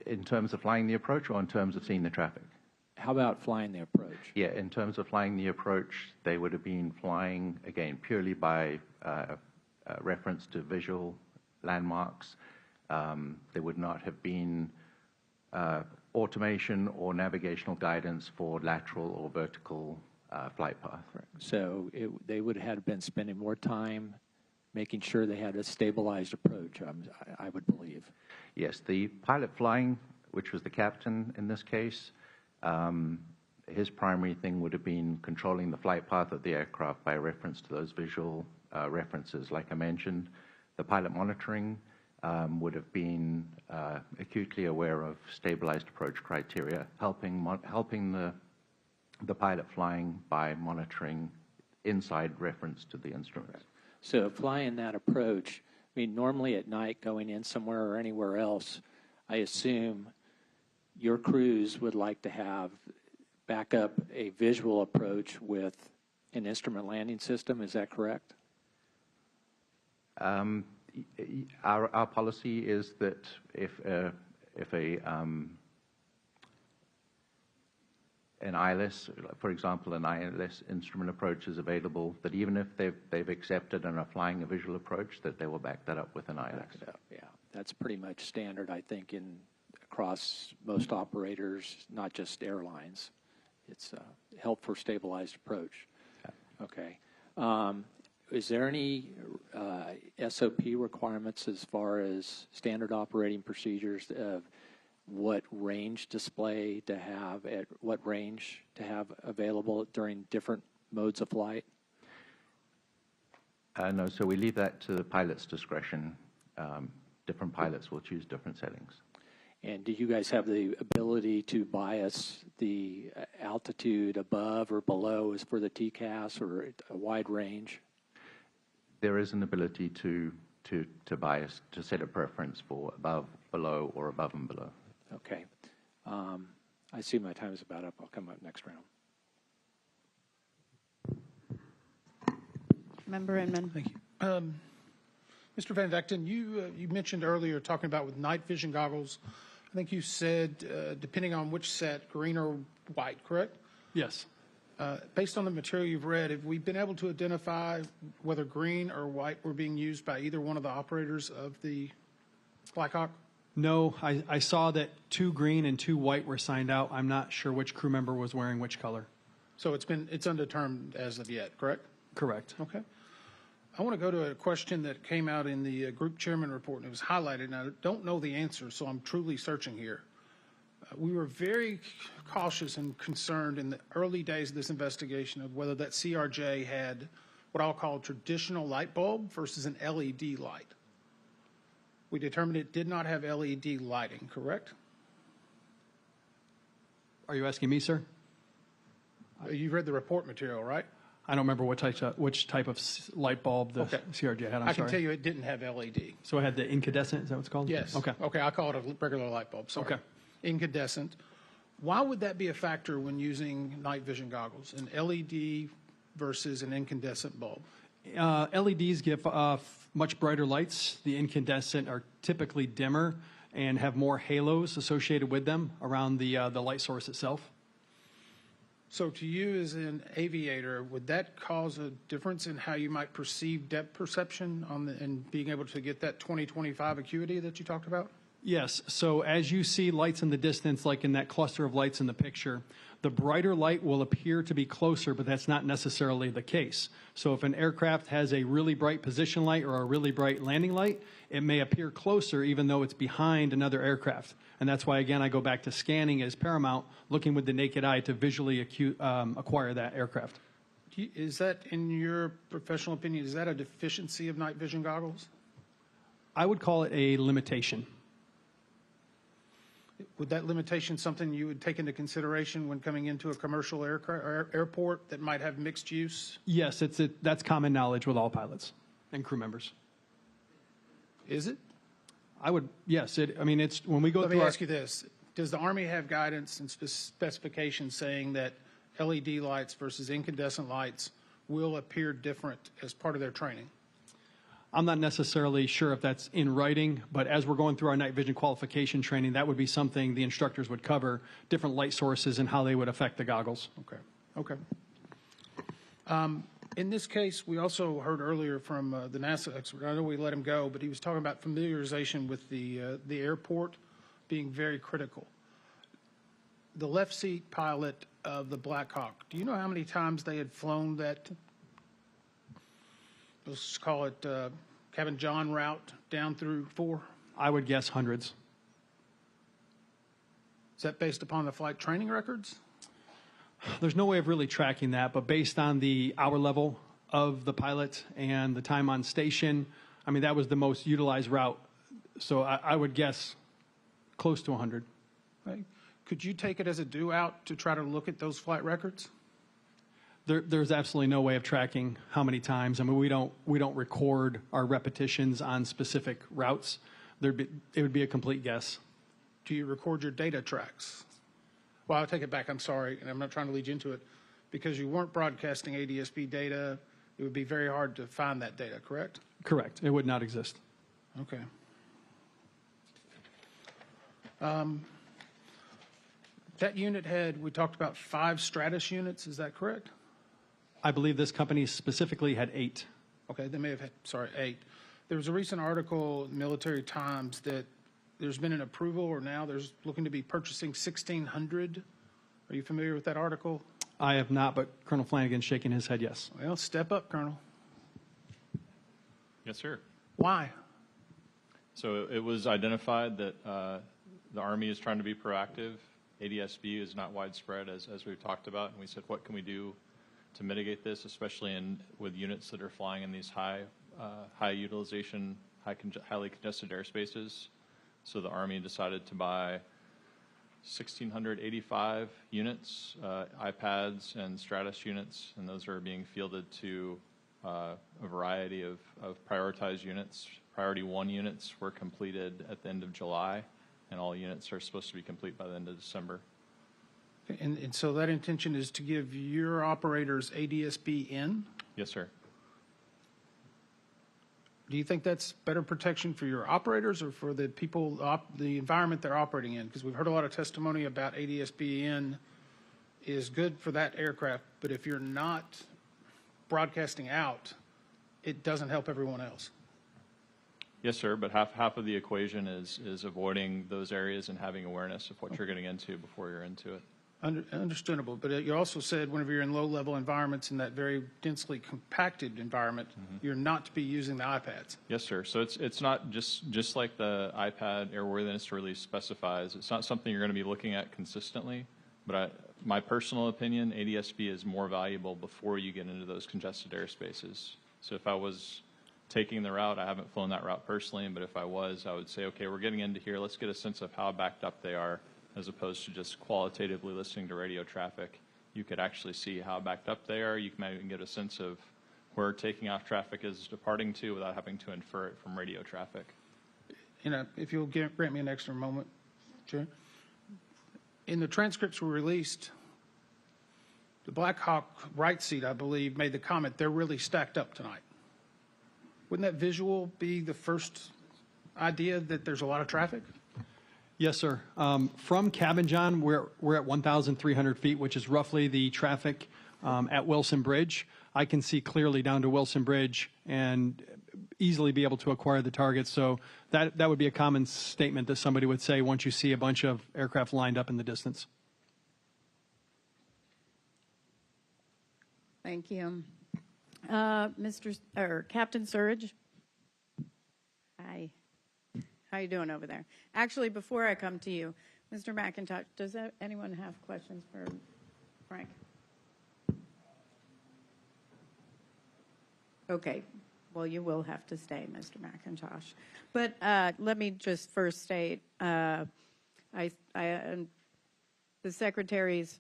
In terms of flying the approach or in terms of seeing the traffic?
How about flying the approach?
Yeah, in terms of flying the approach, they would have been flying, again, purely by reference to visual landmarks. There would not have been automation or navigational guidance for lateral or vertical flight path.
So they would have been spending more time making sure they had a stabilized approach, I would believe.
Yes, the pilot flying, which was the captain in this case, his primary thing would have been controlling the flight path of the aircraft by reference to those visual references. Like I mentioned, the pilot monitoring would have been acutely aware of stabilized approach criteria, helping the pilot flying by monitoring inside reference to the instruments.
So flying that approach, I mean, normally at night going in somewhere or anywhere else, I assume your crews would like to have back up a visual approach with an instrument landing system. Is that correct?
Our policy is that if an ILS, for example, an ILS instrument approach is available, that even if they've accepted and are flying a visual approach, that they will back that up with an ILS.
Yeah, that's pretty much standard, I think, across most operators, not just airlines. It's help for stabilized approach. Okay. Is there any SOP requirements as far as standard operating procedures of what range display to have, at what range to have available during different modes of flight?
No, so we leave that to the pilot's discretion. Different pilots will choose different settings.
And do you guys have the ability to bias the altitude above or below as for the TCAS, or a wide range?
There is an ability to bias, to set a preference for above, below, or above and below.
Okay. I see my time is about up. I'll come up next round.
Member Inman.
Thank you. Mr. Van Vechten, you mentioned earlier talking about with night vision goggles, I think you said depending on which set, green or white, correct?
Yes.
Based on the material you've read, have we been able to identify whether green or white were being used by either one of the operators of the Blackhawk?
No, I saw that 2 green and 2 white were signed out. I'm not sure which crew member was wearing which color.
So it's undetermined as of yet, correct?
Correct.
Okay. I want to go to a question that came out in the group chairman report, and it was highlighted, and I don't know the answer, so I'm truly searching here. We were very cautious and concerned in the early days of this investigation of whether that CRJ had what I'll call a traditional light bulb versus an LED light. We determined it did not have LED lighting, correct?
Are you asking me, sir?
You read the report material, right?
I don't remember which type of light bulb the
Okay.
CRJ had.
I can tell you it didn't have LED.
So it had the incandescent, is that what it's called?
Yes.
Okay.
Okay, I call it a regular light bulb, sorry.
Okay.
Incandescent. Why would that be a factor when using night vision goggles, an LED versus an incandescent bulb?
LEDs give off much brighter lights. The incandescent are typically dimmer and have more halos associated with them around the light source itself.
So to you as an aviator, would that cause a difference in how you might perceive depth perception and being able to get that 20/25 acuity that you talked about?
Yes. So as you see lights in the distance, like in that cluster of lights in the picture, the brighter light will appear to be closer, but that's not necessarily the case. So if an aircraft has a really bright position light or a really bright landing light, it may appear closer even though it's behind another aircraft. And that's why, again, I go back to scanning as paramount, looking with the naked eye to visually acquire that aircraft.
Is that, in your professional opinion, is that a deficiency of night vision goggles?
I would call it a limitation.
Would that limitation something you would take into consideration when coming into a commercial airport that might have mixed use?
Yes, that's common knowledge with all pilots and crew members.
Is it?
I would, yes. It's when we go
Let
through
me ask you this. Does the Army have guidance and specifications saying that LED lights versus incandescent lights will appear different as part of their training?
I'm not necessarily sure if that's in writing, but as we're going through our night vision qualification training, that would be something the instructors would cover, different light sources and how they would affect the goggles.
Okay. In this case, we also heard earlier from the NASA expert. I know we let him go, but he was talking about familiarization with the airport being very critical. The left seat pilot of the Black Hawk, do you know how many times they had flown that, let's call it Cabin John route down through 4?
I would guess hundreds.
Is that based upon the flight training records?
There's no way of really tracking that, but based on the hour level of the pilot and the time on station, that was the most utilized route. So I would guess close to 100.
Right. Could you take it as a due out to try to look at those flight records?
There's absolutely no way of tracking how many times. We don't record our repetitions on specific routes. It would be a complete guess.
Do you record your data tracks? Well, I'll take it back. I'm sorry, and I'm not trying to lead you into it. Because you weren't broadcasting ADSB data, it would be very hard to find that data, correct?
Correct. It would not exist.
Okay. That unit had, we talked about 5 Stratus units, is that correct?
I believe this company specifically had 8.
Okay, they may have had, 8. There was a recent article in Military Times that there's been an approval, or now there's looking to be purchasing 1,600. Are you familiar with that article?
I have not, but Colonel Flanagan's shaking his head yes.
Well, step up, Colonel.
Yes, sir.
Why?
So it was identified that the Army is trying to be proactive. ADSB is not widespread, as we've talked about, and we said, what can we do to mitigate this, especially with units that are flying in these high utilization, highly congested airspaces. So the Army decided to buy 1,685 units, iPads and Stratus units, and those are being fielded to a variety of prioritized units. Priority 1 units were completed at the end of July, and all units are supposed to be complete by the end of December.
And so that intention is to give your operators ADSB in?
Yes, sir.
Do you think that's better protection for your operators or for the people, the environment they're operating in? Because we've heard a lot of testimony about ADSB in is good for that aircraft, but if you're not broadcasting out, it doesn't help everyone else.
Yes, sir, but half of the equation is avoiding those areas and having awareness of what you're getting into before you're into it.
Understandable, but you also said whenever you're in low-level environments in that very densely compacted environment, you're not to be using the iPads.
Yes, sir. So it's not just like the iPad airworthiness release specifies. It's not something you're going to be looking at consistently, but my personal opinion, ADSB is more valuable before you get into those congested airspaces. So if I was taking the route, I haven't flown that route personally, but if I was, I would say, okay, we're getting into here. Let's get a sense of how backed up they are, as opposed to just qualitatively listening to radio traffic you could actually see how backed up they are. You can even get a sense of where taking off traffic is departing to without having to infer it from radio traffic.
If you'll grant me an extra moment, Chair. In the transcripts were released, the Black Hawk right seat, I believe, made the comment, they're really stacked up tonight. Wouldn't that visual be the first idea that there's a lot of traffic?
Yes, sir. From Cabin John, we're at 1,300 feet, which is roughly the traffic at Wilson Bridge. I can see clearly down to Wilson Bridge and easily be able to acquire the targets. So that would be a common statement that somebody would say once you see a bunch of aircraft lined up in the distance.
Thank you. Captain Surridge. Hi. How you doing over there? Actually, before I come to you, Mr. McIntosh, does anyone have questions for Frank? Okay. Well, you will have to stay, Mr. McIntosh. But let me just first state, the Secretary's,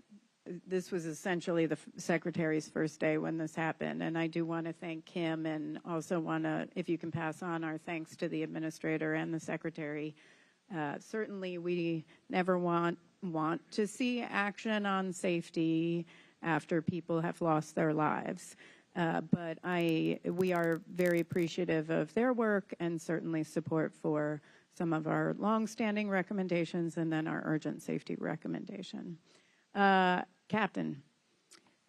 this was essentially the Secretary's first day when this happened, and I do want to thank him and also want to, if you can pass on our thanks to the Administrator and the Secretary. Certainly we never want to see action on safety after people have lost their lives. But we are very appreciative of their work and certainly support for some of our longstanding recommendations and then our urgent safety recommendation. Captain,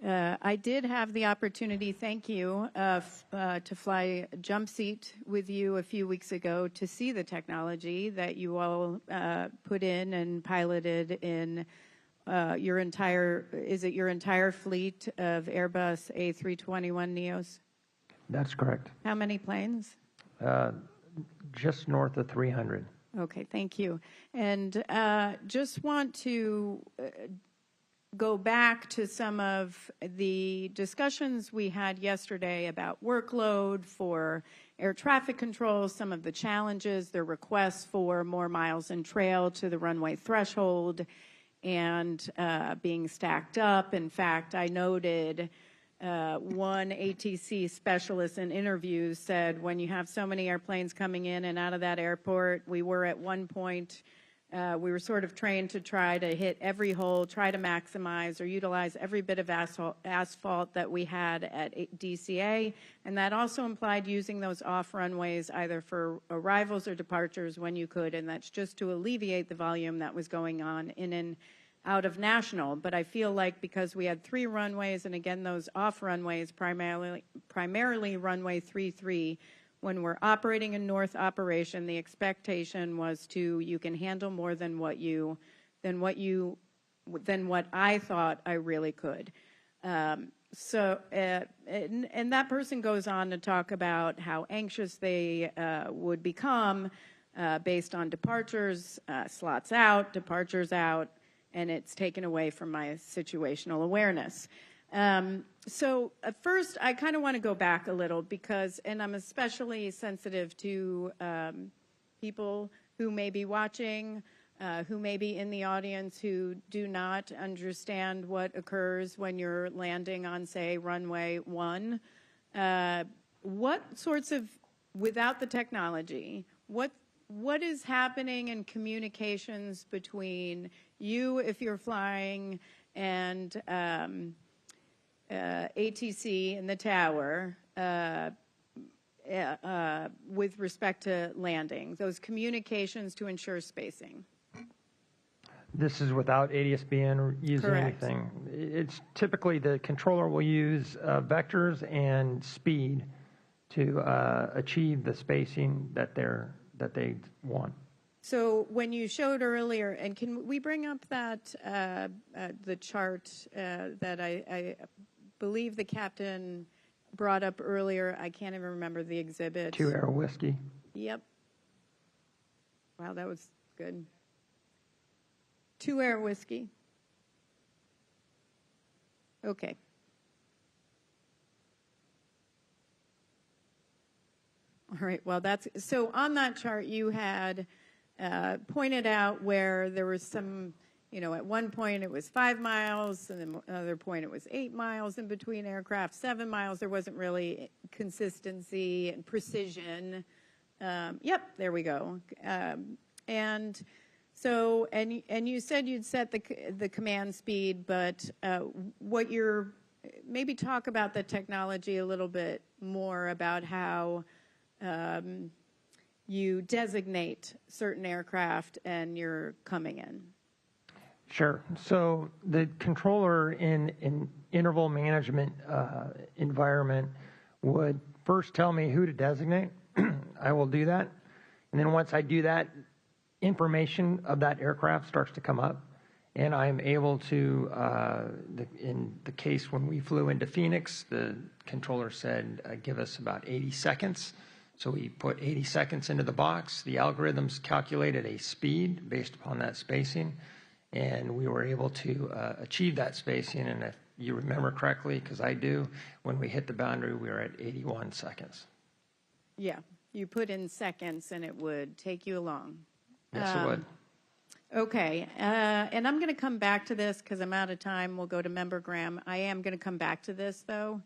I did have the opportunity, thank you, to fly jump seat with you a few weeks ago to see the technology that you all put in and piloted in your entire fleet of Airbus A321 NEOs?
That's correct.
How many planes?
Just north of 300.
Okay, thank you. And just want to go back to some of the discussions we had yesterday about workload for air traffic control, some of the challenges, their requests for more miles in trail to the runway threshold, and being stacked up. In fact, I noted one ATC specialist in interviews said when you have so many airplanes coming in and out of that airport, we were at one point, we were sort of trained to try to hit every hole, try to maximize or utilize every bit of asphalt that we had at DCA, and that also implied using those off runways either for arrivals or departures when you could, and that's just to alleviate the volume that was going on in and out of National. But I feel like because we had 3 runways, and again those off runways, primarily runway 33, when we're operating in north operation, the expectation was you can handle more than what I thought I really could. And that person goes on to talk about how anxious they would become based on departures, slots out, departures out, and it's taken away from my situational awareness. So first, I kind of want to go back a little because, and I'm especially sensitive to people who may be watching, who may be in the audience who do not understand what occurs when you're landing on, say, runway 1. What sorts of, without the technology, what is happening in communications between you, if you're flying, and ATC in the tower with respect to landing, those communications to ensure spacing?
This is without ADSB using
Correct.
anything. It's typically the controller will use vectors and speed to achieve the spacing that they want.
So when you showed earlier, and can we bring up that the chart that I believe the captain brought up earlier? I can't even remember the exhibit.
2 Air Whiskey.
Yep. Wow, that was good. 2 Air Whiskey. Okay. All right, well, so on that chart you had pointed out where there was some at one point it was 5 miles, and then another point it was 8 miles in between aircraft, 7 miles. There wasn't really consistency and precision. Yep, there we go. And so, and you said you'd set the command speed, but maybe talk about the technology a little bit more, about how you designate certain aircraft and you're coming in.
Sure. So the controller in an interval management environment would first tell me who to designate. I will do that. And then once I do that, information of that aircraft starts to come up. And I'm able to, in the case when we flew into Phoenix, the controller said, give us about 80 seconds. So we put 80 seconds into the box. The algorithms calculated a speed based upon that spacing. And we were able to achieve that spacing. And if you remember correctly, because I do, when we hit the boundary, we were at 81 seconds.
Yeah, you put in seconds and it would take you along.
Yes, it would.
Okay, and I'm going to come back to this because I'm out of time. We'll go to Member Graham. I am going to come back to this, though,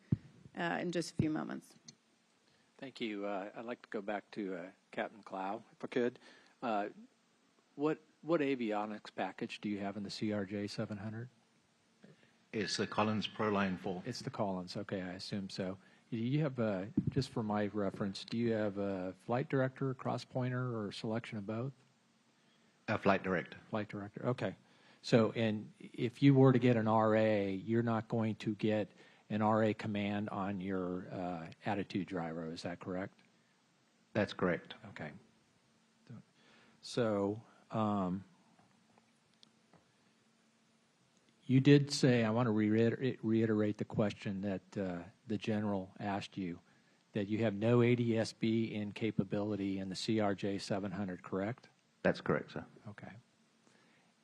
in just a few moments.
Thank you. I'd like to go back to Captain Clow, if I could. What avionics package do you have in the CRJ-700?
It's the Collins ProLine 4.
It's the Collins. Okay, I assume so. You have, just for my reference, do you have a flight director, cross pointer, or a selection of both?
Flight director.
Flight director. Okay. So, and if you were to get an RA, you're not going to get an RA command on your attitude gyro. Is that correct?
That's correct.
Okay. So, you did say, I want to reiterate the question that the general asked you, that you have no ADSB in capability in the CRJ-700, correct?
That's correct, sir.
Okay.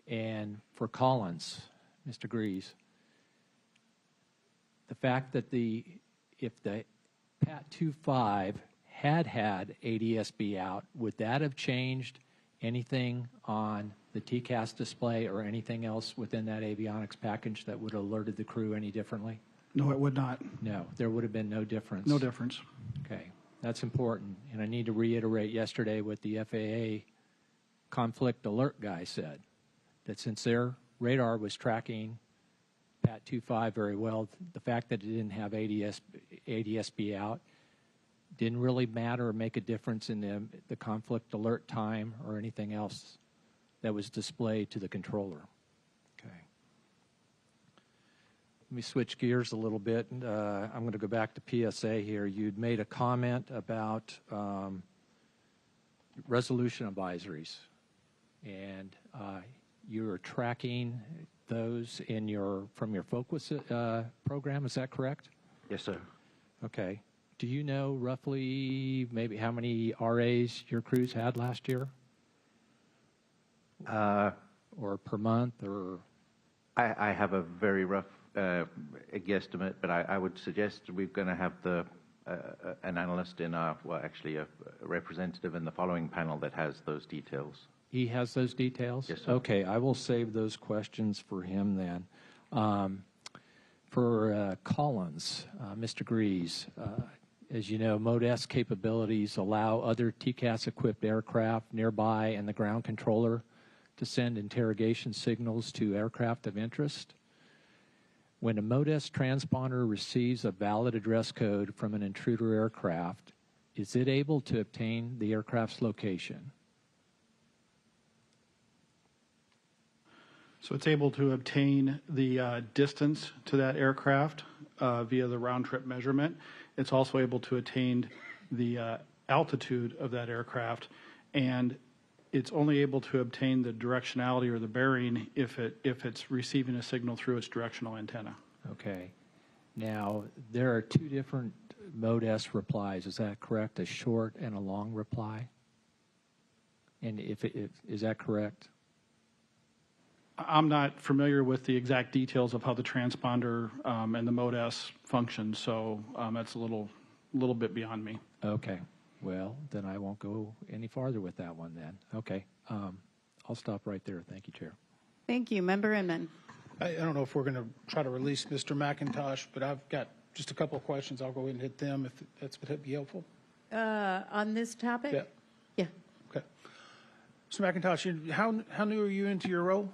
And for Collins, Mr. Grease, the fact that if the PAT 2.5 had ADSB out, would that have changed anything on the TCAS display or anything else within that avionics package that would have alerted the crew any differently?
No, it would not.
No, there would have been no difference.
No difference.
Okay, that's important. And I need to reiterate yesterday what the FAA conflict alert guy said, that since their radar was tracking PAT 2.5 very well, the fact that it didn't have ADSB out didn't really matter or make a difference in the conflict alert time or anything else that was displayed to the controller. Okay. Let me switch gears a little bit. I'm going to go back to PSA here. You'd made a comment about resolution advisories, and you are tracking those from your FOCUS program. Is that correct?
Yes, sir.
Okay. Do you know roughly maybe how many RAs your crews had last year? Or per month, or?
I have a very rough guesstimate, but I would suggest we're going to have an analyst in our, well, actually a representative in the following panel that has those details.
He has those details?
Yes, sir.
Okay, I will save those questions for him then. For Collins, Mr. Grease, as you know, Mode S capabilities allow other TCAS-equipped aircraft nearby and the ground controller to send interrogation signals to aircraft of interest. When a Mode S transponder receives a valid address code from an intruder aircraft, is it able to obtain the aircraft's location?
So it's able to obtain the distance to that aircraft via the round-trip measurement. It's also able to attain the altitude of that aircraft, and it's only able to obtain the directionality or the bearing if it's receiving a signal through its directional antenna.
Okay. Now, there are two different Mode S replies. Is that correct? A short and a long reply? And is that correct?
I'm not familiar with the exact details of how the transponder and the Mode S function, so that's a little bit beyond me.
Okay. Well, then I won't go any farther with that one then. Okay. I'll stop right there. Thank you, Chair.
Thank you. Member Inman.
I don't know if we're going to try to release Mr. McIntosh, but I've got just a couple of questions. I'll go ahead and hit them if that's would be helpful.
On this topic?
Yeah.
Yeah.
Okay. Mr. McIntosh, how new are you into your role?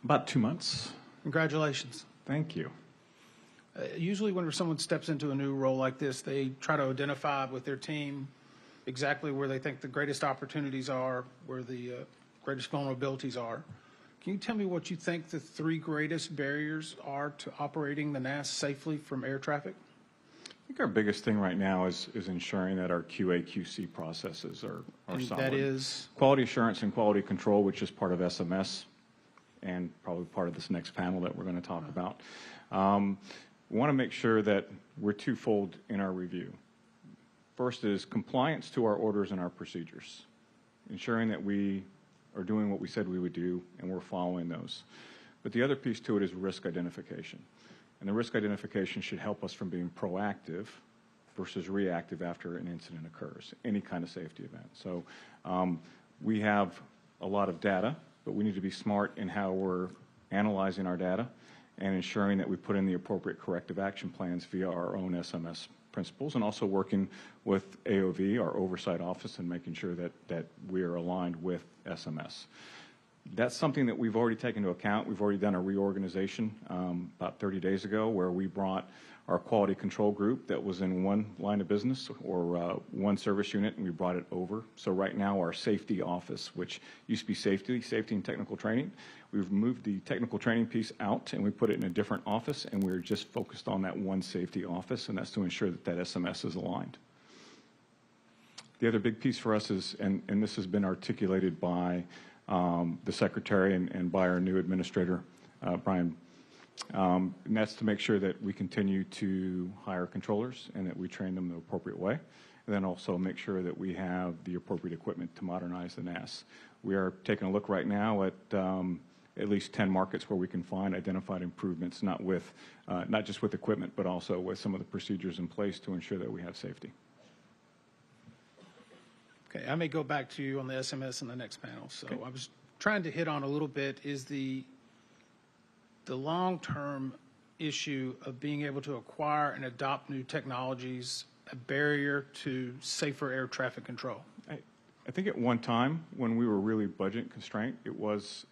About 2 months.
Congratulations.
Thank you.
Usually when someone steps into a new role like this, they try to identify with their team exactly where they think the greatest opportunities are, where the greatest vulnerabilities are. Can you tell me what you think the 3 greatest barriers are to operating the NAS safely from air traffic?
I think our biggest thing right now is ensuring that our QA/QC processes are
And
solid.
that is?
Quality assurance and quality control, which is part of SMS and probably part of this next panel that we're going to talk about. We want to make sure that we're twofold in our review. First is compliance to our orders and our procedures, ensuring that we are doing what we said we would do and we're following those. But the other piece to it is risk identification. And the risk identification should help us from being proactive versus reactive after an incident occurs, any kind of safety event. So we have a lot of data, but we need to be smart in how we're analyzing our data and ensuring that we put in the appropriate corrective action plans via our own SMS principles, and also working with AOV, our oversight office, and making sure that we are aligned with SMS. That's something that we've already taken into account. We've already done a reorganization about 30 days ago where we brought our quality control group that was in one line of business or one service unit, and we brought it over. So right now our safety office, which used to be safety and technical training, we've moved the technical training piece out and we put it in a different office, and we're just focused on that one safety office, and that's to ensure that that SMS is aligned. The other big piece for us is, and this has been articulated by the Secretary and by our new administrator, Brian, and that's to make sure that we continue to hire controllers and that we train them the appropriate way, and then also make sure that we have the appropriate equipment to modernize the NAS. We are taking a look right now at least 10 markets where we can find identified improvements, not just with equipment, but also with some of the procedures in place to ensure that we have safety.
Okay, I may go back to you on the SMS in the next panel. So I was trying to hit on a little bit is the long-term issue of being able to acquire and adopt new technologies a barrier to safer air traffic control?
I think at one time when we were really budget constrained, it was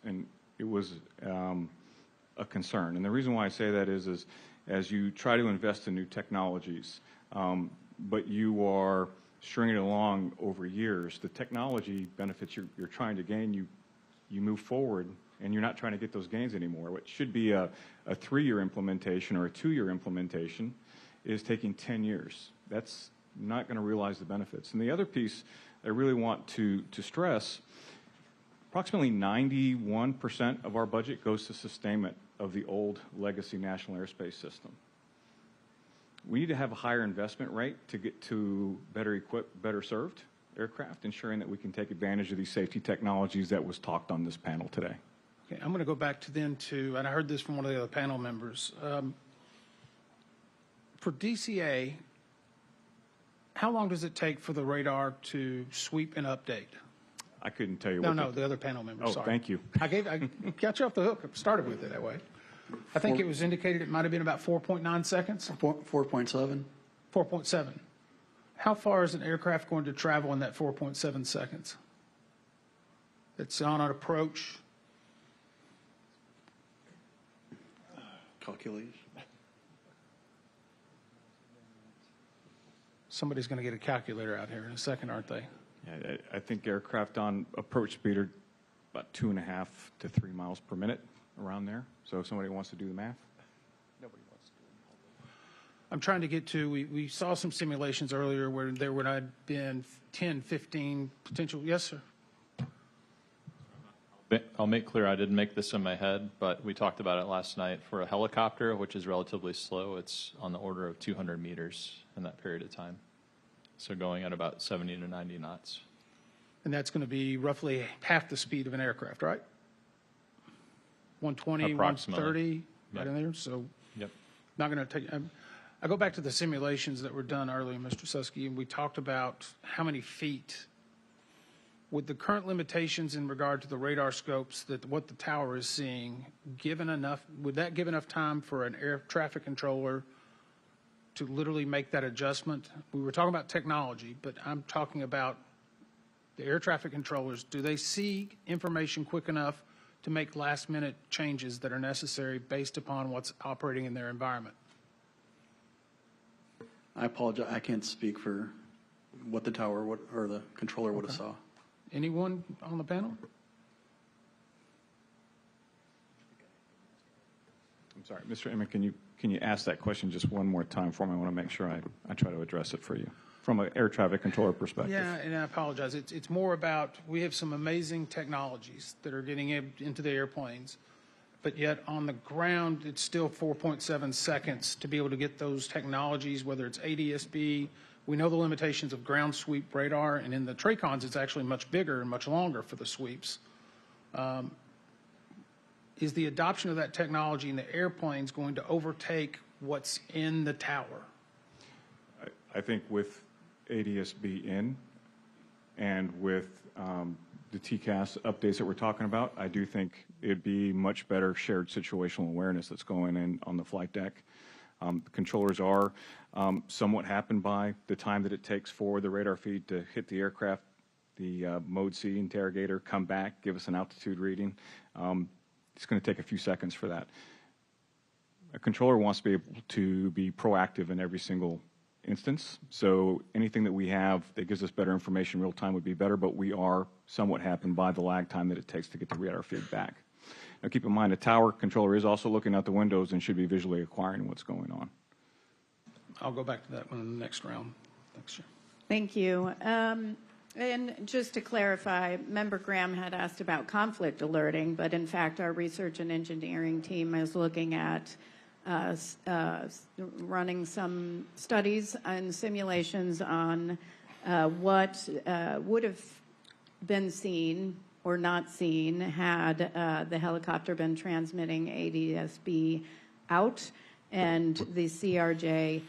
a concern. And the reason why I say that is as you try to invest in new technologies, but you are stringing it along over years, the technology benefits you're trying to gain, you move forward, and you're not trying to get those gains anymore. What should be a 3-year implementation or a 2-year implementation is taking 10 years. That's not going to realize the benefits. And the other piece I really want to stress, approximately 91% of our budget goes to sustainment of the old legacy national airspace system. We need to have a higher investment rate to get to better equipped, better served aircraft, ensuring that we can take advantage of these safety technologies that was talked on this panel today.
Okay, I'm going to go back and I heard this from one of the other panel members. For DCA, how long does it take for the radar to sweep and update?
I couldn't tell you.
No, the other panel member.
Oh,
sorry.
thank you.
I got you off the hook. I started with it that way. I think it was indicated it might have been about 4.9 seconds.
4.7.
4.7. How far is an aircraft going to travel in that 4.7 seconds? It's on an approach.
Calculate.
Somebody's going to get a calculator out here in a second, aren't they?
Yeah, I think aircraft on approach speed are about 2.5 to 3 miles per minute, around there. So if somebody wants to do the math.
Nobody wants to do it. I'm trying to get to, we saw some simulations earlier where there would have been 10, 15 potential. Yes, sir.
I'll make clear I didn't make this in my head, but we talked about it last night. For a helicopter, which is relatively slow, it's on the order of 200 meters in that period of time. So going at about 70 to 90 knots.
And that's going to be roughly half the speed of an aircraft, right? 120, 130, right in there. So not going to take. I go back to the simulations that were done earlier, Mr. Susky, and we talked about how many feet With the current limitations in regard to the radar scopes that what the tower is seeing, would that give enough time for an air traffic controller to literally make that adjustment? We were talking about technology, but I'm talking about the air traffic controllers. Do they see information quick enough to make last-minute changes that are necessary based upon what's operating in their environment?
I apologize. I can't speak for what the tower or the controller would have saw.
Anyone on the panel?
I'm sorry, Mr. Emmett, can you ask that question just one more time for me? I want to make sure I try to address it for you from an air traffic controller perspective.
Yeah, and I apologize. It's more about we have some amazing technologies that are getting into the airplanes, but yet on the ground it's still 4.7 seconds to be able to get those technologies, whether it's ADSB. We know the limitations of ground sweep radar, and in the TRACONs it's actually much bigger and much longer for the sweeps. Is the adoption of that technology in the airplanes going to overtake what's in the tower?
I think with ADSB in and with the TCAS updates that we're talking about, I do think it'd be much better shared situational awareness that's going in on the flight deck. The controllers are somewhat hampered by the time that it takes for the radar feed to hit the aircraft, the Mode C interrogator, come back, give us an altitude reading. It's going to take a few seconds for that. A controller wants to be able to be proactive in every single instance. So anything that we have that gives us better information real time would be better, but we are somewhat hampered by the lag time that it takes to get the radar feed back. Now keep in mind, a tower controller is also looking out the windows and should be visually acquiring what's going on.
I'll go back to that one in the next round. Thanks, Chair.
Thank you. And just to clarify, Member Graham had asked about conflict alerting, but in fact our research and engineering team is looking at running some studies and simulations on what would have been seen or not seen had the helicopter been transmitting ADSB out and the CRJ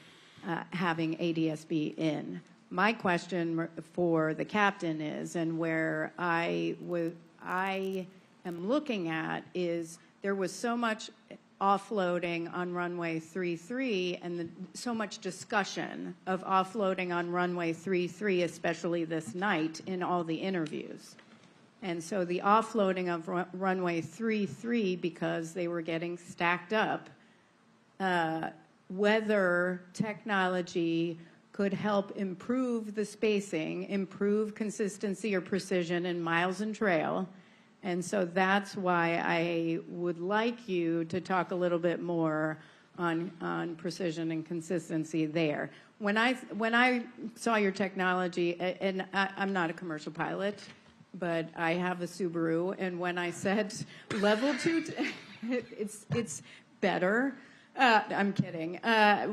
having ADSB in. My question for the captain is, and where I am looking at is, there was so much offloading on runway 33 and so much discussion of offloading on runway 33, especially this night in all the interviews. And so the offloading of runway 33, because they were getting stacked up, whether technology could help improve the spacing, improve consistency or precision in miles and trail. And so that's why I would like you to talk a little bit more on precision and consistency there. When I saw your technology, and I'm not a commercial pilot, but I have a Subaru, and when I said level 2, it's better. I'm kidding.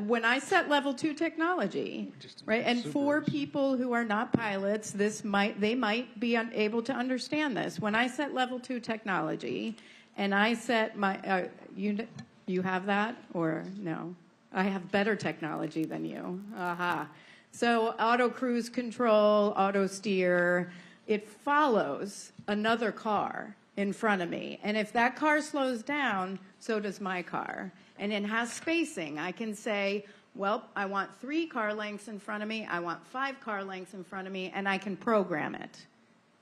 When I set level 2 technology, right, and for people who are not pilots, they might be unable to understand this. When I set level 2 technology, and I set my, you have that or no? I have better technology than you. Aha. So auto cruise control, auto steer, it follows another car in front of me, and if that car slows down, so does my car. And it has spacing. I can say, well, I want 3 car lengths in front of me, I want 5 car lengths in front of me, and I can program it.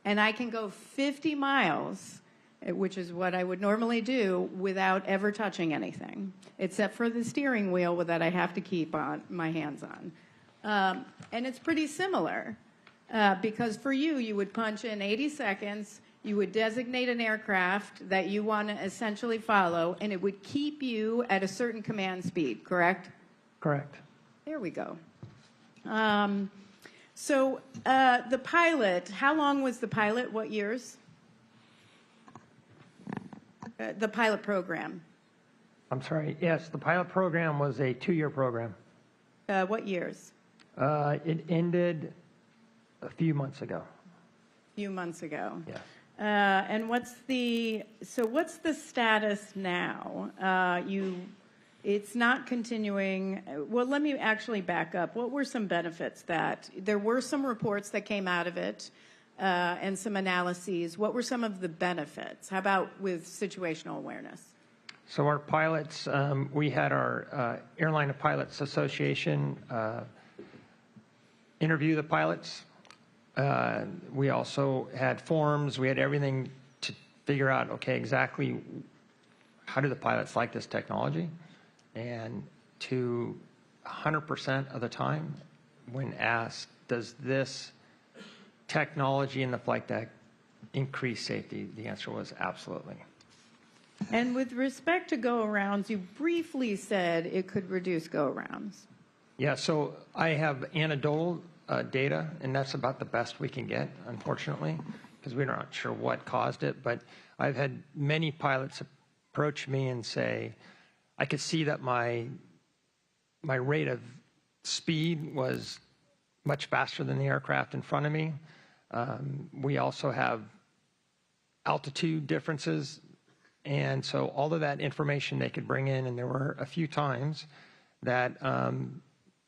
And I can go 50 miles, which is what I would normally do, without ever touching anything, except for the steering wheel that I have to keep my hands on. And it's pretty similar, because for you would punch in 80 seconds, you would designate an aircraft that you want to essentially follow, and it would keep you at a certain command speed, correct?
Correct.
There we go. So the pilot, how long was the pilot? What years? The pilot program.
I'm sorry. Yes, the pilot program was a 2-year program.
What years?
It ended a few months ago.
Few months ago.
Yes.
And what's the status now? It's not continuing. Well, let me actually back up. What were some benefits that there were some reports that came out of it and some analyses. What were some of the benefits? How about with situational awareness?
So our pilots, we had our Airline Pilots Association interview the pilots. We also had forums. We had everything to figure out, okay, exactly how do the pilots like this technology? And to 100% of the time, when asked, does this technology in the flight deck increase safety? The answer was absolutely.
And with respect to go-arounds, you briefly said it could reduce go-arounds.
Yeah, so I have anecdotal data, and that's about the best we can get, unfortunately, because we're not sure what caused it. But I've had many pilots approach me and say, I could see that my rate of speed was much faster than the aircraft in front of me. We also have altitude differences. And so all of that information they could bring in, and there were a few times that,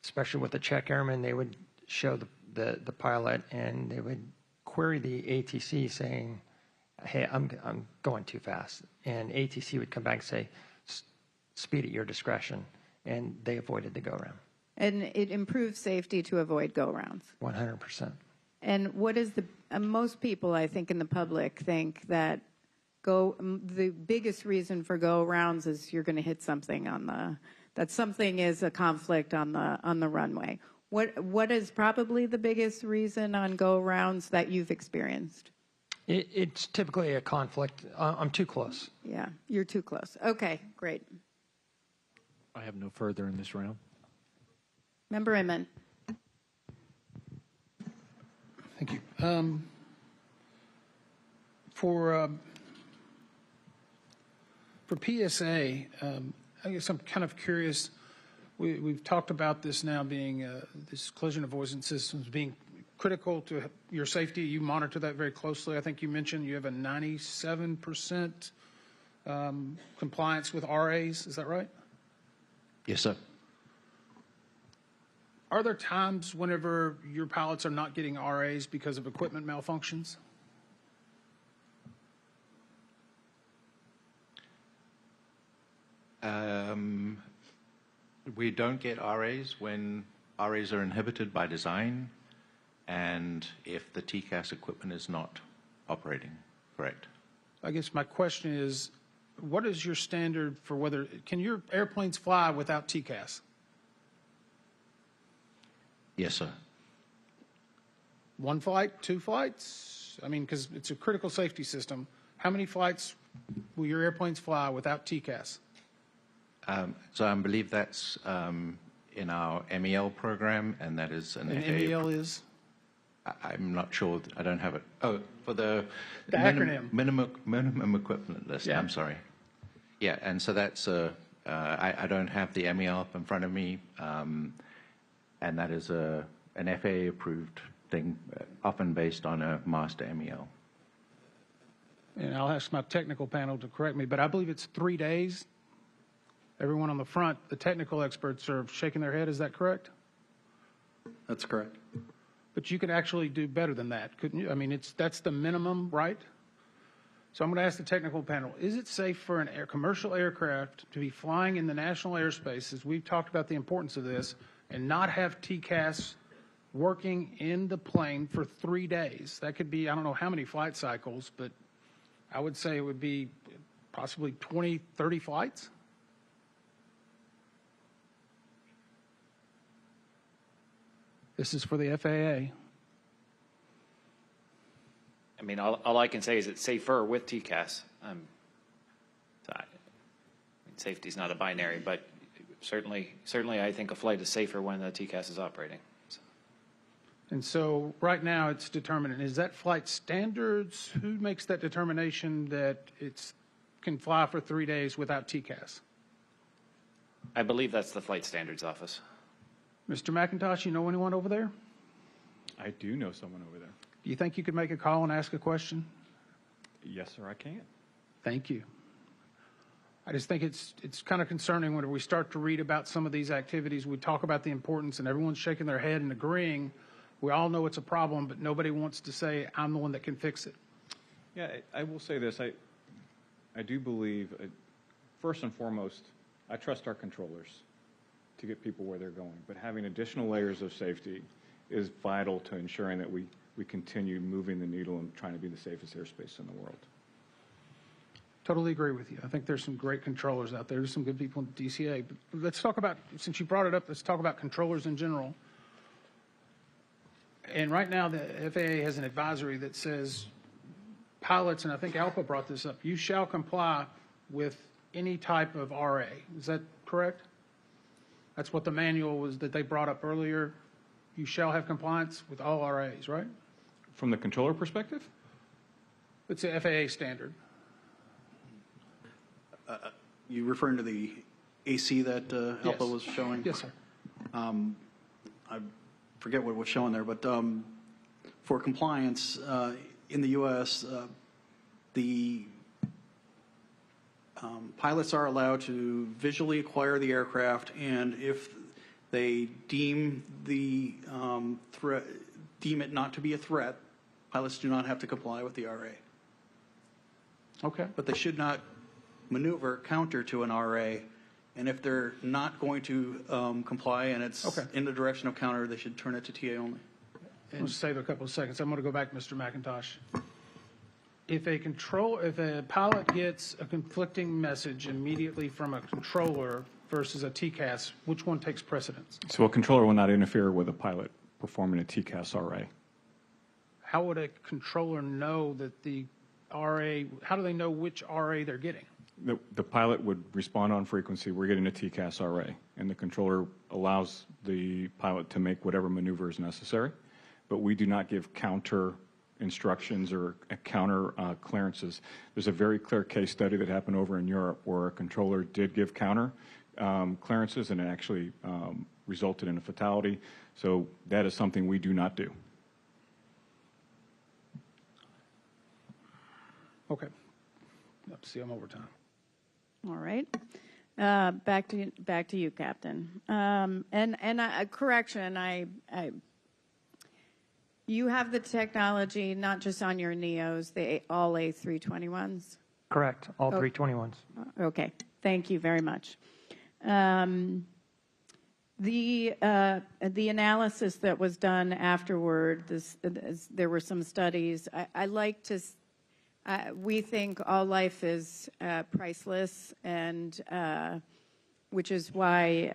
especially with the check airman, they would show the pilot and they would query the ATC saying, hey, I'm going too fast. And ATC would come back and say, speed at your discretion. And they avoided the go-around.
And it improves safety to avoid go-arounds.
100%.
And what is most people, I think, in the public think that the biggest reason for go-arounds is you're going to hit something that something is a conflict on the runway. What is probably the biggest reason on go-arounds that you've experienced?
It's typically a conflict. I'm too close.
Yeah, you're too close. Okay, great.
I have no further in this round.
Member Inman.
Thank you. For PSA, I guess I'm kind of curious. We've talked about this now being this collision avoidance systems being critical to your safety. You monitor that very closely. I think you mentioned you have a 97% compliance with RAs. Is that right?
Yes, sir.
Are there times whenever your pilots are not getting RAs because of equipment malfunctions?
We don't get RAs when RAs are inhibited by design and if the TCAS equipment is not operating, correct?
I guess my question is, what is your standard for can your airplanes fly without TCAS?
Yes, sir.
One flight, two flights? I mean, because it's a critical safety system. How many flights will your airplanes fly without TCAS?
So I believe that's in our MEL program, and that is an FAA.
MEL is?
I'm not sure. I don't have it. Oh, for the
acronym.
Minimum equivalent list.
Yeah.
I'm sorry. Yeah, and so that's I don't have the MEL up in front of me, and that is an FAA approved thing, often based on a master MEL.
And I'll ask my technical panel to correct me, but I believe it's 3 days. Everyone on the front, the technical experts are shaking their head. Is that correct?
That's correct.
But you could actually do better than that, couldn't you? I mean, that's the minimum, right? So I'm going to ask the technical panel, is it safe for a commercial aircraft to be flying in the national airspace, as we've talked about the importance of this, and not have TCAS working in the plane for 3 days? That could be, I don't know how many flight cycles, but I would say it would be possibly 20, 30 flights. This is for the FAA.
I mean, all I can say is it's safer with TCAS. Safety is not a binary, but certainly I think a flight is safer when the TCAS is operating. So.
And so right now it's determined, is that flight standards? Who makes that determination that it can fly for 3 days without TCAS?
I believe that's the Flight Standards Office.
Mr. McIntosh, you know anyone over there?
I do know someone over there.
Do you think you could make a call and ask a question?
Yes, sir, I can.
Thank you. I just think it's kind of concerning when we start to read about some of these activities. We talk about the importance, and everyone's shaking their head and agreeing, We all know it's a problem, but nobody wants to say, I'm the one that can fix it.
Yeah, I will say this. I do believe, first and foremost, I trust our controllers to get people where they're going. But having additional layers of safety is vital to ensuring that we continue moving the needle and trying to be the safest airspace in the world.
Totally agree with you. I think there's some great controllers out there. There's some good people in the DCA. But let's talk about, since you brought it up, let's talk about controllers in general. And right now, the FAA has an advisory that says pilots, and I think Alpha brought this up, you shall comply with any type of RA. Is that correct? That's what the manual was that they brought up earlier. You shall have compliance with all RAs, right?
From the controller perspective?
It's a FAA standard.
You referring to the AC that Alpha was showing?
Yes, sir.
I forget what was shown there, but for compliance in the U.S., the pilots are allowed to visually acquire the aircraft, and if they deem the deem it not to be a threat, pilots do not have to comply with the RA.
Okay.
But they should not maneuver counter to an RA, and if they're not going to comply and it's in the direction of counter, they should turn it to TA only.
And just save a couple of seconds. I'm going to go back to Mr. McIntosh. If a pilot gets a conflicting message immediately from a controller versus a TCAS, which one takes precedence?
So a controller will not interfere with a pilot performing a TCAS RA.
How would a controller know that the RA, how do they know which RA they're getting?
The pilot would respond on frequency, we're getting a TCAS RA, and the controller allows the pilot to make whatever maneuver is necessary, but we do not give counter instructions or counter clearances. There's a very clear case study that happened over in Europe where a controller did give counter clearances, and it actually resulted in a fatality. So that is something we do not do.
Okay. See, I'm over time.
All right. Back to you, Captain. Correction, you have the technology not just on your NEOs, all A321s?
Correct, all 321s.
Okay, thank you very much. The analysis that was done afterward, there were some studies. I like to. We think all life is priceless, and which is why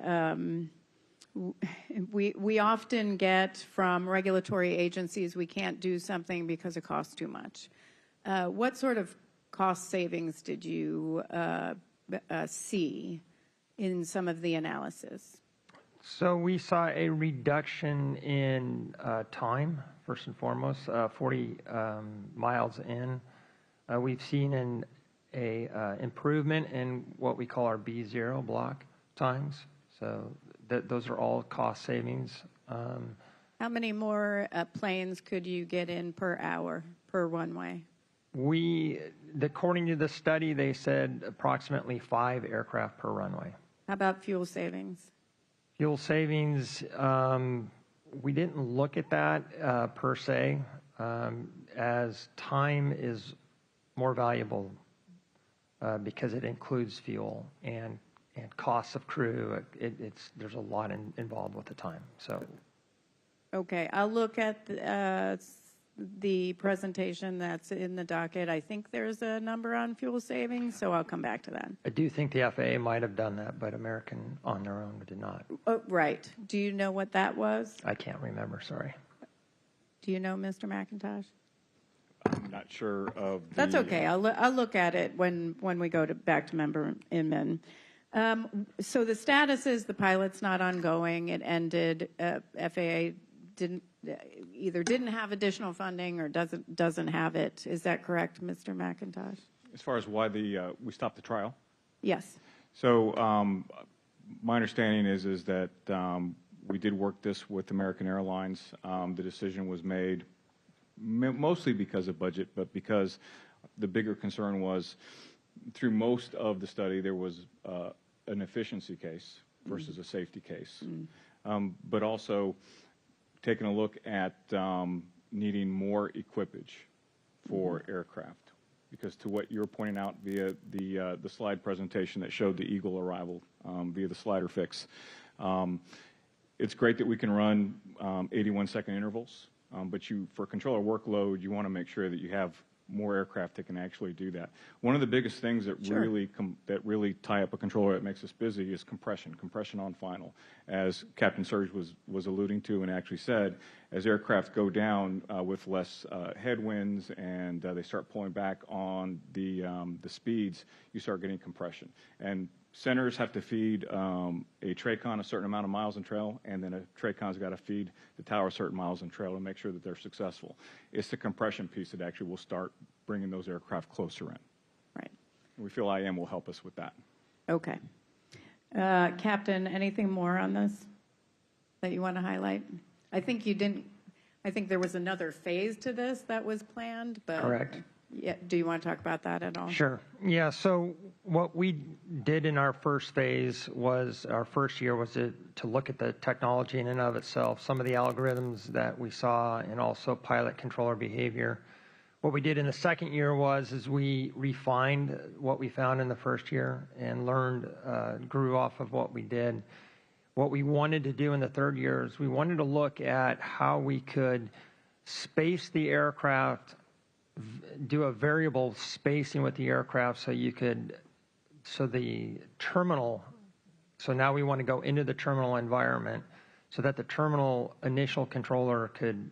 we often get from regulatory agencies we can't do something because it costs too much. What sort of cost savings did you see in some of the analysis?
So we saw a reduction in time, first and foremost, 40 miles in. We've seen an improvement in what we call our B0 block times. So those are all cost savings.
How many more planes could you get in per hour, per runway?
According to the study, they said approximately 5 aircraft per runway.
How about fuel savings?
Fuel savings, we didn't look at that per se, as time is more valuable because it includes fuel and costs of crew. There's a lot involved with the time. So,
okay, I'll look at the presentation that's in the docket. I think there's a number on fuel savings, so I'll come back to that.
I do think the FAA might have done that, but American on their own did not.
Oh, right. Do you know what that was?
I can't remember. Sorry.
Do you know, Mr. McIntosh?
I'm not sure of the...
That's okay. I'll look at it when we go back to member Inman. So the status is the pilot's not ongoing. It ended. FAA either didn't have additional funding or doesn't have it. Is that correct, Mr. McIntosh?
As far as why we stopped the trial?
Yes.
So my understanding is that we did work this with American Airlines. The decision was made mostly because of budget, but because the bigger concern was through most of the study there was an efficiency case versus a safety case. But also taken a look at needing more equipage for aircraft. Because to what you were pointing out via the slide presentation that showed the Eagle arrival via the slider fix, it's great that we can run 81-second intervals, but for controller workload, you want to make sure that you have more aircraft that can actually do that. One of the biggest things that really tie up a controller that makes us busy is compression on final. As Captain Surge was alluding to and actually said, as aircraft go down with less headwinds and they start pulling back on the speeds, you start getting compression. And centers have to feed a TRACON a certain amount of miles in trail, and then a TRACON's got to feed the tower a certain miles in trail to make sure that they're successful. It's the compression piece that actually will start bringing those aircraft closer in.
Right.
We feel IM will help us with that.
Okay. Captain, anything more on this that you want to highlight? I think you didn't. I think there was another phase to this that was planned, but
Correct.
Yeah, do you want to talk about that at all?
Sure. Yeah, so what we did in our first phase was, our first year was to look at the technology in and of itself, some of the algorithms that we saw, and also pilot controller behavior. What we did in the second year is we refined what we found in the first year and learned, grew off of what we did. What we wanted to do in the third year is we wanted to look at how we could space the aircraft, do a variable spacing with the aircraft so the terminal, so now we want to go into the terminal environment so that the terminal initial controller could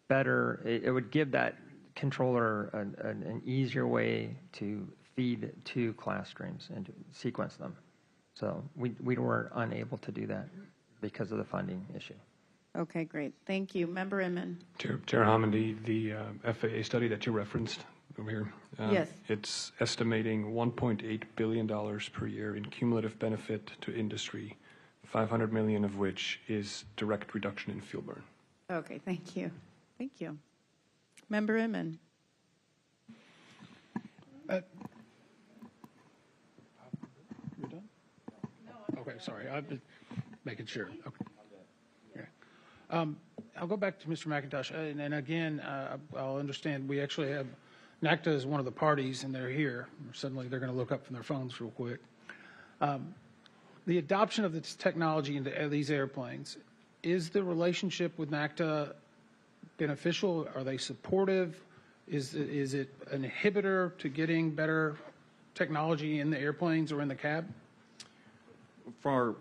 it would give that controller an easier way to feed two class streams and to sequence them. So we were unable to do that because of the funding issue.
Okay, great. Thank you. Member Inman.
Chair Hammondy, the FAA study that you referenced over here,
yes.
It's estimating $1.8 billion per year in cumulative benefit to industry, $500 million of which is direct reduction in fuel burn.
Okay, thank you. Thank you. Member Inman.
You're done? No. Okay, sorry. I'm just making sure. Okay. I'll go back to Mr. McIntosh, and again, I'll understand we actually have NACTA is one of the parties, and they're here. Suddenly, they're going to look up from their phones real quick. The adoption of this technology into these airplanes, is the relationship with NACTA beneficial? Are they supportive? Is it an inhibitor to getting better technology in the airplanes or in the cab?
For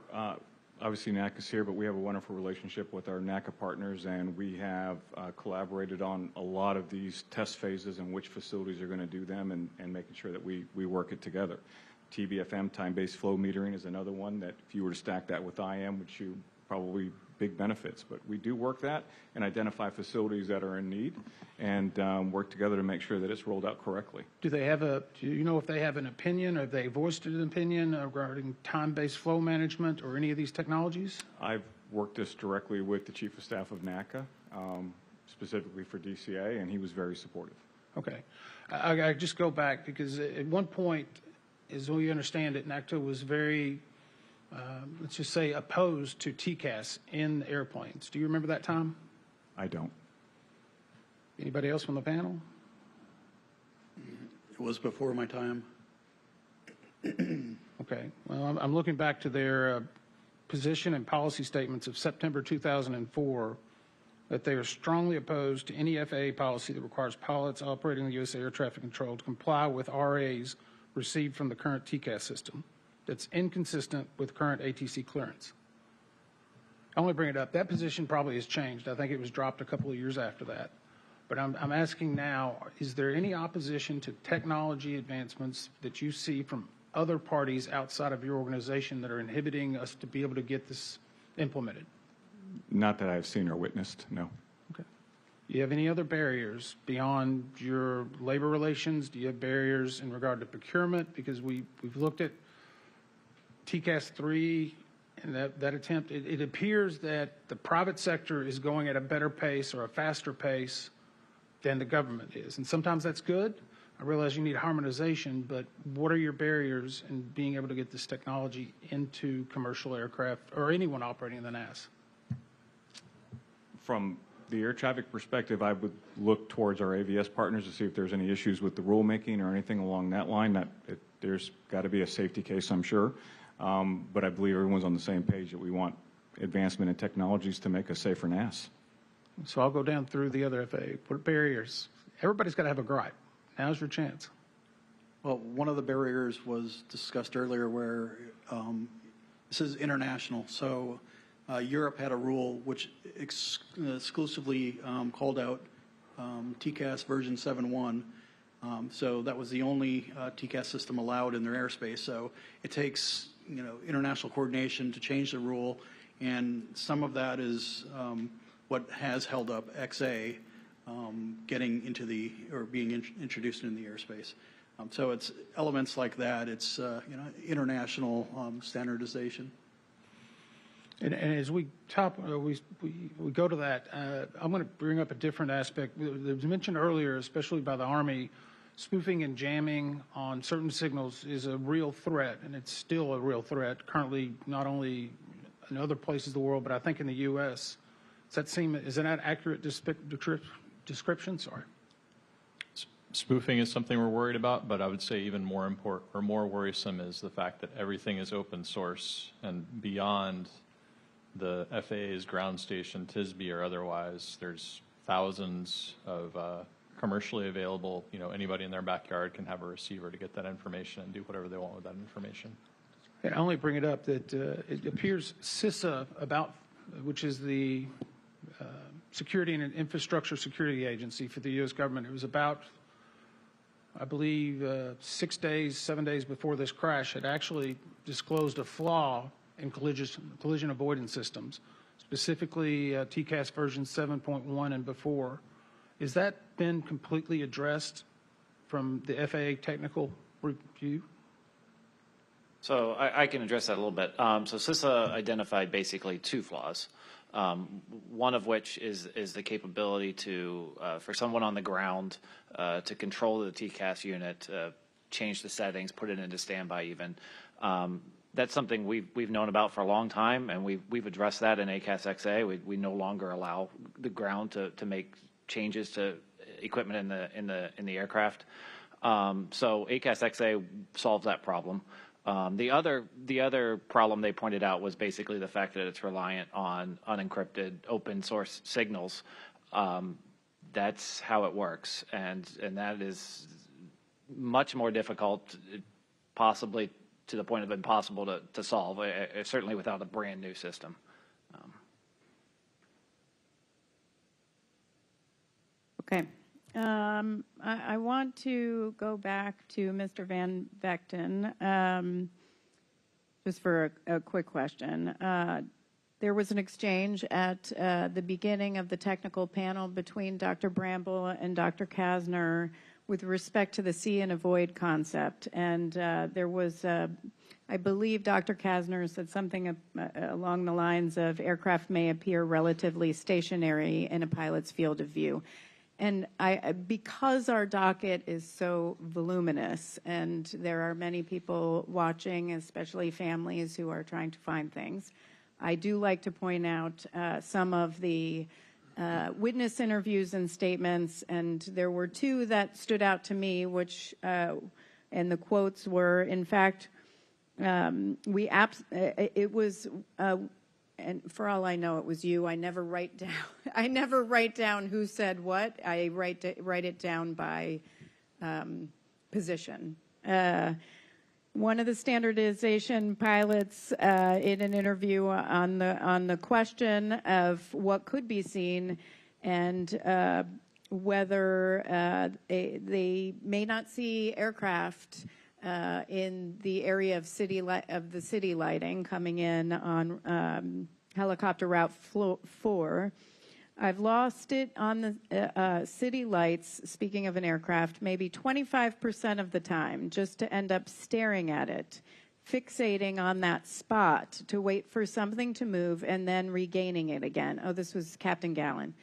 obviously, NACA's here, but we have a wonderful relationship with our NACA partners, and we have collaborated on a lot of these test phases and which facilities are going to do them and making sure that we work it together. TBFM, time-based flow metering, is another one that if you were to stack that with IM, would you probably big benefits. But we do work that and identify facilities that are in need and work together to make sure that it's rolled out correctly.
Do you know if they have an opinion, or have they voiced an opinion regarding time-based flow management or any of these technologies?
I've worked this directly with the Chief of Staff of NACA, specifically for DCA, and he was very supportive.
Okay. I just go back because at one point, as we understand it, NACTA was very, let's just say, opposed to TCAS in airplanes. Do you remember that time?
I don't.
Anybody else from the panel?
It was before my time.
Okay. Well, I'm looking back to their position and policy statements of September 2004, that they are strongly opposed to any FAA policy that requires pilots operating the U.S. air traffic control to comply with RAs received from the current TCAS system that's inconsistent with current ATC clearance. I only bring it up. That position probably has changed. I think it was dropped a couple of years after that. But I'm asking now, is there any opposition to technology advancements that you see from other parties outside of your organization that are inhibiting us to be able to get this implemented?
Not that I've seen or witnessed, no.
Okay. Do you have any other barriers beyond your labor relations? Do you have barriers in regard to procurement? Because we've looked at TCAS 3 and that attempt. It appears that the private sector is going at a better pace or a faster pace than the government is. And sometimes that's good. I realize you need harmonization, but what are your barriers in being able to get this technology into commercial aircraft or anyone operating in the NAS?
From the air traffic perspective, I would look towards our AVS partners to see if there's any issues with the rulemaking or anything along that line. There's got to be a safety case, I'm sure. But I believe everyone's on the same page that we want advancement in technologies to make us safer NAS.
So I'll go down through the other FAA. What barriers? Everybody's got to have a gripe. Now's your chance.
Well, one of the barriers was discussed earlier where this is international. So Europe had a rule which exclusively called out TCAS version 7.1. So that was the only TCAS system allowed in their airspace. So it takes international coordination to change the rule, and some of that is what has held up XA getting into or being introduced in the airspace. So it's elements like that. It's international standardization.
And as we go to that, I'm going to bring up a different aspect. It was mentioned earlier, especially by the Army, spoofing and jamming on certain signals is a real threat, and it's still a real threat currently, not only in other places of the world, but I think in the U.S. Is that an accurate description? Sorry.
Spoofing is something we're worried about, but I would say even more important or more worrisome is the fact that everything is open source and beyond the FAA's ground station, TSB or otherwise. There's thousands of commercially available. Anybody in their backyard can have a receiver to get that information and do whatever they want with that information.
I only bring it up that it appears CISA, which is the Security and Infrastructure Security Agency for the U.S. government. It was about, I believe, 7 days before this crash, had actually disclosed a flaw in collision avoidance systems, specifically TCAS version 7.1 and before. Has that been completely addressed from the FAA technical review?
So I can address that a little bit. So CISA identified basically two flaws. One of which is the capability for someone on the ground to control the TCAS unit, change the settings, put it into standby even. That's something we've known about for a long time, and we've addressed that in ACAS XA. We no longer allow the ground to make changes to equipment in the aircraft. So ACAS XA solves that problem. The other problem they pointed out was basically the fact that it's reliant on unencrypted open source signals. That's how it works, and that is much more difficult, possibly to the point of impossible to solve, certainly without a brand new system.
Okay. I want to go back to Mr. Van Vechten, just for a quick question. There was an exchange at the beginning of the technical panel between Dr. Bramble and Dr. Kasner with respect to the see and avoid concept. And there was, I believe Dr. Kasner said something along the lines of aircraft may appear relatively stationary in a pilot's field of view. And because our docket is so voluminous and there are many people watching, especially families who are trying to find things, I do like to point out some of the witness interviews and statements, and there were two that stood out to me, which, and the quotes were, in fact, it was, and for all I know, it was you. I never write down who said what. I write it down by position. One of the standardization pilots in an interview on the question of what could be seen and whether they may not see aircraft in the area of the city lighting coming in on helicopter route 4. I've lost it on the city lights, speaking of an aircraft, maybe 25% of the time, just to end up staring at it, fixating on that spot to wait for something to move and then regaining it again. Oh, this was Captain Gallen.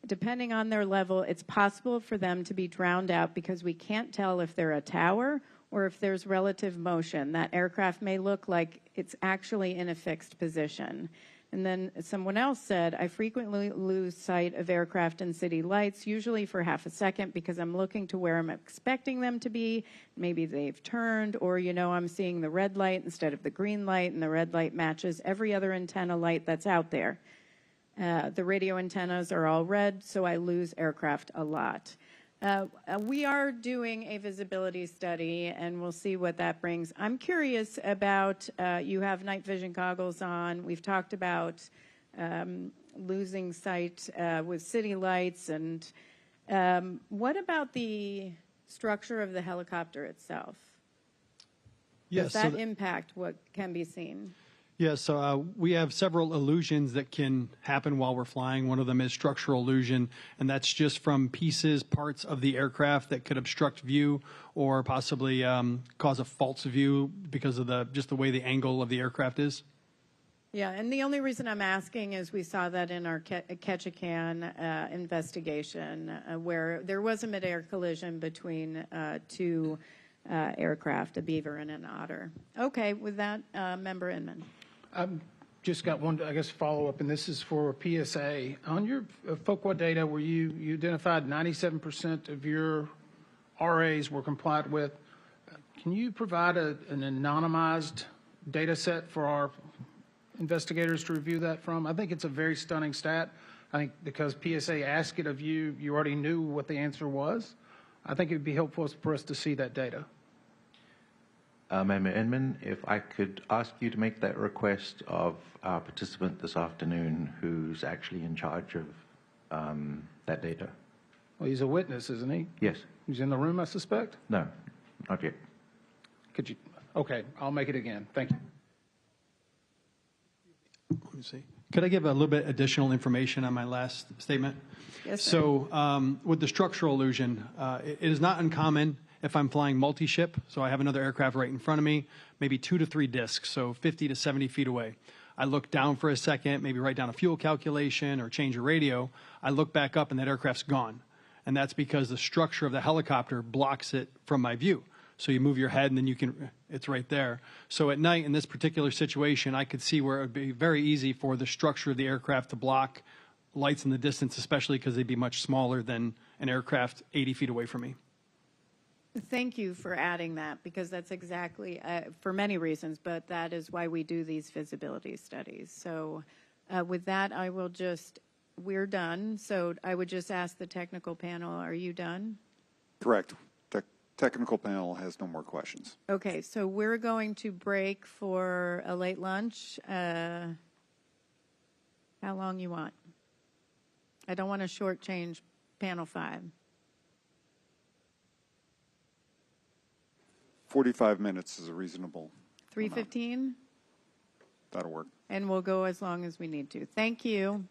Depending on their level, it's possible for them to be drowned out because we can't tell if they're a tower or if there's relative motion. That aircraft may look like it's actually in a fixed position. And then someone else said, I frequently lose sight of aircraft and city lights, usually for half a second, because I'm looking to where I'm expecting them to be. Maybe they've turned, or, I'm seeing the red light instead of the green light, and the red light matches every other antenna light that's out there. The radio antennas are all red, so I lose aircraft a lot. We are doing a visibility study, and we'll see what that brings. I'm curious about, you have night vision goggles on. We've talked about losing sight with city lights. And what about the structure of the helicopter itself?
Yes,
Does that impact what can be seen?
Yeah, so we have several illusions that can happen while we're flying. One of them is structural illusion, and that's just from parts of the aircraft that could obstruct view or possibly cause a false view because of just the way the angle of the aircraft is.
Yeah, and the only reason I'm asking is we saw that in our Ketchikan investigation where there was a midair collision between two aircraft, a Beaver and an Otter. Okay, with that, Member Inman.
I've just got one, I guess, follow-up, and this is for PSA. On your FOQA data where you identified 97% of your RAs were complied with, can you provide an anonymized data set for our investigators to review that from? I think it's a very stunning stat. I think because PSA asked it of you, you already knew what the answer was. I think it would be helpful for us to see that data.
Member Inman, if I could ask you to make that request of our participant this afternoon who's actually in charge of that data.
Well, he's a witness, isn't he?
Yes.
He's in the room, I suspect?
No, not yet.
Could you? Okay, I'll make it again. Thank you.
Let me see. Could I give a little bit additional information on my last statement?
Yes, sir.
So with the structural illusion, it is not uncommon if I'm flying multi-ship, so I have another aircraft right in front of me, maybe 2 to 3 discs, so 50 to 70 feet away. I look down for a second, maybe write down a fuel calculation or change a radio. I look back up and that aircraft's gone. And that's because the structure of the helicopter blocks it from my view. So you move your head and then it's right there. So at night in this particular situation, I could see where it would be very easy for the structure of the aircraft to block lights in the distance, especially because they'd be much smaller than an aircraft 80 feet away from me.
Thank you for adding that, because that's exactly, for many reasons, but that is why we do these visibility studies. So with that, we're done. So I would just ask the technical panel, are you done?
Correct. The technical panel has no more questions.
Okay, so we're going to break for a late lunch. How long you want? I don't want to shortchange panel 5.
45 minutes is a reasonable.
3:15?
That'll work.
And we'll go as long as we need to. Thank you.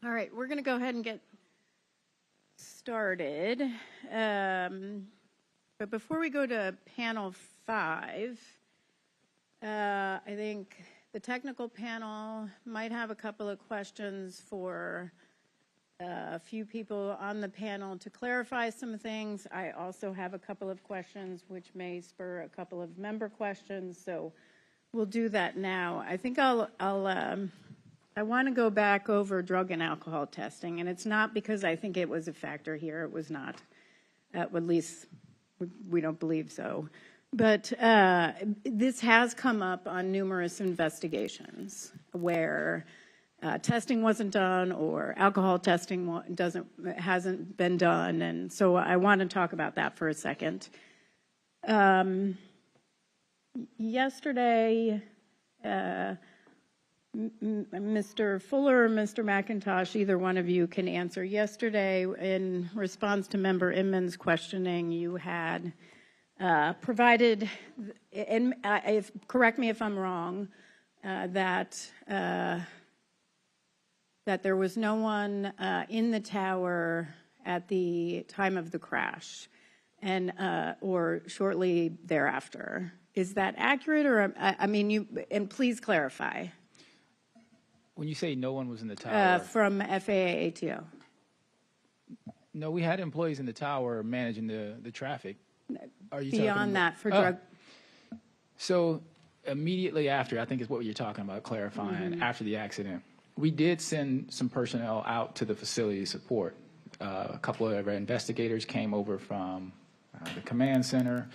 All right, we're going to go ahead and get started. But before we go to panel 5, I think the technical panel might have a couple of questions for a few people on the panel to clarify some things. I also have a couple of questions which may spur a couple of member questions, so we'll do that now. I think I want to go back over drug and alcohol testing, and it's not because I think it was a factor here. It was not. At least we don't believe so. But this has come up on numerous investigations where testing wasn't done or alcohol testing hasn't been done, and so I want to talk about that for a second. Yesterday, Mr. Fuller or Mr. McIntosh, either one of you can answer. Yesterday, in response to Member Inman's questioning, you had provided, and correct me if I'm wrong, that there was no one in the tower at the time of the crash, and or shortly thereafter. Is that accurate, or I mean, you? And please clarify.
When you say no one was in the tower,
from FAA ATO.
no, we had employees in the tower managing the traffic. Are you
Beyond that for drug?
So immediately after, I think is what you're talking about, clarifying, after the accident, we did send some personnel out to the facility to support. A couple of our investigators came over from the command center.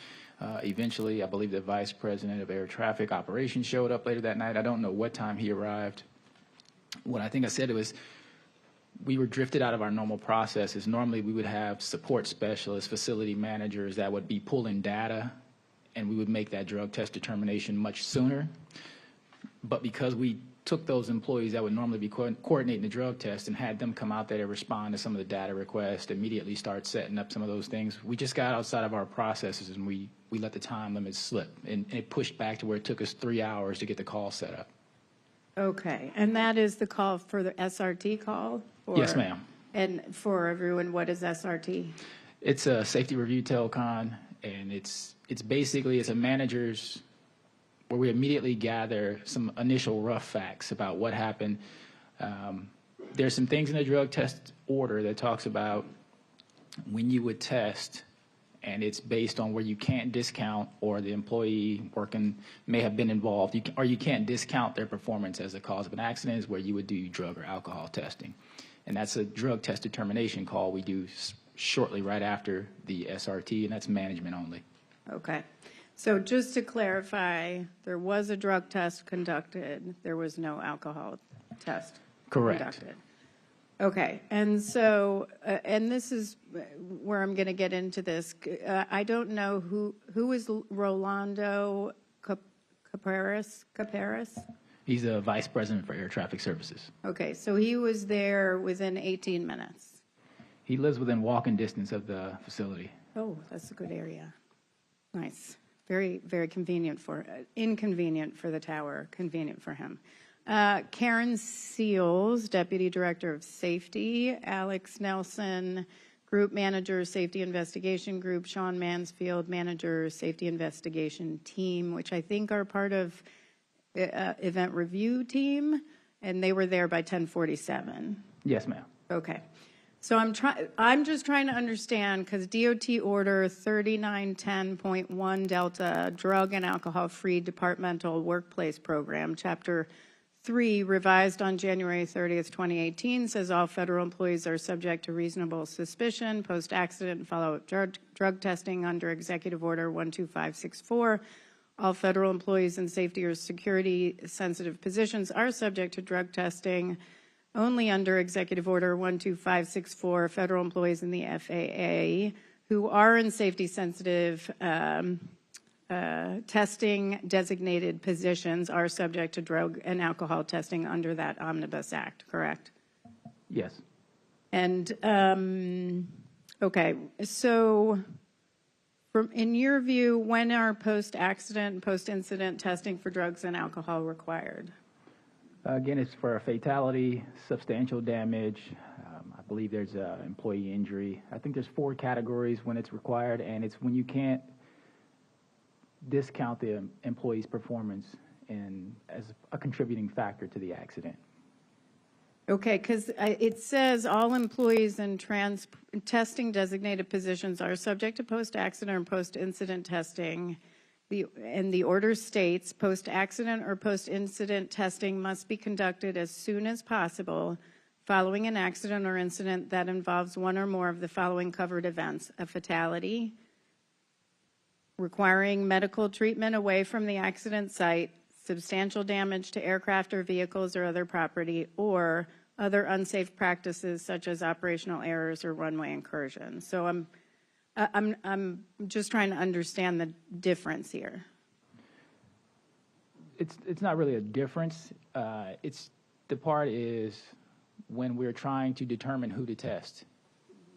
Eventually, I believe the vice president of air traffic operations showed up later that night. I don't know what time he arrived. What I think I said was we were drifted out of our normal processes. Normally, we would have support specialists, facility managers that would be pulling data, and we would make that drug test determination much sooner. But because we took those employees that would normally be coordinating the drug test and had them come out there to respond to some of the data requests, immediately start setting up some of those things, we just got outside of our processes and we let the time limit slip. And it pushed back to where it took us 3 hours to get the call set up.
Okay, and that is the call for the SRT call?
Yes, ma'am.
And for everyone, what is SRT?
It's a safety review telecon, and it's basically it's a manager's where we immediately gather some initial rough facts about what happened. There's some things in the drug test order that talks about when you would test, and it's based on where you can't discount or the employee working may have been involved, or you can't discount their performance as a cause of an accident, is where you would do drug or alcohol testing. And that's a drug test determination call we do shortly right after the SRT, and that's management only.
Okay. So just to clarify, there was a drug test conducted. There was no alcohol test conducted. Okay. And so, and this is where I'm going to get into this. I don't know who is Rolando Caparis?
He's the vice president for air traffic services.
Okay. So he was there within 18 minutes.
He lives within walking distance of the facility.
Oh, that's a good area. Nice. Very, very convenient inconvenient for the tower, convenient for him. Karen Seals, Deputy Director of Safety. Alex Nelson, Group Manager, Safety Investigation Group. Sean Mansfield, Manager, Safety Investigation Team, which I think are part of Event Review Team, and they were there by 10:47.
Yes, ma'am.
Okay. So I'm just trying to understand, because DOT Order 3910.1 Delta, Drug and Alcohol-Free Departmental Workplace Program, Chapter 3, revised on January 30th, 2018, says all federal employees are subject to reasonable suspicion, post-accident follow-up drug testing under Executive Order 12564. All federal employees in safety or security-sensitive positions are subject to drug testing only under Executive Order 12564. Federal employees in the FAA who are in safety-sensitive testing designated positions are subject to drug and alcohol testing under that Omnibus Act, correct?
Yes.
And, okay, so in your view, when are post-accident and post-incident testing for drugs and alcohol required?
Again, it's for a fatality, substantial damage. I believe there's employee injury. I think there's 4 categories when it's required, and it's when you can't discount the employee's performance as a contributing factor to the accident.
Okay, because it says all employees in testing designated positions are subject to post-accident or post-incident testing. And the order states post-accident or post-incident testing must be conducted as soon as possible following an accident or incident that involves one or more of the following covered events: a fatality, requiring medical treatment away from the accident site, substantial damage to aircraft or vehicles or other property, or other unsafe practices such as operational errors or runway incursions. So I'm just trying to understand the difference here.
It's not really a difference. The part is when we're trying to determine who to test.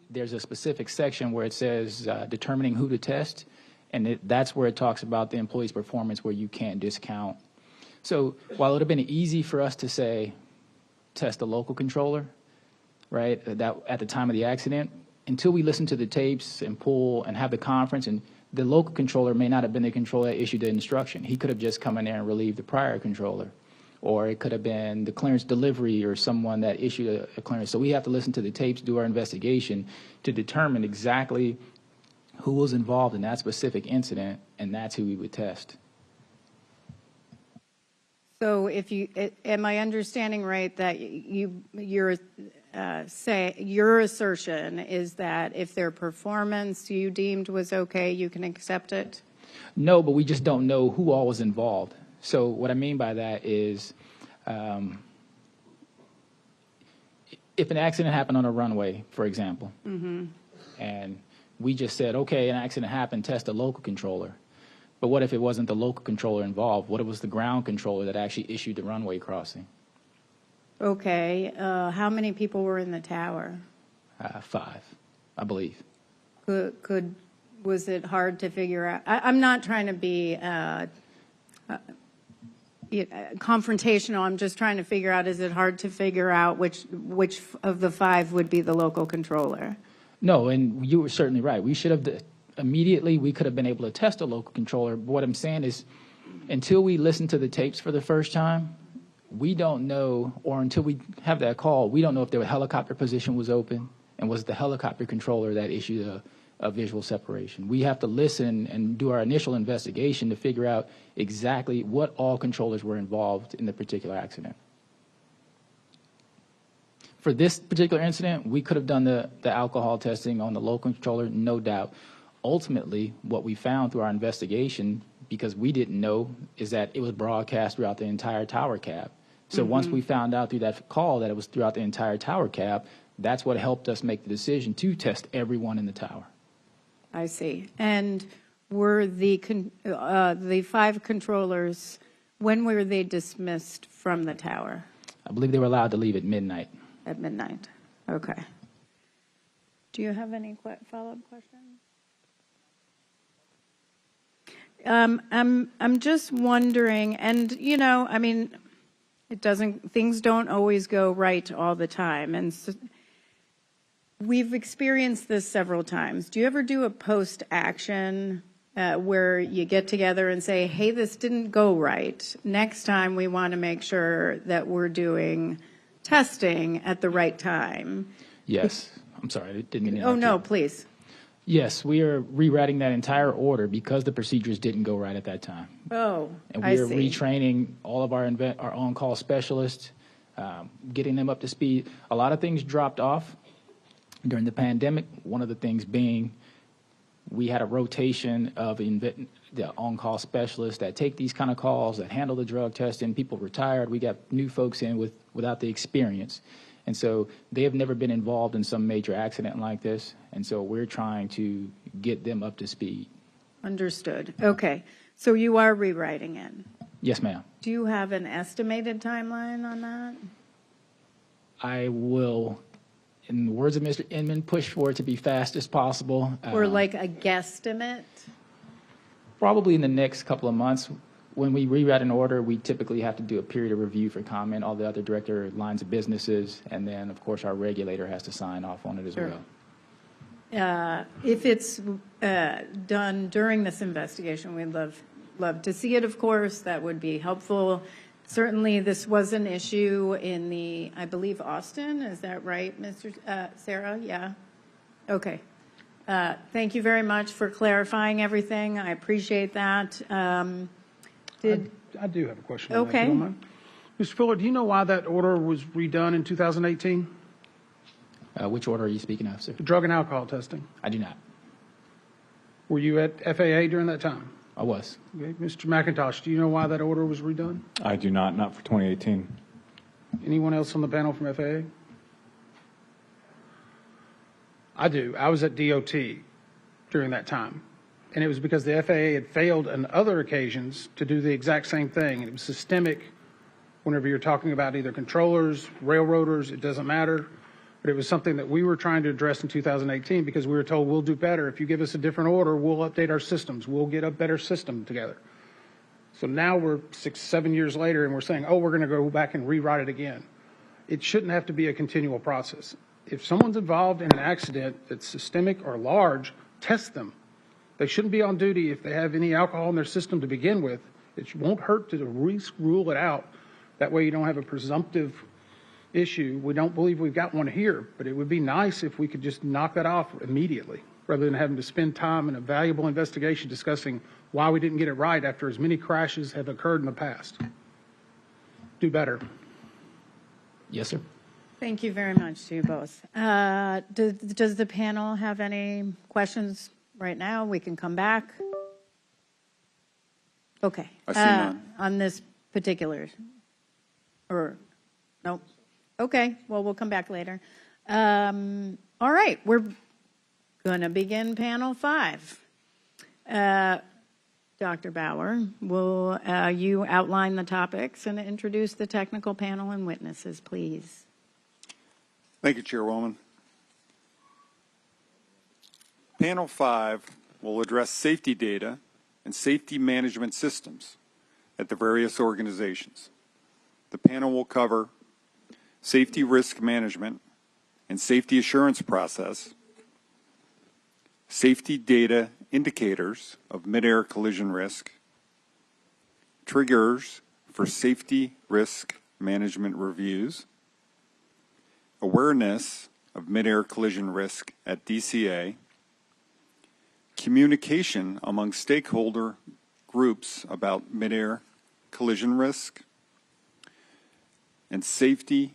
There's a specific section where it says determining who to test, and that's where it talks about the employee's performance where you can't discount. So while it would have been easy for us to say test the local controller, right, that at the time of the accident, until we listen to the tapes and pull and have the conference, and the local controller may not have been the controller that issued the instruction. He could have just come in there and relieved the prior controller. Or it could have been the clearance delivery or someone that issued a clearance. So we have to listen to the tapes, do our investigation to determine exactly who was involved in that specific incident, and that's who we would test.
So am I understanding right that your assertion is that if their performance you deemed was okay, you can accept it?
No, but we just don't know who all was involved. So what I mean by that is if an accident happened on a runway, for example, and we just said, okay, an accident happened, test a local controller. But what if it wasn't the local controller involved? What if it was the ground controller that actually issued the runway crossing?
Okay. How many people were in the tower?
5, I believe.
Was it hard to figure out? I'm not trying to be confrontational. I'm just trying to figure out, is it hard to figure out which of the 5 would be the local controller?
No, and you were certainly right. We should have immediately, we could have been able to test a local controller. But what I'm saying is, until we listen to the tapes for the first time, we don't know, or until we have that call, we don't know if the helicopter position was open and was the helicopter controller that issued a visual separation. We have to listen and do our initial investigation to figure out exactly what all controllers were involved in the particular accident. For this particular incident, we could have done the alcohol testing on the local controller, no doubt. Ultimately, what we found through our investigation, because we didn't know, is that it was broadcast throughout the entire tower cab. So once we found out through that call that it was throughout the entire tower cab, that's what helped us make the decision to test everyone in the tower.
I see. And were the 5 controllers, when were they dismissed from the tower?
I believe they were allowed to leave at midnight.
At midnight. Okay. Do you have any follow-up questions? I'm just wondering, and I mean, things don't always go right all the time, and so we've experienced this several times. Do you ever do a post-action where you get together and say, hey, this didn't go right. Next time we want to make sure that we're doing testing at the right time?
Yes. I'm sorry, I didn't mean to
Oh,
interrupt
no,
you.
please.
Yes, we are rewriting that entire order because the procedures didn't go right at that time.
Oh,
And
I
we are
see.
retraining all of our on-call specialists, getting them up to speed. A lot of things dropped off during the pandemic, one of the things being we had a rotation of the on-call specialists that take these kind of calls, that handle the drug testing. People retired. We got new folks in without the experience. And so they have never been involved in some major accident like this. And so we're trying to get them up to speed.
Understood. Okay. So you are rewriting it.
Yes, ma'am.
Do you have an estimated timeline on that?
I will, in the words of Mr. Inman, push for it to be fast as possible.
Or like a guesstimate?
Probably in the next couple of months. when we rewrite an order, we typically have to do a period of review for comment, all the other director lines of businesses, and then, of course, our regulator has to sign off on it as
Sure.
well.
If it's done during this investigation, we'd love to see it, of course. That would be helpful. Certainly, this was an issue in the, I believe, Austin. Is that right, Mr. Sarah? Yeah? Okay. Thank you very much for clarifying everything. I appreciate that.
I do have a question. on that, if you
Okay.
don't mind. Mr. Fuller, do you know why that order was redone in 2018?
Which order are you speaking of, sir?
The drug and alcohol testing.
I do not.
Were you at FAA during that time?
I was.
Okay. Mr. McIntosh, do you know why that order was redone?
I do not for 2018.
Anyone else on the panel from FAA? I do. I was at DOT during that time. And it was because the FAA had failed on other occasions to do the exact same thing. And it was systemic whenever you're talking about either controllers, railroaders, it doesn't matter. But it was something that we were trying to address in 2018 because we were told we'll do better. If you give us a different order, we'll update our systems. We'll get a better system together. So now we're 6, 7 years later and we're saying, oh, we're going to go back and rewrite it again. It shouldn't have to be a continual process. If someone's involved in an accident that's systemic or large, test them. They shouldn't be on duty if they have any alcohol in their system to begin with. It won't hurt to rule it out. That way you don't have a presumptive issue. We don't believe we've got one here, but it would be nice if we could just knock that off immediately rather than having to spend time in a valuable investigation discussing why we didn't get it right after as many crashes have occurred in the past. Do better.
Yes, sir.
Thank you very much to you both. Does the panel have any questions right now? We can come back. Okay.
I see none.
On this particular, or, nope. Okay, well, we'll come back later. All right, we're going to begin panel 5. Dr. Bauer, will you outline the topics and introduce the technical panel and witnesses, please?
Thank you, Chairwoman. Panel 5 will address safety data and safety management systems at the various organizations. The panel will cover safety risk management and safety assurance process, safety data indicators of mid-air collision risk, triggers for safety risk management reviews, awareness of mid-air collision risk at DCA, communication among stakeholder groups about mid-air collision risk, and safety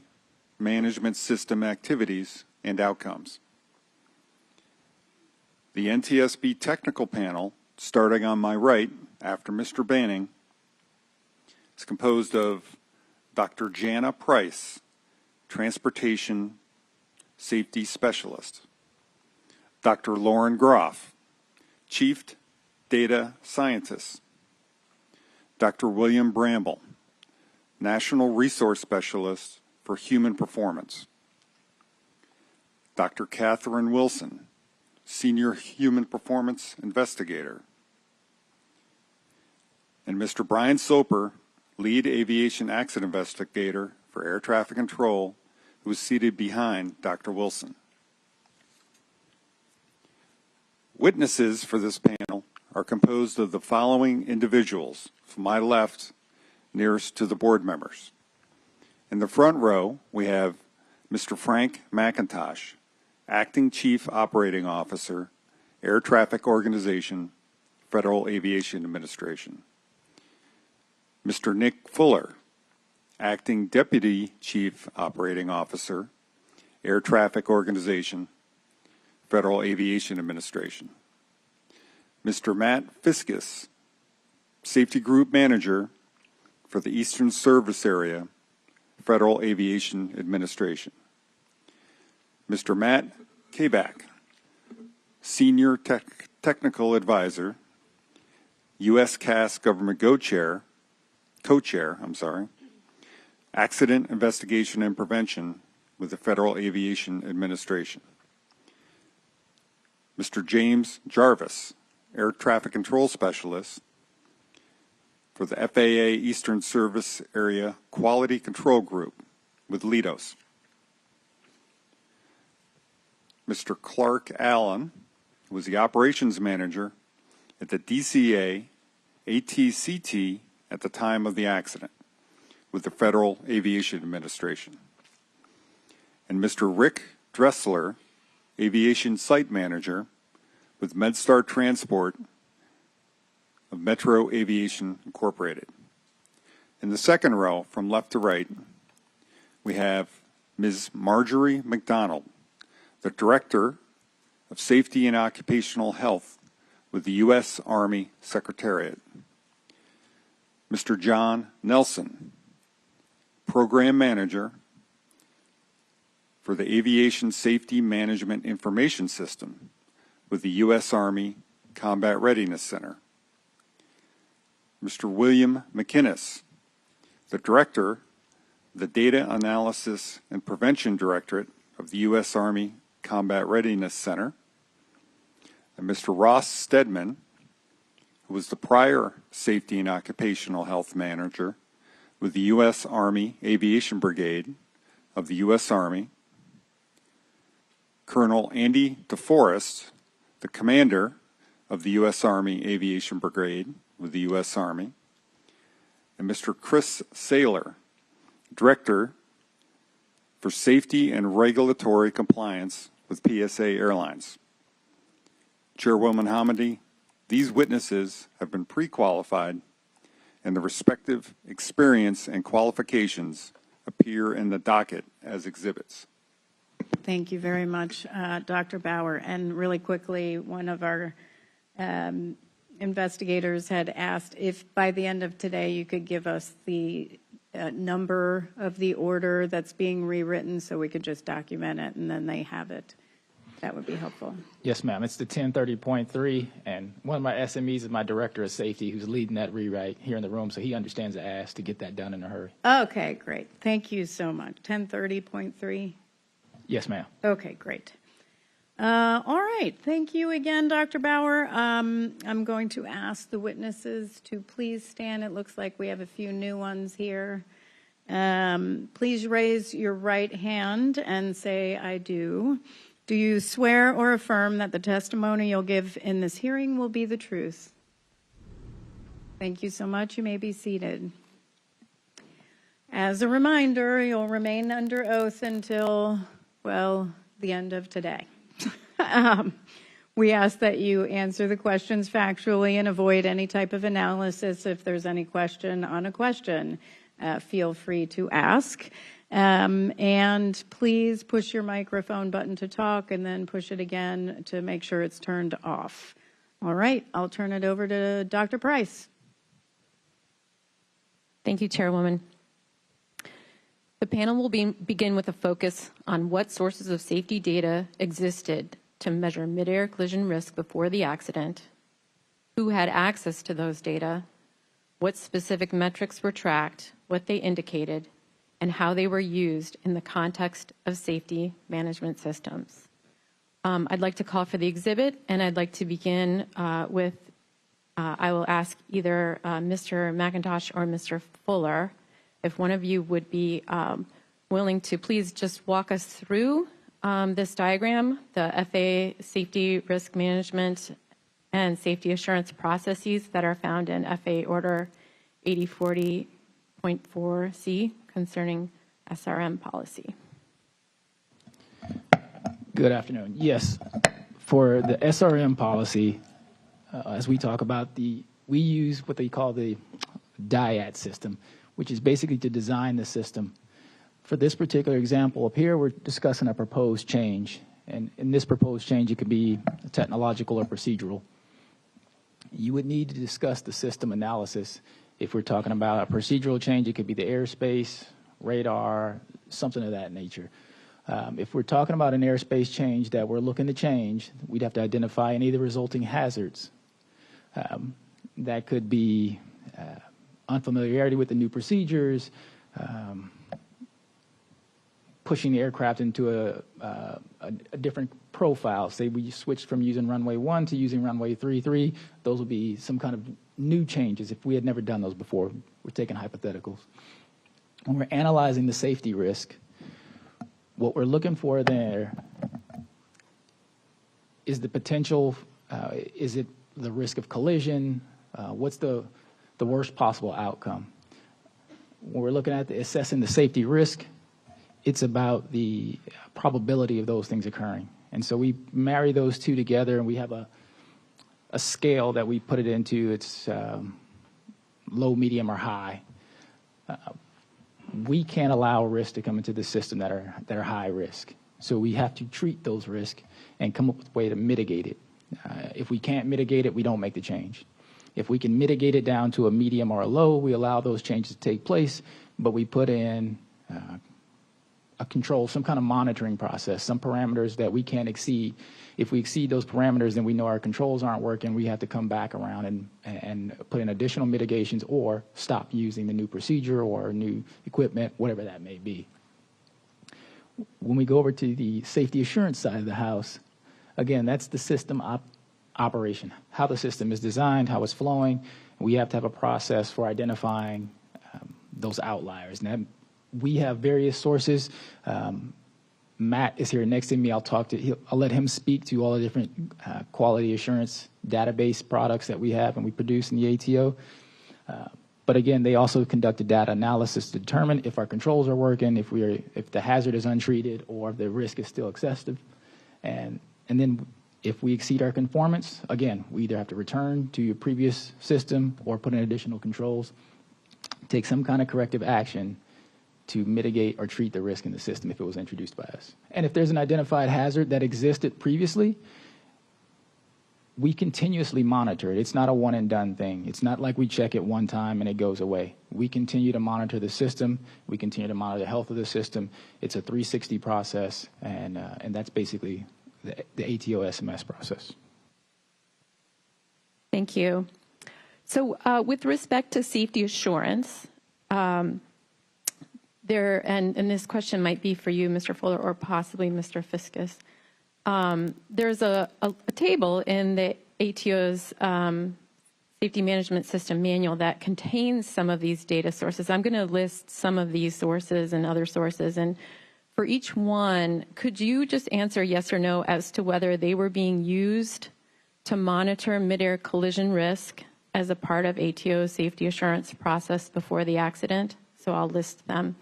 management system activities and outcomes. The NTSB technical panel, starting on my right after Mr. Banning, is composed of Dr. Jana Price, Transportation Safety Specialist, Dr. Lauren Groff, Chief Data Scientist, Dr. William Bramble, National Resource Specialist for Human Performance, Dr. Catherine Wilson, Senior Human Performance Investigator, and Mr. Brian Soper, Lead Aviation Accident Investigator for Air Traffic Control, who is seated behind Dr. Wilson. Witnesses for this panel are composed of the following individuals. From my left, nearest to the board members. In the front row, we have Mr. Frank McIntosh, Acting Chief Operating Officer, Air Traffic Organization, Federal Aviation Administration. Mr. Nick Fuller, Acting Deputy Chief Operating Officer, Air Traffic Organization, Federal Aviation Administration. Mr. Matt Fiskus, Safety Group Manager for the Eastern Service Area, Federal Aviation Administration. Mr. Matt Kabak, Senior Technical Advisor, USCAS Government Co-Chair, Accident Investigation and Prevention with the Federal Aviation Administration. Mr. James Jarvis, Air Traffic Control Specialist for for the FAA Eastern Service Area Quality Control Group with Litos. Mr. Clark Allen was the operations manager at the DCA-ATCT at the time of the accident with the Federal Aviation Administration. And Mr. Rick Dressler, aviation site manager with MedStar Transport of Metro Aviation Incorporated. In the second row, from left to right, we have Ms. Marjorie McDonald, the Director of Safety and Occupational Health with the U.S. Army Secretariat. Mr. John Nelson, Program Manager for the Aviation Safety Management Information System with the U.S. Army Combat Readiness Center. Mr. William McInnes, the Director of the Data Analysis and Prevention Directorate of the U.S. Army Combat Readiness Center. And Mr. Ross Stedman, who was the prior Safety and Occupational Health Manager with the U.S. Army Aviation Brigade of the U.S. Army. Colonel Andy DeForest, the Commander of the U.S. Army Aviation Brigade with the U.S. Army. And Mr. Chris Saylor, Director for Safety and Regulatory Compliance with PSA Airlines. Chairwoman Hamady, these witnesses have been pre-qualified and the respective experience and qualifications appear in the docket as exhibits.
Thank you very much, Dr. Bauer. And really quickly, one of our investigators had asked if by the end of today you could give us the number of the order that's being rewritten so we could just document it and then they have it. That would be helpful.
Yes, ma'am. It's the 1030.3, and one of my SMEs is my director of safety who's leading that rewrite here in the room, so he understands the ask to get that done in a hurry.
Okay, great. Thank you so much. 1030.3?
Yes, ma'am.
Okay, great. All right. Thank you again, Dr. Bauer. I'm going to ask the witnesses to please stand. It looks like we have a few new ones here. Please raise your right hand and say, I do. Do you swear or affirm that the testimony you'll give in this hearing will be the truth? Thank you so much. You may be seated. As a reminder, you'll remain under oath until, well, the end of today. We ask that you answer the questions factually and avoid any type of analysis. If there's any question on a question, feel free to ask. And please push your microphone button to talk and then push it again to make sure it's turned off. All right, I'll turn it over to Dr. Price.
Thank you, Chairwoman. The panel will begin with a focus on what sources of safety data existed to measure mid-air collision risk before the accident, who had access to those data, what specific metrics were tracked, what they indicated, and how they were used in the context of safety management systems. I'd like to call for the exhibit, and I'd like to begin with, I will ask either Mr. McIntosh or Mr. Fuller, if one of you would be willing to please just walk us through this diagram, the FAA safety risk management and safety assurance processes that are found in FAA Order 8040.4C concerning SRM policy.
Good afternoon. Yes, for the SRM policy, as we talk about, we use what they call the DIAT system, which is basically to design the system. For this particular example up here, we're discussing a proposed change. And in this proposed change, it could be technological or procedural. You would need to discuss the system analysis. If we're talking about a procedural change, it could be the airspace, radar, something of that nature. If we're talking about an airspace change that we're looking to change, we'd have to identify any of the resulting hazards. That could be unfamiliarity with the new procedures, pushing the aircraft into a different profile. Say we switched from using runway 1 to using runway 33. Those will be some kind of new changes, if we had never done those before, we're taking hypotheticals. When we're analyzing the safety risk, what we're looking for there is the potential, is it the risk of collision? What's the worst possible outcome? When we're looking at assessing the safety risk, it's about the probability of those things occurring. And so we marry those two together, and we have a scale that we put it into. It's low, medium, or high. We can't allow risks to come into the system that are high risk. So we have to treat those risks and come up with a way to mitigate it. If we can't mitigate it, we don't make the change. If we can mitigate it down to a medium or a low, we allow those changes to take place, but we put in a control, some kind of monitoring process, some parameters that we can't exceed. If we exceed those parameters, then we know our controls aren't working. We have to come back around and put in additional mitigations or stop using the new procedure or new equipment, whatever that may be. When we go over to the safety assurance side of the house, again, that's the system operation, how the system is designed, how it's flowing. We have to have a process for identifying those outliers. And we have various sources. Matt is here next to me. I'll let him speak to all the different quality assurance database products that we have and we produce in the ATO. But again, they also conduct a data analysis to determine if our controls are working, if the hazard is untreated, or if the risk is still excessive. And then if we exceed our conformance, again, we either have to return to your previous system or put in additional controls, take some kind of corrective action to mitigate or treat the risk in the system if it was introduced by us. And if there's an identified hazard that existed previously, we continuously monitor it. It's not a one and done thing. It's not like we check it one time and it goes away. We continue to monitor the system. We continue to monitor the health of the system. It's a 360 process, and that's basically the ATO SMS process.
Thank you. So with respect to safety assurance, and this question might be for you, Mr. Fuller, or possibly Mr. Fiscus. There's a table in the ATO's Safety Management System Manual that contains some of these data sources. I'm going to list some of these sources and other sources. And for each one, could you just answer yes or no as to whether they were being used to monitor midair collision risk as a part of ATO's safety assurance process before the accident? So I'll list them.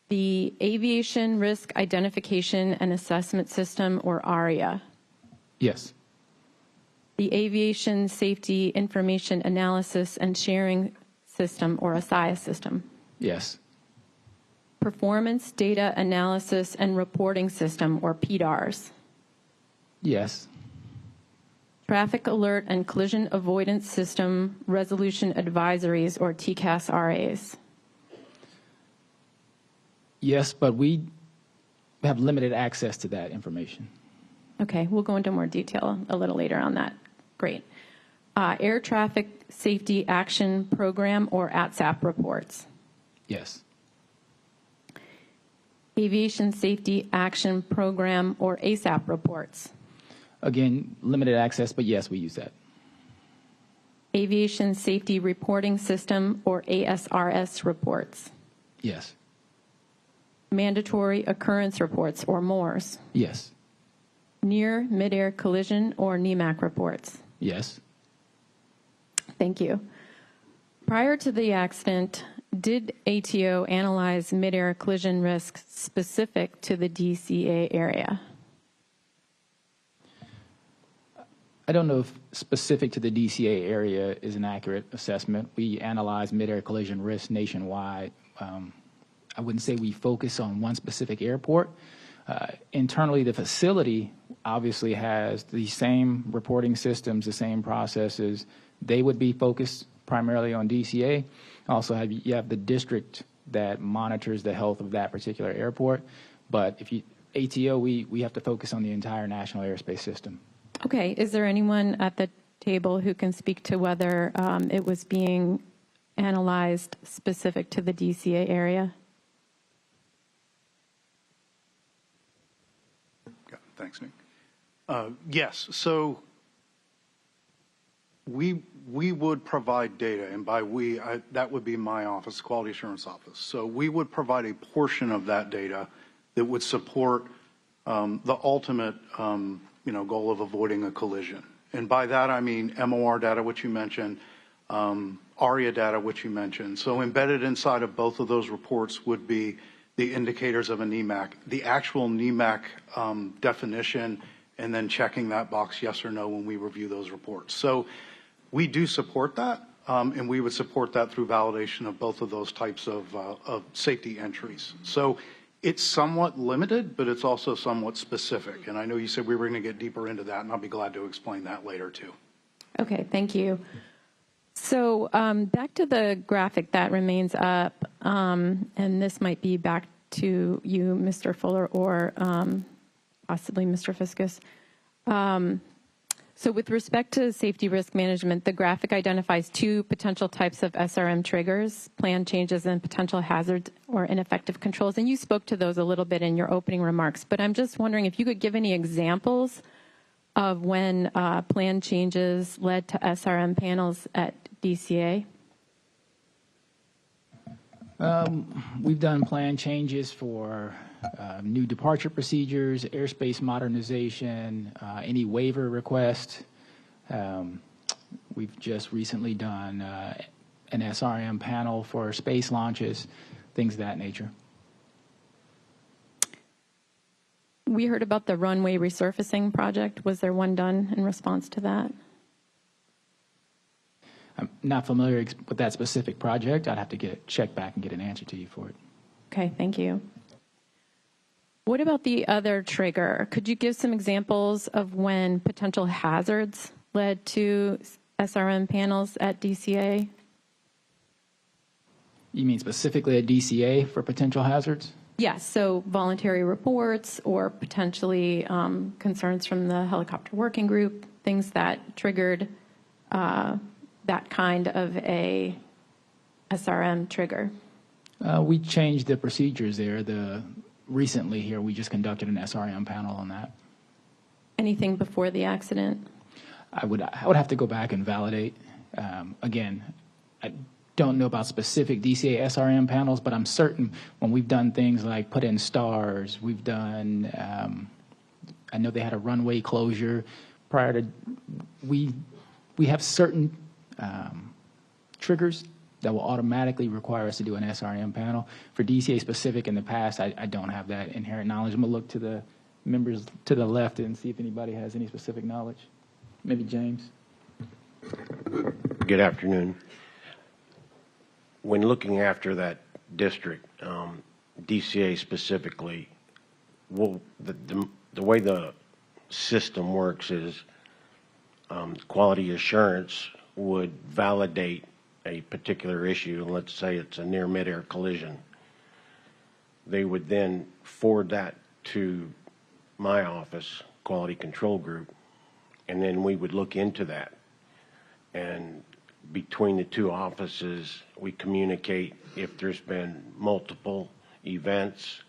The Aviation Risk Identification and Assessment System, or ARIA.
Yes.
The Aviation Safety Information Analysis and Sharing System, or ASIA system.
Yes.
Performance Data Analysis and Reporting System, or PDARS.
Yes.
Traffic Alert and Collision Avoidance System Resolution Advisories, or TCAS RAs.
Yes, but we have limited access to that information.
Okay, we'll go into more detail a little later on that. Great. Air Traffic Safety Action Program, or ATSAP reports.
Yes.
Aviation Safety Action Program, or ASAP reports.
Again, limited access, but yes, we use that.
Aviation Safety Reporting System, or ASRS reports.
Yes.
Mandatory Occurrence Reports, or MORS.
Yes.
Near Midair Collision, or NEMAC reports.
Yes.
Thank you. Prior to the accident, did ATO analyze midair collision risks specific to the DCA area?
I don't know if specific to the DCA area is an accurate assessment. We analyze midair collision risk nationwide. I wouldn't say we focus on one specific airport. Internally, the facility obviously has the same reporting systems, the same processes. They would be focused primarily on DCA. Also, you have the district that monitors the health of that particular airport. But if you ATO, we have to focus on the entire national airspace system.
Okay. Is there anyone at the table who can speak to whether it was being analyzed specific to the DCA area?
Thanks, Nick. Yes. So
We would provide data, and by we, that would be my office, Quality Assurance Office. So we would provide a portion of that data that would support the ultimate, goal of avoiding a collision. And by that I mean MOR data, which you mentioned, ARIA data, which you mentioned. So embedded inside of both of those reports would be the indicators of a NEMAC, the actual NEMAC definition, and then checking that box yes or no when we review those reports. So we do support that, and we would support that through validation of both of those types of safety entries. So it's somewhat limited, but it's also somewhat specific. And I know you said we were going to get deeper into that, and I'll be glad to explain that later too.
Okay, thank you. So back to the graphic that remains up, and this might be back to you, Mr. Fuller, or possibly Mr. Fiscus. So with respect to safety risk management, the graphic identifies two potential types of SRM triggers, plan changes and potential hazards or ineffective controls. And you spoke to those a little bit in your opening remarks, but I'm just wondering if you could give any examples of when plan changes led to SRM panels at DCA.
We've done plan changes for new departure procedures, airspace modernization, any waiver request. We've just recently done an SRM panel for space launches, things of that nature.
We heard about the runway resurfacing project. Was there one done in response to that?
I'm not familiar with that specific project. I'd have to check back and get an answer to you for it.
Okay, thank you. What about the other trigger? Could you give some examples of when potential hazards led to SRM panels at DCA?
You mean specifically at DCA for potential hazards?
Yes, so voluntary reports or potentially concerns from the helicopter working group, things that triggered that kind of a SRM trigger.
We changed the procedures there. Recently here, we just conducted an SRM panel on that.
Anything before the accident?
I would have to go back and validate. Again, I don't know about specific DCA SRM panels, but I'm certain when we've done things like put in stars, we've done, I know they had a runway closure prior to, we have certain triggers that will automatically require us to do an SRM panel. For DCA specific in the past, I don't have that inherent knowledge. I'm going to look to the members to the left and see if anybody has any specific knowledge. Maybe James.
Good afternoon. When looking after that district, DCA specifically, the way the system works is quality assurance would validate a particular issue. Let's say it's a near mid-air collision. They would then forward that to my office, Quality Control Group, and then we would look into that. And between the two offices, we communicate if there's been multiple events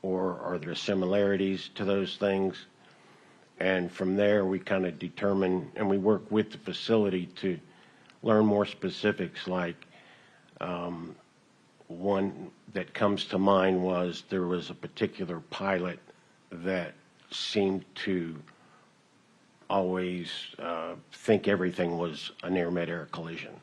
or are there similarities to those things. And from there, we kind of determine, and we work with the facility to learn more specifics. Like one that comes to mind was there was a particular pilot that seemed to always think everything was a near mid-air collision.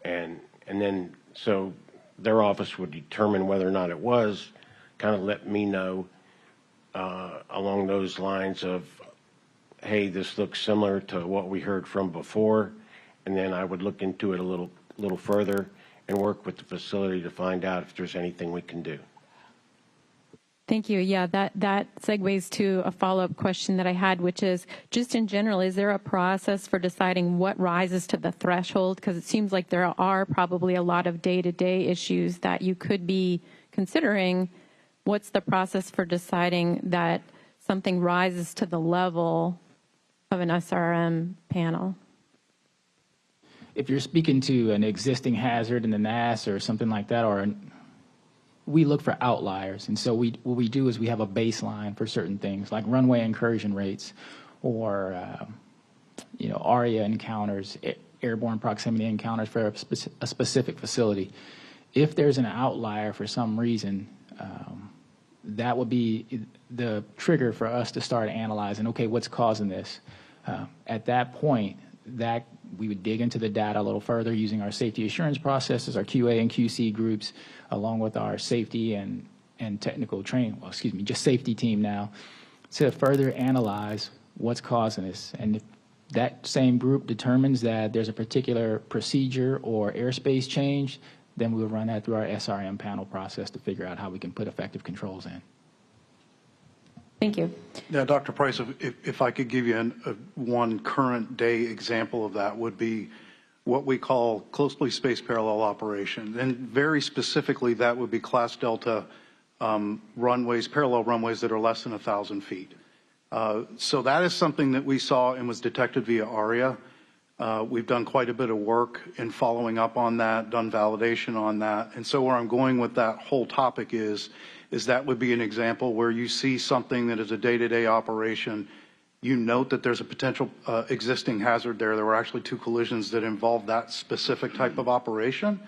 And then, so their office would determine whether or not it was, kind of let me know along those lines of, hey, this looks similar to what we heard from before. And then I would look into it a little further and work with the facility to find out if there's anything we can do.
Thank you. Yeah, that segues to a follow-up question that I had, which is just in general, is there a process for deciding what rises to the threshold? Because it seems like there are probably a lot of day-to-day issues that you could be considering. What's the process for deciding that something rises to the level of an SRM panel?
If you're speaking to an existing hazard in the NAS or something like that, we look for outliers. And so what we do is we have a baseline for certain things like runway incursion rates or ARIA encounters, airborne proximity encounters for a specific facility. If there's an outlier for some reason, that would be the trigger for us to start analyzing, okay, what's causing this? At that point, that we would dig into the data a little further using our safety assurance processes, our QA and QC groups, along with our safety and technical training, just safety team now, to further analyze what's causing this. And if that same group determines that there's a particular procedure or airspace change, then we'll run that through our SRM panel process to figure out how we can put effective controls in.
Thank you.
Yeah, Dr. Price, if I could give you one current day example of that would be what we call closely spaced parallel operation. And very specifically, that would be Class Delta runways, parallel runways that are less than 1,000 feet. So that is something that we saw and was detected via ARIA. We've done quite a bit of work in following up on that, done validation on that. And so where I'm going with that whole topic is that would be an example where you see something that is a day-to-day operation. You note that there's a potential existing hazard there. There were actually 2 collisions that involved that specific type of operation.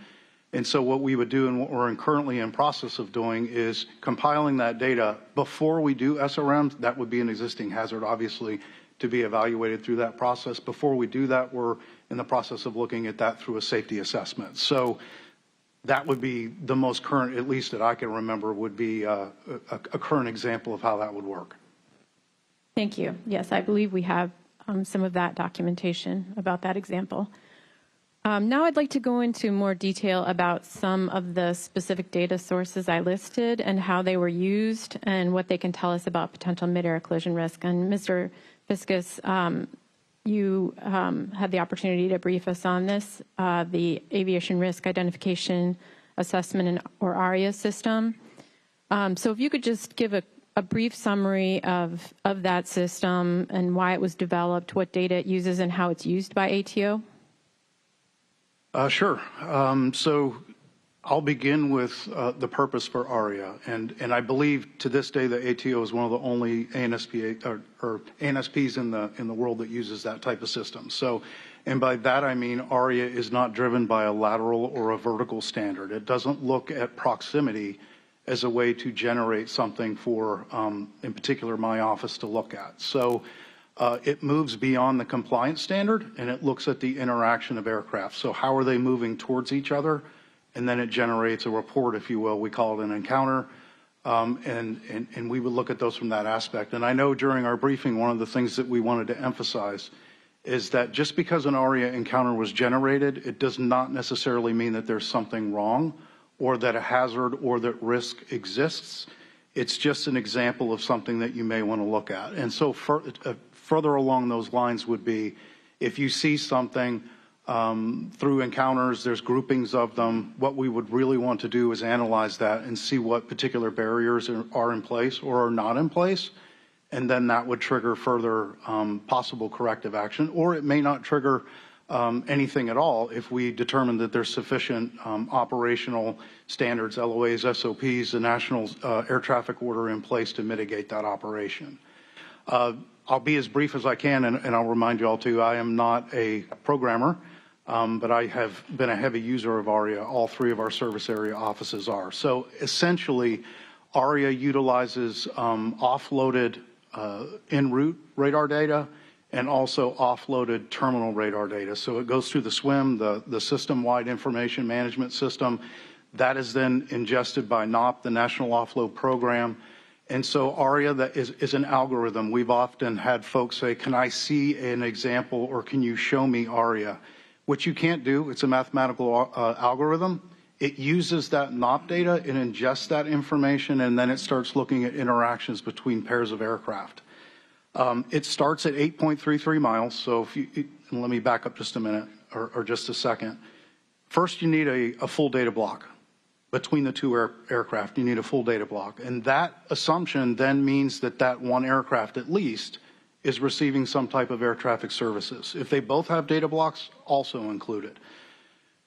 And so what we would do, and what we're currently in process of doing, is compiling that data before we do SRMs. That would be an existing hazard, obviously, to be evaluated through that process. Before we do that, we're in the process of looking at that through a safety assessment. So that would be the most current, at least that I can remember, would be a current example of how that would work.
Thank you. Yes, I believe we have some of that documentation about that example. Now I'd like to go into more detail about some of the specific data sources I listed and how they were used and what they can tell us about potential mid-air collision risk. And Mr. Fiscus, you had the opportunity to brief us on this, the Aviation Risk Identification Assessment or ARIA system. So if you could just give a brief summary of that system and why it was developed, what data it uses, and how it's used by ATO.
Sure. So I'll begin with the purpose for ARIA, and I believe to this day that ATO is one of the only ANSP or ANSPs in the world that uses that type of system. So, and by that I mean ARIA is not driven by a lateral or a vertical standard. It doesn't look at proximity as a way to generate something for, in particular, my office to look at. So it moves beyond the compliance standard, and it looks at the interaction of aircraft. So how are they moving towards each other? And then it generates a report, if you will. We call it an encounter, and we would look at those from that aspect. And I know during our briefing, one of the things that we wanted to emphasize is that just because an ARIA encounter was generated, it does not necessarily mean that there's something wrong or that a hazard or that risk exists. It's just an example of something that you may want to look at. And so further along those lines would be, if you see something through encounters, there's groupings of them, what we would really want to do is analyze that and see what particular barriers are in place or are not in place. And then that would trigger further possible corrective action, or it may not trigger anything at all if we determine that there's sufficient operational standards, LOAs, SOPs, the National Air Traffic Order in place to mitigate that operation. I'll be as brief as I can, and I'll remind you all too, I am not a programmer, but I have been a heavy user of ARIA. All 3 of our service area offices are. So essentially, ARIA utilizes offloaded en route radar data and also offloaded terminal radar data. So it goes through the SWIM, the system-wide information management system. That is then ingested by NOP, the National Offload Program. And so ARIA that is an algorithm. We've often had folks say, can I see an example or can you show me ARIA? Which you can't do. It's a mathematical algorithm. It uses that NOP data and ingests that information, and then it starts looking at interactions between pairs of aircraft. It starts at 8.33 miles. So if you, let me back up just a minute or just a second. First, you need a full data block. Between the 2 aircraft, you need a full data block. And that assumption then means that that one aircraft at least is receiving some type of air traffic services. If they both have data blocks, also included.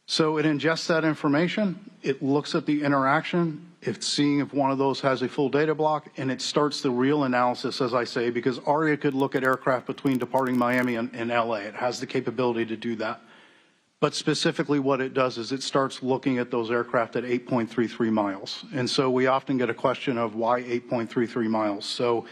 So it ingests that information, it looks at the interaction, It's seeing if one of those has a full data block, and it starts the real analysis, as I say, because ARIA could look at aircraft between departing Miami and LA. It has the capability to do that. But specifically what it does is it starts looking at those aircraft at 8.33 miles. And so we often get a question of why 8.33 miles. So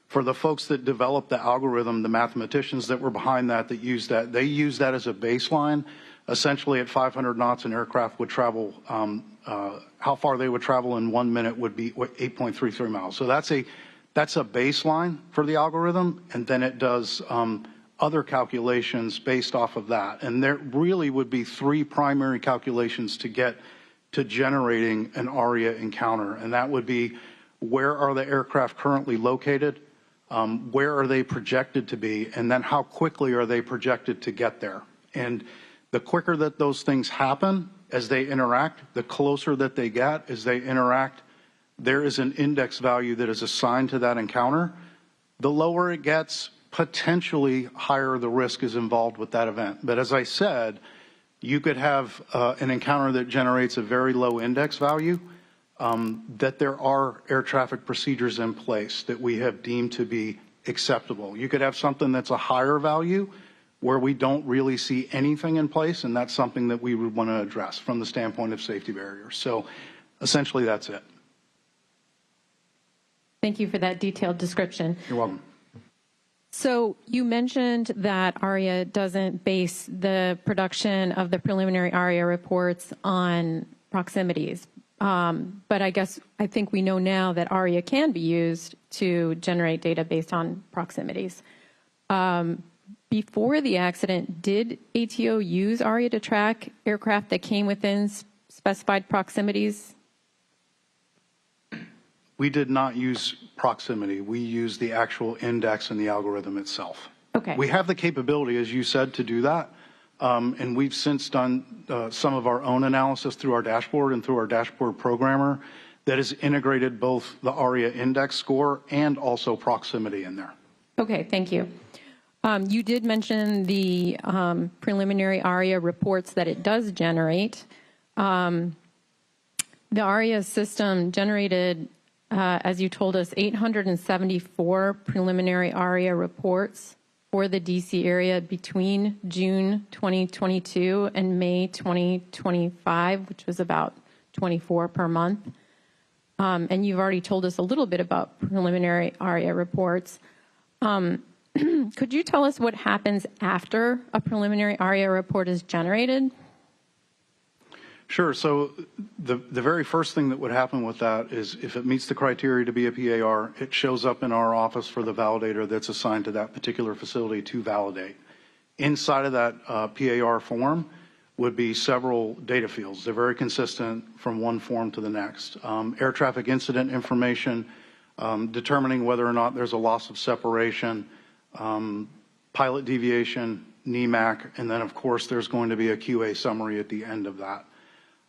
for the folks that developed the algorithm, the mathematicians that were behind that use that, they use that as a baseline. Essentially at 500 knots, an aircraft would travel, how far they would travel in 1 minute would be 8.33 miles. So that's a baseline for the algorithm, and then it does other calculations based off of that. And there really would be 3 primary calculations to get to generating an ARIA encounter. And that would be, where are the aircraft currently located? Where are they projected to be? And then how quickly are they projected to get there? And the quicker that those things happen as they interact, the closer that they get as they interact, there is an index value that is assigned to that encounter. The lower it gets, potentially higher the risk is involved with that event. But as I said, you could have an encounter that generates a very low index value, that there are air traffic procedures in place that we have deemed to be acceptable. You could have something that's a higher value where we don't really see anything in place, and that's something that we would want to address from the standpoint of safety barriers. So essentially that's it.
Thank you for that detailed description.
You're welcome.
So you mentioned that ARIA doesn't base the production of the preliminary ARIA reports on proximities. But I think we know now that ARIA can be used to generate data based on proximities. Before the accident, did ATO use ARIA to track aircraft that came within specified proximities?
We did not use proximity. We used the actual index and the algorithm itself.
Okay.
We have the capability, as you said, to do that. And we've since done some of our own analysis through our dashboard and through our dashboard programmer that has integrated both the ARIA index score and also proximity in there.
Okay, thank you. You did mention the preliminary ARIA reports that it does generate. The ARIA system generated, as you told us, 874 preliminary ARIA reports for the DC area between June 2022 and May 2025, which was about 24 per month. And you've already told us a little bit about preliminary ARIA reports. Could you tell us what happens after a preliminary ARIA report is generated?
Sure. So the very first thing that would happen with that is if it meets the criteria to be a PAR, it shows up in our office for the validator that's assigned to that particular facility to validate. Inside of that PAR form would be several data fields. They're very consistent from one form to the next. Air traffic incident information, determining whether or not there's a loss of separation, pilot deviation, NEMAC, and then of course there's going to be a QA summary at the end of that.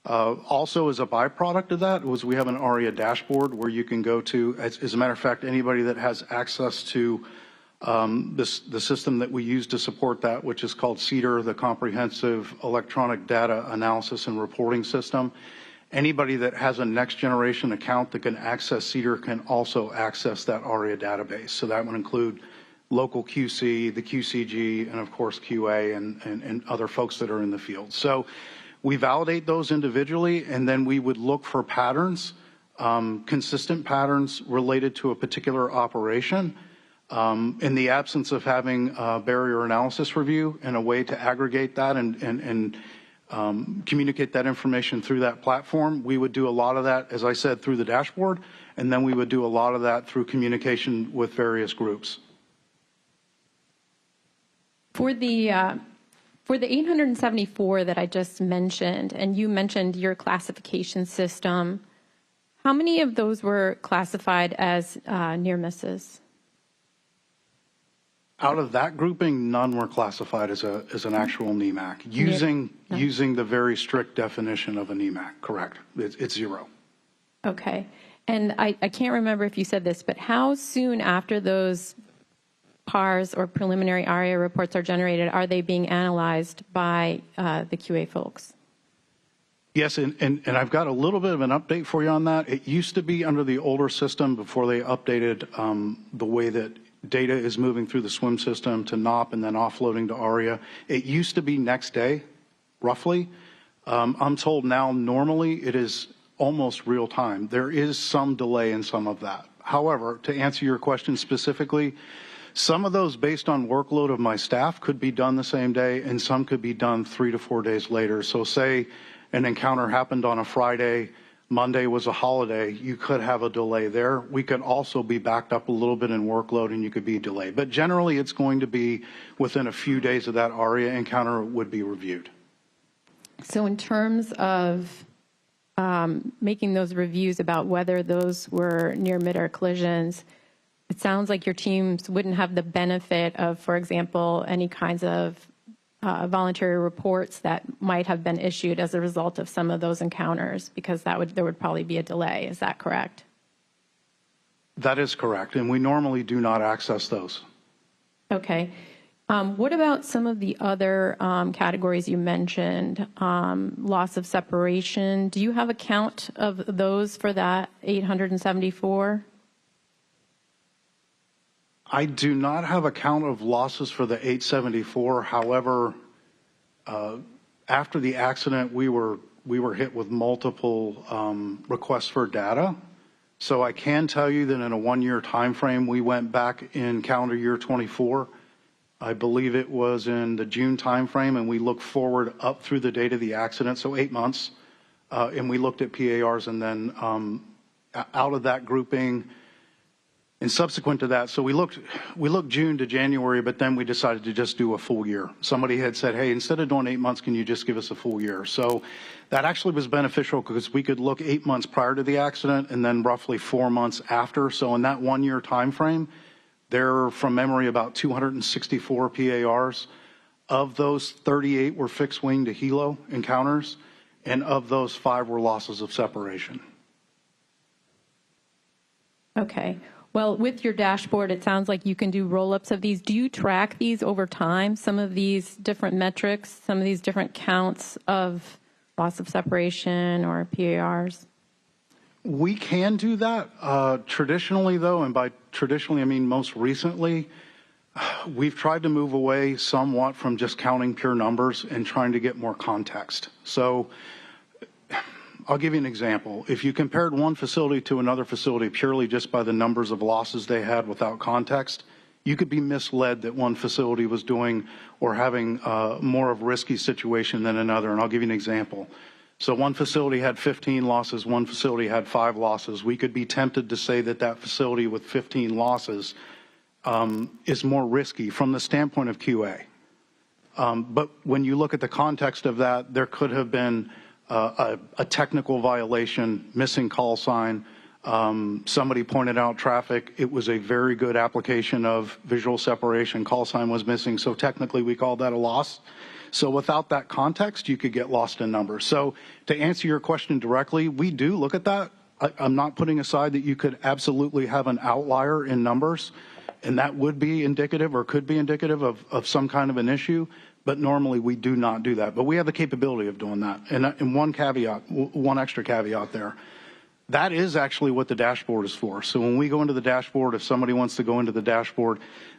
Also, as a byproduct of that, was we have an ARIA dashboard where you can go to, as a matter of fact, anybody that has access to the system that we use to support that, which is called CEDAR, the Comprehensive Electronic Data Analysis and Reporting System. Anybody that has a next generation account that can access CEDAR can also access that ARIA database. So that would include local QC, the QCG, and of course QA and other folks that are in the field. So we validate those individually, and then we would look for patterns, consistent patterns related to a particular operation. In the absence of having a barrier analysis review and a way to aggregate that and communicate that information through that platform, we would do a lot of that, as I said, through the dashboard, and then we would do a lot of that through communication with various groups.
For the 874 that I just mentioned, and you mentioned your classification system, how many of those were classified as near misses?
Out of that grouping, none were classified as an actual NEMAC, using the very strict definition of a NEMAC, correct. It's 0.
Okay. And I can't remember if you said this, but how soon after those PARs or preliminary ARIA reports are generated are they being analyzed by the QA folks?
Yes, and I've got a little bit of an update for you on that. It used to be under the older system before they updated the way that data is moving through the SWIM system to NOP and then offloading to ARIA. It used to be next day, roughly. I'm told now normally it is almost real time. There is some delay in some of that. However, to answer your question specifically, some of those based on workload of my staff could be done the same day and some could be done 3 to 4 days later. So say an encounter happened on a Friday, Monday was a holiday, you could have a delay there. We could also be backed up a little bit in workload and you could be delayed. But generally it's going to be within a few days of that ARIA encounter would be reviewed.
So in terms of making those reviews about whether those were near mid-air collisions, it sounds like your teams wouldn't have the benefit of, for example, any kinds of voluntary reports that might have been issued as a result of some of those encounters, because there would probably be a delay. Is that correct?
That is correct, and we normally do not access those.
Okay. What about some of the other categories you mentioned? Loss of separation. Do you have a count of those for that 874?
I do not have a count of losses for the 874. However, after the accident, we were hit with multiple requests for data. So I can tell you that in a 1-year time frame, we went back in calendar year 24. I believe it was in the June time frame, and we looked forward up through the date of the accident, so 8 months, and we looked at PARs, and then out of that grouping. And subsequent to that, so we looked June to January, but then we decided to just do a full year. Somebody had said, hey, instead of doing 8 months, can you just give us a full year? So that actually was beneficial because we could look 8 months prior to the accident and then roughly 4 months after. So in that 1 year time frame, there are, from memory, about 264 PARs. Of those, 38 were fixed wing to helo encounters, and of those, 5 were losses of separation.
Okay. Well, with your dashboard, it sounds like you can do roll-ups of these. Do you track these over time, some of these different metrics, some of these different counts of loss of separation or PARs?
We can do that. Traditionally, though, and by traditionally I mean most recently, we've tried to move away somewhat from just counting pure numbers and trying to get more context. So I'll give you an example. If you compared one facility to another facility purely just by the numbers of losses they had without context, you could be misled that one facility was doing or having more of a risky situation than another. And I'll give you an example. So one facility had 15 losses, one facility had 5 losses. We could be tempted to say that that facility with 15 losses is more risky from the standpoint of QA. But when you look at the context of that, there could have been a technical violation, missing call sign. Somebody pointed out traffic. It was a very good application of visual separation. Call sign was missing, so technically we called that a loss. So without that context, you could get lost in numbers. So to answer your question directly, we do look at that. I'm not putting aside that you could absolutely have an outlier in numbers, and that would be indicative or could be indicative of some kind of an issue. But normally we do not do that. But we have the capability of doing that. And one caveat, one extra caveat there. That is actually what the dashboard is for. So when we go into the dashboard, if somebody wants to go into the dashboard,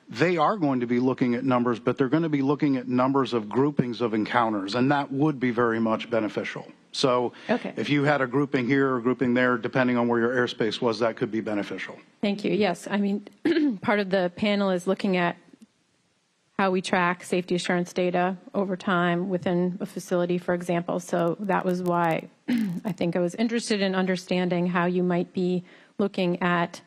they are going to be looking at numbers, but they're going to be looking at numbers of groupings of encounters, and that would be very much beneficial. So if you had a grouping here or a grouping there, depending on where your airspace was, that could be beneficial.
Thank you. Yes, I mean, part of the panel is looking at how we track safety assurance data over time within a facility, for example. So that was why I think I was interested in understanding how you might be looking at,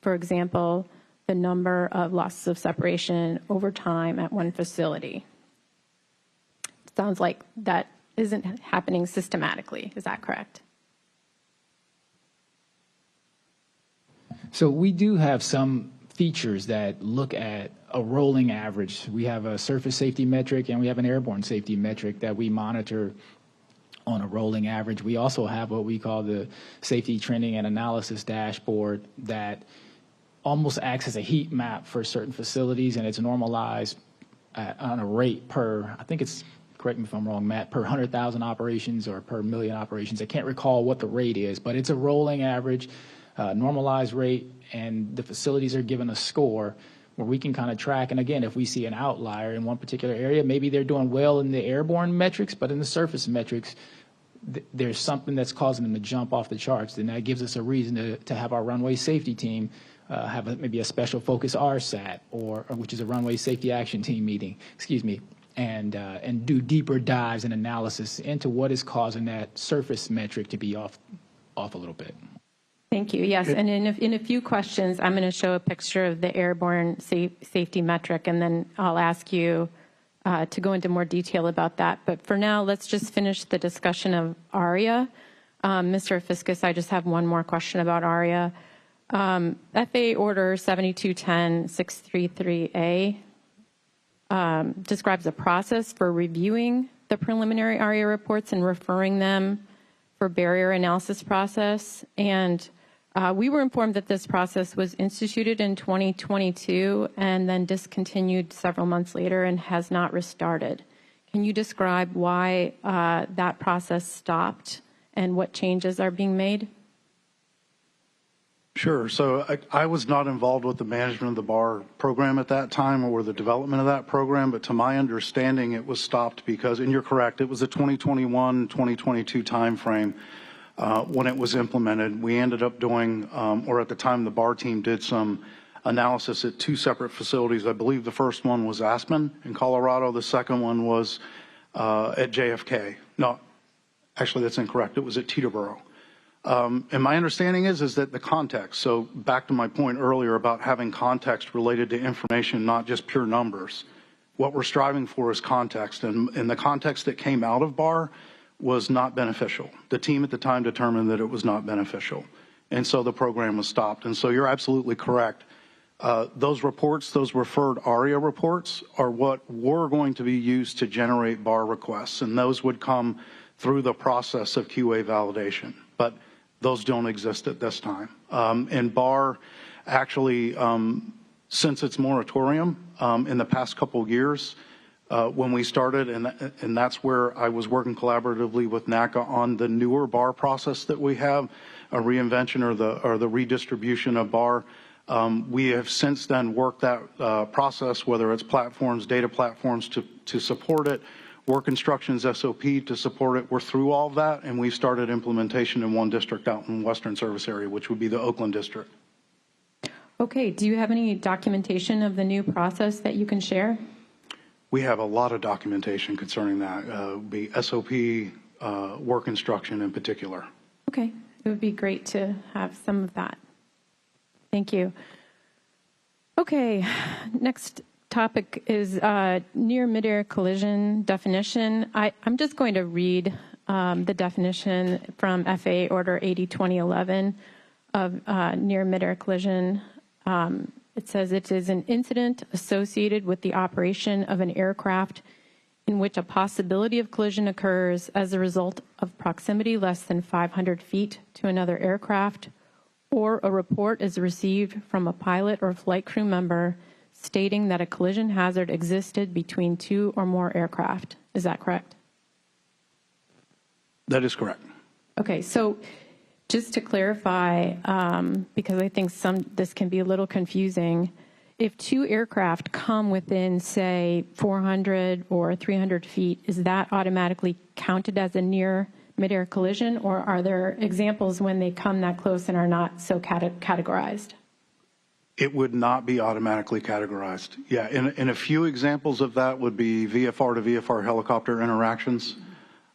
for example, the number of losses of separation over time at one facility. It sounds like that isn't happening systematically. Is that correct?
So we do have some features that look at a rolling average. We have a surface safety metric and we have an airborne safety metric that we monitor on a rolling average. We also have what we call the safety trending and analysis dashboard that almost acts as a heat map for certain facilities, and it's normalized on a rate per, I think it's correct me if I'm wrong, Matt, per 100,000 operations or per million operations. I can't recall what the rate is, but it's a rolling average, normalized rate, and the facilities are given a score where we can kind of track. And again, if we see an outlier in one particular area, maybe they're doing well in the airborne metrics, but in the surface metrics, there's something that's causing them to jump off the charts. And that gives us a reason to have our runway safety team have maybe a special focus RSAT, or which is a runway safety action team meeting, and do deeper dives and analysis into what is causing that surface metric to be off a little bit.
Thank you. Yes, and in a few questions, I'm going to show a picture of the airborne safety metric, and then I'll ask you to go into more detail about that. But for now, let's just finish the discussion of ARIA. Mr. Fiscus, I just have one more question about ARIA. FAA Order 7210-633A describes a process for reviewing the preliminary ARIA reports and referring them for barrier analysis process. And we were informed that this process was instituted in 2022 and then discontinued several months later and has not restarted. Can you describe why that process stopped and what changes are being made?
Sure. So I was not involved with the management of the bar program at that time or the development of that program, but to my understanding, it was stopped because, and you're correct, it was a 2021-2022 timeframe when it was implemented. We ended up doing, or at the time the bar team did some analysis at two separate facilities. I believe the first one was Aspen in Colorado. The second one was at JFK. No, actually that's incorrect. It was at Teterboro. And my understanding is that the context, so back to my point earlier about having context related to information, not just pure numbers. What we're striving for is context, and the context that came out of BAR was not beneficial. The team at the time determined that it was not beneficial, and so the program was stopped. And so you're absolutely correct. Those reports, those referred ARIA reports, are what were going to be used to generate BAR requests, and those would come through the process of QA validation. But those don't exist at this time. And BAR actually, since its moratorium in the past couple of years, when we started, and that's where I was working collaboratively with NACA on the newer BAR process that we have, a reinvention or the redistribution of BAR. We have since then worked that process, whether it's platforms, data platforms to support it, work instructions SOP to support it. We're through all of that, and we've started implementation in one district out in Western Service Area, which would be the Oakland district.
Okay, do you have any documentation of the new process that you can share?
We have a lot of documentation concerning that, be SOP, work instruction in particular.
Okay, it would be great to have some of that. Thank you. Okay, next topic is near midair collision definition. I'm just going to read the definition from FAA Order 80-2011 of near midair collision. It says it is an incident associated with the operation of an aircraft in which a possibility of collision occurs as a result of proximity less than 500 feet to another aircraft, or a report is received from a pilot or flight crew member stating that a collision hazard existed between two or more aircraft. Is that correct?
That is correct.
Okay, so just to clarify, because I think this can be a little confusing, if two aircraft come within, say, 400 or 300 feet, is that automatically counted as a near midair collision, or are there examples when they come that close and are not so categorized?
It would not be automatically categorized. Yeah, and a few examples of that would be VFR to VFR helicopter interactions,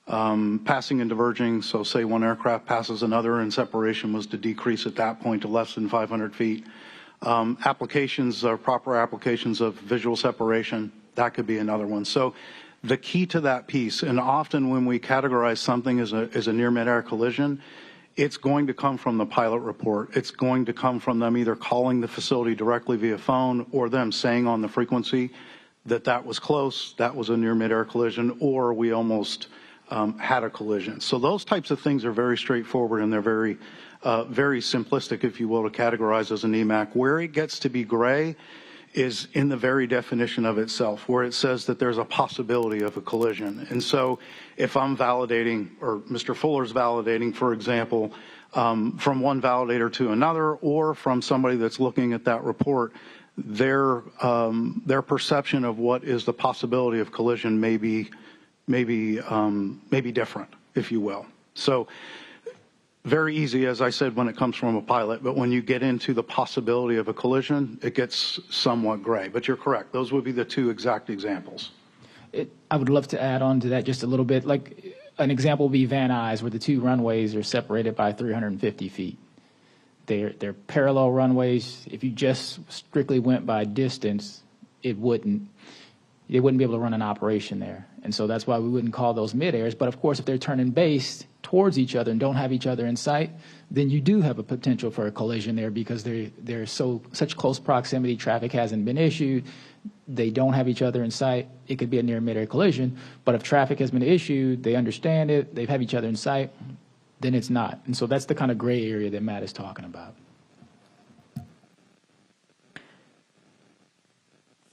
passing and diverging. So say one aircraft passes another and separation was to decrease at that point to less than 500 feet. Applications or proper applications of visual separation, that could be another one. So the key to that piece, and often when we categorize something as a near midair collision, it's going to come from the pilot report. It's going to come from them either calling the facility directly via phone or them saying on the frequency that was close, that was a near midair collision, or we almost had a collision. So those types of things are very straightforward, and they're very simplistic, if you will, to categorize as an EMAC. Where it gets to be gray is in the very definition of itself, where it says that there's a possibility of a collision. And so if I'm validating, or Mr. Fuller's validating, for example, from one validator to another, or from somebody that's looking at that report, their perception of what is the possibility of collision may be different, if you will. So very easy, as I said, when it comes from a pilot, but when you get into the possibility of a collision, it gets somewhat gray. But you're correct. Those would be the two exact examples.
I would love to add on to that just a little bit. Like an example would be Van Nuys, where the two runways are separated by 350 feet. They're parallel runways. If you just strictly went by distance, they wouldn't be able to run an operation there. And so that's why we wouldn't call those mid-airs. But of course, if they're turning base towards each other and don't have each other in sight, then you do have a potential for a collision there, because they're such close proximity, traffic hasn't been issued, they don't have each other in sight. It could be a near mid-air collision. But if traffic has been issued, they understand it, they have each other in sight, then it's not. And so that's the kind of gray area that Matt is talking about.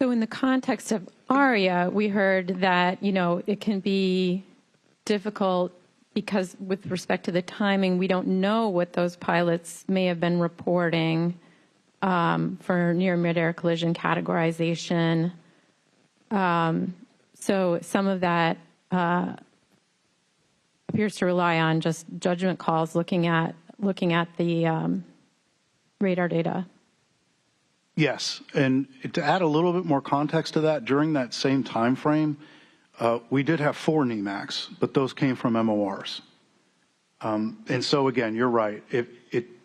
So in the context of ARIA, we heard that, it can be difficult because with respect to the timing, we don't know what those pilots may have been reporting for near mid-air collision categorization. So some of that appears to rely on just judgment calls, looking at the radar data.
Yes, and to add a little bit more context to that, during that same time frame, we did have 4 NEMACs, but those came from MORs. And so again, you're right.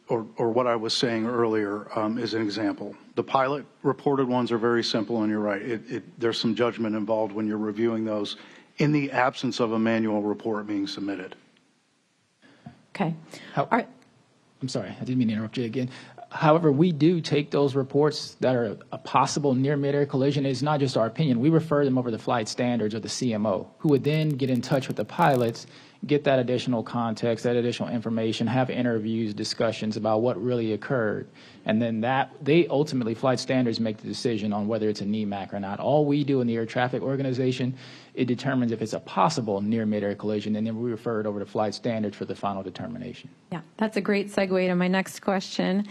Or what I was saying earlier is an example. The pilot reported ones are very simple, and you're right. There's some judgment involved when you're reviewing those in the absence of a manual report being submitted.
Okay.
I'm sorry, I didn't mean to interrupt you again. However, we do take those reports that are a possible near mid-air collision. It's not just our opinion. We refer them over the flight standards or the CMO, who would then get in touch with the pilots, get that additional context, that additional information, have interviews, discussions about what really occurred. And then they ultimately, flight standards, make the decision on whether it's a NEMAC or not. All we do in the Air Traffic Organization, it determines if it's a possible near mid-air collision, and then we refer it over to flight standards for the final determination.
Yeah, that's a great segue to my next question.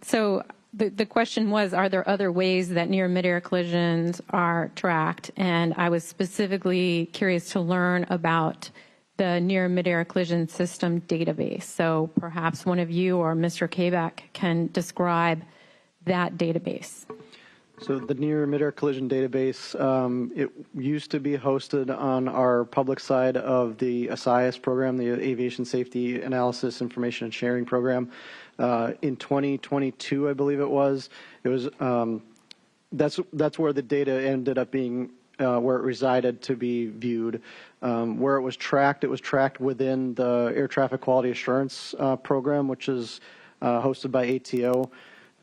So the question was, are there other ways that near mid-air collisions are tracked? And I was specifically curious to learn about the near mid-air collision system database. So perhaps one of you or Mr. Kabak can describe that database.
So the near mid-air collision database, it used to be hosted on our public side of the ASRS program, the Aviation Safety Analysis Information and Sharing Program. In 2022, I believe it was that's where the data ended up being, where it resided to be viewed. Where it was tracked within the Air Traffic Quality Assurance program, which is hosted by ATO.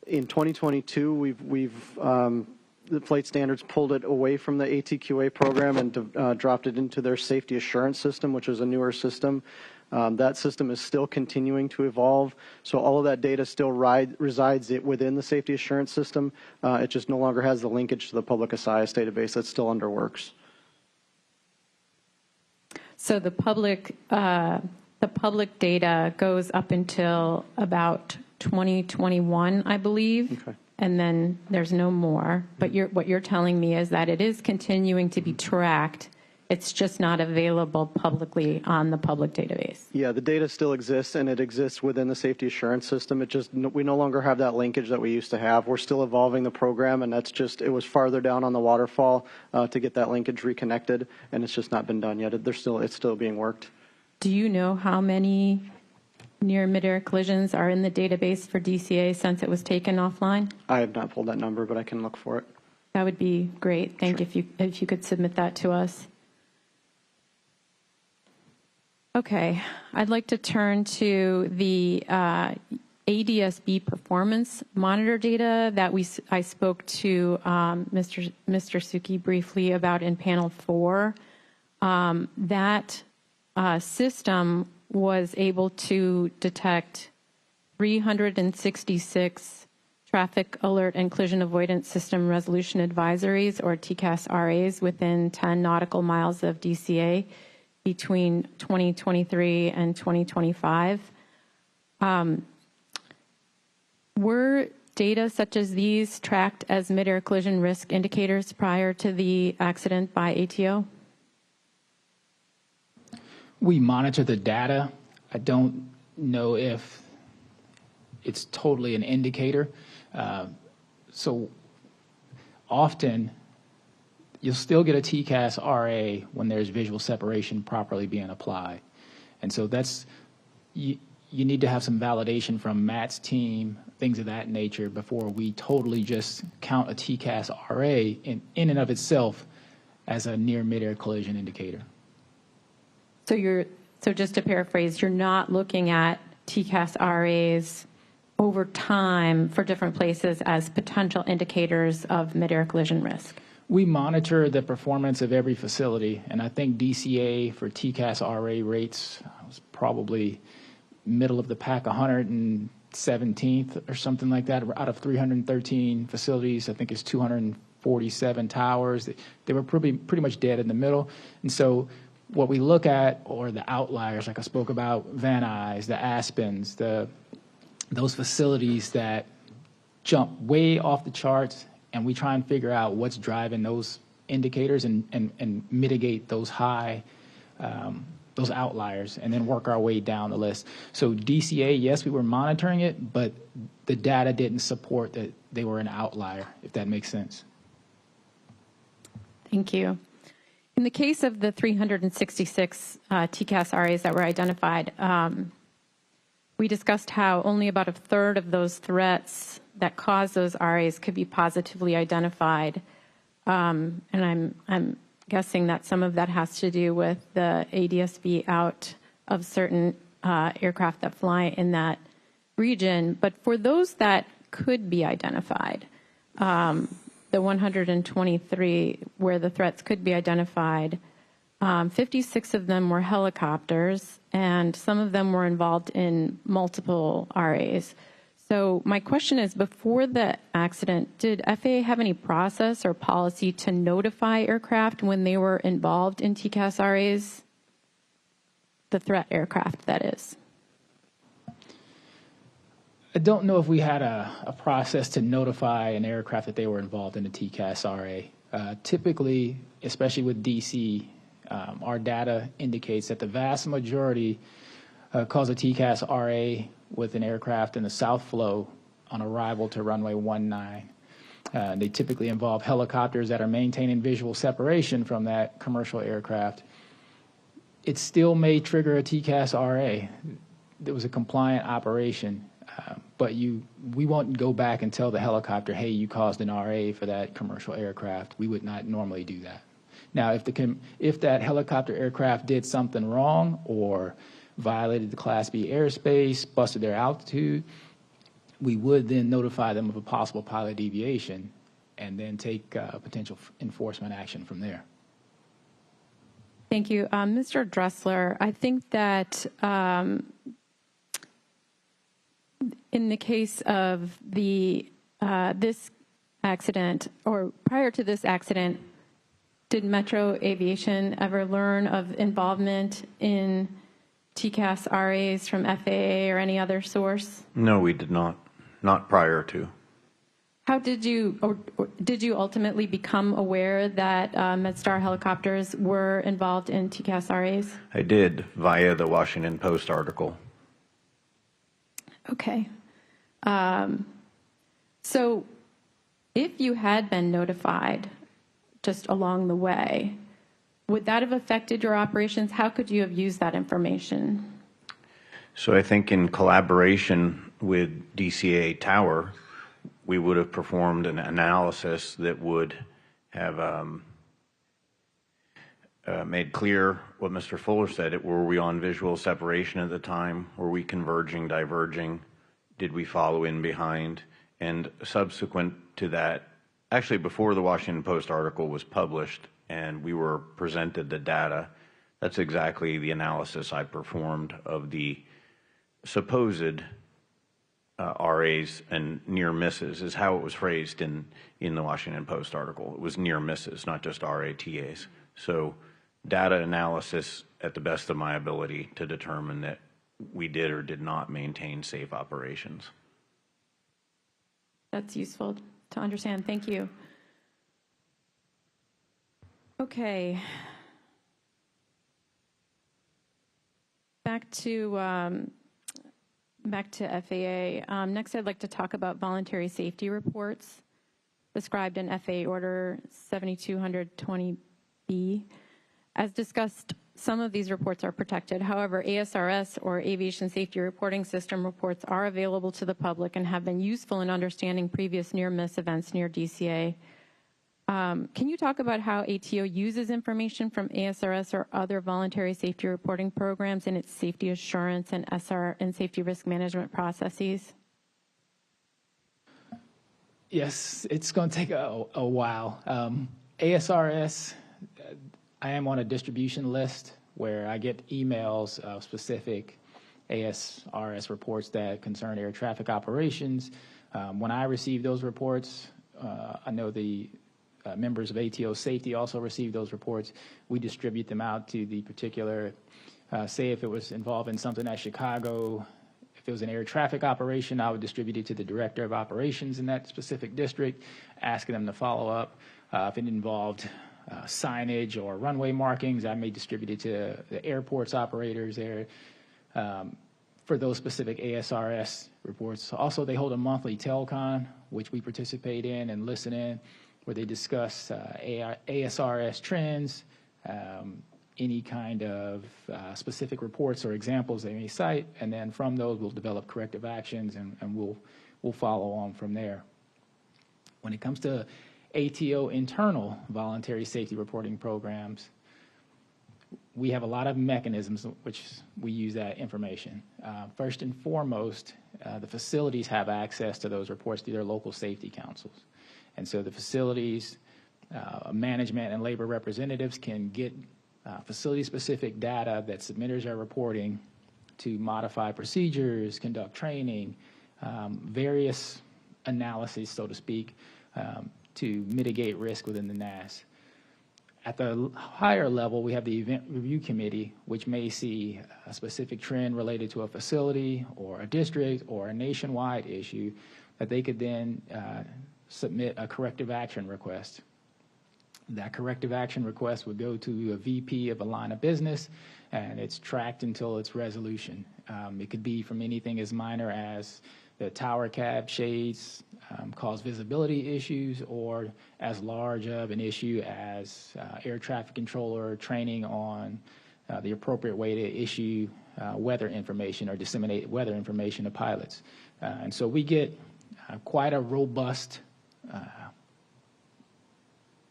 In 2022, we've the flight standards pulled it away from the ATQA program and dropped it into their safety assurance system, which is a newer system. That system is still continuing to evolve, so all of that data still resides within the safety assurance system. It just no longer has the linkage to the public ASIS database. That's still under works.
So the public data goes up until about 2021, I believe.
Okay.
And then there's no more. But what you're telling me is that it is continuing to be tracked. It's just not available publicly on the public database.
Yeah, the data still exists, and it exists within the safety assurance system. It just, we no longer have that linkage that we used to have. We're still evolving the program, and that's just, it was farther down on the waterfall to get that linkage reconnected, and it's just not been done yet. It's still being worked.
Do you know how many near mid-air collisions are in the database for DCA since it was taken offline?
I have not pulled that number, but I can look for it.
That would be great. Thank you if you could submit that to us. Okay, I'd like to turn to the ADSB performance monitor data that I spoke to Mr. Suki briefly about in panel 4. That system was able to detect 366 traffic alert and collision avoidance system resolution advisories, or TCAS RAs, within 10 nautical miles of DCA between 2023 and 2025. Were data such as these tracked as mid-air collision risk indicators prior to the accident by ATO?
We monitor the data. I don't know if it's totally an indicator. So often you'll still get a TCAS RA when there's visual separation properly being applied. And so that's, you need to have some validation from Matt's team, things of that nature, before we totally just count a TCAS RA in and of itself as a near mid-air collision indicator.
So just to paraphrase, you're not looking at TCAS RAs over time for different places as potential indicators of mid-air collision risk?
We monitor the performance of every facility, and I think DCA for TCAS RA rates was probably middle of the pack, 117th or something like that. Out of 313 facilities, I think it's 247 towers. They were pretty much dead in the middle. And so what we look at are the outliers, like I spoke about, Van Nuys, the Aspens, those facilities that jump way off the charts, and we try and figure out what's driving those indicators and mitigate those high, those outliers, and then work our way down the list. So DCA, yes, we were monitoring it, but the data didn't support that they were an outlier, if that makes sense.
Thank you. In the case of the 366 TCAS RAs that were identified, we discussed how only about a third of those threats that cause those RAs could be positively identified. And I'm guessing that some of that has to do with the ADSB out of certain aircraft that fly in that region. But for those that could be identified, the 123 where the threats could be identified, 56 of them were helicopters, and some of them were involved in multiple RAs. So my question is, before the accident, did FAA have any process or policy to notify aircraft when they were involved in TCAS RAs? The threat aircraft, that is.
I don't know if we had a process to notify an aircraft that they were involved in a TCAS RA. Typically, especially with DC, our data indicates that the vast majority cause a TCAS RA with an aircraft in the south flow on arrival to runway 19. They typically involve helicopters that are maintaining visual separation from that commercial aircraft. It still may trigger a TCAS RA. It was a compliant operation. But we won't go back and tell the helicopter, hey, you caused an RA for that commercial aircraft. We would not normally do that. Now, if that helicopter aircraft did something wrong or violated the Class B airspace, busted their altitude, we would then notify them of a possible pilot deviation and then take potential enforcement action from there.
Thank you. Mr. Dressler, I think that in the case of the this accident, or prior to this accident, did Metro Aviation ever learn of involvement in TCAS RAs from FAA or any other source?
No, we did not. Not prior to.
How did you, or did you ultimately become aware that MedStar helicopters were involved in TCAS RAs?
I did, via the Washington Post article.
Okay. So if you had been notified just along the way, would that have affected your operations? How could you have used that information?
So I think in collaboration with DCA Tower, we would have performed an analysis that would have made clear what Mr. Fuller said. Were we on visual separation at the time? Were we converging, diverging? Did we follow in behind? And subsequent to that, actually before the Washington Post article was published and we were presented the data, that's exactly the analysis I performed of the supposed RAs and near misses is how it was phrased in the Washington Post article. It was near misses, not just RATAs. So data analysis at the best of my ability to determine that we did or did not maintain safe operations.
That's useful to understand. Thank you. Okay. Back to FAA. Next, I'd like to talk about voluntary safety reports described in FAA Order 7220B. As discussed, some of these reports are protected. However, ASRS, or Aviation Safety Reporting System reports, are available to the public and have been useful in understanding previous near-miss events near DCA. Can you talk about how ATO uses information from ASRS or other voluntary safety reporting programs in its safety assurance and safety risk management processes?
Yes, it's going to take a while. ASRS, I am on a distribution list where I get emails of specific ASRS reports that concern air traffic operations. When I receive those reports, I know the members of ATO safety also receive those reports. We distribute them out to the particular, say if it was involved in something at Chicago, if it was an air traffic operation, I would distribute it to the director of operations in that specific district, asking them to follow up. If it involved signage or runway markings, I may distribute it to the airport's operators there for those specific ASRS reports. Also, they hold a monthly telcon, which we participate in and listen in, where they discuss ASRS trends, any kind of specific reports or examples they may cite, and then from those we'll develop corrective actions and we'll follow on from there. When it comes to ATO internal voluntary safety reporting programs, we have a lot of mechanisms which we use that information. First and foremost, the facilities have access to those reports through their local safety councils. And so the facilities, management, and labor representatives can get facility-specific data that submitters are reporting to modify procedures, conduct training, various analyses, so to speak, to mitigate risk within the NAS. At the higher level, we have the Event Review Committee, which may see a specific trend related to a facility or a district or a nationwide issue that they could then submit a corrective action request. That corrective action request would go to a VP of a line of business, and it's tracked until its resolution. It could be from anything as minor as the tower cab shades cause visibility issues, or as large of an issue as air traffic controller training on the appropriate way to issue weather information or disseminate weather information to pilots. And so we get quite a robust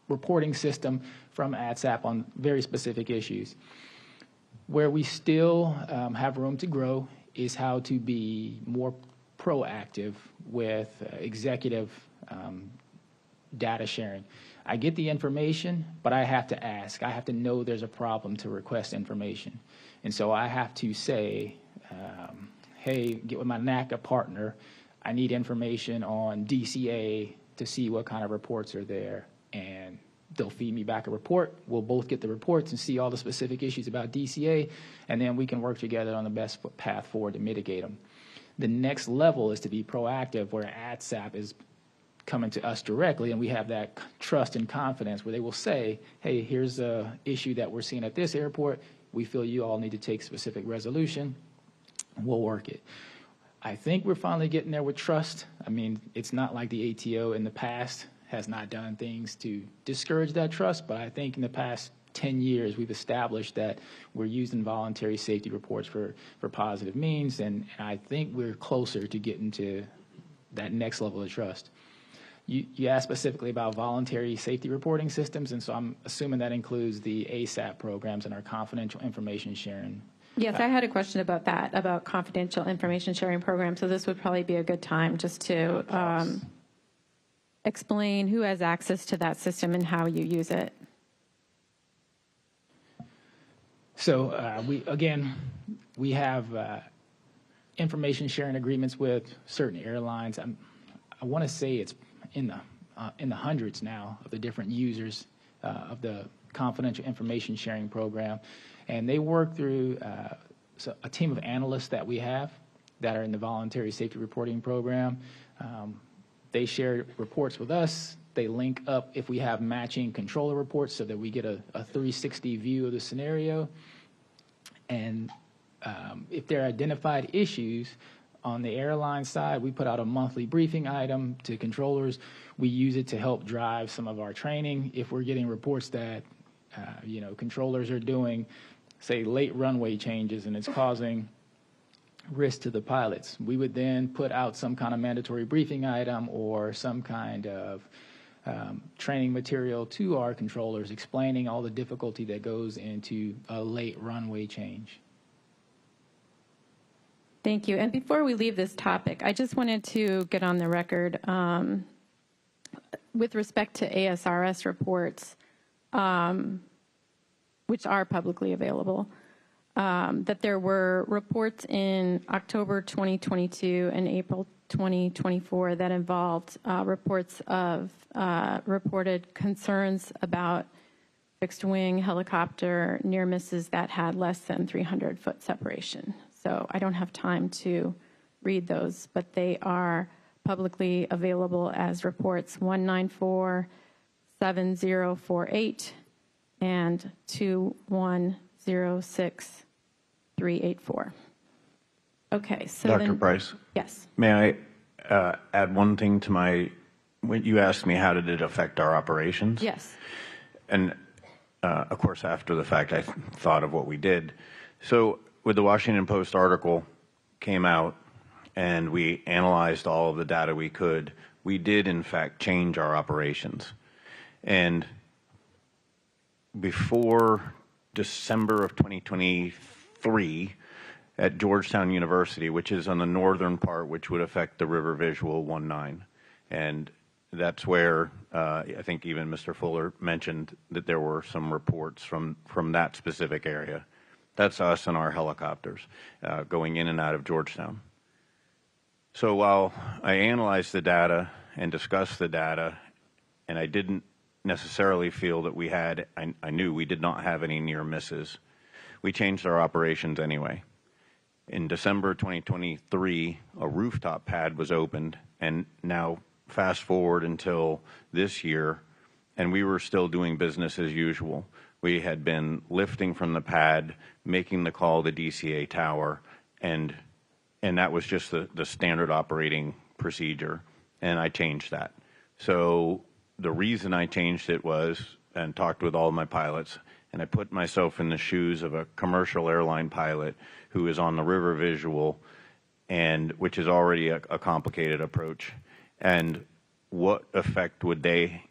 reporting system from ADSAP on very specific issues. Where we still have room to grow is how to be more proactive with executive data sharing. I get the information, but I have to ask. I have to know there's a problem to request information. And so I have to say, hey, get with my NACA partner. I need information on DCA to see what kind of reports are there. And they'll feed me back a report. We'll both get the reports and see all the specific issues about DCA, and then we can work together on the best path forward to mitigate them. The next level is to be proactive, where ADSAP is coming to us directly, and we have that trust and confidence where they will say, hey, here's an issue that we're seeing at this airport. We feel you all need to take specific resolution. We'll work it. I think we're finally getting there with trust. I mean, it's not like the ATO in the past has not done things to discourage that trust, but I think in the past 10 years we've established that we're using voluntary safety reports for positive means, and I think we're closer to getting to that next level of trust. You asked specifically about voluntary safety reporting systems, and so I'm assuming that includes the ASAP programs and our confidential information sharing.
Yes, I had a question about that, about confidential information sharing programs, so this would probably be a good time just to explain who has access to that system and how you use it.
So we have information sharing agreements with certain airlines. I want to say it's in the hundreds now of the different users of the confidential information sharing program, and they work through a team of analysts that we have that are in the voluntary safety reporting program. They share reports with us. They link up if we have matching controller reports so that we get a 360 view of the scenario. And if there are identified issues on the airline side, we put out a monthly briefing item to controllers. We use it to help drive some of our training. If we're getting reports that controllers are doing, say, late runway changes and it's causing risk to the pilots, we would then put out some kind of mandatory briefing item or some kind of training material to our controllers explaining all the difficulty that goes into a late runway change.
Thank you. And before we leave this topic, I just wanted to get on the record with respect to ASRS reports, which are publicly available, that there were reports in October 2022 and April 2024 that involved reports of reported concerns about fixed-wing helicopter near misses that had less than 300-foot separation. So I don't have time to read those, but they are publicly available as reports 1947048 and 2106384. Okay, so
Dr.
then,
Price?
yes.
May I add one thing to when you asked me how did it affect our operations?
Yes.
And of course, after the fact, I thought of what we did. So with the Washington Post article came out and we analyzed all of the data we could, we did in fact change our operations. And before December of 2023, at Georgetown University, which is on the northern part, which would affect the River Visual 19. And that's where I think even Mr. Fuller mentioned that there were some reports from that specific area. That's us and our helicopters going in and out of Georgetown. So while I analyzed the data and discussed the data, and I didn't necessarily feel that we had, I knew we did not have any near misses, we changed our operations anyway. In December 2023, a rooftop pad was opened, and now fast forward until this year, and we were still doing business as usual. We had been lifting from the pad, making the call to DCA tower, and that was just the standard operating procedure, and I changed that. So the reason I changed it was, and talked with all my pilots, and I put myself in the shoes of a commercial airline pilot who is on the River Visual, and which is already a complicated approach. And what effect would they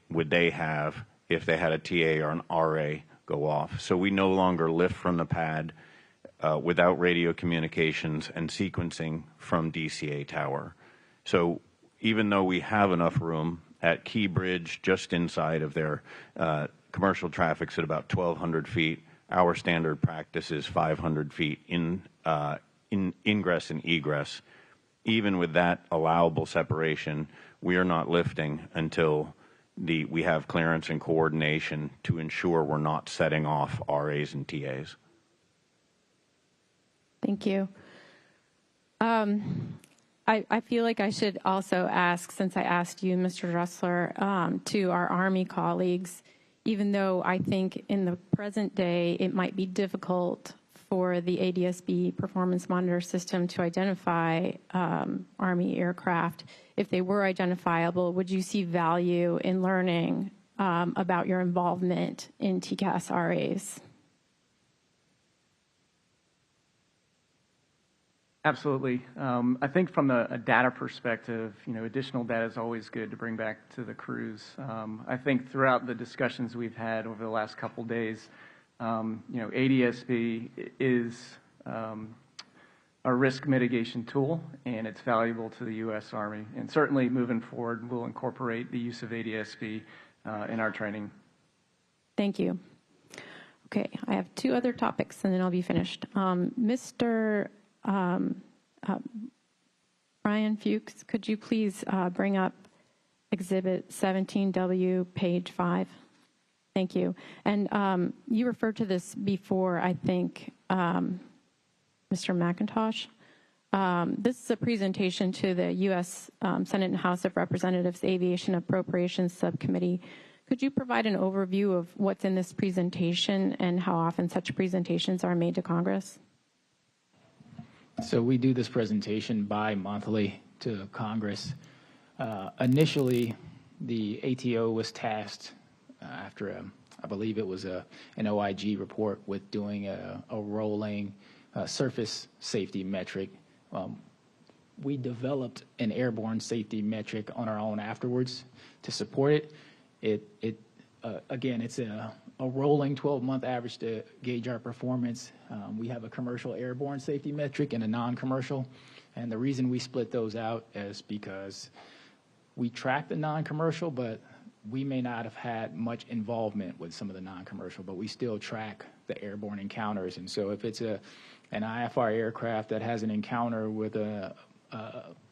have if they had a TA or an RA go off? So we no longer lift from the pad without radio communications and sequencing from DCA tower. So even though we have enough room at Key Bridge, just inside of their commercial traffic's at about 1,200 feet, our standard practice is 500 feet in ingress and egress. Even with that allowable separation, we are not lifting until we have clearance and coordination to ensure we're not setting off RAs and TAs.
Thank you. I feel like I should also ask, since I asked you, Mr. Dressler, to our Army colleagues, even though I think in the present day it might be difficult for the ADSB performance monitor system to identify Army aircraft, if they were identifiable, would you see value in learning about your involvement in TCAS RAs?
Absolutely. I think from a data perspective, additional data is always good to bring back to the crews. I think throughout the discussions we've had over the last couple days, ADSB is a risk mitigation tool, and it's valuable to the U.S. Army. And certainly moving forward, we'll incorporate the use of ADSB in our training.
Thank you. Okay, I have two other topics, and then I'll be finished. Mr. Brian Fuchs, could you please bring up Exhibit 17W, page 5? Thank you. And you referred to this before, I think, Mr. McIntosh. This is a presentation to the U.S. Senate and House of Representatives Aviation Appropriations Subcommittee. Could you provide an overview of what's in this presentation and how often such presentations are made to Congress?
So we do this presentation bi-monthly to Congress. Initially, the ATO was tasked after, I believe it was an OIG report, with doing a rolling surface safety metric. We developed an airborne safety metric on our own afterwards to support it. Again, it's a rolling 12-month average to gauge our performance. We have a commercial airborne safety metric and a non-commercial. And the reason we split those out is because we track the non-commercial, but we may not have had much involvement with some of the non-commercial, but we still track the airborne encounters. And so if it's an IFR aircraft that has an encounter with an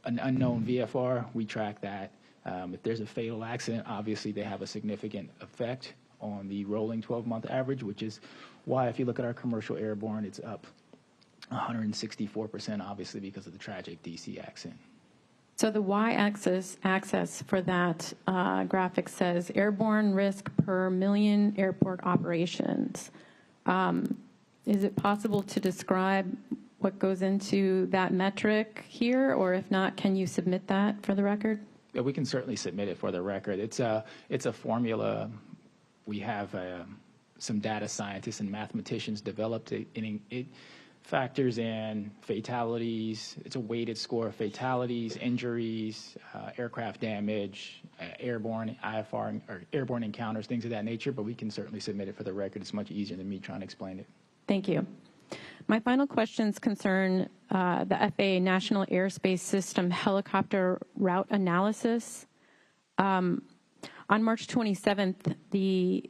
unknown VFR, we track that. If there's a fatal accident, obviously they have a significant effect on the rolling 12-month average, which is why if you look at our commercial airborne, it's up 164%, obviously because of the tragic DC accident.
So the y-axis for that graphic says airborne risk per million airport operations. Is it possible to describe what goes into that metric here, or if not, can you submit that for the record?
Yeah, we can certainly submit it for the record. It's a formula. We have some data scientists and mathematicians developed it. It factors in fatalities. It's a weighted score of fatalities, injuries, aircraft damage, airborne IFR or airborne encounters, things of that nature. But we can certainly submit it for the record. It's much easier than me trying to explain it.
Thank you. My final questions concern the FAA National Airspace System helicopter route analysis. On March 27th, the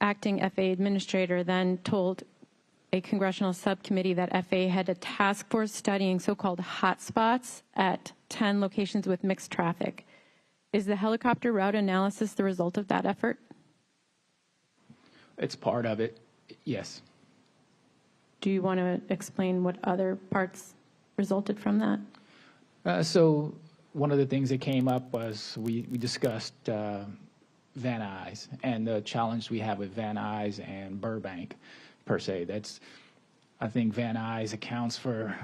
acting FAA administrator then told a congressional subcommittee that FAA had a task force studying so-called hotspots at 10 locations with mixed traffic. Is the helicopter route analysis the result of that effort?
It's part of it, yes.
Do you want to explain what other parts resulted from that?
So one of the things that came up was we discussed Van Nuys and the challenge we have with Van Nuys and Burbank, per se. I think Van Nuys accounts for,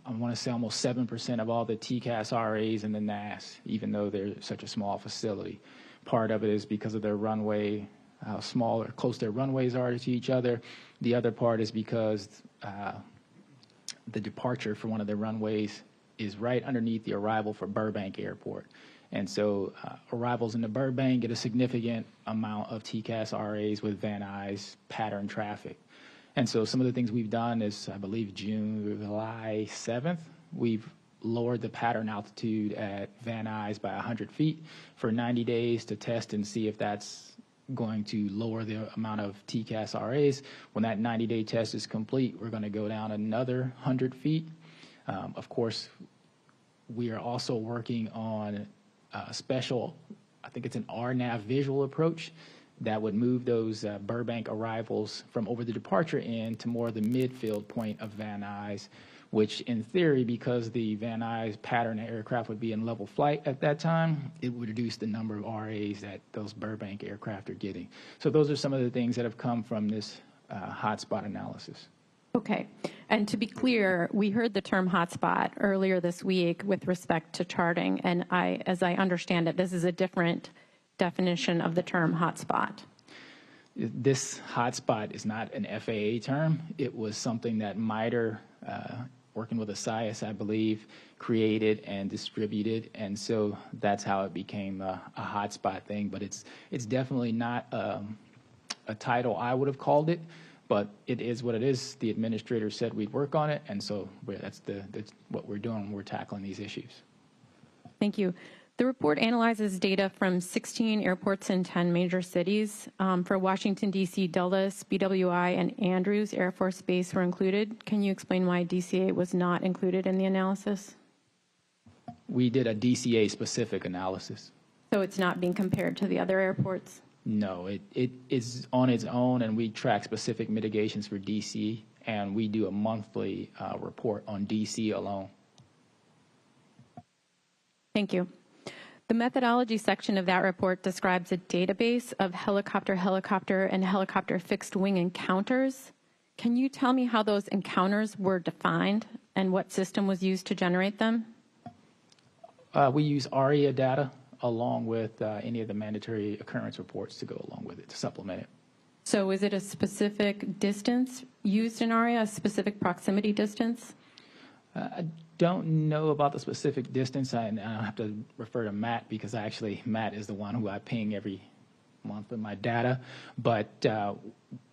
I want to say, almost 7% of all the TCAS RAs in the NAS, even though they're such a small facility. Part of it is because of their runway, how small or close their runways are to each other. The other part is because the departure for one of the runways is right underneath the arrival for Burbank Airport. And so arrivals into Burbank get a significant amount of TCAS RAs with Van Nuys pattern traffic. And so some of the things we've done is, I believe, July 7th, we've lowered the pattern altitude at Van Nuys by 100 feet for 90 days to test and see if that's going to lower the amount of TCAS RAs. When that 90-day test is complete, we're going to go down another 100 feet. Of course, we are also working on a special, I think it's an RNAV visual approach that would move those Burbank arrivals from over the departure end to more of the midfield point of Van Nuys, which in theory, because the Van Nuys pattern aircraft would be in level flight at that time, it would reduce the number of RAs that those Burbank aircraft are getting. So those are some of the things that have come from this hotspot analysis.
Okay. And to be clear, we heard the term hotspot earlier this week with respect to charting, and as I understand it, this is a different definition of the term hotspot.
This hotspot is not an FAA term. It was something that MITRE, working with ASRS, I believe, created and distributed, and so that's how it became a hotspot thing. But it's definitely not a title I would have called it, but it is what it is. The administrator said we'd work on it, and so that's what we're doing when we're tackling these issues.
Thank you. The report analyzes data from 16 airports in 10 major cities. For Washington, D.C., Dulles, BWI, and Andrews Air Force Base were included. Can you explain why DCA was not included in the analysis?
We did a DCA-specific analysis.
So it's not being compared to the other airports?
No, it is on its own, and we track specific mitigations for DC, and we do a monthly report on DC alone.
Thank you. The methodology section of that report describes a database of helicopter, and helicopter fixed-wing encounters. Can you tell me how those encounters were defined and what system was used to generate them?
We use ARIA data along with any of the mandatory occurrence reports to go along with it, to supplement it.
So is it a specific distance used in ARIA, a specific proximity distance?
I don't know about the specific distance. I have to refer to Matt because Matt is the one who I ping every month with my data. But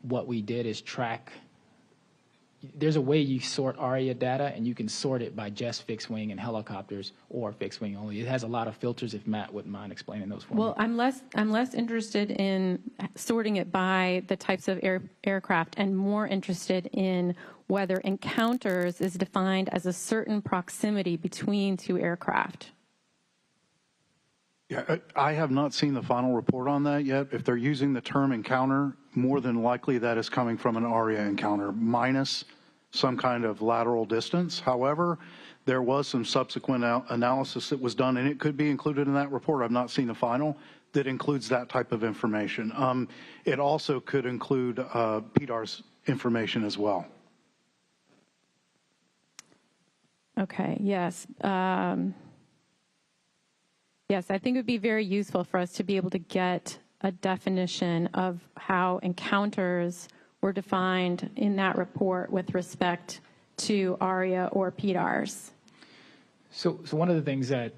what we did is track. There's a way you sort ARIA data, and you can sort it by just fixed wing and helicopters or fixed wing only. It has a lot of filters. If Matt wouldn't mind explaining those for me.
Well, I'm less interested in sorting it by the types of aircraft and more interested in whether encounters is defined as a certain proximity between two aircraft.
Yeah, I have not seen the final report on that yet. If they're using the term encounter, more than likely that is coming from an ARIA encounter minus some kind of lateral distance. However, there was some subsequent analysis that was done, and it could be included in that report. I've not seen the final that includes that type of information. It also could include PDAR's information as well.
Okay, yes. Yes, I think it would be very useful for us to be able to get a definition of how encounters were defined in that report with respect to ARIA or PDARs.
So one of the things that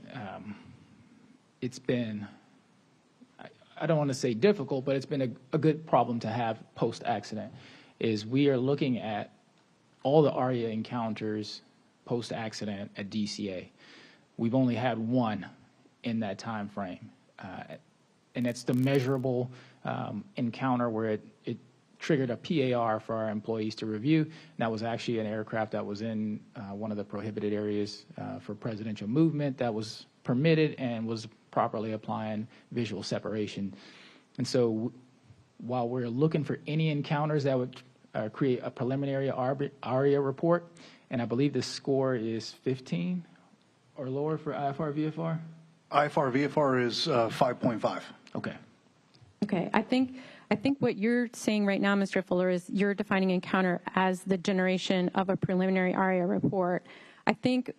it's been, I don't want to say difficult, but it's been a good problem to have post-accident, is we are looking at all the ARIA encounters post-accident at DCA. We've only had one in that time frame, and that's the measurable encounter where it triggered a PAR for our employees to review. And that was actually an aircraft that was in one of the prohibited areas for presidential movement that was permitted and was properly applying visual separation. And so while we're looking for any encounters that would create a preliminary ARIA report, and I believe the score is 15 or lower for IFR-VFR?
IFR-VFR is 5.5.
Okay.
Okay, I think what you're saying right now, Mr. Fuller, is you're defining encounter as the generation of a preliminary ARIA report. I think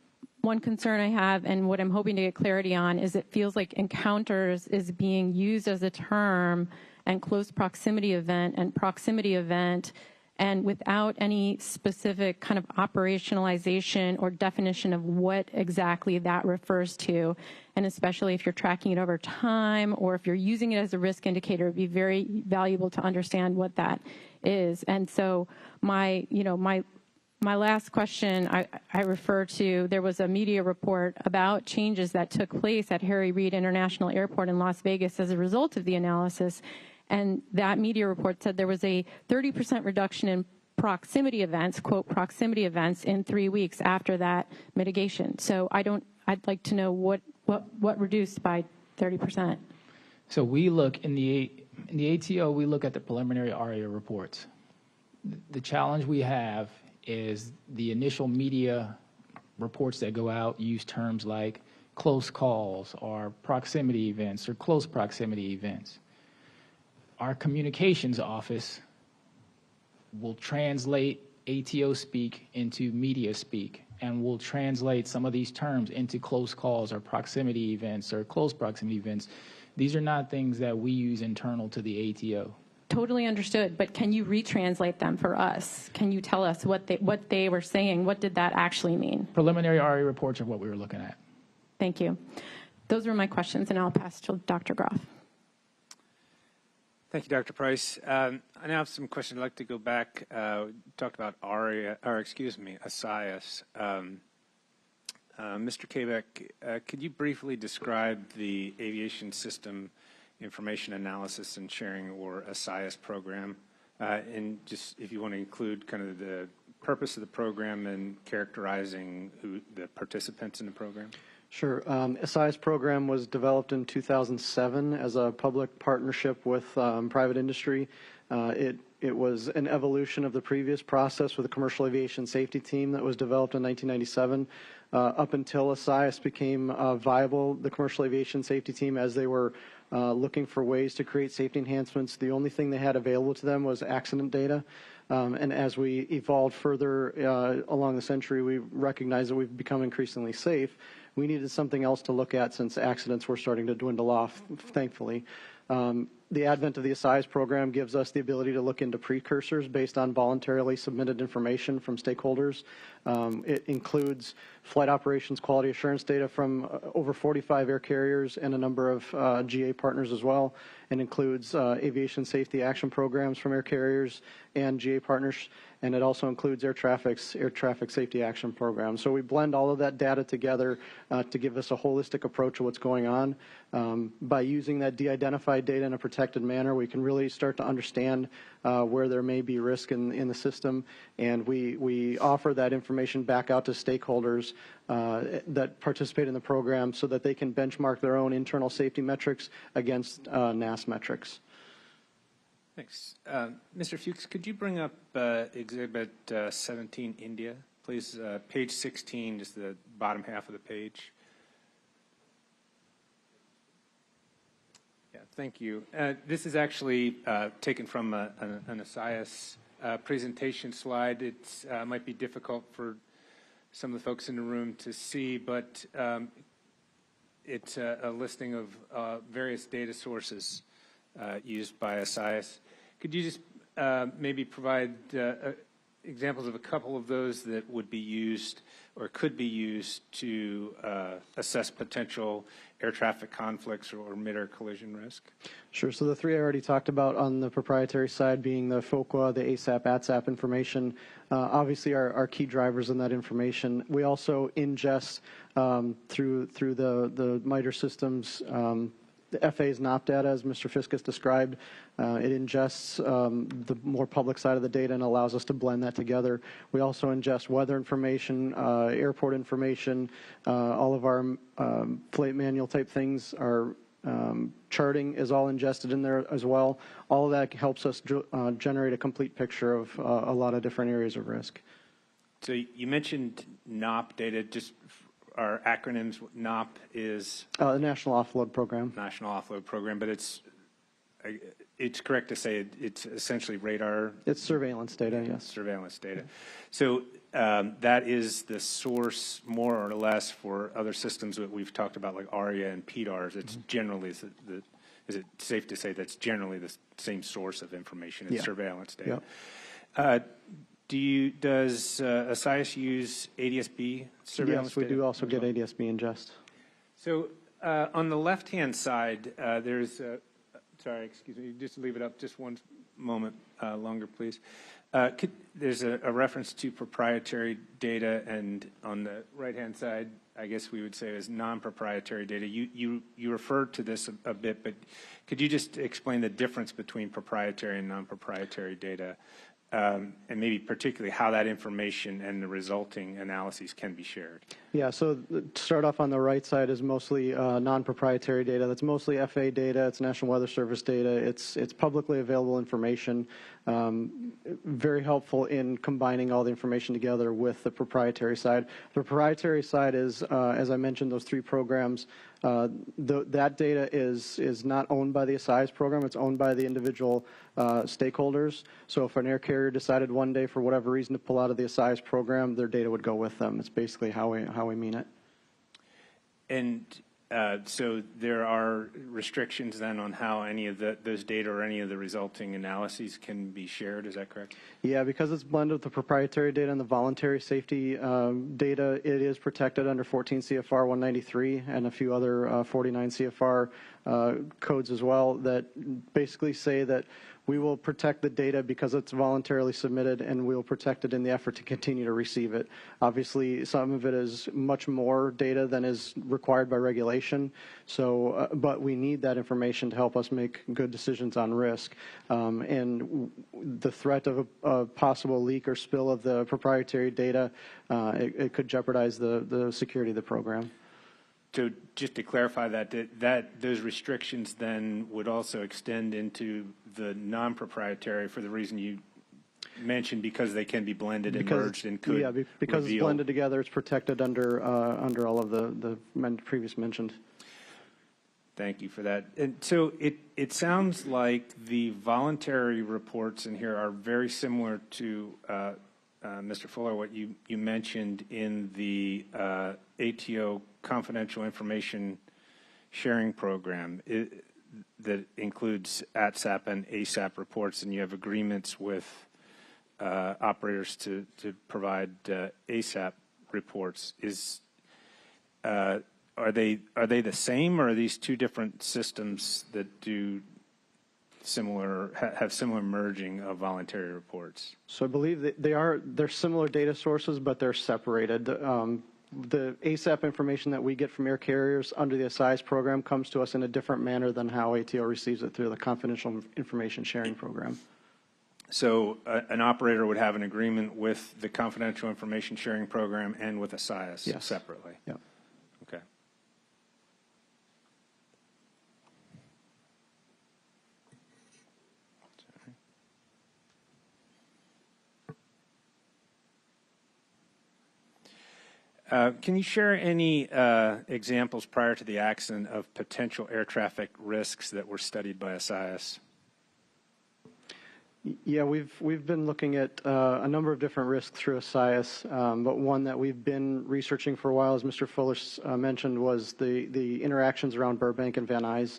one concern I have, and what I'm hoping to get clarity on, is it feels like encounters is being used as a term, and close proximity event and proximity event, and without any specific kind of operationalization or definition of what exactly that refers to. And especially if you're tracking it over time, or if you're using it as a risk indicator, it'd be very valuable to understand what that is. And so my last question, I refer to, there was a media report about changes that took place at Harry Reid International Airport in Las Vegas as a result of the analysis. And that media report said there was a 30% reduction in proximity events, quote, proximity events in 3 weeks after that mitigation. So I'd like to know what reduced by 30%.
So we look in the ATO, we look at the preliminary ARIA reports. The challenge we have is the initial media reports that go out use terms like close calls or proximity events or close proximity events. Our communications office will translate ATO speak into media speak, and will translate some of these terms into close calls or proximity events or close proximity events. These are not things that we use internal to the ATO.
Totally understood, but can you retranslate them for us? Can you tell us what they were saying? What did that actually mean?
Preliminary ARIA reports are what we were looking at.
Thank you. Those were my questions, and I'll pass to Dr. Groff.
Thank you, Dr. Price. I now have some questions. I'd like to go back. Talked about ARIA, or excuse me, ASIAS. Mr. Kabek, could you briefly describe the Aviation System Information Analysis and Sharing, or ASRS program, and just if you want to include kind of the purpose of the program and characterizing the participants in the program?
Sure. ASRS program was developed in 2007 as a public partnership with private industry. It was an evolution of the previous process with a commercial aviation safety team that was developed in 1997. Up until ASRS became viable, the commercial aviation safety team, as they were looking for ways to create safety enhancements, the only thing they had available to them was accident data. And as we evolved further along the century, we recognized that we've become increasingly safe. We needed something else to look at since accidents were starting to dwindle off, thankfully. The advent of the ASRS program gives us the ability to look into precursors based on voluntarily submitted information from stakeholders. It includes flight operations quality assurance data from over 45 air carriers and a number of GA partners as well, and includes aviation safety action programs from air carriers and GA partners, and it also includes air traffic safety action programs. So we blend all of that data together to give us a holistic approach of what's going on. By using that de-identified data in a protected manner, we can really start to understand where there may be risk in the system, and we offer that information back out to stakeholders that participate in the program so that they can benchmark their own internal safety metrics against NAS metrics.
Thanks. Mr. Fuchs, could you bring up Exhibit 17, India, please? Page 16, just the bottom half of the page. Yeah, thank you. This is actually taken from an ASRS presentation slide. It might be difficult for some of the folks in the room to see, but it's a listing of various data sources used by ASRS. Could you just maybe provide examples of a couple of those that would be used or could be used to assess potential air traffic conflicts or mid-air collision risk?
Sure. So the three I already talked about on the proprietary side being the FOQA, the ASAP, ATSAP information, obviously are key drivers in that information. We also ingest through the MITRE systems the FA's NOP data, as Mr. Fiskus described. It ingests the more public side of the data and allows us to blend that together. We also ingest weather information, airport information, all of our flight manual type things. Our charting is all ingested in there as well. All of that helps us generate a complete picture of a lot of different areas of risk.
So you mentioned NOP data, just our acronyms. NOP is?
The National Offload Program.
National Offload Program, but it's correct to say it's essentially radar?
It's surveillance data, yes.
Surveillance data. So that is the source, more or less, for other systems that we've talked about, like ARIA and PDARs. It's generally, is it safe to say that's generally the same source of information? It's surveillance data.
Yep.
Does ASRS use ADSB surveillance
Yes, we
data?
do also get ADSB ingest. So
on the left-hand side, there's sorry, excuse me, just leave it up just one moment longer, please. There's a reference to proprietary data, and on the right-hand side, I guess we would say is non-proprietary data. You referred to this a bit, but could you just explain the difference between proprietary and non-proprietary data? And maybe particularly how that information and the resulting analyses can be shared.
Yeah, so to start off on the right side is mostly non-proprietary data. That's mostly FA data. It's National Weather Service data. It's publicly available information. Very helpful in combining all the information together with the proprietary side. The proprietary side is, as I mentioned, those three programs. That data is not owned by the ASRS program. It's owned by the individual stakeholders. So if an air carrier decided one day for whatever reason to pull out of the ASRS program, their data would go with them. It's basically how we mean it.
And so there are restrictions then on how any of those data or any of the resulting analyses can be shared. Is that correct?
Yeah, because it's blended with the proprietary data and the voluntary safety data, it is protected under 14 CFR 193 and a few other 49 CFR codes as well that basically say that We will protect the data because it's voluntarily submitted, and we will protect it in the effort to continue to receive it. Obviously, some of it is much more data than is required by regulation, so, but we need that information to help us make good decisions on risk. And the threat of a possible leak or spill of the proprietary data, it could jeopardize the security of the program.
So just to clarify that those restrictions then would also extend into the non-proprietary for the reason you mentioned, because they can be blended and merged and could
because
reveal.
It's blended together, it's protected under all of the previous mentioned.
Thank you for that. And so it sounds like the voluntary reports in here are very similar to Mr. Fuller, what you mentioned in the ATO confidential information sharing program that includes ATSAP and ASAP reports, and you have agreements with operators to provide ASAP reports. Are they the same, or are these two different systems that do similar, have similar merging of voluntary reports?
So I believe that they're similar data sources, but they're separated. The ASAP information that we get from air carriers under the ASRS program comes to us in a different manner than how ATO receives it through the confidential information sharing program.
So an operator would have an agreement with the confidential information sharing program and with ASRS separately?
Yeah.
Okay. Can you share any examples prior to the accident of potential air traffic risks that were studied by ASRS?
Yeah, we've been looking at a number of different risks through ASRS, but one that we've been researching for a while, as Mr. Fuller mentioned, was the interactions around Burbank and Van Nuys.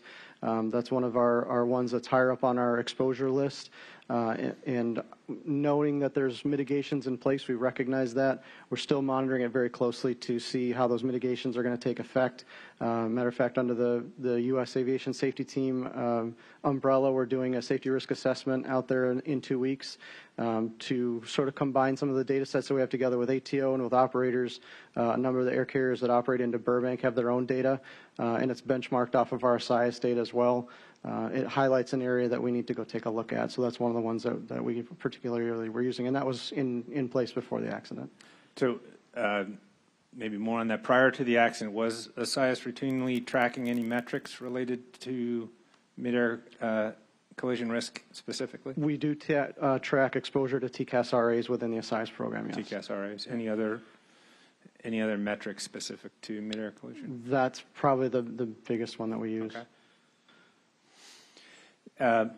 That's one of our ones that's higher up on our exposure list. And knowing that there's mitigations in place, we recognize that. We're still monitoring it very closely to see how those mitigations are going to take effect. Matter of fact, under the U.S. Aviation Safety Team umbrella, we're doing a safety risk assessment out there in 2 weeks to sort of combine some of the data sets that we have together with ATO and with operators. A number of the air carriers that operate into Burbank have their own data, and it's benchmarked off of our SIAS data as well. It highlights an area that we need to go take a look at. So that's one of the ones that we particularly were using, and that was in place before the accident.
So maybe more on that. Prior to the accident, was ASRS routinely tracking any metrics related to mid-air collision risk specifically?
We do track exposure to TCAS RAs within the ASRS program, yes.
TCAS RAs. Any other metrics specific to mid-air collision?
That's probably the biggest one that we use.
Okay.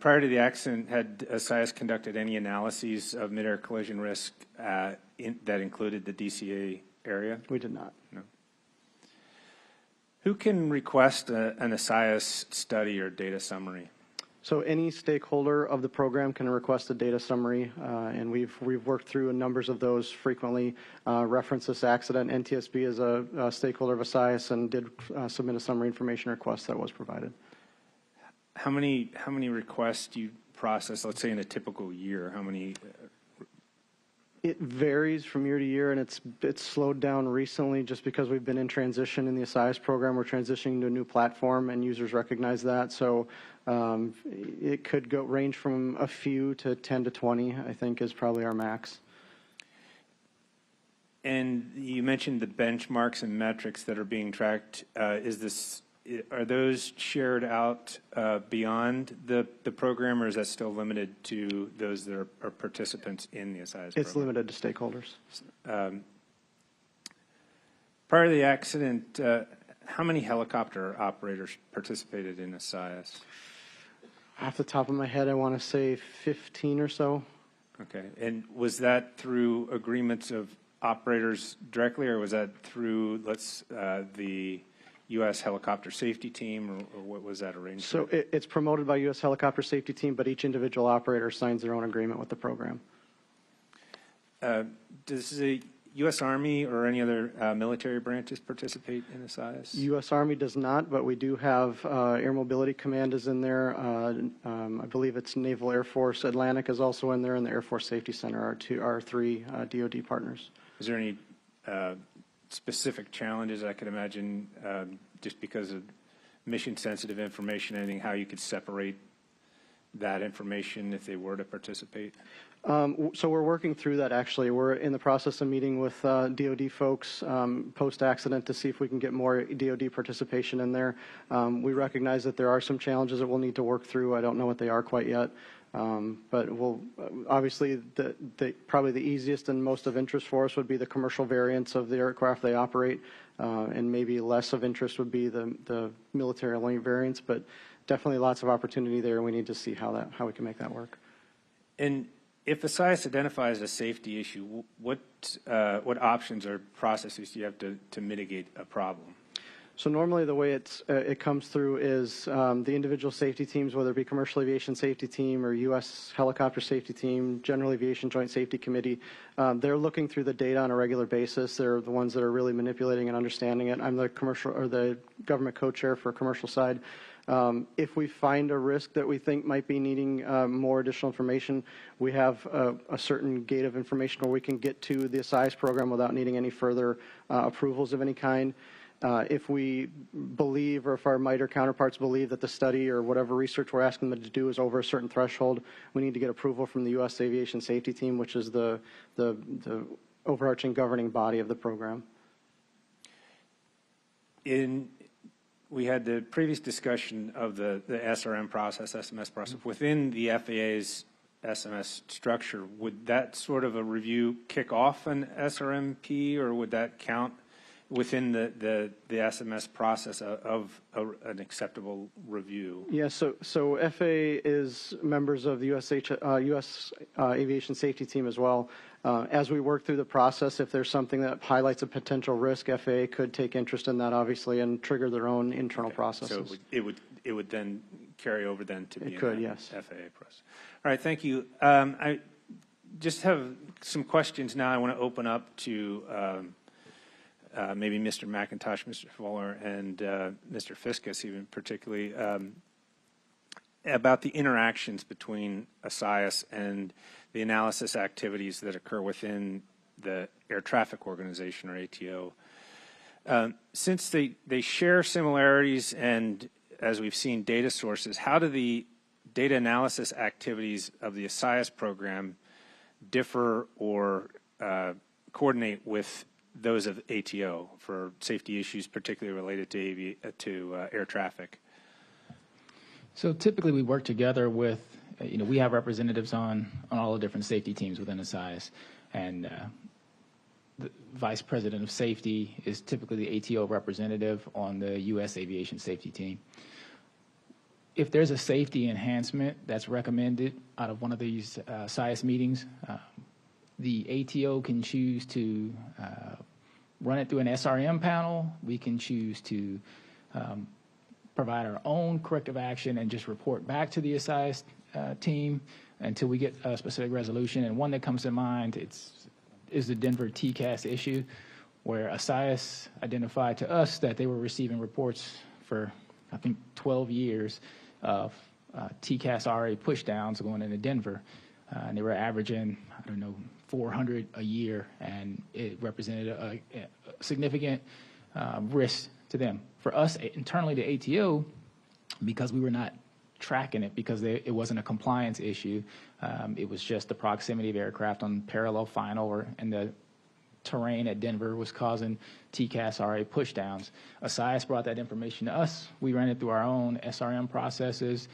Prior to the accident, had ASRS conducted any analyses of mid-air collision risk that included the DCA area?
We did not.
No. Who can request an ASRS study or data summary?
So any stakeholder of the program can request a data summary, and we've worked through numbers of those frequently. Reference this accident. NTSB is a stakeholder of ASRS and did submit a summary information request that was provided.
How many requests do you process, let's say in a typical year? How many?
It varies from year to year, and it's slowed down recently just because we've been in transition in the ASRS program. We're transitioning to a new platform, and users recognize that. So it could range from a few to 10 to 20, I think, is probably our max.
And you mentioned the benchmarks and metrics that are being tracked. Are those shared out beyond the program, or is that still limited to those that are participants in the ASRS program?
It's limited to stakeholders.
Prior to the accident, how many helicopter operators participated in ASRS?
Off the top of my head, I want to say 15 or so.
Okay. And was that through agreements of operators directly, or was that through the U.S. Helicopter Safety Team, or what was that arrangement?
So it's promoted by U.S. Helicopter Safety Team, but each individual operator signs their own agreement with the program.
Does the U.S. Army or any other military branches participate in SIS?
U.S. Army does not, but we do have Air Mobility Command is in there. I believe it's Naval Air Force. Atlantic is also in there, and the Air Force Safety Center are three DoD partners.
Is there any specific challenges I could imagine just because of mission-sensitive information, anything, how you could separate that information if they were to participate?
So we're working through that, actually. We're in the process of meeting with DoD folks post-accident to see if we can get more DoD participation in there. We recognize that there are some challenges that we'll need to work through. I don't know what they are quite yet. But we'll obviously, probably the easiest and most of interest for us would be the commercial variants of the aircraft they operate, and maybe less of interest would be the military-only variants, but definitely lots of opportunity there, and we need to see how we can make that work.
And if SIS identifies a safety issue, what options or processes do you have to mitigate a problem?
So normally the way it comes through is the individual safety teams, whether it be Commercial Aviation Safety Team or U.S. Helicopter Safety Team, General Aviation Joint Safety Committee, they're looking through the data on a regular basis. They're the ones that are really manipulating and understanding it. I'm the commercial or the government co-chair for commercial side. If we find a risk that we think might be needing more additional information, we have a certain gate of information where we can get to the SIS program without needing any further approvals of any kind. If we believe, or if our MITRE counterparts believe that the study or whatever research we're asking them to do is over a certain threshold, we need to get approval from the U.S. Aviation Safety Team, which is the overarching governing body of the program.
We had the previous discussion of the SRM process, SMS process. Within the FAA's SMS structure, would that sort of a review kick off an SRMP, or would that count within the SMS process of an acceptable review?
Yeah, so FAA is members of the U.S. Aviation Safety Team as well. As we work through the process, if there's something that highlights a potential risk, FAA could take interest in that, obviously, and trigger their own internal processes.
So it would then carry over then to be
yes.
FAA process. All right, thank you. I just have some questions now I want to open up to maybe Mr. McIntosh, Mr. Fuller, and Mr. Fiskus, even particularly, about the interactions between SIS and the analysis activities that occur within the Air Traffic Organization, or ATO. Since they share similarities and, as we've seen, data sources, how do the data analysis activities of the SIS program differ or coordinate with those of ATO for safety issues, particularly related to air traffic?
So typically we work together with, we have representatives on all the different safety teams within SIS, and the vice president of safety is typically the ATO representative on the U.S. Aviation Safety Team. If there's a safety enhancement that's recommended out of one of these SIS meetings, the ATO can choose to run it through an SRM panel. We can choose to provide our own corrective action and just report back to the SIS team until we get a specific resolution. And one that comes to mind is the Denver TCAS issue, where SIS identified to us that they were receiving reports for, I think, 12 years of TCAS RA pushdowns going into Denver. And they were averaging, 400 a year, and it represented a significant risk to them. For us, internally to ATO, because we were not tracking it, because it wasn't a compliance issue, it was just the proximity of aircraft on parallel final, and the terrain at Denver was causing TCAS RA pushdowns. SIS brought that information to us. We ran it through our own SRM processes,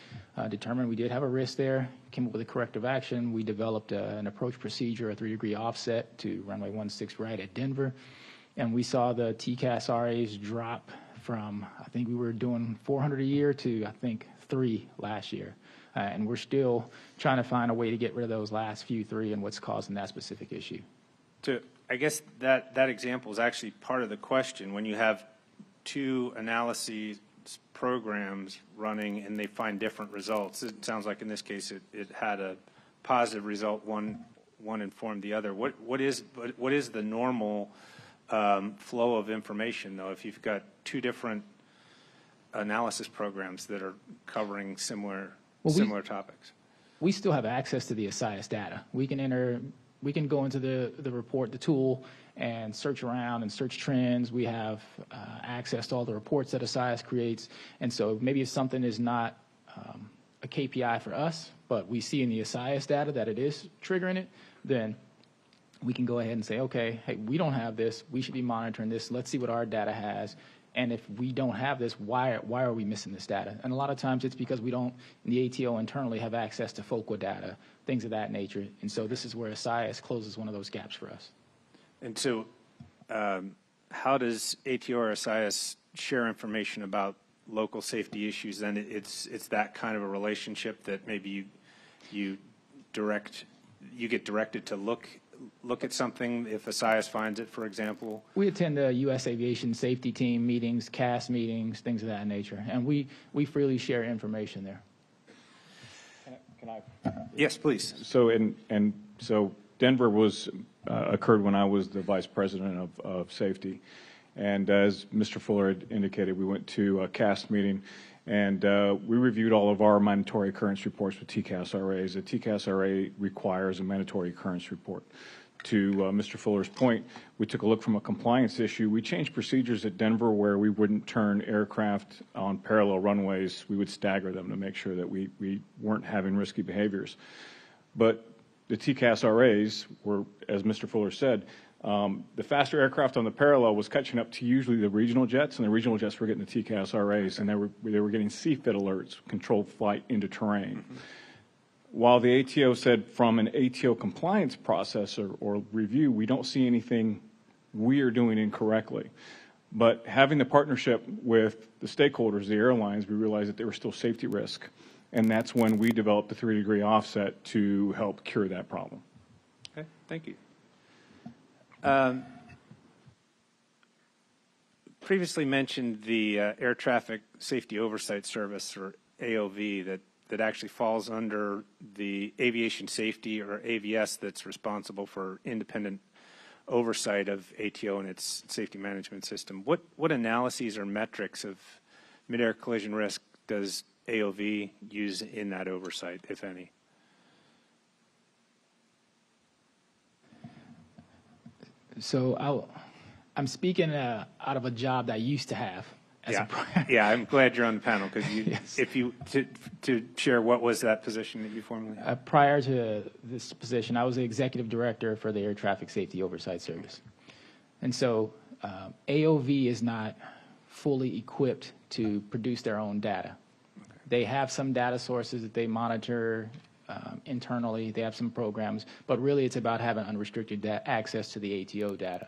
determined we did have a risk there, came up with a corrective action. We developed an approach procedure, a 3-degree offset to runway 16 right at Denver, and we saw the TCAS RAs drop from, I think we were doing 400 a year to, I think, 3 last year. And we're still trying to find a way to get rid of those last few 3 and what's causing that specific issue.
I guess that example is actually part of the question. When you have 2 analyses programs running and they find different results, it sounds like in this case it had a positive result. One one inform the other. What is the normal flow of information, though, if you've got two different analysis programs that are covering similar topics?
We still have access to the ASRS data. We can go into the report, the tool, and search around and search trends. We have access to all the reports that ASRS creates. And so maybe if something is not a KPI for us, but we see in the ASRS data that it is triggering it, then we can go ahead and say, okay, hey, we don't have this. We should be monitoring this. Let's see what our data has. And if we don't have this, why are we missing this data? And a lot of times it's because we don't, in the ATO internally, have access to FOQA data, things of that nature. And so this is where ASRS closes one of those gaps for us.
And so how does ATO or ASRS share information about local safety issues? Then it's that kind of a relationship that maybe you get directed to look at something if ASRS finds it, for example?
We attend the U.S. Aviation Safety Team meetings, CAS meetings, things of that nature, and we freely share information there.
Can I?
Yes, please.
So Denver occurred when I was the vice president of safety, and as Mr. Fuller had indicated, we went to a CAS meeting, and we reviewed all of our mandatory occurrence reports with TCAS RAs. A TCAS RA requires a mandatory occurrence report. To Mr. Fuller's point, we took a look from a compliance issue. We changed procedures at Denver where we wouldn't turn aircraft on parallel runways. We would stagger them to make sure that we weren't having risky behaviors. But the TCAS RAs were, as Mr. Fuller said, the faster aircraft on the parallel was catching up to usually the regional jets, and the regional jets were getting the TCAS RAs, and they were getting CFIT alerts, controlled flight into terrain. Mm-hmm. While the ATO said from an ATO compliance process or review, we don't see anything we are doing incorrectly. But having the partnership with the stakeholders, the airlines, we realized that there was still safety risk, and that's when we developed the 3-degree offset to help cure that problem.
Okay, thank you. Previously mentioned the Air Traffic Safety Oversight Service, or AOV, that actually falls under the aviation safety, or AVS, that's responsible for independent oversight of ATO and its safety management system. What analyses or metrics of mid-air collision risk does AOV use in that oversight, if any?
So I'm speaking out of a job that I used to have.
Yeah, I'm glad you're on the panel, because
yes.
if you to share, what was that position that you formerly had?
Prior to this position, I was the executive director for the Air Traffic Safety Oversight Service, and so AOV is not fully equipped to produce their own data. Okay. They have some data sources that they monitor internally. They have some programs, but really it's about having unrestricted access to the ATO data.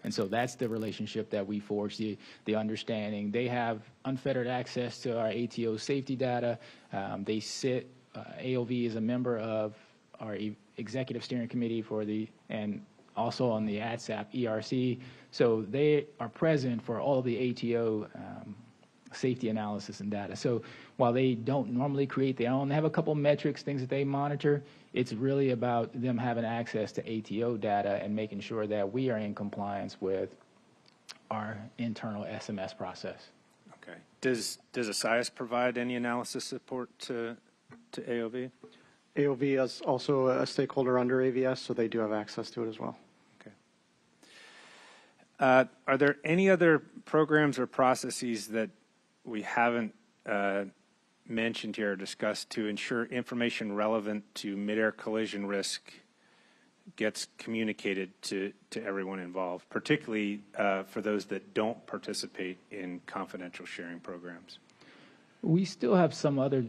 And so that's the relationship that we forge, the understanding. They have unfettered access to our ATO safety data. AOV is a member of our executive steering committee and also on the ADSAP ERC. So they are present for all of the ATO safety analysis and data. So while they don't normally create their own, they have a couple metrics, things that they monitor. It's really about them having access to ATO data and making sure that we are in compliance with our internal SMS process.
Okay. Does ASRS provide any analysis support to AOV?
AOV is also a stakeholder under AVS, so they do have access to it as well.
Okay. Are there any other programs or processes that we haven't mentioned here or discussed to ensure information relevant to mid-air collision risk gets communicated to everyone involved, particularly for those that don't participate in confidential sharing programs?
We still have some other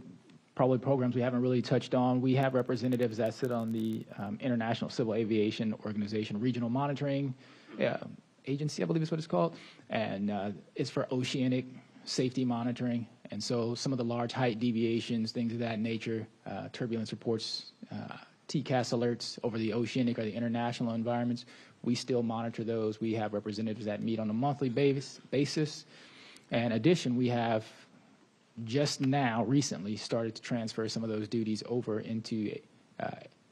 probably programs we haven't really touched on. We have representatives that sit on the International Civil Aviation Organization Regional Monitoring Agency, I believe is what it's called, and it's for oceanic safety monitoring. And so some of the large height deviations, things of that nature, turbulence reports, TCAS alerts over the oceanic or the international environments, we still monitor those. We have representatives that meet on a monthly basis. In addition, we have just now recently started to transfer some of those duties over into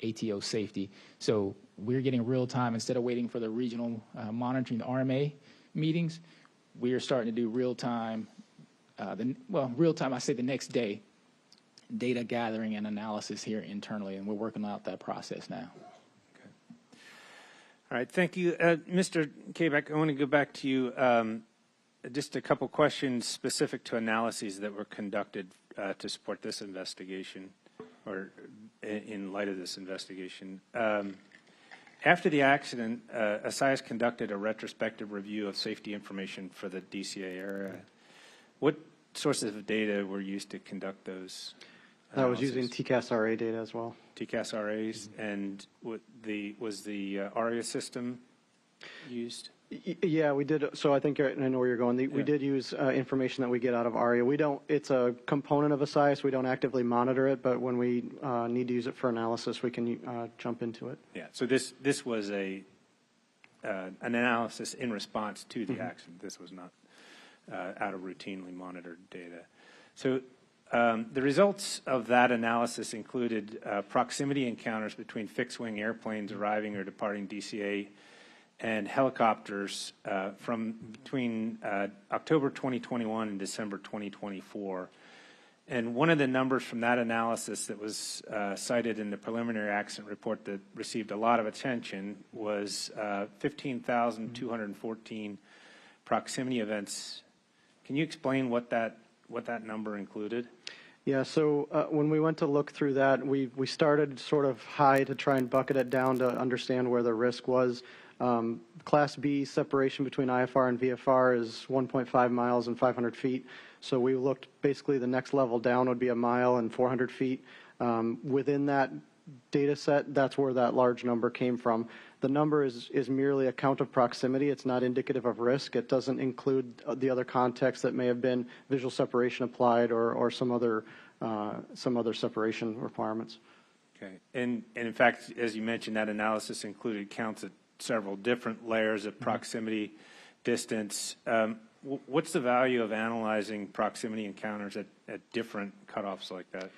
ATO safety. So we're getting real time instead of waiting for the regional monitoring, the RMA meetings. We are starting to do real time, real time, I say the next day, data gathering and analysis here internally, and we're working out that process now.
All right, thank you. Mr. Kabak, I want to go back to you. Just a couple questions specific to analyses that were conducted to support this investigation, or in light of this investigation. After the accident, ASRS conducted a retrospective review of safety information for the DCA area. What sources of data were used to conduct those
I was using TCAS RA data as well.
TCAS RAs, and was the ARIA system used?
Yeah, we did. So I think I know where you're going. We did use information that we get out of ARIA. We don't. It's a component of ASRS. We don't actively monitor it, but when we need to use it for analysis, we can jump into it.
Yeah. So this was an analysis in response to the accident. This was not out of routinely monitored data. So the results of that analysis included proximity encounters between fixed-wing airplanes arriving or departing DCA and helicopters from between October 2021 and December 2024. And one of the numbers from that analysis that was cited in the preliminary accident report that received a lot of attention was 15,214 proximity events. Can you explain what that number included?
Yeah, so when we went to look through that, we started sort of high to try and bucket it down to understand where the risk was. Class B separation between IFR and VFR is 1.5 miles and 500 feet. So we looked basically the next level down would be a mile and 400 feet. Within that data set, that's where that large number came from. The number is merely a count of proximity. It's not indicative of risk. It doesn't include the other context that may have been visual separation applied or some other separation requirements.
Okay, and in fact, as you mentioned, that analysis included counts at several different layers of proximity, distance. What's the value of analyzing proximity encounters at different cutoffs like that?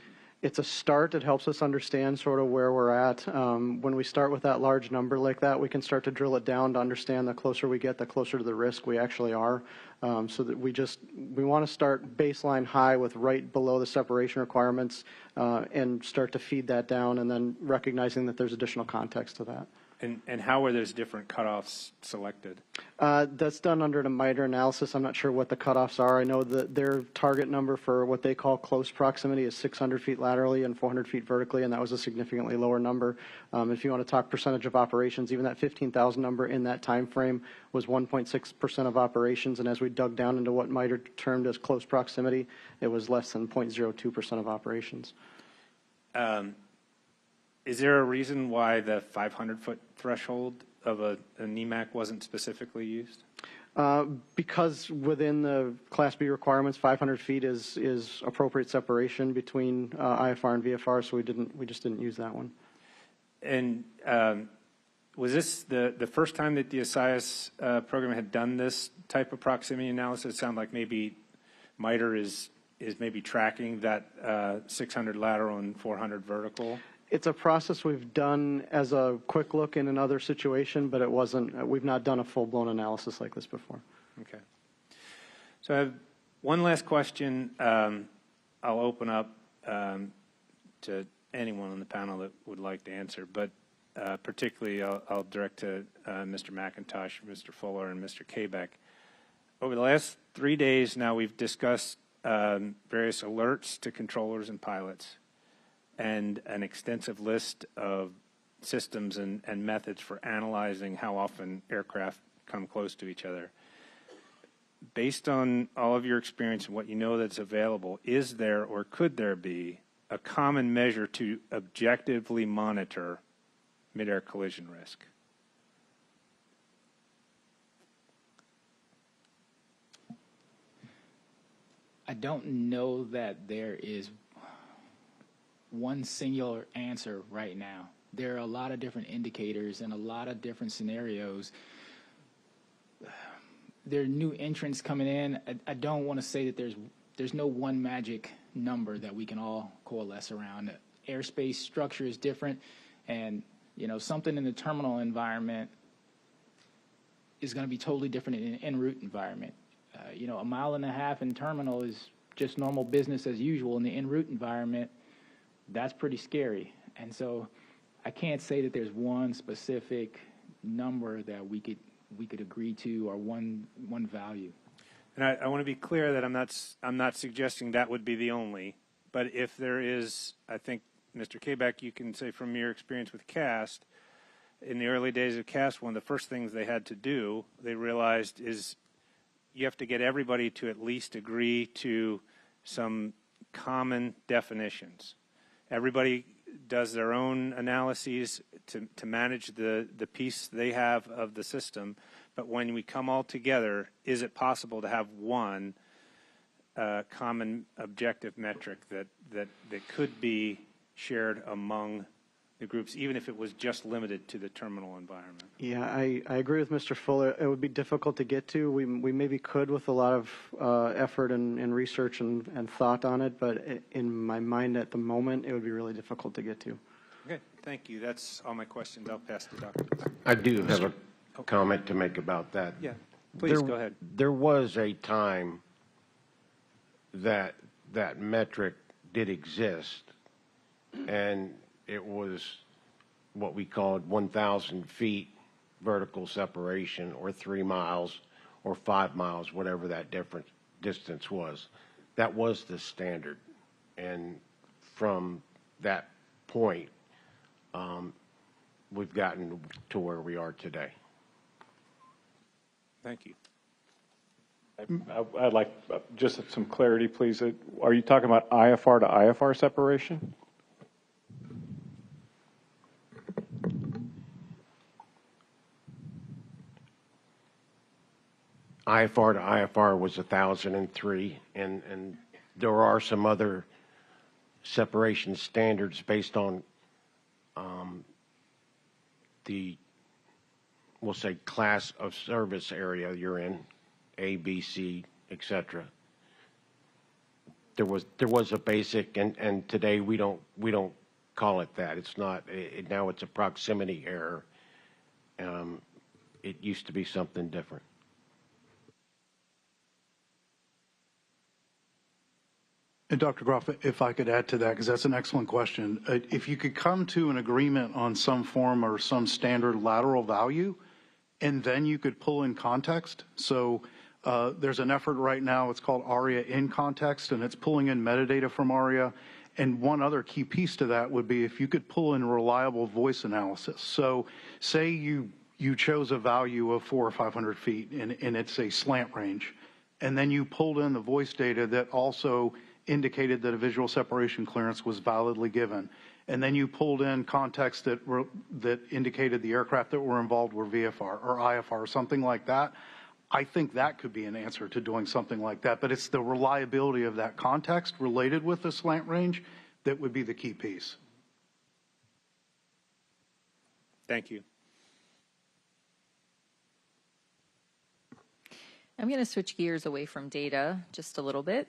It's a start. It helps us understand sort of where we're at. When we start with that large number like that, we can start to drill it down to understand the closer we get, the closer to the risk we actually are. So that we want to start baseline high with right below the separation requirements and start to feed that down, and then recognizing that there's additional context to that.
And how were those different cutoffs selected?
That's done under the MITRE analysis. I'm not sure what the cutoffs are. I know that their target number for what they call close proximity is 600 feet laterally and 400 feet vertically, and that was a significantly lower number. If you want to talk percentage of operations, even that 15,000 number in that time frame was 1.6% of operations, and as we dug down into what MITRE termed as close proximity, it was less than 0.02% of operations.
Is there a reason why the 500-foot threshold of a NEMAC wasn't specifically used?
Because within the Class B requirements, 500 feet is appropriate separation between IFR and VFR, so we just didn't use that one.
And was this the first time that the ASRS program had done this type of proximity analysis? It sounded like maybe MITRE is maybe tracking that 600 lateral and 400 vertical.
It's a process we've done as a quick look in another situation, but it wasn't. We've not done a full-blown analysis like this before.
Okay. So I have one last question. I'll open up to anyone on the panel that would like to answer, but particularly I'll direct to Mr. McIntosh, Mr. Fuller, and Mr. Kabak. Over the last 3 days now, we've discussed various alerts to controllers and pilots, and an extensive list of systems and methods for analyzing how often aircraft come close to each other. Based on all of your experience and what you know that's available, is there or could there be a common measure to objectively monitor mid-air collision risk?
I don't know that there is one singular answer right now. There are a lot of different indicators and a lot of different scenarios. There are new entrants coming in. I don't want to say that there's no one magic number that we can all coalesce around. Airspace structure is different, And, something in the terminal environment is going to be totally different in an en route environment. A mile and a half in terminal is just normal business as usual. In the en route environment, that's pretty scary. And so I can't say that there's one specific number that we could agree to, or one value.
And I want to be clear that I'm not suggesting that would be the only, but if there is, I think, Mr. Kabak, you can say from your experience with CAST, in the early days of CAST, one of the first things they had to do, they realized, is you have to get everybody to at least agree to some common definitions. Everybody does their own analyses to manage the piece they have of the system, but when we come all together, is it possible to have one common objective metric that could be shared among the groups, even if it was just limited to the terminal environment?
Yeah, I agree with Mr. Fuller. It would be difficult to get to. We maybe could with a lot of effort and research and thought on it, but in my mind at the moment, it would be really difficult to get to.
Okay, thank you. That's all my questions. I'll pass to Dr.
I do have a comment to make about that.
Yeah, please go ahead.
There was a time that that metric did exist, and it was what we called 1,000 feet vertical separation, or 3 miles, or 5 miles, whatever that different distance was. That was the standard. And from that point, we've gotten to where we are today.
Thank you.
I'd like just some clarity, please. Are you talking about IFR to IFR separation?
IFR to IFR was 1,003, and there are some other separation standards based on the, we'll say, class of service area you're in, A, B, C, etc. There was a basic, and today we don't call it that. It's not. Now it's a proximity error. It used to be something different.
And Dr. Groff, if I could add to that, because that's an excellent question. If you could come to an agreement on some form or some standard lateral value, and then you could pull in context. So there's an effort right now, it's called ARIA in context, and it's pulling in metadata from ARIA. And one other key piece to that would be if you could pull in reliable voice analysis. So say you chose a value of 400 or 500 feet, and it's a slant range, and then you pulled in the voice data that also indicated that a visual separation clearance was validly given. And then you pulled in context that indicated the aircraft that were involved were VFR or IFR or something like that. I think that could be an answer to doing something like that. But it's the reliability of that context related with the slant range that would be the key piece.
Thank you.
I'm going to switch gears away from data just a little bit.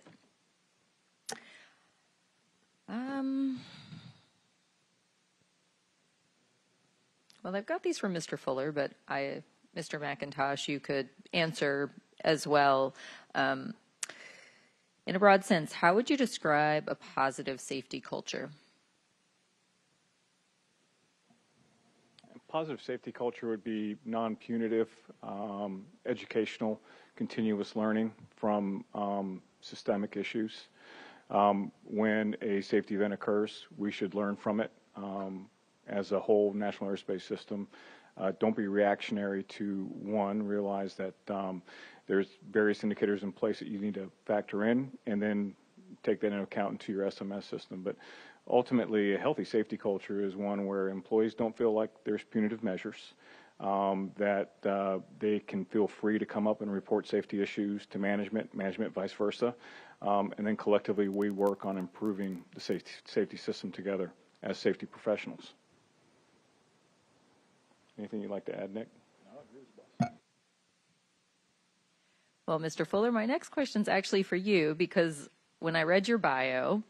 Well, I've got these from Mr. Fuller, but Mr. McIntosh, you could answer as well. In a broad sense, how would you describe a positive safety culture?
Positive safety culture would be non-punitive, educational, continuous learning from systemic issues. When a safety event occurs, we should learn from it as a whole national airspace system. Don't be reactionary to one. Realize that there's various indicators in place that you need to factor in, and then take that into account into your SMS system. But ultimately, a healthy safety culture is one where employees don't feel like there's punitive measures, that they can feel free to come up and report safety issues to management vice versa, and then collectively we work on improving the safety system together as safety professionals. Anything you'd like to add, Nick?
Well, Mr. Fuller, my next question is actually for you, because when I read your bio,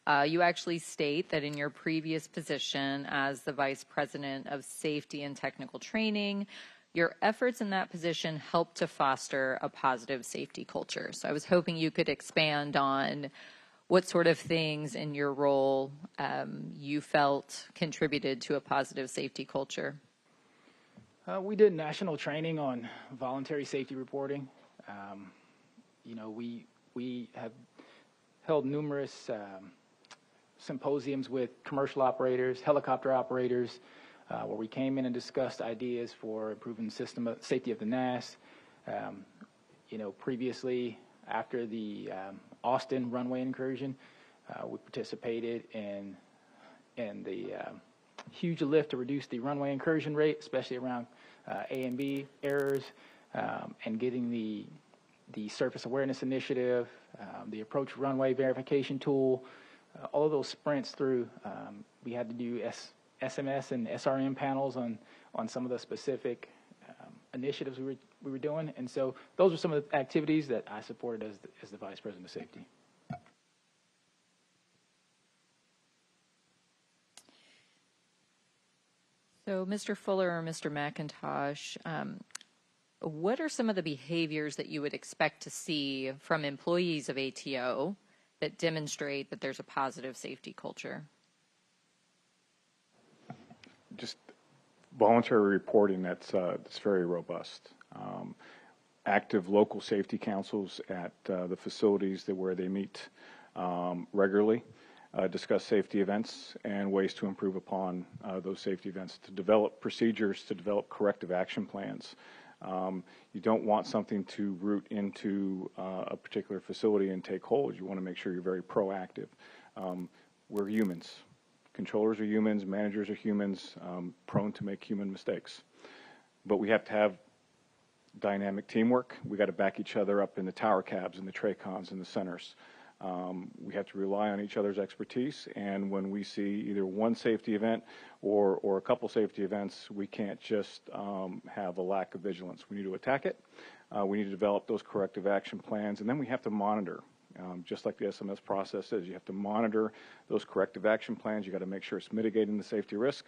You actually state that in your previous position as the Vice President of Safety and Technical Training, your efforts in that position helped to foster a positive safety culture. So I was hoping you could expand on what sort of things in your role you felt contributed to a positive safety culture.
We did national training on voluntary safety reporting. We have held numerous symposiums with commercial operators, helicopter operators, where we came in and discussed ideas for improving the safety of the NAS. Previously, after the Austin runway incursion, we participated in the huge lift to reduce the runway incursion rate, especially around A and B errors, and getting the surface awareness initiative, the approach runway verification tool, all of those sprints through. We had to do SMS and SRM panels on some of the specific initiatives we were doing, and so those are some of the activities that I supported as the Vice President of Safety.
So, Mr. Fuller or Mr. McIntosh, what are some of the behaviors that you would expect to see from employees of ATO that demonstrate that there's a positive safety culture?
Just voluntary reporting that's very robust. Active local safety councils at the facilities where they meet regularly, discuss safety events and ways to improve upon those safety events, to develop procedures, to develop corrective action plans. You don't want something to root into a particular facility and take hold. You want to make sure you're very proactive. We're humans. Controllers are humans, managers are humans, prone to make human mistakes. But we have to have dynamic teamwork. We got to back each other up in the tower cabs and the TRACONs and the centers. We have to rely on each other's expertise, and when we see either one safety event or a couple safety events, we can't just have a lack of vigilance. We need to attack it. We need to develop those corrective action plans, and then we have to monitor. Just like the SMS process is, you have to monitor those corrective action plans. You got to make sure it's mitigating the safety risk.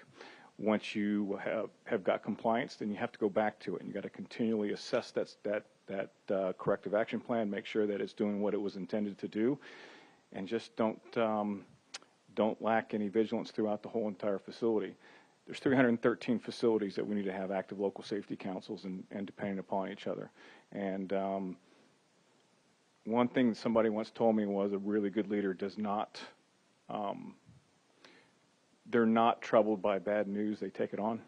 Once you have got compliance, then you have to go back to it, and you got to continually assess that corrective action plan, make sure that it's doing what it was intended to do, and just don't lack any vigilance throughout the whole entire facility. There's 313 facilities that we need to have active local safety councils and depending upon each other. And one thing that somebody once told me was a really good leader does not, they're not troubled by bad news. They take it on,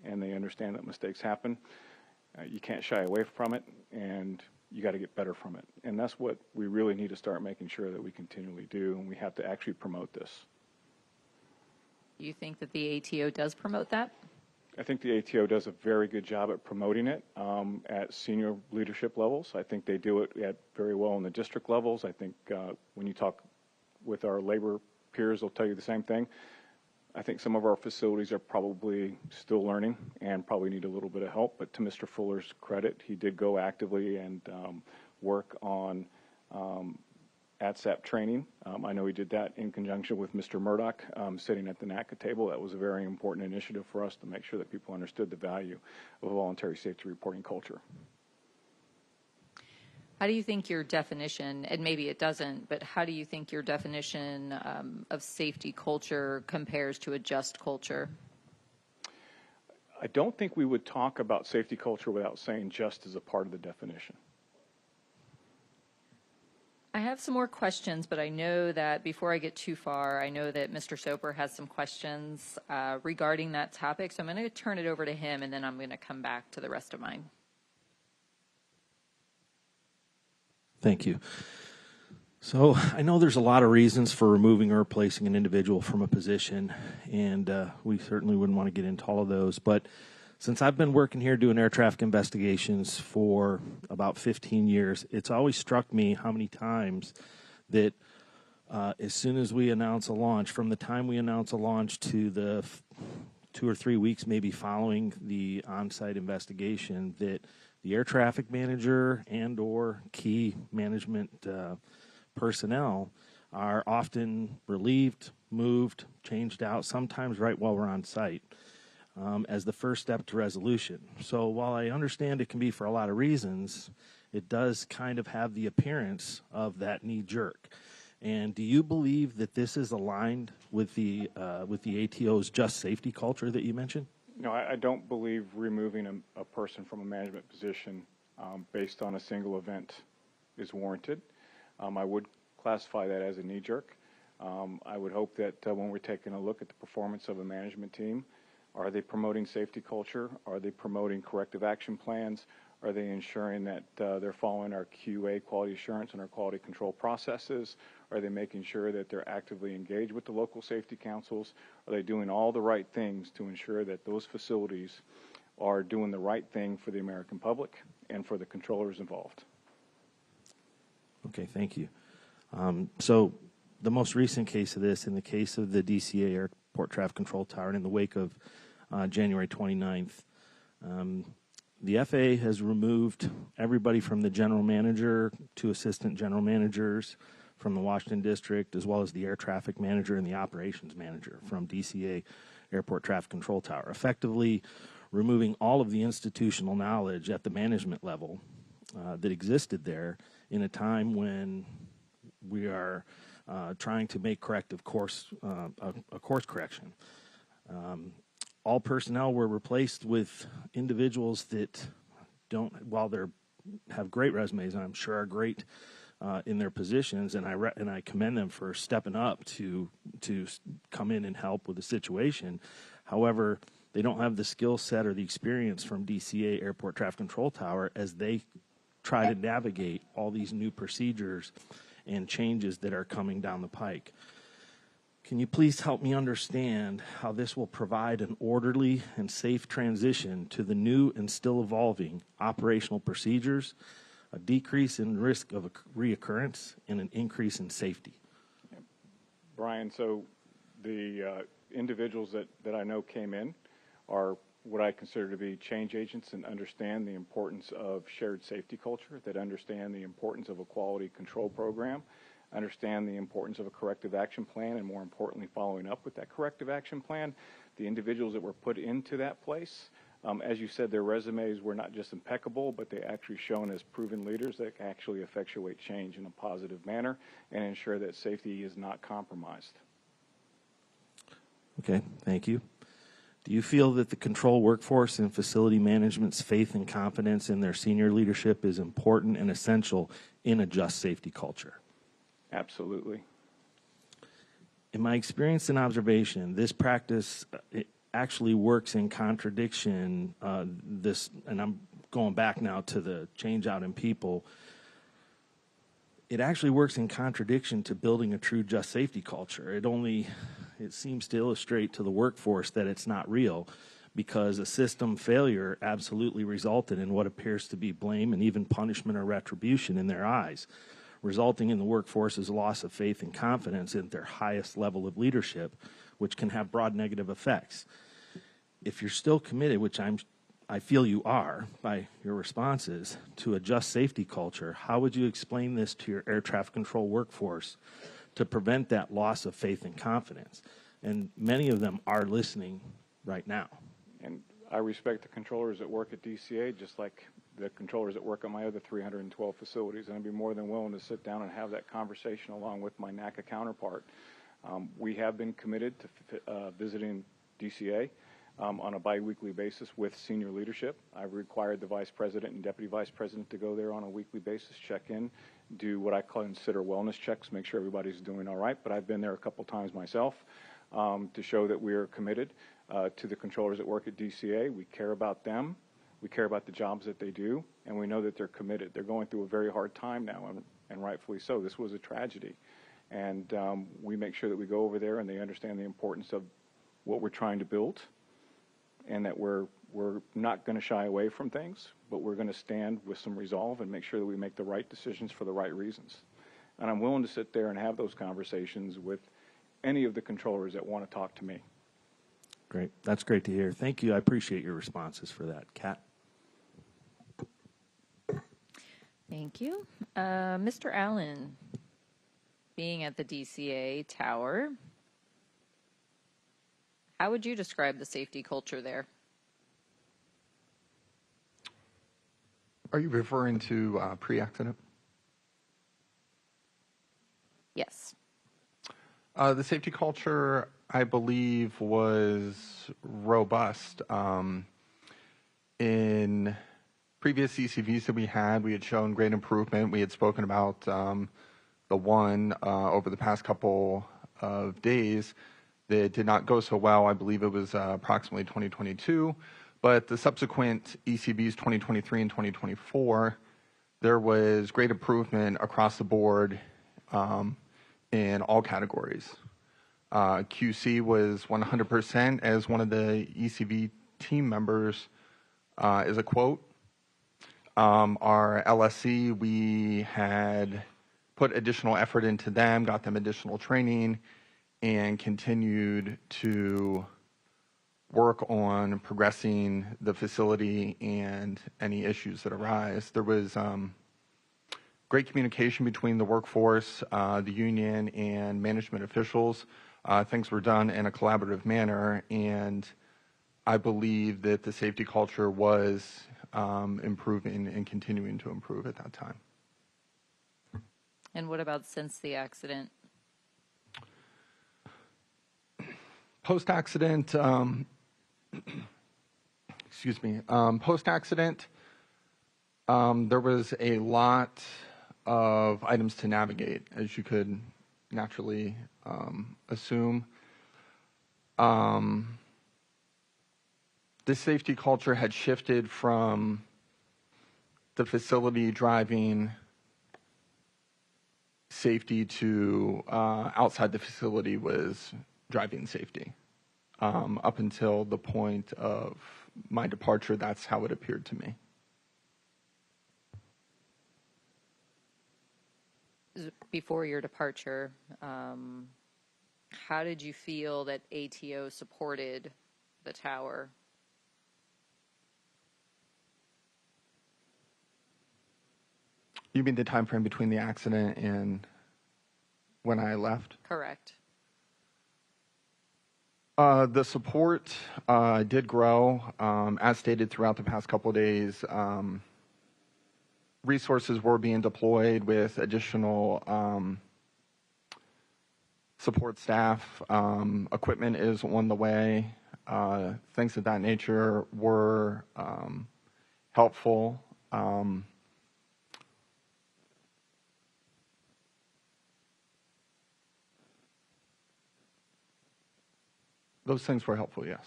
and they understand that mistakes happen. You can't shy away from it, and you got to get better from it. And that's what we really need to start making sure that we continually do, and we have to actually promote this.
Do you think that the ATO does promote that?
I think the ATO does a very good job at promoting it at senior leadership levels. I think they do it very well in the district levels. I think when you talk with our labor peers, they'll tell you the same thing. I think some of our facilities are probably still learning and probably need a little bit of help, but to Mr. Fuller's credit, he did go actively and work on ADSB training. I know he did that in conjunction with Mr. Murdoch sitting at the NACA table. That was a very important initiative for us to make sure that people understood the value of a voluntary safety reporting culture.
How do you think your definition, and maybe it doesn't, but how do you think your definition of safety culture compares to a just culture?
I don't think we would talk about safety culture without saying just as a part of the definition.
I have some more questions, but I know that before I get too far, I know that Mr. Soper has some questions regarding that topic, so I'm going to turn it over to him, and then I'm going to come back to the rest of mine.
Thank you. So I know there's a lot of reasons for removing or replacing an individual from a position, and we certainly wouldn't want to get into all of those. But since I've been working here doing air traffic investigations for about 15 years, it's always struck me how many times that as soon as we announce a launch, from the time we announce a launch to the 2 or 3 weeks maybe following the on-site investigation, that the air traffic manager and or key management personnel are often relieved, moved, changed out, sometimes right while we're on site, as the first step to resolution. So while I understand it can be for a lot of reasons, it does kind of have the appearance of that knee jerk. And do you believe that this is aligned with the ATO's just safety culture that you mentioned?
No, I don't believe removing a person from a management position based on a single event is warranted. I would classify that as a knee jerk. I would hope that when we're taking a look at the performance of a management team, are they promoting safety culture? Are they promoting corrective action plans? Are they ensuring that they're following our QA quality assurance and our quality control processes? Are they making sure that they're actively engaged with the local safety councils? Are they doing all the right things to ensure that those facilities are doing the right thing for the American public and for the controllers involved?
Okay, thank you. So the most recent case of this, in the case of the DCA Airport Traffic Control Tower, and in the wake of January 29th, the FAA has removed everybody from the general manager to assistant general managers from the Washington District, as well as the air traffic manager and the operations manager from DCA Airport Traffic Control Tower, effectively removing all of the institutional knowledge at the management level that existed there in a time when we are trying to make corrective course correction. All personnel were replaced with individuals that don't, while they have great resumes, and I'm sure are great in their positions, and I commend them for stepping up to come in and help with the situation. However, they don't have the skill set or the experience from DCA Airport Traffic Control Tower as they try to navigate all these new procedures and changes that are coming down the pike. Can you please help me understand how this will provide an orderly and safe transition to the new and still evolving operational procedures, a decrease in risk of a reoccurrence, and an increase in safety?
Brian, so the individuals that I know came in are what I consider to be change agents and understand the importance of shared safety culture, that understand the importance of a quality control program, understand the importance of a corrective action plan, and more importantly, following up with that corrective action plan. The individuals that were put into that place, as you said, their resumes were not just impeccable, but they actually shown as proven leaders that can actually effectuate change in a positive manner and ensure that safety is not compromised.
Okay, thank you. Do you feel that the control workforce and facility management's faith and confidence in their senior leadership is important and essential in a just safety culture?
Absolutely.
In my experience and observation, this practice it actually works in contradiction. And I'm going back now to the change out in people. It actually works in contradiction to building a true just safety culture. It seems to illustrate to the workforce that it's not real, because a system failure absolutely resulted in what appears to be blame and even punishment or retribution in their eyes, resulting in the workforce's loss of faith and confidence in their highest level of leadership, which can have broad negative effects. If you're still committed, which I feel you are by your responses, to a just safety culture, how would you explain this to your air traffic control workforce to prevent that loss of faith and confidence? And many of them are listening right now.
And I respect the controllers that work at DCA just like the controllers that work at my other 312 facilities, and I'd be more than willing to sit down and have that conversation along with my NACA counterpart. We have been committed to visiting DCA on a biweekly basis with senior leadership. I've required the vice president and deputy vice president to go there on a weekly basis, check in, do what I consider wellness checks, make sure everybody's doing all right. But I've been there a couple times myself to show that we are committed to the controllers that work at DCA. We care about them. We care about the jobs that they do, and we know that they're committed. They're going through a very hard time now, and rightfully so. This was a tragedy. And we make sure that we go over there and they understand the importance of what we're trying to build, and that we're not going to shy away from things, but we're going to stand with some resolve and make sure that we make the right decisions for the right reasons. And I'm willing to sit there and have those conversations with any of the controllers that want to talk to me.
Great. That's great to hear. Thank you. I appreciate your responses for that. Kat?
Thank you. Mr. Allen. being at the DCA tower, how would you describe the safety culture there?
Are you referring to pre-accident?
Yes.
The safety culture, I believe, was robust. In previous CCVs that we had shown great improvement. We had spoken about the one over the past couple of days that did not go so well. I believe it was approximately 2022. But the subsequent ECBs 2023 and 2024, there was great improvement across the board in all categories. QC was 100%, as one of the ECB team members is a quote. Our LSC, we had put additional effort into them, got them additional training, and continued to work on progressing the facility and any issues that arise. There was great communication between the workforce, the union, and management officials. Things were done in a collaborative manner, and I believe that the safety culture was improving and continuing to improve at that time.
And what about since the accident?
Post-accident, excuse me, post-accident, there was a lot of items to navigate, as you could naturally assume. This safety culture had shifted from the facility driving safety to outside the facility was driving safety. Up until the point of my departure, that's how it appeared to me.
Before your departure, how did you feel that ATO supported the tower?
You mean the time frame between the accident and when I left?
Correct.
The support did grow, as stated throughout the past couple of days. Resources were being deployed with additional support staff. Equipment is on the way. Things of that nature were helpful. Those things were helpful, yes.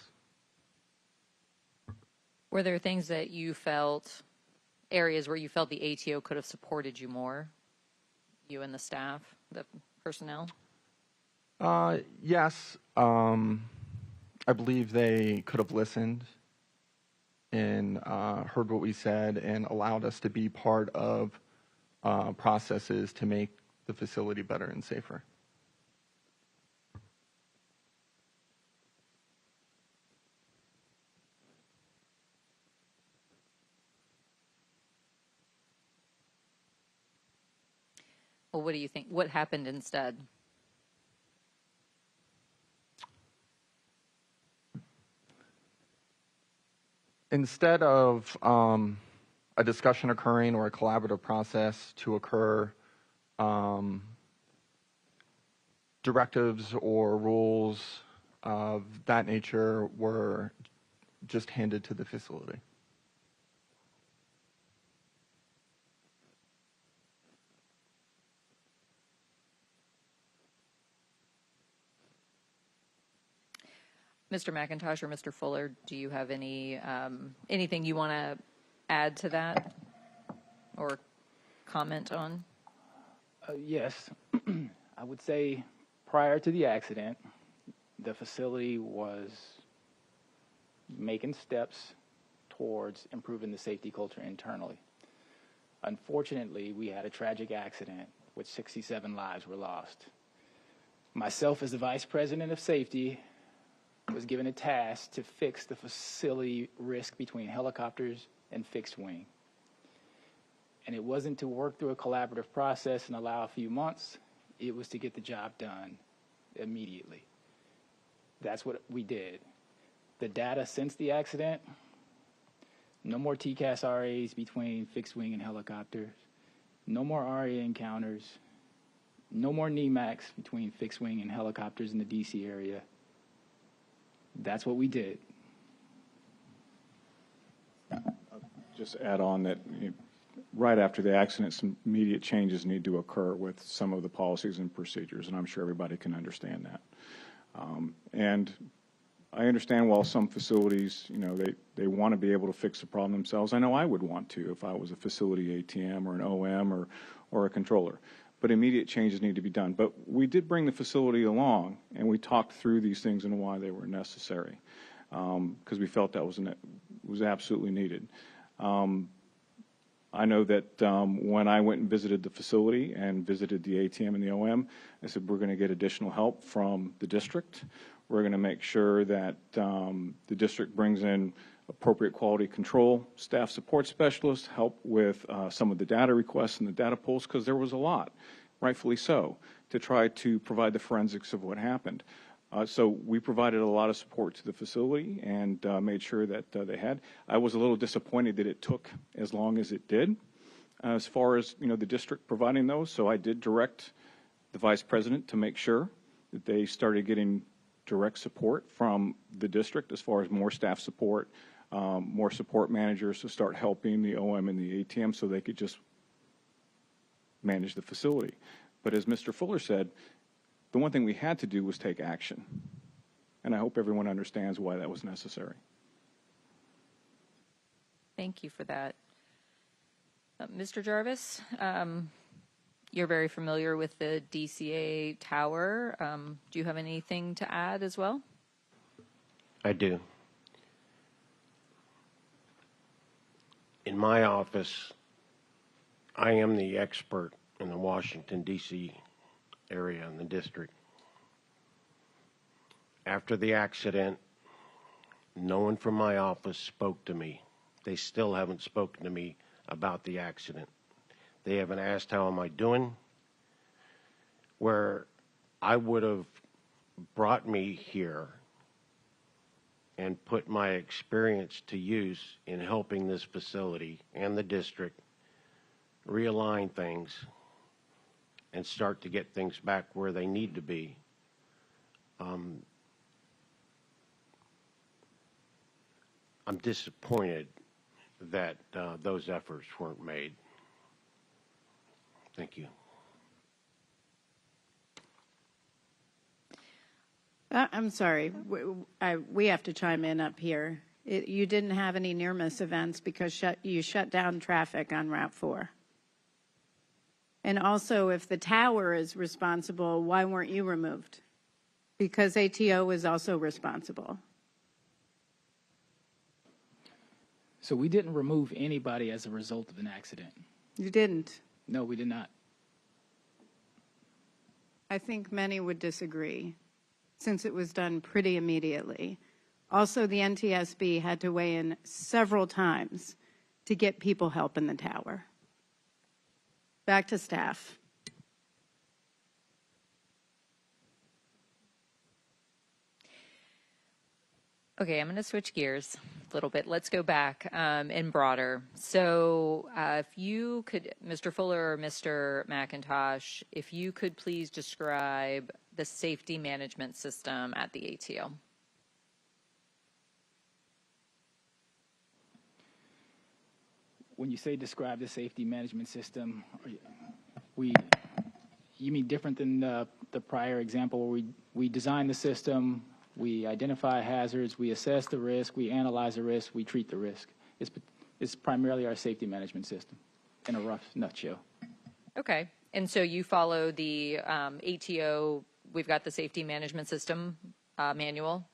Were there things that you felt, areas where you felt the ATO could have supported you more, you and the staff, the personnel?
Yes. I believe they could have listened and heard what we said and allowed us to be part of processes to make the facility better and safer.
Well, what do you think? What happened instead?
Instead of a discussion occurring or a collaborative process to occur, directives or rules of that nature were just handed to the facility.
Mr. McIntosh or Mr. Fuller, do you have any anything you want to add to that or comment on?
Yes. I would say prior to the accident, the facility was making steps towards improving the safety culture internally. Unfortunately, we had a tragic accident which 67 lives were lost. Myself, as the Vice President of Safety, was given a task to fix the facility risk between helicopters and fixed wing. And it wasn't to work through a collaborative process and allow a few months. It was to get the job done immediately. That's what we did. The data since the accident, no more TCAS RAs between fixed wing and helicopters, no more RA encounters, no more NEMACs between fixed wing and helicopters in the DC area. That's what we did.
Just add on that right after the accident, some immediate changes need to occur with some of the policies and procedures, and I'm sure everybody can understand that. And I understand while some facilities, they want to be able to fix the problem themselves. I know I would want to if I was a facility ATM or an OM or a controller. But immediate changes need to be done. But we did bring the facility along, and we talked through these things and why they were necessary, because we felt that was absolutely needed. I know that when I went and visited the facility and visited the ATM and the OM, I said, we're going to get additional help from the district. We're going to make sure that the district brings in appropriate quality control, staff support specialists, help with some of the data requests and the data pulls, because there was a lot, rightfully so, to try to provide the forensics of what happened. So we provided a lot of support to the facility and made sure that they had. I was a little disappointed that it took as long as it did as far as the district providing those. So I did direct the vice president to make sure that they started getting direct support from the district as far as more staff support, more support managers to start helping the OM and the ATM so they could just manage the facility. But as Mr. Fuller said, the one thing we had to do was take action. And I hope everyone understands why that was necessary.
Thank you for that. Mr. Jarvis, you're very familiar with the DCA tower. Do you have anything to add as well?
I do. In my office, I am the expert in the Washington, D.C. area in the district. After the accident, no one from my office spoke to me. They still haven't spoken to me about the accident. They haven't asked how am I doing. Where I would have brought me here and put my experience to use in helping this facility and the district realign things and start to get things back where they need to be. I'm disappointed that those efforts weren't made. Thank you.
I'm sorry. We have to chime in up here. You didn't have any near-miss events because you shut down traffic on Route 4. And also, if the tower is responsible, why weren't you removed? Because ATO is also responsible.
So we didn't remove anybody as a result of an accident.
You didn't.
No, we did not.
I think many would disagree, since it was done pretty immediately. Also, the NTSB had to weigh in several times to get people help in the tower. Back to staff.
Okay, I'm going to switch gears a little bit. Let's go back and broader. So if you could, Mr. Fuller or Mr. McIntosh, if you could please describe the safety management system at the ATO.
When you say describe the safety management system, you mean different than the prior example where we design the system, we identify hazards, we assess the risk, we analyze the risk, we treat the risk. It's primarily our safety management system in a rough nutshell.
Okay. And so you follow the ATO, we've got the safety management system manual.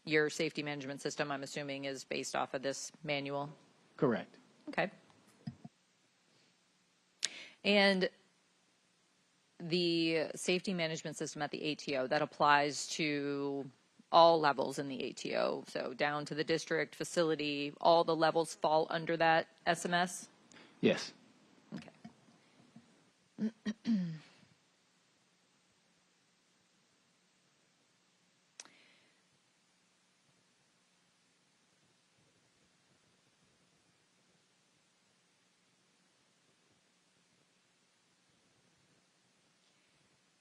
Your safety management system, I'm assuming, is based off of this manual?
Correct.
Okay. And the safety management system at the ATO, that applies to all levels in the ATO, so down to the district, facility, all the levels fall under that SMS?
Yes.
Okay.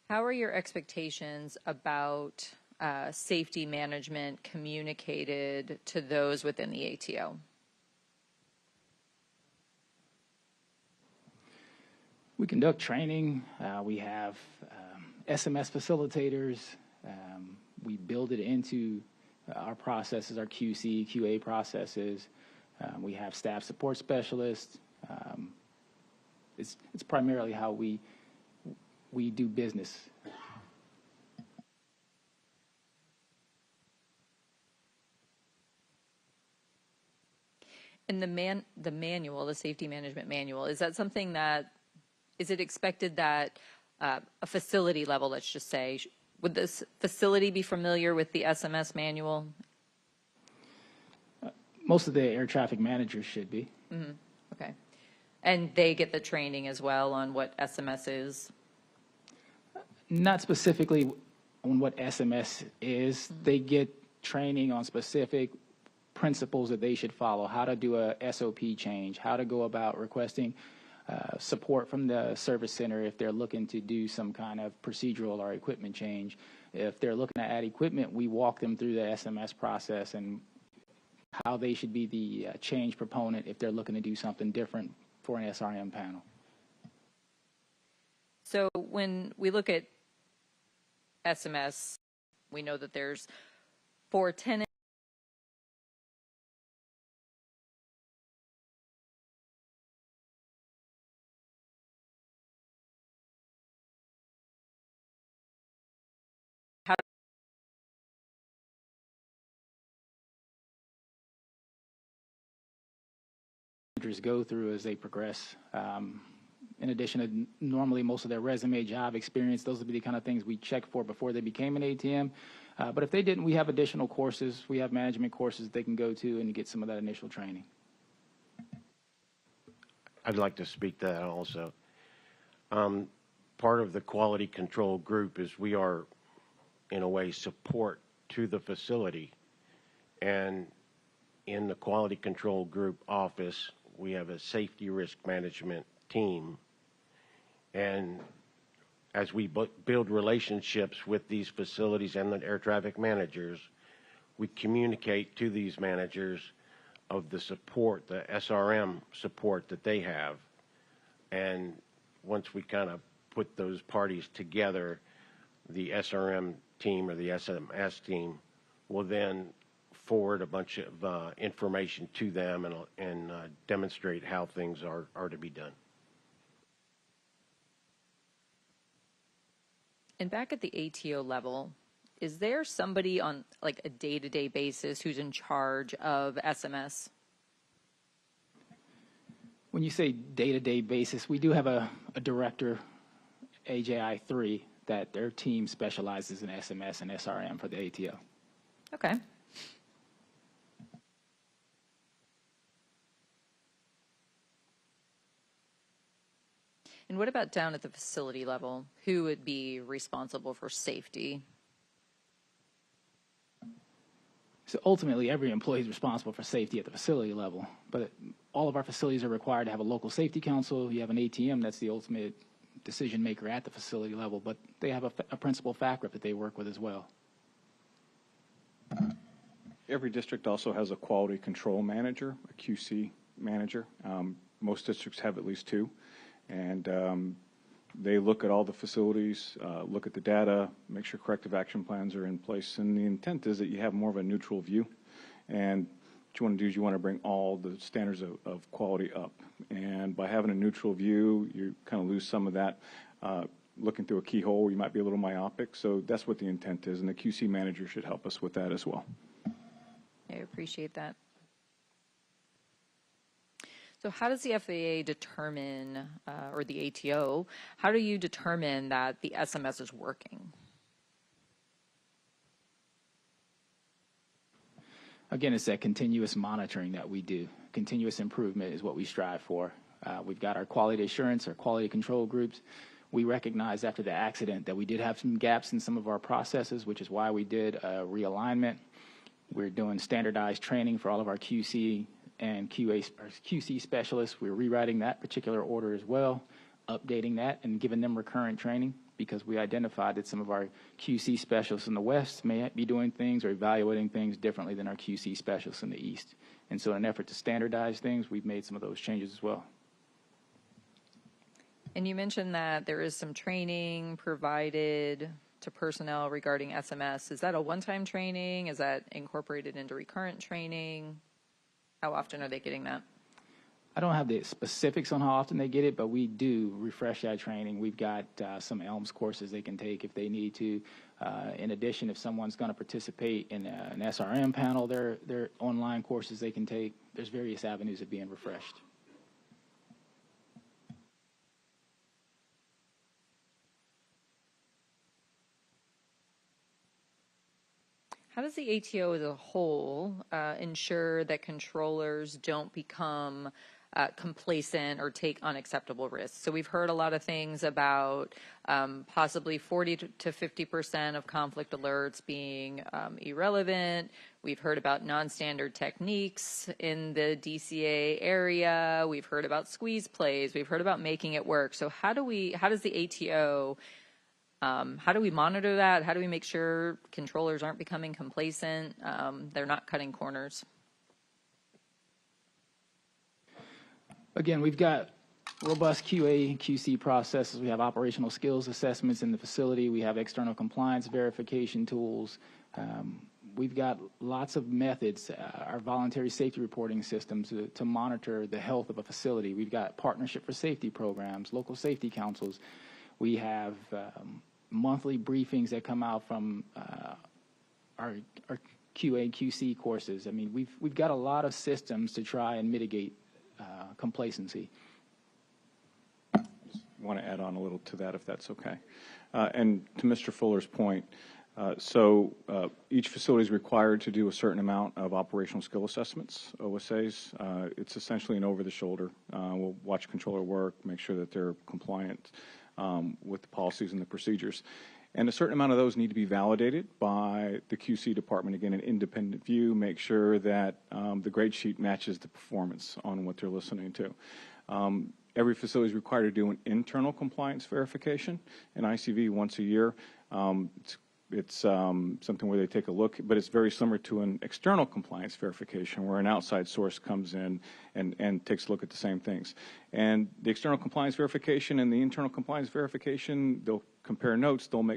How are your expectations about safety management communicated to those within the ATO?
We conduct training. We have SMS facilitators. We build it into our processes, our QC, QA processes. We have staff support specialists. It's primarily how we do business.
And the manual, the safety management manual, is that something that, is it expected that a facility level, let's just say, would this facility be familiar with the SMS manual?
Most of the air traffic managers should be.
Mm-hmm. Okay. And they get the training as well on what SMS is?
Not specifically on what SMS is. Mm-hmm. They get training on specific principles that they should follow, how to do a SOP change, how to go about requesting support from the service center if they're looking to do some kind of procedural or equipment change. If they're looking to add equipment, we walk them through the SMS process and how they should be the change proponent if they're looking to do something different for an SRM panel.
So when we look at SMS, we know that there's 4 tenants.
Go through as they progress. In addition to normally most of their resume, job experience, those would be the kind of things we check for before they became an ATM. But if they didn't, we have additional courses. We have management courses they can go to and get some of that initial training.
I'd like to speak to that also. Part of the quality control group is we are, in a way, support to the facility. And in the quality control group office, we have a safety risk management team. And as we build relationships with these facilities and the air traffic managers, we communicate to these managers of the support, the SRM support that they have. And once we kind of put those parties together, the SRM team or the SMS team will then forward a bunch of information to them and demonstrate how things are to be done.
And back at the ATO level, is there somebody on like a day-to-day basis who's in charge of SMS?
When you say day-to-day basis, we do have a director, AJI3, that their team specializes in SMS and SRM for the ATO.
Okay. And what about down at the facility level? Who would be responsible for safety?
So ultimately, every employee is responsible for safety at the facility level. But all of our facilities are required to have a local safety council. You have an ATM that's the ultimate decision maker at the facility level. But they have a principal fact rep that they work with as well.
Every district also has a quality control manager, a QC manager. Most districts have at least 2. And they look at all the facilities, look at the data, make sure corrective action plans are in place. And the intent is that you have more of a neutral view. And what you want to do is you want to bring all the standards of quality up. And by having a neutral view, you kind of lose some of that looking through a keyhole. You might be a little myopic. So that's what the intent is. And the QC manager should help us with that as well.
I appreciate that. So how does the FAA determine, or the ATO, how do you determine that the SMS is working?
Again, it's that continuous monitoring that we do. Continuous improvement is what we strive for. We've got our quality assurance, our quality control groups. We recognized after the accident that we did have some gaps in some of our processes, which is why we did a realignment. We're doing standardized training for all of our QC and QC specialists. We're rewriting that particular order as well, updating that and giving them recurrent training. because we identified that some of our QC specialists in the West may be doing things or evaluating things differently than our QC specialists in the East. And so in an effort to standardize things, we've made some of those changes as well.
And you mentioned that there is some training provided to personnel regarding SMS. Is that a one-time training? Is that incorporated into recurrent training? How often are they getting that?
I don't have the specifics on how often they get it, but we do refresh that training. We've got some ELMS courses they can take if they need to. In addition, if someone's going to participate in an SRM panel, there are online courses they can take. There's various avenues of being refreshed.
How does the ATO as a whole ensure that controllers don't become complacent or take unacceptable risks? So we've heard a lot of things about possibly 40 to 50% of conflict alerts being irrelevant. We've heard about non-standard techniques in the DCA area. We've heard about squeeze plays. We've heard about making it work. So how does the ATO how do we monitor that? How do we make sure controllers aren't becoming complacent? They're not cutting corners.
Again, we've got robust QA and QC processes. We have operational skills assessments in the facility. We have external compliance verification tools. We've got lots of methods, our voluntary safety reporting systems to monitor the health of a facility. We've got partnership for safety programs, local safety councils. We have monthly briefings that come out from our QA and QC courses. I mean, we've got a lot of systems to try and mitigate complacency.
I want to add on a little to that, if that's okay. And to Mr. Fuller's point, each facility is required to do a certain amount of operational skill assessments, OSAs. It's essentially an over-the-shoulder. We'll watch controller work, make sure that they're compliant with the policies and the procedures. And a certain amount of those need to be validated by the QC department. Again, an independent view, make sure that the grade sheet matches the performance on what they're listening to. Every facility is required to do an internal compliance verification, an ICV once a year. It's something where they take a look, but it's very similar to an external compliance verification where an outside source comes in and takes a look at the same things. And the external compliance verification and the internal compliance verification, they'll compare notes, they'll make sure